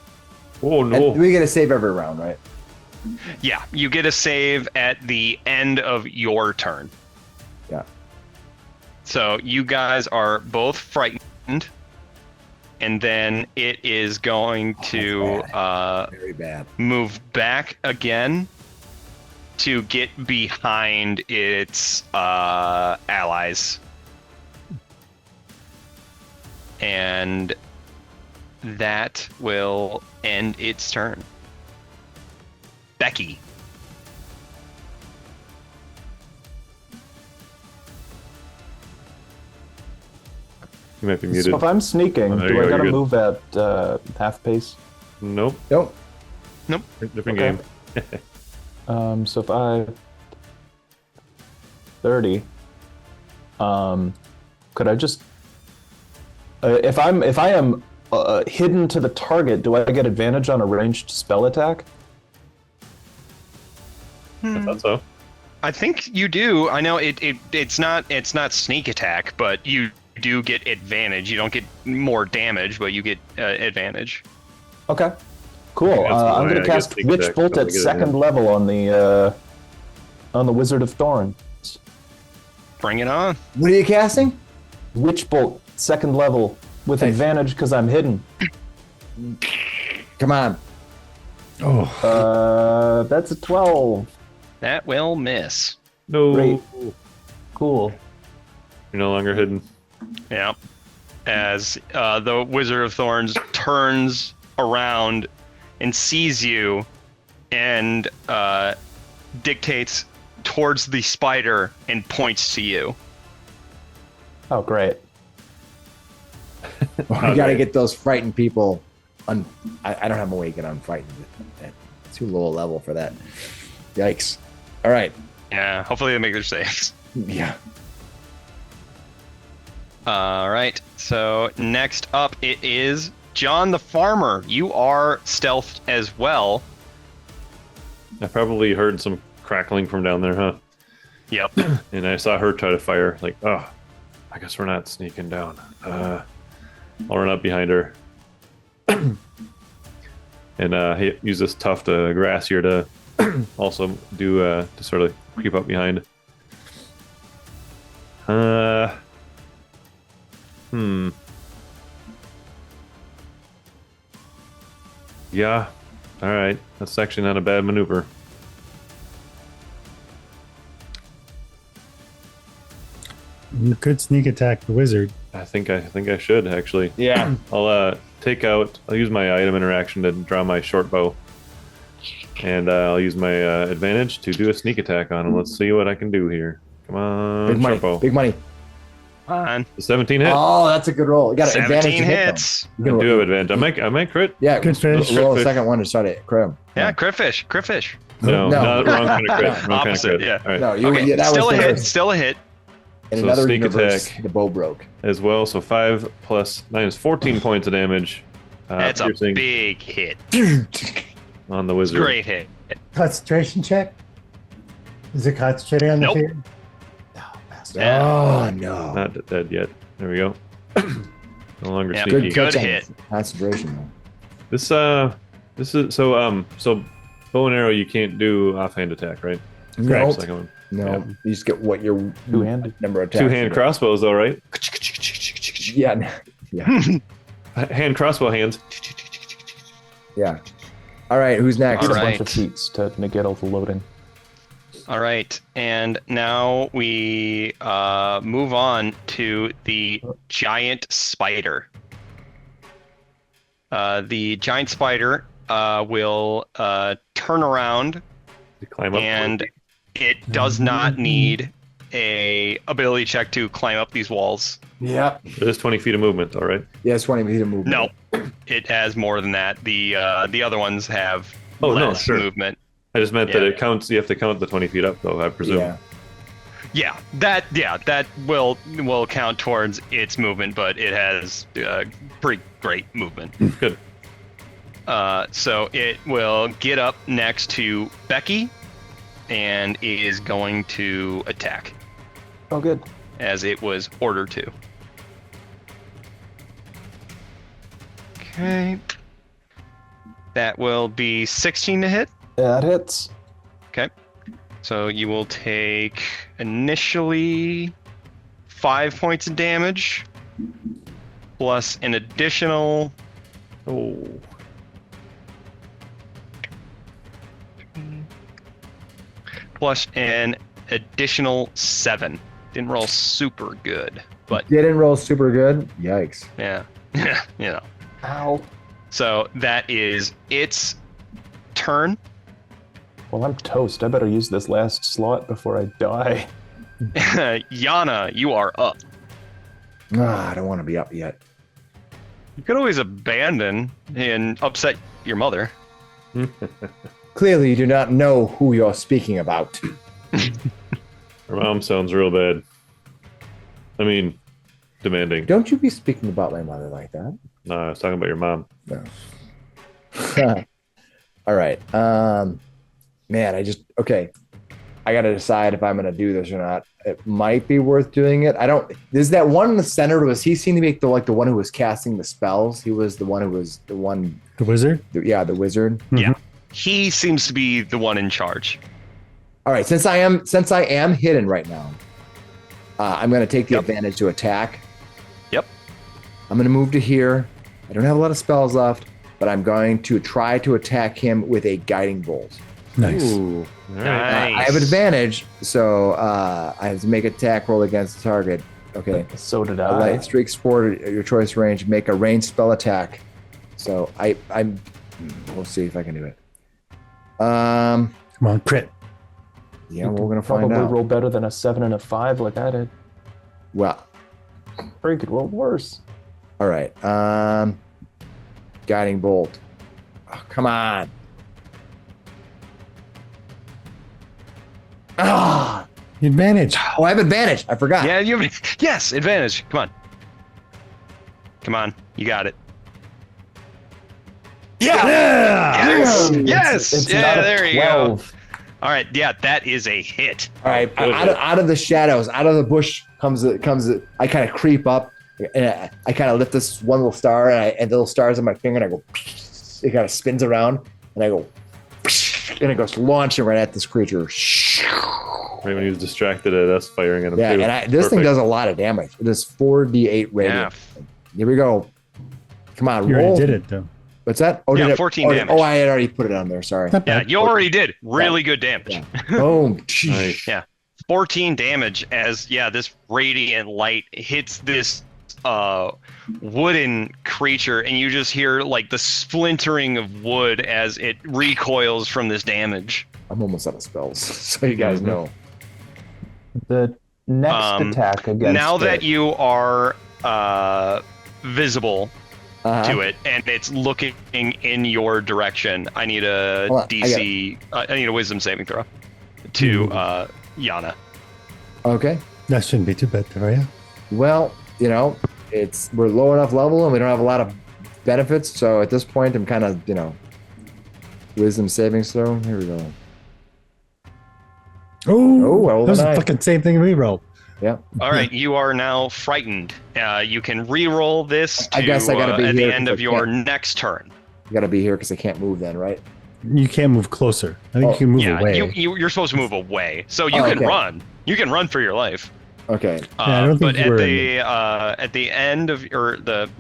Oh no! And we get a save every round, right? Yeah, you get a save at the end of your turn. Yeah. So you guys are both frightened, and then it is going to Very bad. move back again to get behind its allies. And that will end its turn. Becky. You might be muted. So if I'm sneaking, Oh, there do you I go, gotta you're move at half pace? Nope. Nope. Different Okay. game. So if I 30, could I just if I am hidden to the target, do I get advantage on a ranged spell attack? I thought so. I think you do. I know it's not sneak attack, but you do get advantage. You don't get more damage, but you get advantage. Okay, cool. That's I'm why gonna I cast get sneak Witch attack, Bolt so I at get it, second level on the Wizard of Thorns. Bring it on. What are you casting? Witch Bolt, second level, with advantage because I'm hidden. Come on. Oh, That's a 12. That will miss. No. Great. Cool. You're no longer hidden. Yeah. As the Wizard of Thorns turns around and sees you and dictates towards the spider and points to you. Oh, great. We got to get those frightened people. I don't have Awaken on frightened. It's too low a level for that. Yikes. All right. Yeah, hopefully they make their saves. Yeah. All right. So next up, it is John the Farmer. You are stealthed as well. I probably heard some crackling from down there, huh? Yep. And I saw her try to fire. Like, oh, I guess we're not sneaking down. I'll run up behind her. And use this tuft of grass here to also do to sort of creep up behind. Yeah. All right. That's actually not a bad maneuver. you could sneak attack the wizard. I think I should actually. Yeah. I'll I'll use my item interaction to draw my short bow. And I'll use my advantage to do a sneak attack on him. Let's see what I can do here. Come on, Big money. short bow. Big money. On. The 17 hit. Oh, that's a good roll. You got an advantage 17 to hit them. hits. You I can do roll- have advantage. I might crit. Yeah, Good fish. Roll a Fish. second one to start it. Crit 'em. Yeah, critfish. Critfish. No, No. not wrong kind of crit. Wrong kind of Opposite, crit. yeah. All right. No, you, Okay, yeah, that still was a the hit. first. Still a hit. In So another sneak universe, attack. the bow broke. As well, so 5 plus 9 is 14 points of damage. That's a piercing big hit. on the wizard. Great hit. Concentration check? Is it concentrating on Nope. the fear? Yeah. Oh no! Not dead yet. There we go. No longer Yeah, sneaky. good catch on hit. Concentration. Though. This is so bow and arrow you can't do offhand attack, right? Nope. Second one. No, Yeah. you just get what your Two-handed. number of attacks. Two-hand crossbows though, right? Yeah, yeah, Hand crossbow hands. yeah. All right, who's next? All Need a right. bunch of feats to negate all the loading. All right, and now we move on to the giant spider. The giant spider will turn around, You climb up. and it does not need a ability check to climb up these walls. Yeah. There's 20 feet of movement, all right? Yeah, it's 20 feet of movement. No, it has more than that. The other ones have Oh, no, less sure. movement. I just meant that Yeah. it counts. You have to count the 20 feet up, though. I presume. Yeah. That will count towards its movement, but it has pretty great movement. Good. So it will get up next to Becky and is going to attack Oh, good. as it was ordered to. Okay. That will be 16 to hit. That hits. Okay. So you will take initially 5 points of damage plus an additional. Oh. Plus an additional 7. Didn't roll super good, but Didn't roll super good. Yikes. yeah, you know. Ow. So that is its turn. Well, I'm toast. I better use this last slot before I die. Yana, you are up. I don't want to be up yet. You could always abandon and upset your mother. Clearly, you do not know who you're speaking about. Her mom sounds real bad. I mean, demanding. Don't you be speaking about my mother like that. No, I was talking about your mom. No. All right. Man, okay. I got to decide if I'm going to do this or not. It might be worth doing it. There's that one in the center. He seemed to be the one who was casting the spells. He was the one who was the one. The wizard? The wizard. Mm-hmm. Yeah. He seems to be the one in charge. All right. Since I am hidden right now, I'm going to take the advantage to attack. Yep. I'm going to move to here. I don't have a lot of spells left, but I'm going to try to attack him with a guiding bolt. Nice. Ooh. Nice. I have advantage, so I have to make an attack roll against the target. Okay. So did A I. light streak sport at your choice range. Make a ranged spell attack. So we'll see if I can do it. Come on, crit. Yeah, we're gonna find Probably out. roll better than a 7 and a 5 like I did. Well, Or you could roll worse. all right. Guiding bolt. Oh, come on. Ah! Advantage. Oh, I have advantage. I forgot. Yeah, yes, advantage. Come on. Come on. You got it. Yeah. Yes. It's Yes. not Yeah, a there you go. 12. All right. Yeah, that is a hit. All right. Out of the shadows, out of the bush comes. I kind of creep up, and I kind of lift this one little star, and the little stars on my finger, and I go. It kind of spins around, and I go, and it goes launching right at this creature. Right when he was distracted at us firing at him. Yeah, too. and this thing does a lot of damage. It does 4d8 radiant. Yeah. Here we go. Come on, You roll. already did it, though. What's that? Oh, Yeah, did it? 14 oh, damage. Oh, I had already put it on there. Sorry. Not Yeah, bad. you already did really good damage. Yeah. Boom. Nice. Yeah. 14 damage as this radiant light hits this wooden creature, and you just hear like the splintering of wood as it recoils from this damage. I'm almost out of spells, so you guys know. The next attack against Now it. that you are visible Uh-huh. to it and it's looking in your direction, I need a Hold on, DC. I need a Wisdom saving throw to Yana. Okay. That shouldn't be too bad for you. Well, we're low enough level and we don't have a lot of benefits, so at this point I'm kind of, wisdom savings throw. Here we go. Oh, I rolled that was a the 9. fucking same thing we rolled. Yeah. All right, you are now frightened. You can re-roll this to I guess I gotta be at here the end 'cause of I your can't- next turn. You got to be here because I can't move then, right? You can't move closer. I think you can move Yeah, away. you're supposed to move away, so you can okay. run. You can run for your life. Okay. I don't think but you at were at the end of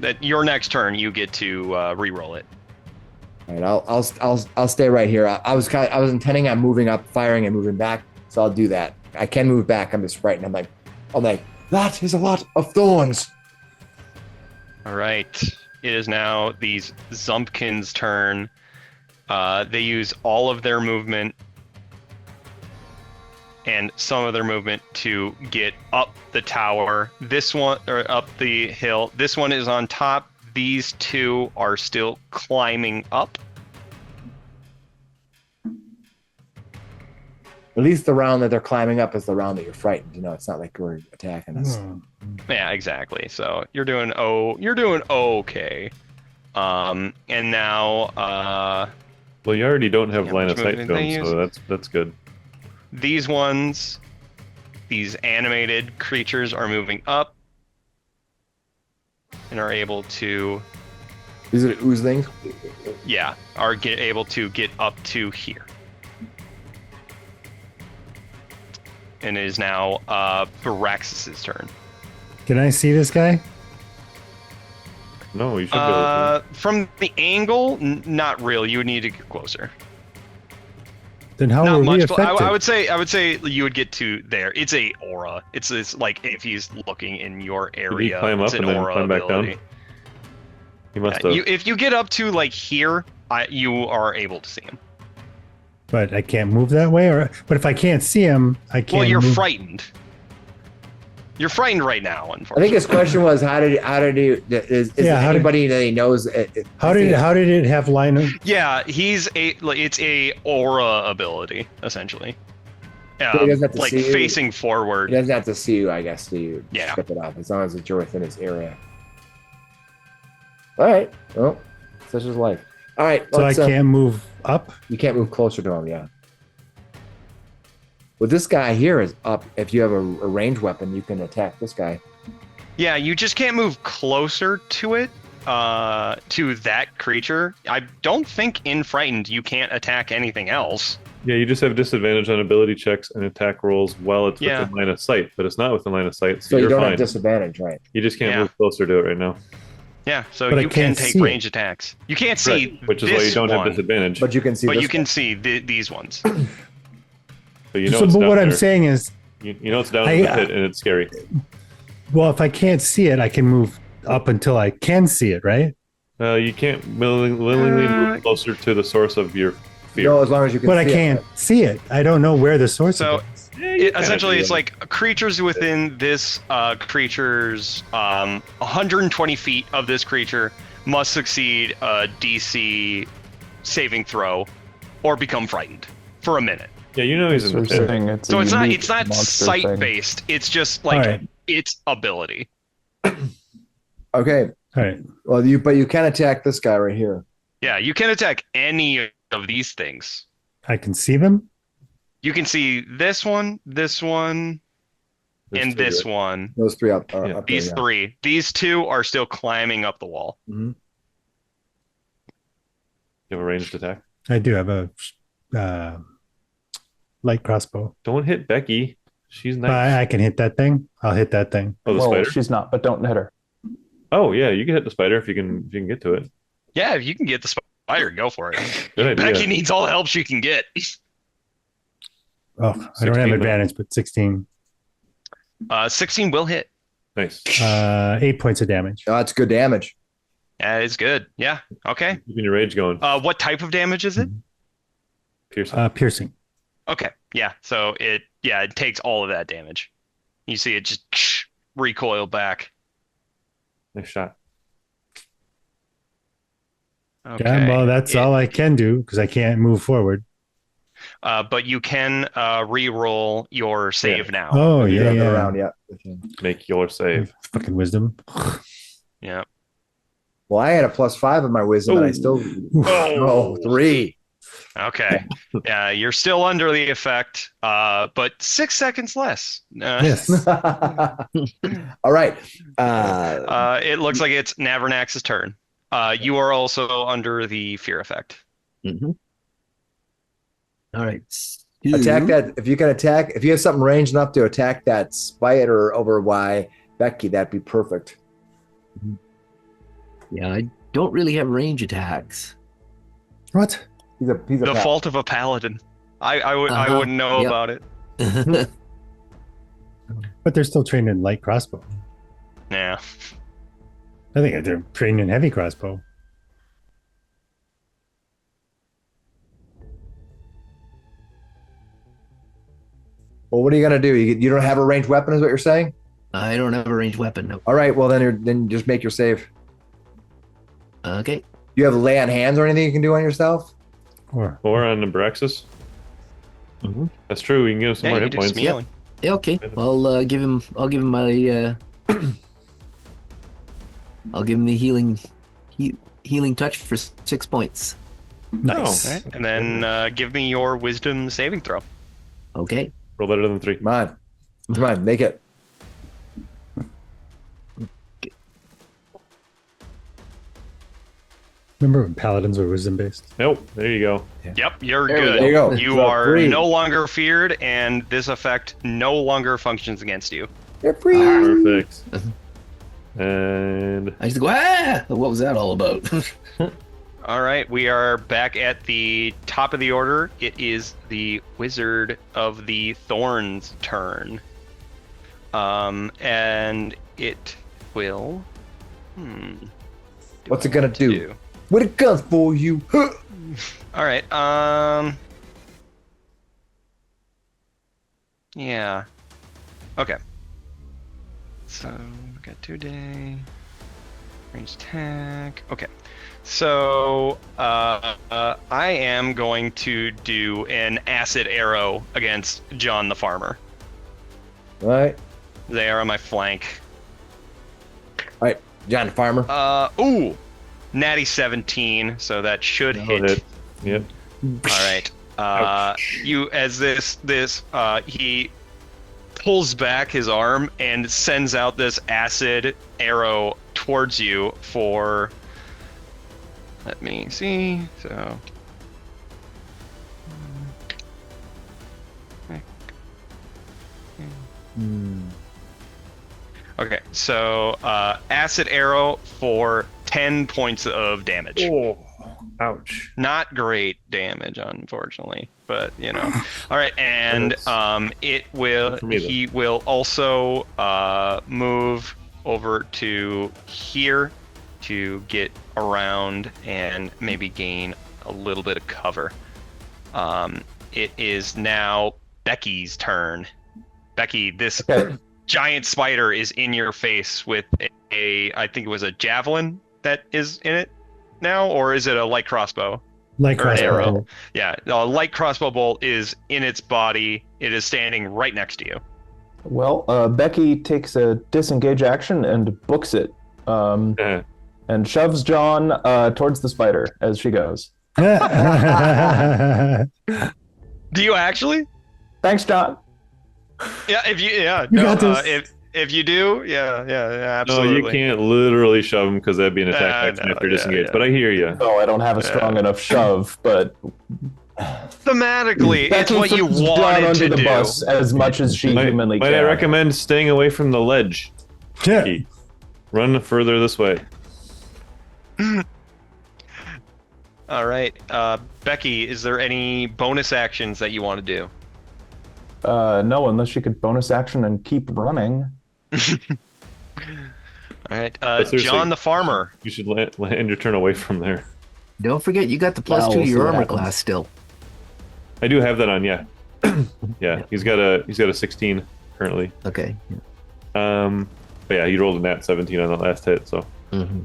at your next turn, you get to re-roll it. All right. I'll stay right here. I was intending on moving up, firing, and moving back, so I'll do that. I can move back. I'm just frightened. I'm like, that is a lot of thorns. All right. It is now these Zumpkins' turn. They use all of their movement and some of their movement to get up the tower. This one, or up the hill. This one is on top. These two are still climbing up. At least the round that they're climbing up is the round that you're frightened. It's not like we're attacking us. Yeah, exactly. So you're doing okay. And now Well, you already don't have Yeah, line which of sight movement to they him, use? so that's good. these animated creatures are moving up and are able to Is it oozlings? Yeah, are able to get up to here. And it is now Varaxis' turn. Can I see this guy? No, you should be able to. From the angle, not really. You would need to get closer. Then how Not are we much. affected? I would say you would get to there. It's a aura. It's like if he's looking in your area. Did he climb it's up an and then aura climb back ability. down? He must have. If you get up to like here, you are able to see him. But I can't move that way, but if I can't see him, I can't. Well, you're move. frightened. You're frightened right now, I unfortunately. think his question was how did he is Yeah, there how did- anybody that he knows? How did it have line of? Yeah, it's a aura ability essentially. So he doesn't have to Like see you? facing He forward. doesn't have to see you, I guess, to Yeah. strip it off as long as you're within his area. All right. Well, such is life. All right. So I let's, can't move up. You can't move closer to him. Yeah. Well, this guy here is up. If you have a ranged weapon, you can attack this guy. Yeah, you just can't move closer to it, to that creature. I don't think in frightened you can't attack anything else. Yeah, you just have disadvantage on ability checks and attack rolls while it's Yeah. within line of sight, but it's not within line of sight, So so you you're don't fine. have disadvantage, right? You just can't Yeah. move closer to it right now. Yeah, so But I you can can't take see it. range attacks. You can't see Right, which is this why you don't one, have disadvantage. But you can see. but this you can one. see these ones. But you know So, it's but down what I'm there. saying is, You know it's down in the pit and it's scary. well, if I can't see it, I can move up until I can see it, right? You can't willingly move closer to the source of your fear. No, as long as you can. But I see can't It. see it. I don't know where the source So- of it is. Essentially, it's like creatures within this creature's 120 feet of this creature must succeed a DC saving throw or become frightened for a minute. Yeah, you know he's in the pit. So a it's not unique monster sight thing. based. It's just like Alright. its ability. Okay. All right. Well, you can attack this guy right here. Yeah, you can attack any of these things. I can see them. You can see this one, There's and three this right? one. Those three up. Yeah. Up These there, three. These two are still climbing up the wall. yeah. Mhm. You have a ranged attack. I do have a light crossbow. Don't hit Becky. She's nice. I can hit that thing. I'll hit that thing. Oh, the Well, spider? she's not, but don't hit her. Oh, yeah, you can hit the spider if you can get to it. Yeah, if you can get the spider, go for it. Good idea. Becky needs all the help she can get. Oh, I don't 16 have though. advantage, but 16. 16 will hit. Nice. 8 points of damage. Oh, that's good damage. That is good. Yeah. Okay. Keeping your rage going. What type of damage is it? Piercing. Piercing. Okay. Yeah. So it takes all of that damage. You see it just recoil back. Nice shot. Okay. Yeah, well, that's all I can do because I can't move forward. But you can re-roll your save now. Oh, You yeah, don't go yeah. around yet. Make your save. Fucking wisdom. Yeah. Well, I had a +5 of my wisdom, and I still. Oh, 3. Okay. Yeah, you're still under the effect, but 6 seconds less. Yes. All right. It looks like it's Navernax's turn. You are also under the fear effect. Mm-hmm. All right. Attack that. If you can attack, if you have something ranged enough to attack that spider over by Becky, that'd be perfect. Yeah, I don't really have range attacks. What? He's a The pal. fault of a paladin. I wouldn't know Yep. about it. But they're still trained in light crossbow. Yeah. I think they're trained in heavy crossbow. Well, what are you gonna do? You don't have a ranged weapon, is what you're saying? I don't have a ranged weapon. No. All right. Well, then just make your save. Okay. Do you have lay on hands or anything you can do on yourself? Or Or on the Braxis. Mhm. That's true. We can give him some Yeah, more you hit can do points. some healing. Yeah, okay. I'll give him my I'll give him the healing touch for 6 points. nice. All right. And then give me your wisdom saving throw. Okay. Roll better than 3. Come on. Come on, make it. Remember when paladins were wisdom based? Nope. There you go. Yep, you're There we good. go. There you go. You So are free. no longer feared, and this effect no longer functions against you. You're free. Perfect. And I used to go, ah! What was that all about? All right, we are back at the top of the order. It is the Wizard of the Thorns' turn. And it will... What's it gonna do? What it does for you? Huh. All right. Yeah. Okay. So we got 2-day range attack. Okay. So I am going to do an acid arrow against John the farmer. Right. They are on my flank. All right, John the farmer. Ooh, natty 17. So that should hit. Yep. All right. You as this he pulls back his arm and sends out this acid arrow towards you for. Let me see. So. Okay, so acid arrow for 10 points of damage. Oh, ouch. Not great damage, unfortunately, but you know. All right, and it will. Good for me, though. He will also move over to here to get around and maybe gain a little bit of cover. It is now Becky's turn. Becky, this giant spider is in your face with I think it was a javelin that is in it now, or is it a light crossbow? Light Or an crossbow. arrow. Yeah, a light crossbow bolt is in its body. It is standing right next to you. Well, Becky takes a disengage action and books it, Eh. and shoves John towards the spider as she goes. Do you actually? Thanks, John. Yeah, if you got this. if you do, yeah, No, absolutely. you can't literally shove him because that'd be an attack action no, after yeah, disengage. yeah. But I hear you. No, I don't have a strong enough shove, but Thematically, it's Becky what you throws John wanted under to the do. bus as much as she humanly Might can. I recommend staying away from the ledge? Yeah. Becky? Run further this way. All right, Becky, is there any bonus actions that you want to do? No, unless you could bonus action and keep running. All right, seriously. John the farmer. You should land your turn away from there. Don't forget, you got the plus Well, 2 we'll to see your what armor happens. class still. I do have that on, yeah. Yeah, he's got a 16 currently. Okay. But yeah, he rolled a nat 17 on that last hit, so. Mm-hmm.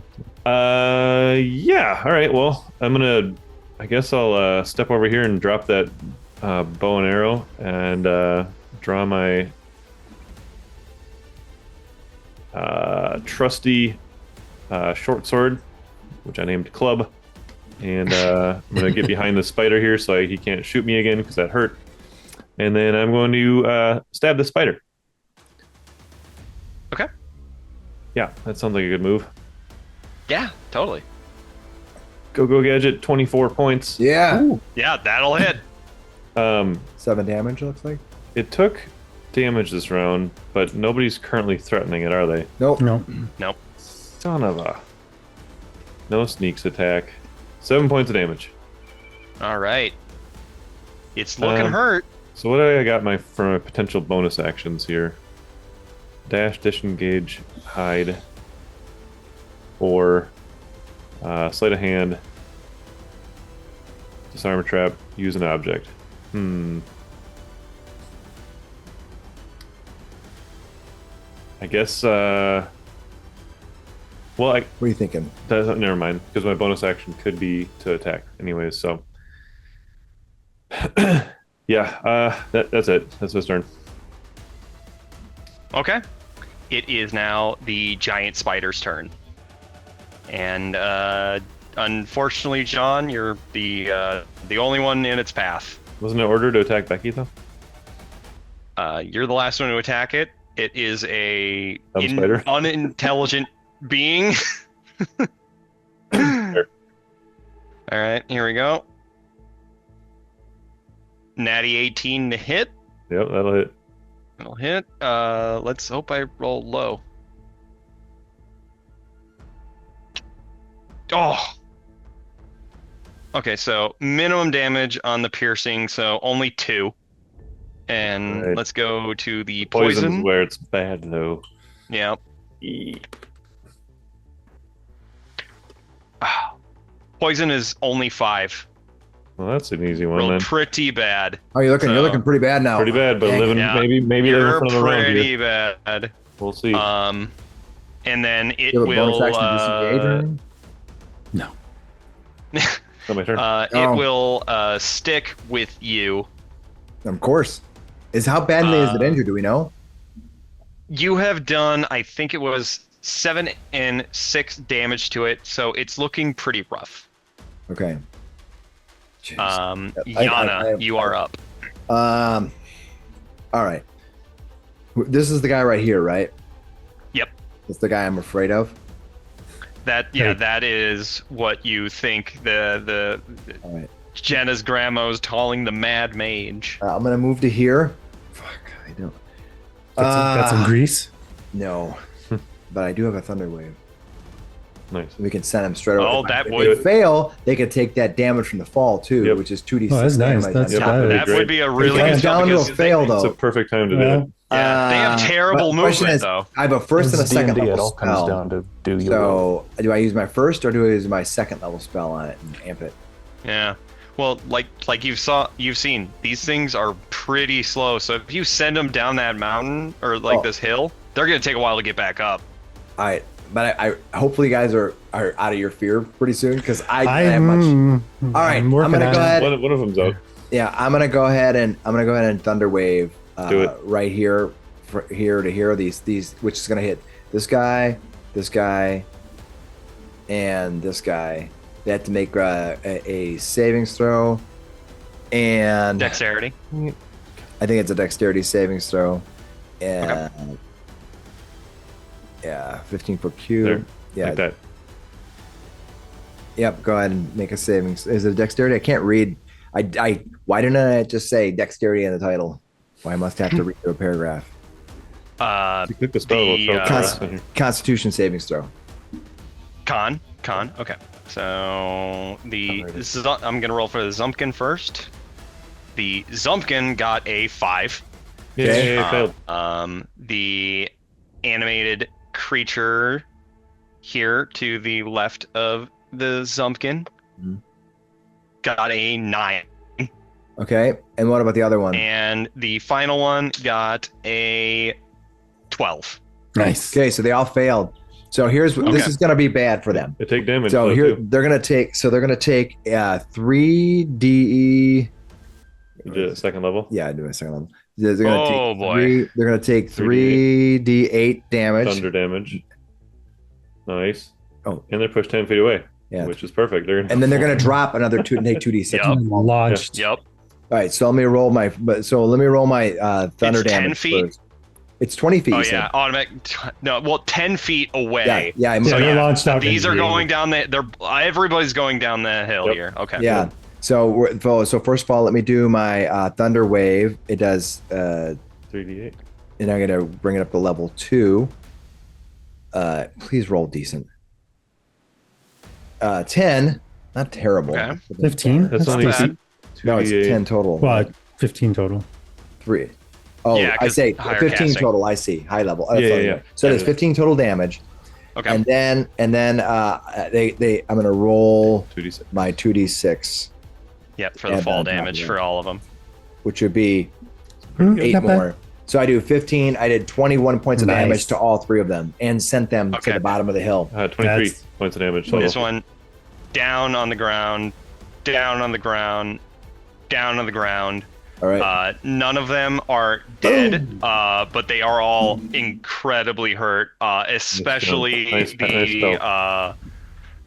Yeah, all right, well, I guess I'll step over here and drop that bow and arrow and draw my trusty short sword, which I named Club. And I'm going to get behind the spider here so he can't shoot me again because that hurt. And then I'm going to stab the spider. Okay. Yeah, that sounds like a good move. Yeah, totally. Go Gadget, 24 points. Yeah. Yeah, that'll hit. 7 damage, looks like. It took damage this round, but nobody's currently threatening it, are they? Nope. No. Nope. Son of a... No sneaks attack. 7 points of damage. All right. It's looking Um, hurt. So what do I got for my potential bonus actions here? Dash, disengage, hide, or sleight of hand, disarm a trap, use an object. I guess. Well, What are you thinking? never mind, because my bonus action could be to attack, anyways. So, yeah, that's it. That's his turn. Okay. It is now the giant spider's turn. And unfortunately, John, you're the only one in its path. Wasn't it ordered to attack Becky though? You're the last one to attack it. It is a Dumb spider. unintelligent being. All right, here we go. Natty 18 to hit. Yep, that'll hit. It'll hit. Let's hope I roll low. Oh. Okay, so minimum damage on the piercing, so only 2. And Right. let's go to the Poison's poison. where it's bad, though. Yeah. Poison is only 5. Well, that's an easy one, Rolled then. pretty bad. Oh, you're So- looking pretty bad now. Pretty bad, but Dang. living Yeah. maybe they're in You're front of the round pretty here. bad. We'll see. And then it You have a bonus will. action to disengage or anything? No. Oh, my turn. Oh. It will stick with you. Of course. How badly is it injured? Do we know? You have done, I think it was 7 and 6 damage to it, so it's looking pretty rough. Okay. Jeez. Yana, you are up. All right. This is the guy right here, right? Yep. It's the guy I'm afraid of. That is what you think the All right. Jenna's grandma's calling the mad mage. I'm gonna move to here. Fuck, I don't. Got some grease. No, but I do have a thunder wave. Nice. We can send him straight over. Oh, If that if would- they fail, they could take that damage from the fall too, Yep. which is 2d6 Oh, that's nice. damage. That's on top of that it. That great. would be a If really it good comes spell down to a because fail, It's a though. perfect time to do Yeah. it. Yeah, they have terrible but the question movement is, though. I have a first and a It's second D&D, it level all comes spell. down to do you will. So, do I use my first or do I use my second level spell on it and amp it? Yeah. Well, like you've seen, these things are pretty slow. So if you send them down that mountain or like Oh. this hill, they're gonna take a while to get back up. All right, but I hopefully you guys are out of your fear pretty soon because I don't have much. All right, I'm working gonna on go it. ahead. One of them's out. Yeah, I'm gonna go ahead and thunder wave Do it. right here, here to here. These, which is gonna hit this guy, and this guy. They have to make a savings throw, and Dexterity. I think it's a dexterity savings throw. And yeah, 15 foot cube. There. Yeah, Like that. Yep, go ahead and make a savings. Is it a dexterity? I can't read. Why didn't I just say dexterity in the title? Why must I have to read through a paragraph? If you click the spell, it'll The, show it for uh, us in here. Constitution savings throw. Con. Okay. So I'm gonna roll for the Zumpkin first. The Zumpkin got a 5. Yay, failed. The animated creature here to the left of the Zumpkin Mhm. got a 9. Okay, and what about the other one? And the final one got a 12. Nice. Okay, so they all failed. So this Okay. is going to be bad for them. They take damage. So though, here too. they're going to take 3d. You did it second level. Yeah, I do a second level. They're gonna Oh, take boy. They're going to take 3d8 damage. Thunder damage. Nice. Oh. And they're pushed 10 feet away, Yeah, which is perfect. They're and then they're going to drop another 2d6. Yep. Launched. Yep. All right, so let me roll my thunder It's 10 damage feet? first. It's 20 feet. Oh you said. yeah, automatic. No, well, 10 feet away. Yeah, I'm Yeah, sorry. they're launched out. These are into the- going down everybody's going down the hill Yep. here. Okay. Yeah. So first of all, let me do my thunder wave. It does, 3d8. and I'm gonna bring it up to level 2. Please roll decent. 10, not terrible. Okay. 15. That's only bad. No, it's 2d8. 10 total. Well, 15 total. 3. Oh, Yeah, I 'cause say higher 15 casting. total. I see. High level. That's Yeah, all yeah, I yeah. know. So there's Yeah. 15 total damage, Okay. and then I'm gonna roll 2d6. my 2d6, Yep, for the add fall that on top damage of for all of them. which would be Hmm, 8 not bad. more. So I do 15. I did 21 points of Nice. damage to all 3 of them, and sent them to Okay. the bottom of the hill. 23 That's- points of damage total. This one down on the ground, down on the ground, down on the ground. All right. None of them are dead, but they are all incredibly hurt. Especially Nice spell.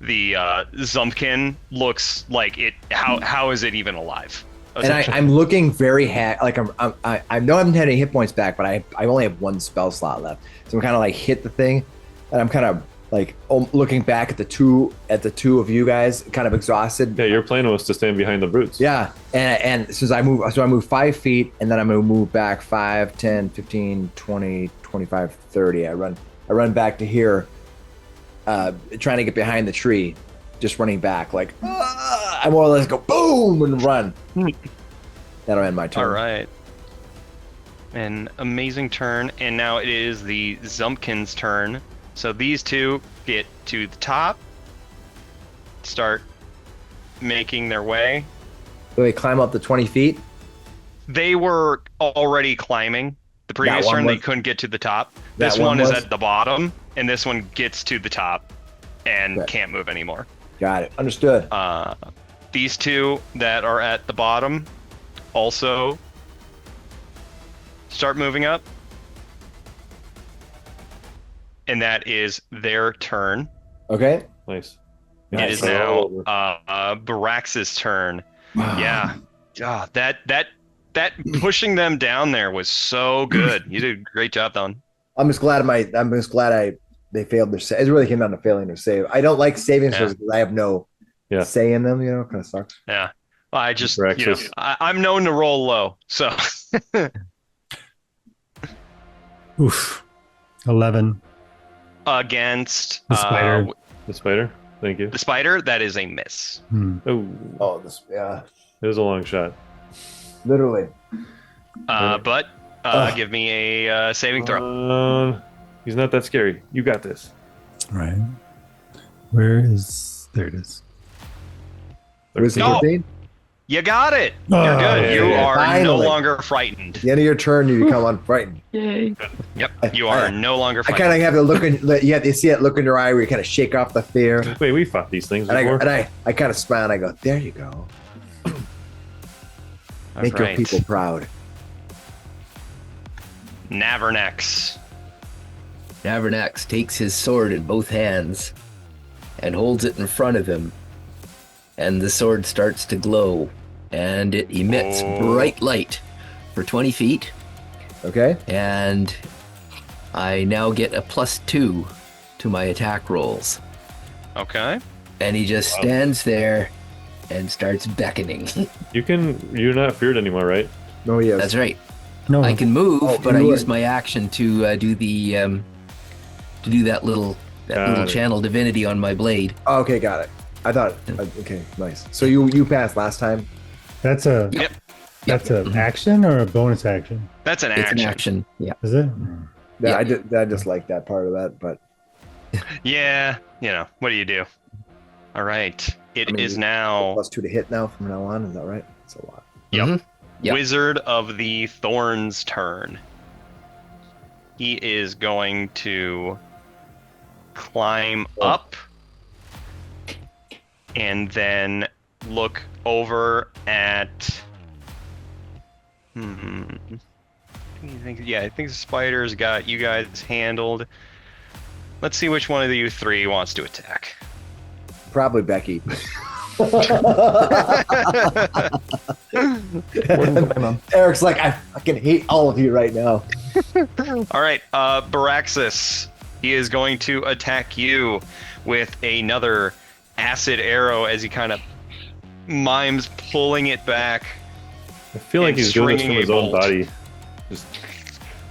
the Zumpkin looks like it. How is it even alive? And I'm looking very like I know I haven't had any hit points back, but I only have 1 spell slot left, so I'm kind of like hit the thing, and I'm kind of like looking back at the two of you guys, kind of exhausted. Yeah, your plan was to stand behind the brutes. Yeah, and so I move 5 feet, and then I'm going to move back 5, 10, 15, 20, 25, 30. I run back to here, trying to get behind the tree, just running back like I more or less go boom and run. That'll end my turn. All right. An amazing turn, and now it is the Zumpkin's turn. So these two get to the top, start making their way. So they climb up the 20 feet. They were already climbing. The previous turn, they couldn't get to the top. This one is at the bottom, and this one gets to the top and can't move anymore. Got it. Understood. These two that are at the bottom also start moving up. And that is their turn. Okay. Nice. It is now Barax's turn. Wow. Yeah. That pushing them down there was so good. You did a great job, Don. I'm just glad they failed their save. It really came down to failing their save. I don't like saving because I have no say in them. Kind of sucks. Yeah. Well, I just I'm known to roll low, so. Oof. 11. Against the spider. The spider. Thank you. The spider. That is a miss. Oh, this. Yeah. It was a long shot. Literally. But give me a saving throw. He's not that scary. You got this. All right. There it is. No. You got it. You're good. You are no longer frightened. At the end of your turn, you become unfrightened. Yay. Yep. You are no longer frightened. I kind of have the look in. You see that look in your eye where you kind of shake off the fear. Wait, we fought these things before. And I kind of smile and I go, "There you go. Make your people proud." Navernex. Navernex takes his sword in both hands and holds it in front of him. And the sword starts to glow, and it emits bright light for 20 feet. Okay. And I now get a +2 to my attack rolls. Okay. And he just stands there and starts beckoning. You're not feared anymore, right? No, yes. That's right. No. I can move, but I used my action to do that little channel divinity on my blade. Oh, okay, got it. I thought. Okay, nice. So you passed last time. That's an action or a bonus action? That's an action. It's an action. Yeah. Is it? Yeah, I just like that part of that, but. Yeah, what do you do? All right. It is now +2 to hit now from now on. Is that right? That's a lot. Yep. Mm-hmm. Yep. Wizard of the Thorn's turn. He is going to climb up and then look over at. I think the spider's got you guys handled. Let's see which one of you three wants to attack. Probably Becky. Eric's like, I fucking hate all of you right now. All right, Baraxis. He is going to attack you with another acid arrow as he kind of mimes pulling it back. I feel like he's doing this from his own body.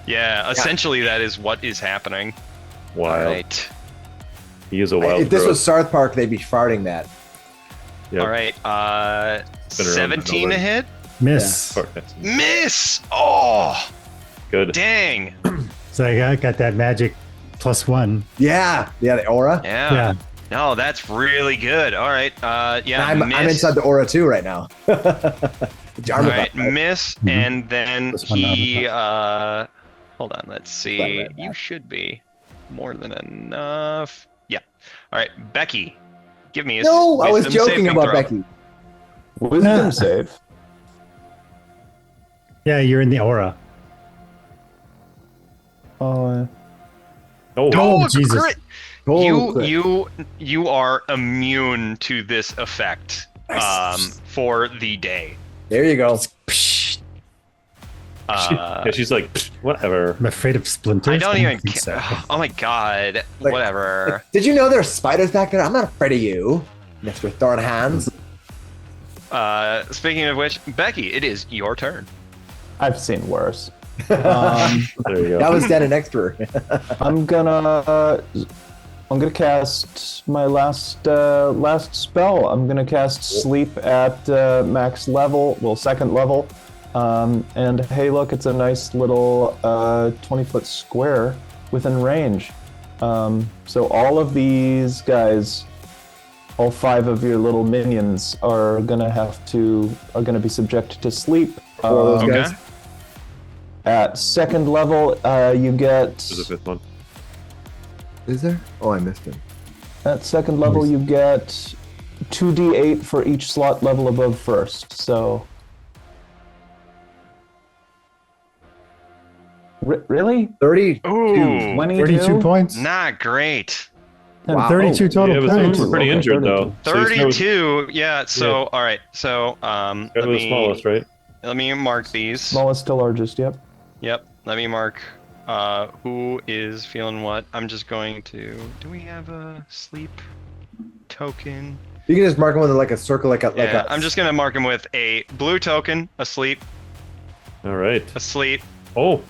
Yeah, essentially that is what is happening. Wild. Right. He is a wild. If this was South Park, they'd be farting that. Yep. All right, 17 to hit. Miss. Yeah. Miss. Oh, good. Dang. So I got that magic +1. Yeah, the aura. Yeah. No, that's really good. All right. I'm inside the aura too right now. All right, miss, and then he. Hold on. Let's see. You should be more than enough. Yeah. All right, Becky, give me a. No, I was joking about throw. Becky. Wisdom save. Yeah, you're in the aura. Oh, Jesus. crit. You are immune to this effect for the day. There you go. She's like, whatever. I'm afraid of splinters. I don't even think care. so. Oh my god. Like- Whatever. Did you know there's spiders back there? I'm not afraid of you, Mr. Thorn Hands. Speaking of which, Becky, it is your turn. I've seen worse. There you go. That was standing next to her. I'm gonna cast my last spell. I'm gonna cast Sleep at max level, well, second level. And hey, look, it's a nice little 20-foot square within range. So all of these guys, all 5 of your little minions are gonna be subject to sleep. Four of those Okay. guys. At second level, you get. There's a 5th one. Is there? Oh, I missed him. At second level, you get 2d8 for each slot level above first. So. Really? 30. Ooh, 32 points. not great. And Wow. 32 total Yeah, but points. we're pretty Okay, injured 32. though. So you start with- 32. Yeah. So all right. So start let with the smallest, right? me mark these. Smallest to largest, yep. Yep. Let me mark who is feeling what. I'm just going to. Do we have a sleep token? You can just mark them with like a circle, Yeah. I'm just gonna mark him with a blue token, asleep, All right. asleep, Oh,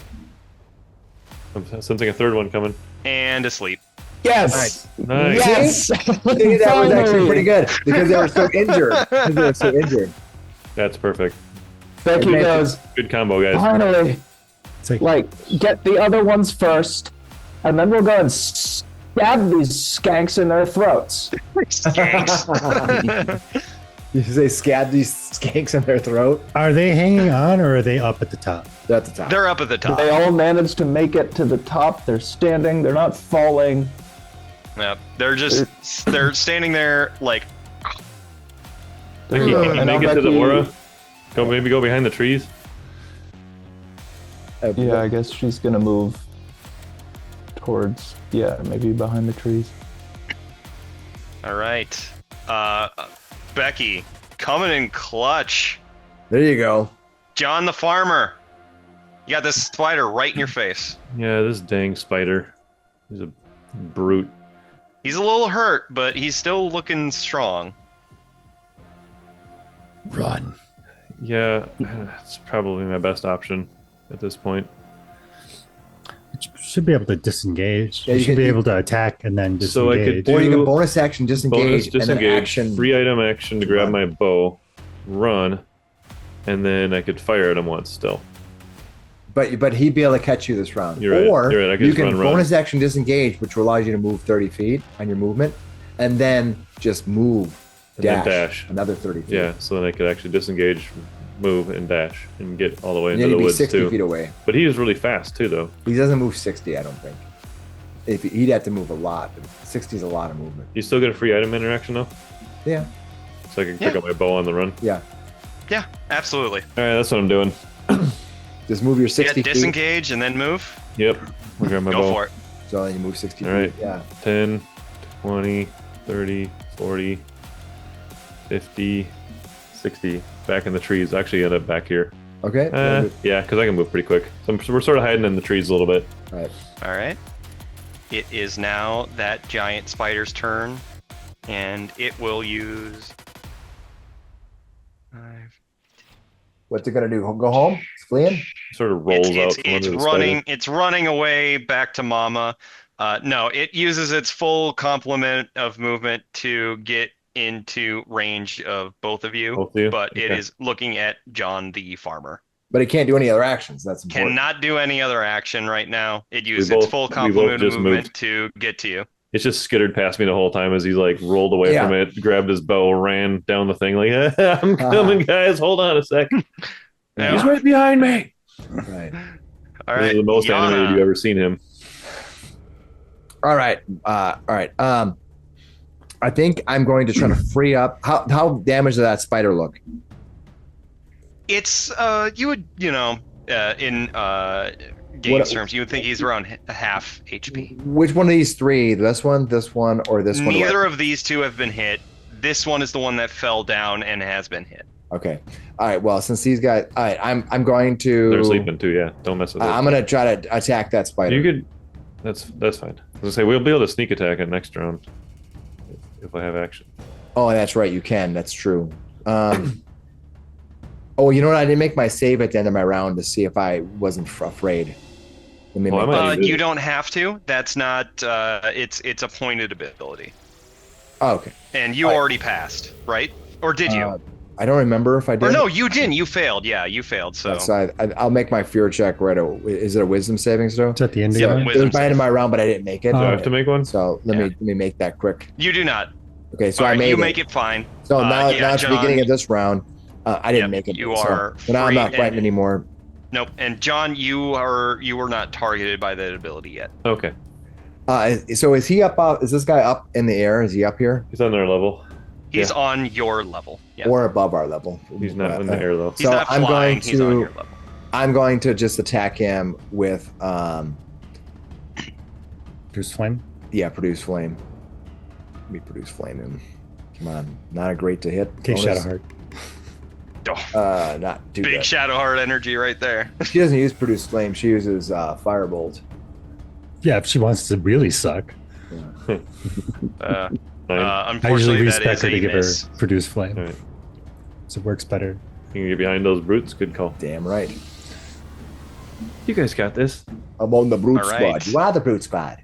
I'm sensing a 3rd one coming. and asleep. Yes! Nice. Yes! I think that was actually Finally! pretty good because they were so injured. Because they were so injured. That's perfect. Becky Amazing. goes, Good combo, guys. finally, It's like, get the other ones first, and then we'll go and stab these skanks in their throats. You say scab these skanks in their throat? are they hanging on or are they up at the top? They're at the top. They're up at the top. They all managed to make it to the top. They're standing. They're not falling. Yep. They're standing there like. Becky, can you And make now it to the Becky- aura? Maybe go behind the trees. Yeah, I guess she's gonna move towards. Yeah, maybe behind the trees. All right. Becky, coming in clutch. There you go. John the farmer. You got this spider right in your face. Yeah, this dang spider. He's a brute. He's a little hurt, but he's still looking strong. Run. Yeah, it's probably my best option at this point. You should be able to disengage. Yeah, you you should can- be able to attack and then So I could disengage. do- Or you can bonus action disengage, Bonus and then disengage, action. free item action to grab run. my bow, run, and then I could fire at him once still. But he'd be able to catch you this round. You're right, Or you're right, I could you just can run. bonus action disengage, which allows you to move 30 feet on your movement, and then just move, And then dash, dash. another 30 feet. Yeah, so then I could actually disengage, move, and dash, and get all the way And into then the he'd be woods 60 too. feet away. But he is really fast too, though. He doesn't move 60, I don't think. He'd have to move a lot. 60 is a lot of movement. You still get a free item interaction though, Yeah, so I can pick up my bow on the run. yeah. Yeah, absolutely. All right, that's what I'm doing. Just move your Yeah, 60 feet. disengage and then move. Yep, I'll grab my Go bow. for it. So then you move 60 All feet. right. Yeah. 10, 20, 30, 40, 50, 60. Back in the trees. Actually, end up back here. Okay. Yeah, because I can move pretty quick. So we're sort of hiding in the trees a little bit. All right. All right. It is now that giant spider's turn, and it will use. What's it gonna do? Go home? It's fleeing? Sort of rolls out from It's under the running. spider. It's running away back to Mama. No, it uses its full complement of movement to get into range of both of you. Both of you? But it Okay. is looking at John the farmer. But it can't do any other actions. That's important. Cannot do any other action right now. It uses both- its full we both complement of just movement moved. to get to you. It's just skittered past me the whole time as he like rolled away Yeah. from it, grabbed his bow, ran down the thing like, I'm coming, guys. Hold on a sec. Yeah. He's right behind me. Right. All This right. is the most Yana. animated you've ever seen him. All right. All right. I think I'm going to try to free up. How damaged does that spider look? It's you would in games terms you would think he's around half HP. Which one of these three? This one, or this one? Neither of these two have been hit. This one is the one that fell down and has been hit. Okay. All right. Well, since these guys, all right, I'm going to. They're sleeping too. Yeah, don't mess with it. I'm going to try to attack that spider. You could. That's fine. I was gonna say we'll be able to sneak attack it next round if I have action. Oh, that's right. You can. That's true. Oh, you know what? I didn't make my save at the end of my round to see if I wasn't afraid. Let me make you don't have to. That's not. It's a pointed ability. Oh, okay. And you already passed, right? Or did you? I don't remember if I did. Or no, you didn't. You failed. Yeah, you failed. So I'll make my fear check right away. Is it a wisdom saving throw? It's at the end of Yeah, your It was wisdom by the end of my round, but I didn't make it. Do I have to make one? So let me make that quick. you do not. Okay, so All I right, made you it. make it fine. So now at the John, beginning of this round, I didn't make it. you so- are but now I'm not free frightened and- anymore. Nope. And John, you were not targeted by that ability yet. Okay, So is he up? Is this guy up in the air? Is he up here he's on their level. He's on your level. Yeah. or above our level? He's not in the air though. He's so not I'm flying. going He's on to- your level. I'm going to just attack him with Bruce Flame. produce flame. Let me produce flame him. Come on, not a great to hit. Okay, bonus. Shadowheart. Oh, Not too big good. Shadowheart energy right there. She doesn't use produce flame. She uses firebolt. Yeah, if she wants to really suck. Fine. I usually Unfortunately, that respec is her a to give miss. her Produce Flame. All right. So it works better. You can get behind those brutes. Good call. Damn right. You guys got this. I'm on the brute All right. squad. You are the brute squad.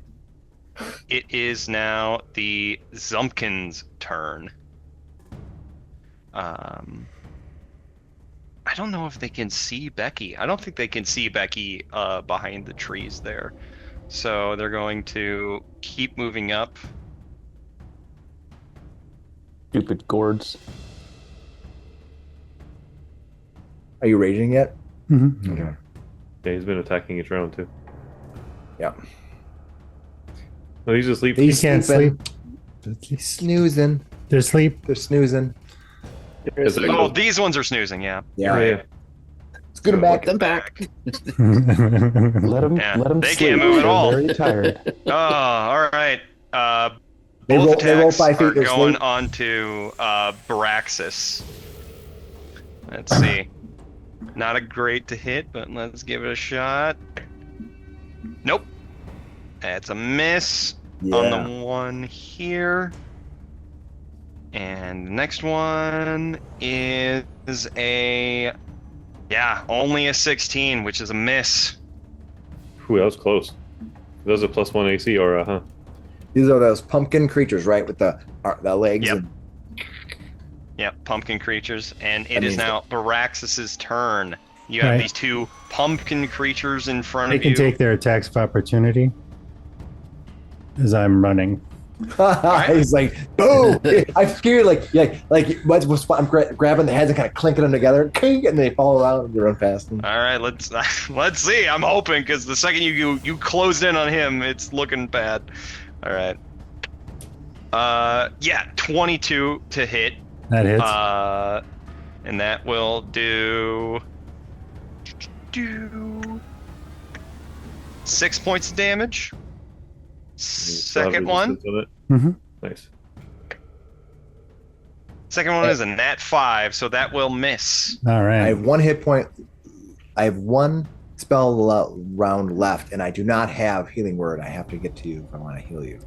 It is now the Zumpkin's turn. I don't know if they can see Becky. I don't think they can see Becky behind the trees there. So they're going to keep moving up. Stupid gourds. Are you raging yet? Mm-hmm. Okay. Yeah, he's been attacking each round too. Yeah. No, he's asleep. He's can't sleeping. sleep. He's snoozing. They're asleep. They're snoozing. Oh, these ones are snoozing, yeah. Yeah. Yeah. Let's get him back. Them back. Let them Yeah, let them they sleep. can't move at They're all. Very tired. Oh, all right. They Both roll attacks 5 feet, are they're going asleep. on to Baraxis. Let's see. Not a great to hit, but let's give it a shot. Nope. That's a miss on the one here. And the next one is only a 16, which is a miss. Ooh, that was close. That was a +1 AC aura, huh? These are those pumpkin creatures, right? With the legs. Yep. And, Yep, pumpkin creatures. And it That is means now Baraxis's turn. You have Right. these two pumpkin creatures in front They of can you. take their attacks of opportunity as I'm running. He's like, boom! I'm scared. I'm grabbing the heads and kind of clinking them together, and they fall around and they run past them. All right, let's see. I'm hoping because the second you closed in on him, it's looking bad. All right. 22 to hit. That hits. And that will do 6 points of damage. Second one. Mm-hmm. Nice. Second one is a nat 5, so that will miss. All I right. have 1 hit point. I have 1 spell round left, and I do not have healing word. I have to get to you if I want to heal you.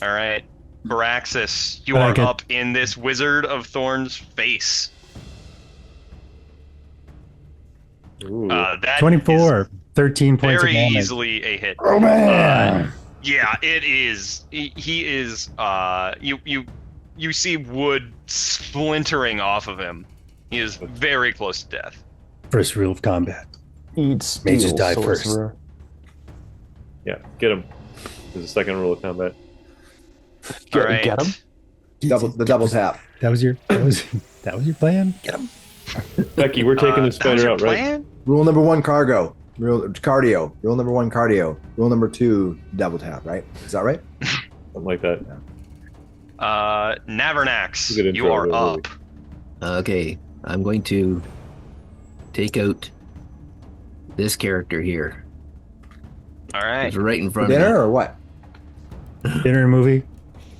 All right, Baraxis, you I are get- up in this Wizard of Thorns face. Ooh. That 24. 13 is points of very damage. easily a hit. Oh man! Yeah, it is. He is. You see wood splintering off of him. He is very close to death. First rule of combat. Eat steel, Mages die first. sorcerer. Yeah, get him. There's a second rule of combat. All right. Get him. Double tap. That was your plan? Get him. Becky, we're taking that was this spider your out, right? plan? Rule number 1, cardio. Rule number 1, cardio. Rule number 2, double tap. Right? Is that right? Something like that. Navernax, Good intro, you are really. up. Okay, I'm going to take out this character here. All right. He's right in front Dinner of me. or what? Dinner movie.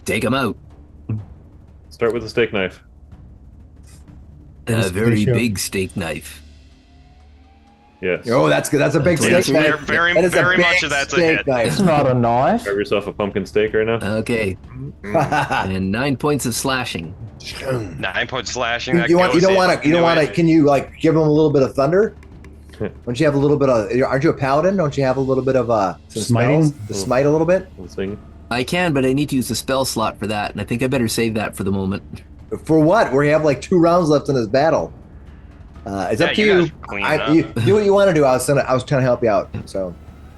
Take him out. Start with the steak knife. A very ratio. big steak knife. Yes. Oh, that's good. That's a big That's steak knife. very That is a very big much of that's a steak hit. knife. It's not a knife. Grab yourself a pumpkin steak right now. Okay, and 9 points of slashing. 9 point slashing. you don't want to. Can you like give him a little bit of thunder? Don't you have a little bit of? Aren't you a paladin? Don't you have a little bit of some Smiting? spells to smite a little bit? Let's sing. I can, but I need to use a spell slot for that, and I think I better save that for the moment. For what? We have like 2 rounds left in this battle. It's up to you. guys clean it up. You do what you want to do. I was trying to help you out. So,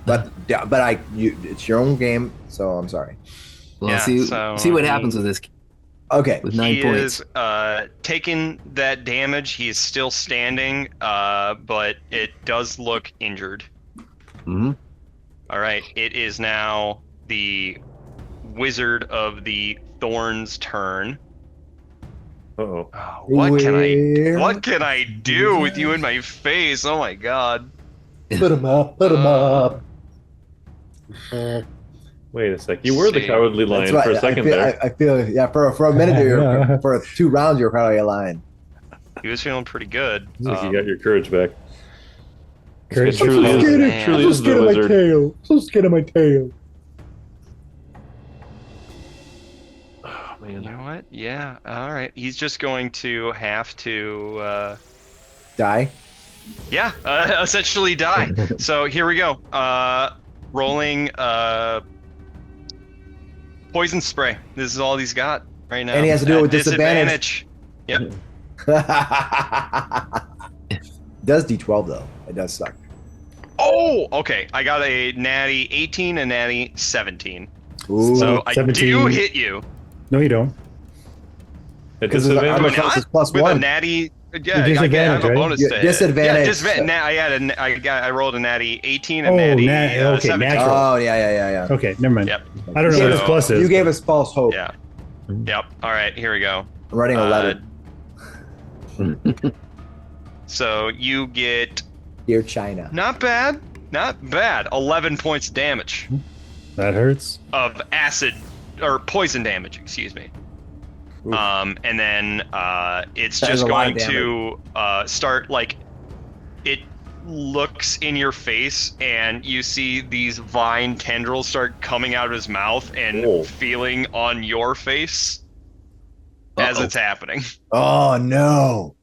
but it's your own game. So I'm sorry. Well, Yeah, see so, see what I happens mean- with this Okay. with 9 He points. is taking that damage. He's still standing, but it does look injured. hmm All right, it is now the Wizard of the Thorns' turn. Uh-oh. Oh, Where- what can I do with you in my face? Oh my god. Put him up. Put him up. Wait a sec. You were the See. cowardly lion That's for a right. second I feel, there. I feel yeah. For a minute there, for 2 rounds, you're probably a lion. He was feeling pretty good. It's like you got your courage back. Courage. It truly Oh, is, man. it truly is the wizard. tail. So scared of my tail. Oh, You man. know what? Yeah. All right. He's just going to have to, Die. essentially die. So here we go. Rolling poison spray. This is all he's got right now. And he has to do it At with disadvantage. Yep. Does D12 though? It does suck. Oh, okay. I got a natty 18 and natty 17. Ooh. So I 17. do hit you. No, you don't. At Because it's disadvantage? armor class is plus With a 1. natty. Yeah, You I have disadvantage, a right? bonus Yeah, to hit. disadvantage. I rolled a natty 18 and Oh, natty okay, 17. natural. Oh yeah. Okay, never mind. Yep. I don't know what his So- plus is. You gave us false hope. Yeah. Yep. All right. Here we go. I'm writing a letter. So you get Dear China. not bad. 11 points of damage That hurts. of acid or poison damage. Excuse me. Oof. And then it's That is just a lot of going to start like it looks in your face and you see these vine tendrils start coming out of his mouth and Whoa. feeling on your face as Uh-oh. it's happening. Oh no.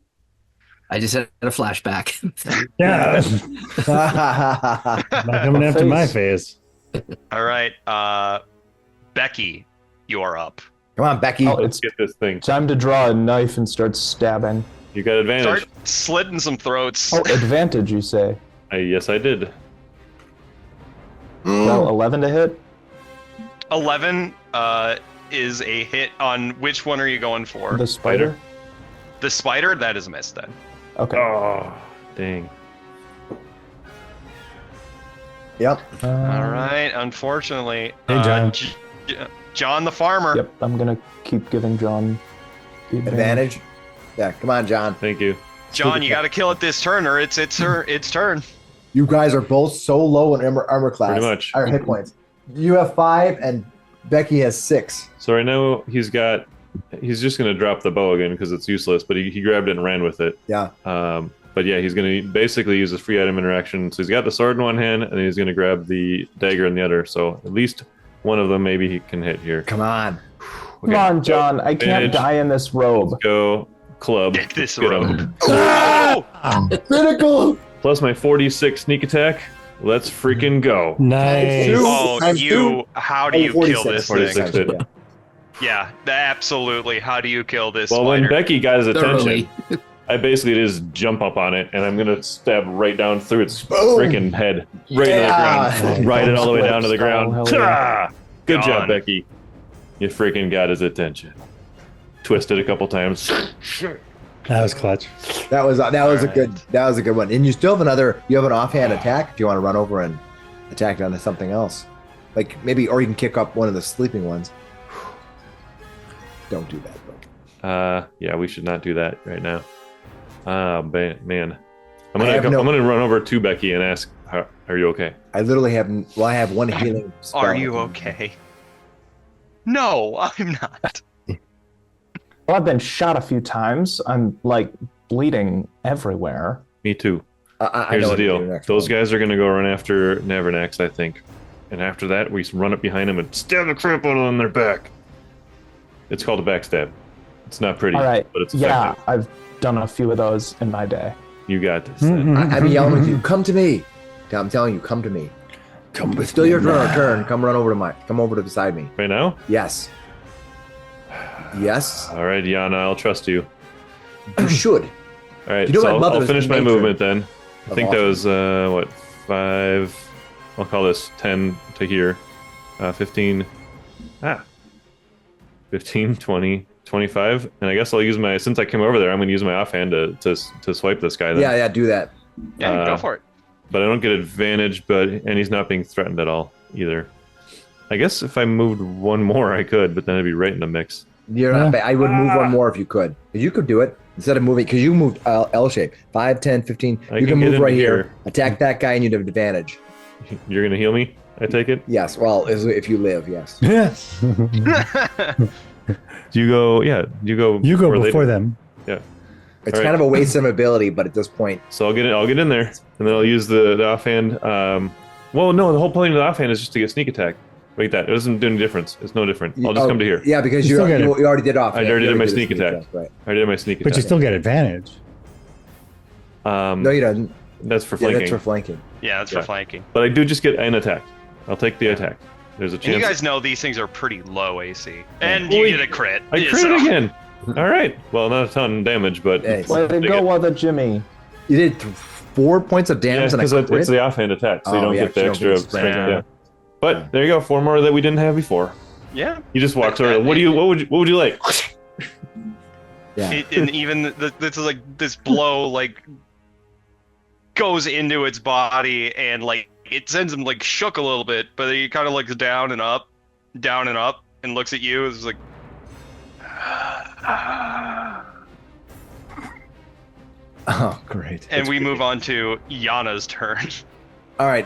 I just had a flashback. Yeah, Come not coming after my face. All right, Becky, you are up. on, Becky. Oh, Let's it's get this thing. time to draw a knife and start stabbing. You got advantage. Start slitting some throats. Oh, advantage, you say? Yes, I did. Well, 11 to hit? 11 is a hit on which one are you going for? The spider? The spider? That is a miss then. Okay. Oh, dang. Yep. All right, unfortunately. Hey, John. John the farmer. Yep, I'm gonna keep giving John the Advantage. Yeah, come on, John. Thank you. John, you got to kill it this turn or it's its turn. You guys are both so low in armor class. Pretty much. Or hit points. You have 5 and Becky has 6. So right now he's just going to drop the bow again because it's useless, but he grabbed it and ran with it. Yeah. But yeah, he's going to basically use his free item interaction. So he's got the sword in one hand and then he's going to grab the dagger in the other. So at least one of them maybe he can hit here. Come on. Come on, John. I can't Advantage. die in this robe. Go club. Get this Get him. robe. Oh! Critical. Plus my 46 sneak attack. Let's freaking go. Nice. Oh, Times two. how do you kill 46, this 46 thing? hit. Yeah, absolutely. How do you kill this Well, when spider? Becky got his attention, Thoroughly. I basically just jump up on it and I'm gonna stab right down through its Boom. freaking head, right Yeah. into the ground, ride it all the way down to the ground. Oh, hell yeah. Ta! Good Gone. job, Becky. You freaking got his attention. Twisted a couple times. That was clutch. That was a Alright. good one. And you still have an offhand attack if you want to run over and attack onto something else. Like maybe, or you can kick up one of the sleeping ones. Don't do that, bro. Yeah, we should not do that right now. Man. I'm I have gonna run over to Becky and ask, are you okay? I literally have, I have one healing spell. Are you okay? No, I'm not. Well, I've been shot a few times. I'm like bleeding everywhere. Me too. I Here's know the what to do deal. next Those one. guys are going to go run after Navernax, I think. And after that, we run up behind them and stab the crap out of them in their back. It's called a backstab. It's not pretty, All right. but it's Yeah, effective. I've done a few of those in my day. You got this. then. I'm yelling at you. Come to me. I'm telling you, come to me. Come It's with still me your now. turn. Come run over to come over to beside me. Right now? Yes. Yes. All right, Yana, I'll trust you. You should. All right, You know so my I'll mother's finish my matron movement then. I of think that awesome. was, 5. I'll call this 10 to here. 15. 15, 20, 25. And I guess I'll use my, since I came over there, I'm going to use my offhand to swipe this guy then. Yeah, do that. Yeah, go for it. But I don't get advantage, and he's not being threatened at all either. I guess if I moved one more, I could, but then it'd be right in the mix. You're not bad. I would move one more if you could. You could do it instead of moving because you moved L shape. 5, 10, 15. I You can can get move into right here. here. Attack that guy and you'd have advantage. You're going to heal me, I take it? Yes. Well, if you live, yes. Do you go, you go You go they before do. them. Yeah. It's All kind right. of a waste of ability, but at this point, So I'll get in there, and then I'll use the offhand. Well, no, the whole point of the offhand is just to get sneak attack. Like that. It doesn't do any difference. It's no different. I'll just come to here. Yeah, because You you still get it. you already did off. I already did my a sneak attack. Right. I did my sneak But you attack. still get advantage. Um, No, you don't. that's for Yeah, flanking. that's for flanking. Yeah, that's Yeah. for flanking. But I do just get an attack. I'll take the attack. There's a And chance. you guys know these things are pretty low AC. And Well, you get a crit. I crit so- again. All right. Well, not a ton of damage, but Nice. Way to Dig go, it. Mother Jimmy. You did 4 points of yeah, damage and because a it's crit. the offhand attack, so you Oh, don't yeah, get the you don't extra get strength. strength. Yeah. But there you go. 4 more that we didn't have before. Yeah. You just walked over. What would you like? Yeah. And even this is like this blow like goes into its body and like it sends him like shook a little bit, but he kind of looks down and up, and looks at you. It's like, Oh, great. and we move on to Yana's turn. All right.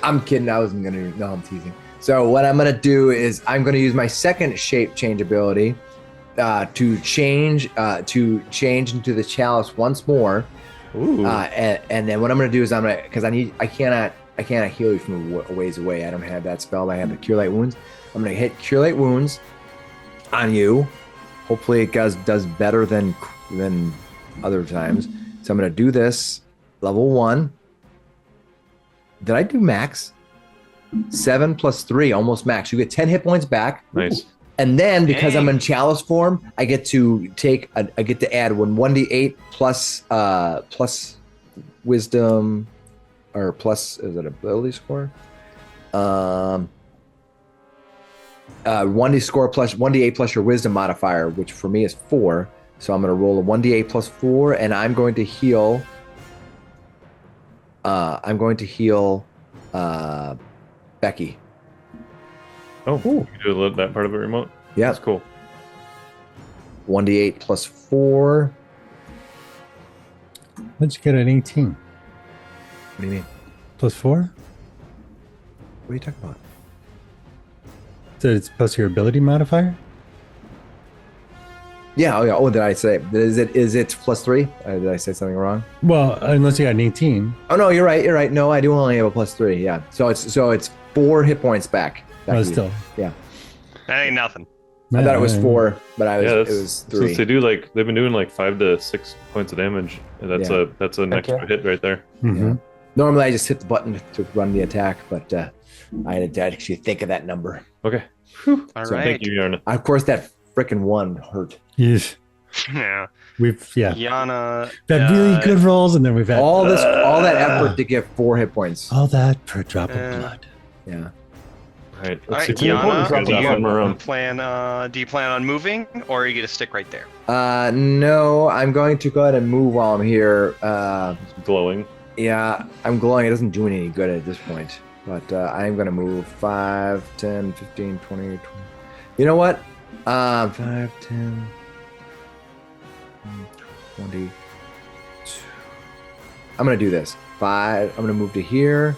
I'm kidding. I wasn't going to. No, I'm teasing. So what I'm going to do is I'm going to use my second shape change ability to change into the chalice once more. Ooh. And then what I'm going to do is because I cannot heal you from a ways away. I don't have that spell. I have the Cure Light Wounds. I'm going to hit Cure Light Wounds on you. Hopefully it does better than other times. So I'm going to do this level 1. Did I do max? 7 plus 3, almost max. You get 10 hit points back. Nice. And then because Dang. I'm in chalice form, I get to add 1d8 plus wisdom, or plus, is it ability score? 1d score plus 1d8 plus your wisdom modifier, which for me is 4. So I'm going to roll a 1d8 plus 4, and I'm going to heal. Becky. Oh, you do that part of it remote? Yeah. That's cool. 1d8 plus 4. How'd you get an 18? What do you mean? Plus 4? What are you talking about? So it's plus your ability modifier? Yeah. Oh, yeah. Oh, did I say? Is it plus 3? Did I say something wrong? Well, unless you got an 18. Oh no, you're right. No, I do only have a plus 3. Yeah. So it's 4 hit points back. Well, Becky. still. Yeah. That ain't nothing. I thought it was 4, but it was 3. Since they've been doing like 5 to 6 points of damage. And that's an extra Okay. hit right there. Mhm. Normally I just hit the button to run the attack, but I had to actually think of that number. Okay. All right. So Thank you, Yarna. Of course, that frickin' 1 hurt. Yeesh. Yeah. We've Yana. we've had really good rolls, and then we've had All that effort to get 4 hit points. all that for a drop of Uh, blood. Yeah. All right. All right, Let's see if we can Yana, get do off on our own. do you plan on moving, or are you gonna stick right there? No, I'm going to go ahead and move while I'm here. Glowing. Yeah, I'm glowing. It doesn't do any good at this point. But I'm going to move 5, 10, 15, 20, 20. You know what? 5, 10, 20. I'm going to do this. 5. I'm going to move to here.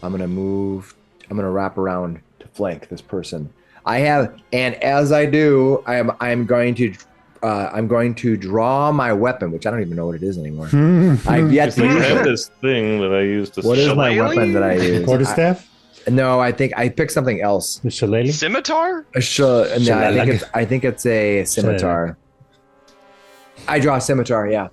I'm going to wrap around to flank this person. And as I do, I'm going to I'm going to draw my weapon, which I don't even know what it is anymore. I've yet It's to like I use have it. this thing that I use to. What is my Shillelagh? weapon that I use? Quarterstaff? No, I think I picked something else. The shillelagh? Scimitar? No, Shillelagh. I think it's a scimitar. I draw a scimitar. Yeah.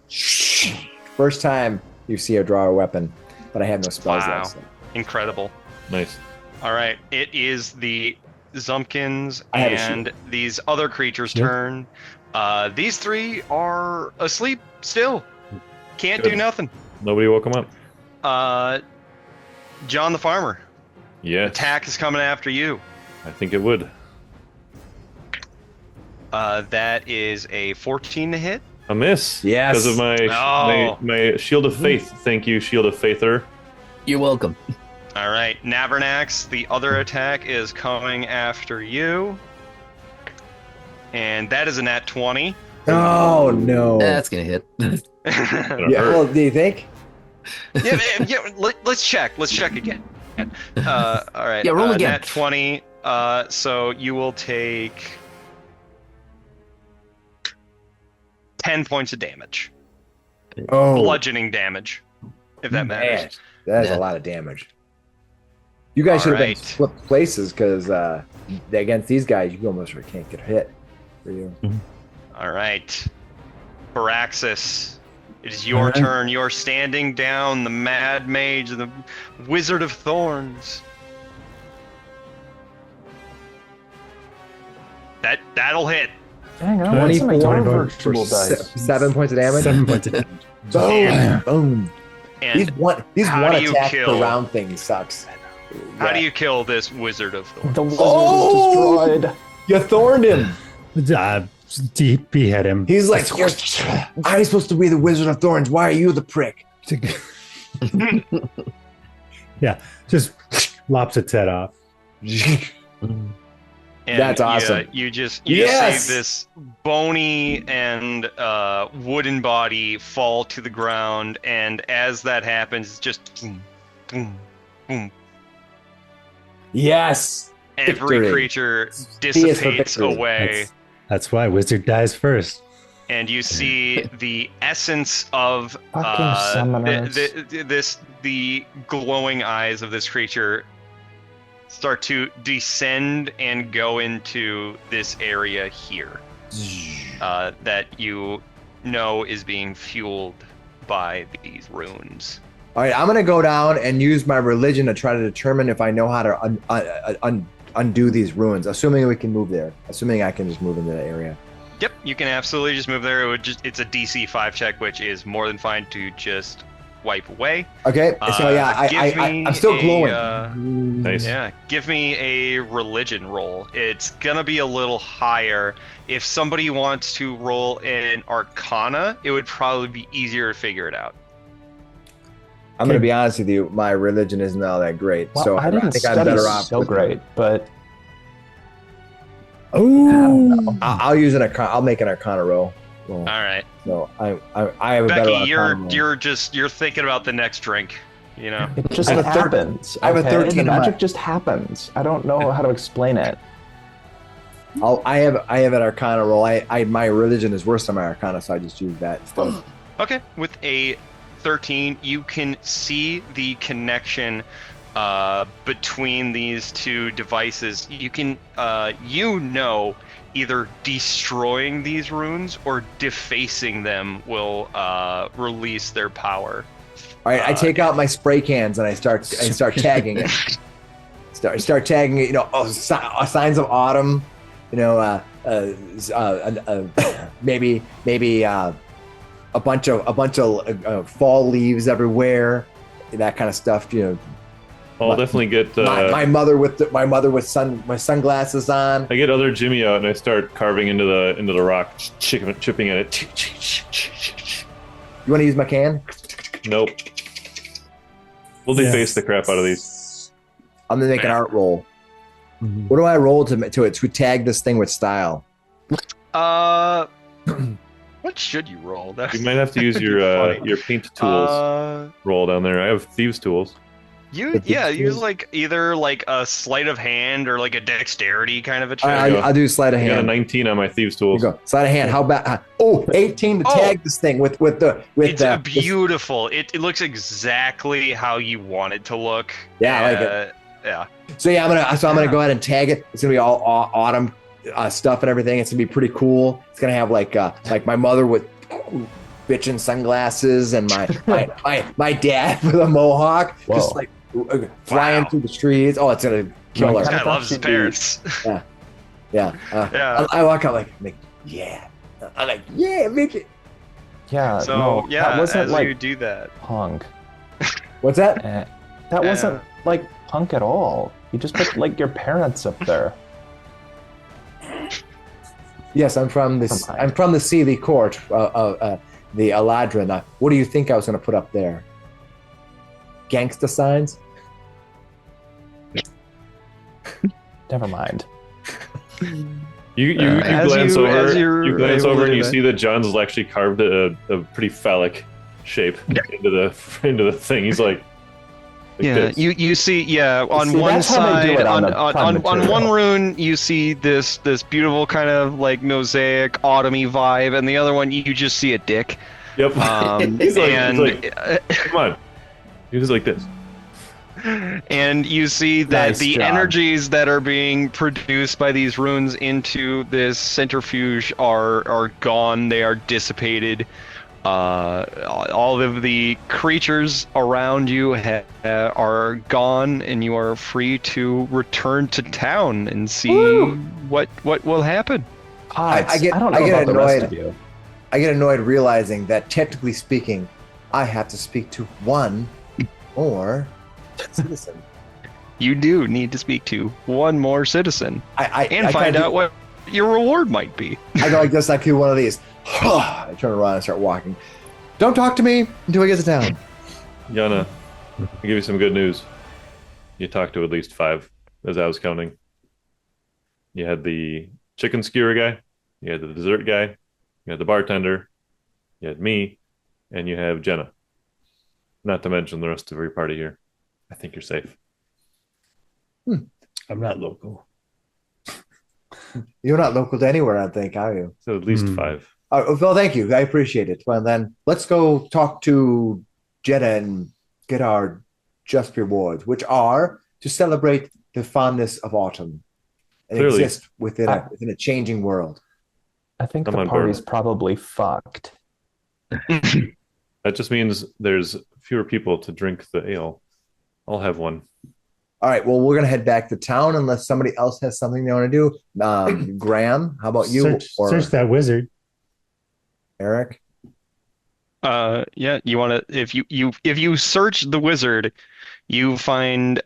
First time you see a draw a weapon, but I have no spells Wow. left. So. Incredible. Nice. All right, it is the Zumpkins I have a and these other creatures' Yep. turn. These three are asleep still. Can't Good. do nothing. Nobody woke him up. John the farmer, Yes. attack is coming after you. I think it would. That is a 14 to hit. A miss. Yes. Because of Oh. my shield of faith. Thank you, shield of faither. You're welcome. All right, Navernax, the other attack is coming after you. And that is a nat 20. Oh no. That's gonna hit. Gonna Yeah. hurt. Well, do you think? Let's check. Let's check again. All right. Yeah, roll again. Nat 20. So you will take 10 points of damage. Oh, Bludgeoning damage, if that matters. man, that is Yeah. a lot of damage. You guys should have been Alright. split places because against these guys, you almost can't get hit. For you. All right. Baraxis, it is your Alright. turn. You're standing down the Mad Mage, the Wizard of Thorns. That'll hit. Dang, I want some of your 24 virtual for dice. 7 points of damage. 7 points of damage. Boom, boom. And These how one do you attack kill? per round thing sucks. how do you kill this Wizard of Thorns? The wizard Oh! is destroyed. You thorned him. Deep behead him. He's like, I'm supposed to be the Wizard of Thorns. Why are you the prick? Yeah, just lops its head off. And That's awesome. You just Yes! see this bony and wooden body fall to the ground, and as that happens, it's just boom, boom, boom. Yes. Every Victory. creature He is for dissipates victory. away, That's why wizard dies first. and you see the essence of Fucking summoners. the glowing eyes of this creature start to descend and go into this area here that you know is being fueled by these runes. All right, I'm gonna go down and use my religion to try to determine if I know how to undo these ruins. Assuming we can move there. Assuming I can just move into that area. Yep, you can absolutely just move there. It's a DC 5 check, which is more than fine to just wipe away. Okay. So yeah, I'm still glowing. Nice. Yeah, give me a religion roll. It's gonna be a little higher. If somebody wants to roll an Arcana, it would probably be easier to figure it out. I'm gonna be honest with you. My religion isn't all that great, Well, so I didn't think I'm study better off. so with- great, but Oh, I'll use an Arcana. I'll make an Arcana roll. All right, So I have a better Becky, Arcana roll. you're thinking about the next drink. You know, it just I have a thir- happens. I have a okay? 13 The in my- magic just happens. I don't know how to explain it. I have an Arcana roll. My religion is worse than my Arcana, so I just use that instead. okay, with a 13, you can see the connection between these two devices. You can, either destroying these runes or defacing them will release their power. All right, I take out my spray cans and I start tagging it. Start tagging it. Signs of autumn. Maybe a bunch of fall leaves everywhere. That kind of stuff. I'll definitely get. My mother with sunglasses on. I get other Jimmy out and I start carving into the rock, chipping at it. You want to use my can? Nope. We'll deface the crap out of these. I'm gonna make an art roll. What do I roll to tag this thing with style? What should you roll? You might have to use your paint tools roll down there. I have thieves tools. Use like either like a sleight of hand or like a dexterity kind of a check. I'll do sleight of I got a hand. 19 on my thieves Here you tools. go. Sleight of hand. How about 18 to tag this thing with It's beautiful. It looks exactly how you want it to look. Yeah, I like it. Yeah. So I'm gonna go ahead and tag it. It's gonna be all autumn stuff and everything. It's gonna be pretty cool. It's gonna have like my mother with bitchin' sunglasses and my dad with a mohawk, just like flying through the streets. Oh, it's gonna kill her. This guy loves his parents. Yeah. I walk out like yeah. I'm like yeah, Mickey. Yeah. So no, yeah, that wasn't as like you do that. punk. What's that? That wasn't like punk at all. You just put like your parents up there. Yes, I'm from the Sealy court, the Aladrin. What do you think I was going to put up there? Gangsta signs? Never mind. You glance over and you see that John's has actually carved a pretty phallic shape into the thing. He's like yeah, you see on one side on one rune you see this beautiful kind of like mosaic autumny vibe, and the other one you just see a dick. Yep. He's like, come on. He was like this. And you see that the energies that are being produced by these runes into this centrifuge are gone. They are dissipated. All of the creatures around you are gone, and you are free to return to town and see what will happen. I get annoyed realizing that technically speaking, I have to speak to one more citizen. You do need to speak to one more citizen and find out what your reward might be. I go like this, I do one of these. I turn around and start walking. Don't talk to me until we get to town. Yana, I'll give you some good news. You talked to at least 5, as I was counting. You had the chicken skewer guy, you had the dessert guy, you had the bartender, you had me, and you have Jenna. Not to mention the rest of your party here. I think you're safe. I'm not local. You're not local to anywhere, I think, are you? So at least 5. Well, thank you. I appreciate it. Well, then let's go talk to Jenna and get our just rewards, which are to celebrate the fondness of autumn and exist within a changing world. I think the party's probably fucked. That just means there's fewer people to drink the ale. I'll have one. All right. Well, we're going to head back to town unless somebody else has something they want to do. Graham, how about you? Search that wizard. Eric? Yeah, you want to if you search the wizard, you find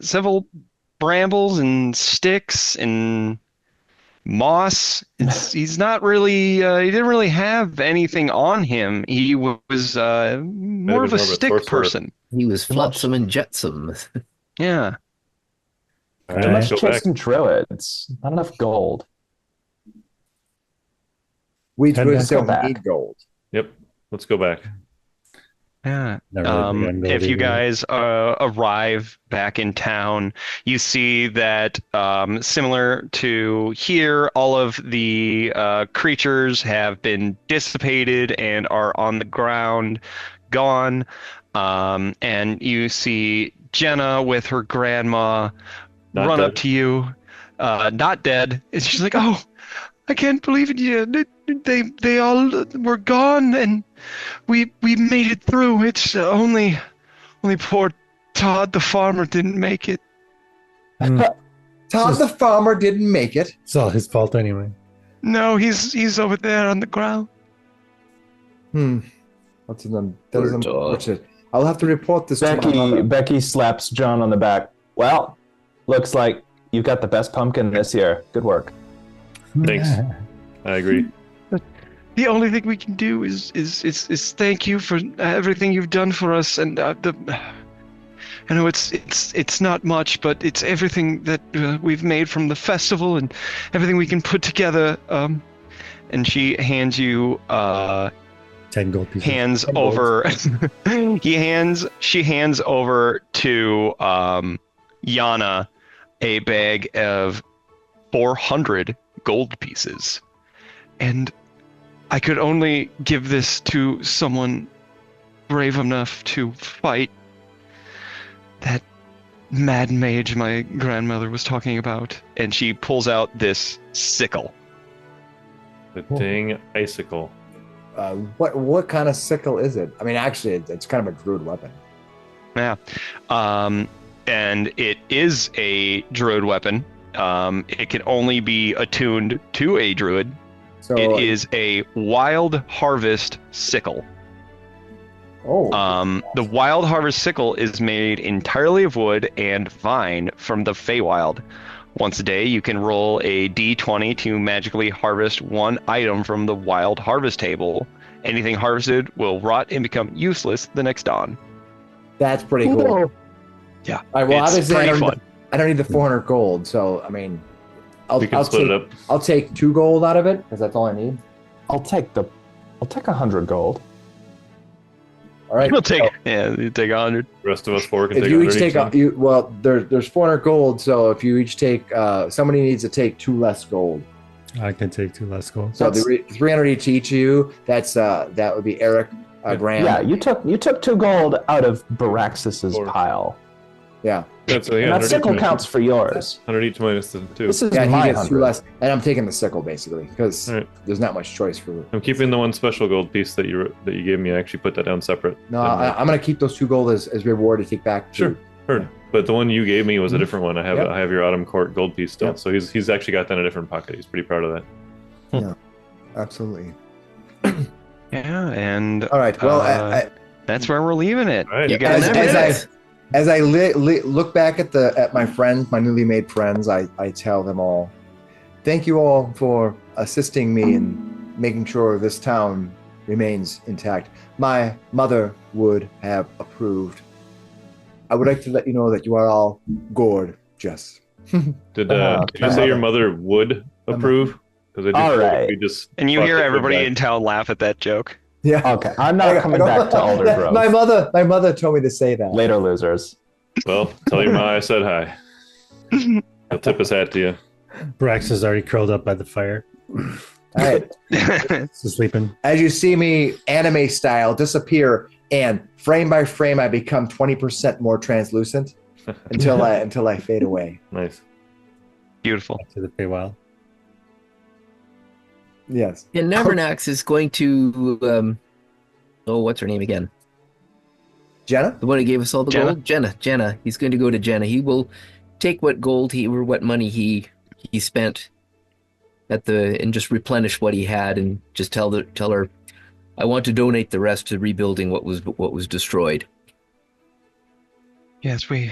several brambles and sticks and moss. He's not really he didn't really have anything on him. He was more of a stick person. He was flotsam and jetsam. Yeah. Too much chips and druids. Not enough gold. We still need gold. Yep. Let's go back. Yeah. If you guys arrive back in town, you see that similar to here, all of the creatures have been dissipated and are on the ground, gone. And you see Jenna with her grandma run up to you, not dead. And she's like, "Oh, I can't believe it! They all were gone, and we made it through. It's only poor Todd the farmer didn't make it." Todd the farmer didn't make it. It's all his fault anyway. No, he's over there on the ground. What's in them? That is unfortunate. I'll have to report this to my mother. Becky slaps John on the back. Well, looks like you've got the best pumpkin this year. Good work. Thanks. I agree. The only thing we can do is thank you for everything you've done for us, and I know it's not much, but it's everything that we've made from the festival and everything we can put together. And she hands you 10 10 gold pieces. hands over. She hands over to Yana a bag of 400 gold pieces, and I could only give this to someone brave enough to fight that mad mage my grandmother was talking about. And she pulls out this sickle. The dang icicle. What kind of sickle is it? I mean, actually, it's kind of a druid weapon. Yeah. And it is a druid weapon. It can only be attuned to a druid. So It is a wild harvest sickle. The wild harvest sickle is made entirely of wood and vine from the Feywild. Once a day, you can roll a d20 to magically harvest one item from the wild harvest table. Anything harvested will rot and become useless the next dawn. That's pretty cool. Yeah. All right, well, it's obviously, pretty fun. I don't need the 400 gold, so I mean, We can split it up. I'll take 2 gold out of it because that's all I need. I'll take 100 gold. All right. You'll take, you take 100. The rest of us 4 can If take you 100 each take, then. there's 400 gold, so if you each take, somebody needs to take 2 less gold. I can take 2 less gold. So 300 each of you. That's that would be Eric, Graham. Yeah, you took 2 gold out of Baraxis's Four. pile. Yeah. That's, And that 100 each sickle minus- counts for yours. 100 each minus the 2. This is Yeah, my he gets 2 100. less, and I'm taking the sickle basically because All right. there's not much choice for. I'm keeping the one special gold piece that you gave me. I actually put that down separate. No, I'm gonna keep those 2 gold as reward to take back. To, Sure. Heard. But the one you gave me was a different one. I have Yep. I have your Autumn Court gold piece still. Yep. So he's actually got that in a different pocket. He's pretty proud of that. Absolutely. Yeah, and All right. Well, that's where we're leaving it. All right. You guys as I look back at my friends, my newly made friends, I tell them all, thank you all for assisting me in making sure this town remains intact. My mother would have approved. I would like to let you know that you are all gorgeous. Did you say your mother would approve? Because I All right. we just and you thought hear that everybody would in town laugh at that joke. Yeah. Okay, I'm not coming back to Aldergrove. My mother told me to say that. Later, losers. Well, tell your ma I said hi. I'll tip his hat to you. Brax is already curled up by the fire. All right. He's sleeping. As you see me anime style disappear and frame by frame I become 20% more translucent until I fade away. Nice. Beautiful. To the Feywild. Yes. And Navernax is going to, what's her name again? Jenna? The one who gave us all the Jenna? gold? Jenna. He's going to go to Jenna. He will take what gold or what money he spent and just replenish what he had and just tell her, I want to donate the rest to rebuilding what was destroyed. Yes, we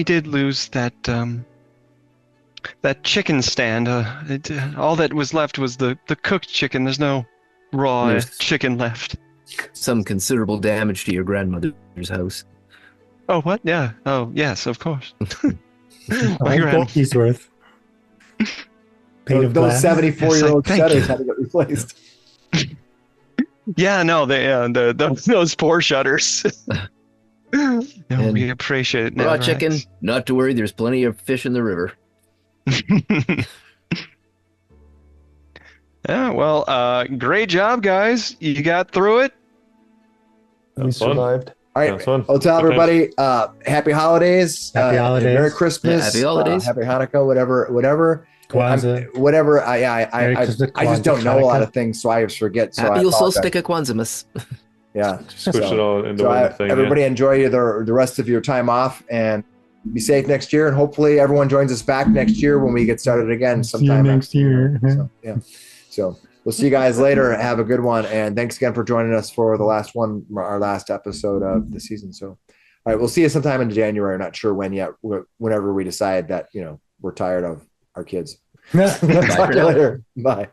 did lose that chicken stand. All that was left was the cooked chicken. There's no raw Yes. chicken left. Some considerable damage to your grandmother's house. Oh, what? Yeah. Oh, yes, of course. My Gold grand- piece worth. Pane of Those glass. 74-year-old Thank shutters you. had to get replaced. Yeah, no, those poor shutters. No, And we appreciate it. Raw Navernax. chicken, not to worry, there's plenty of fish in the river. Yeah, well, great job, guys. You got through it. We That's fun. survived. All right. That's fun. I'll tell Good everybody happy holidays. Happy holidays. Merry Christmas. Yeah, happy holidays. Happy Hanukkah, whatever. Kwanzaa. Whatever. Merry I Christmas, just don't know a lot Kwanzaa. of things, so I always forget. So I Happy apologize. Solstica Kwanzaamas. Yeah. Squish it all into So one thing. everybody enjoy the rest of your time off and be safe next year. And hopefully everyone joins us back next year when we get started again See you sometime next year. So, yeah. So we'll see you guys later. Have a good one. And thanks again for joining us for the last one, our last episode of the season. So, all right, we'll see you sometime in January. Not sure when yet, whenever we decide that, we're tired of our kids. Yeah. Talk to you later. Bye.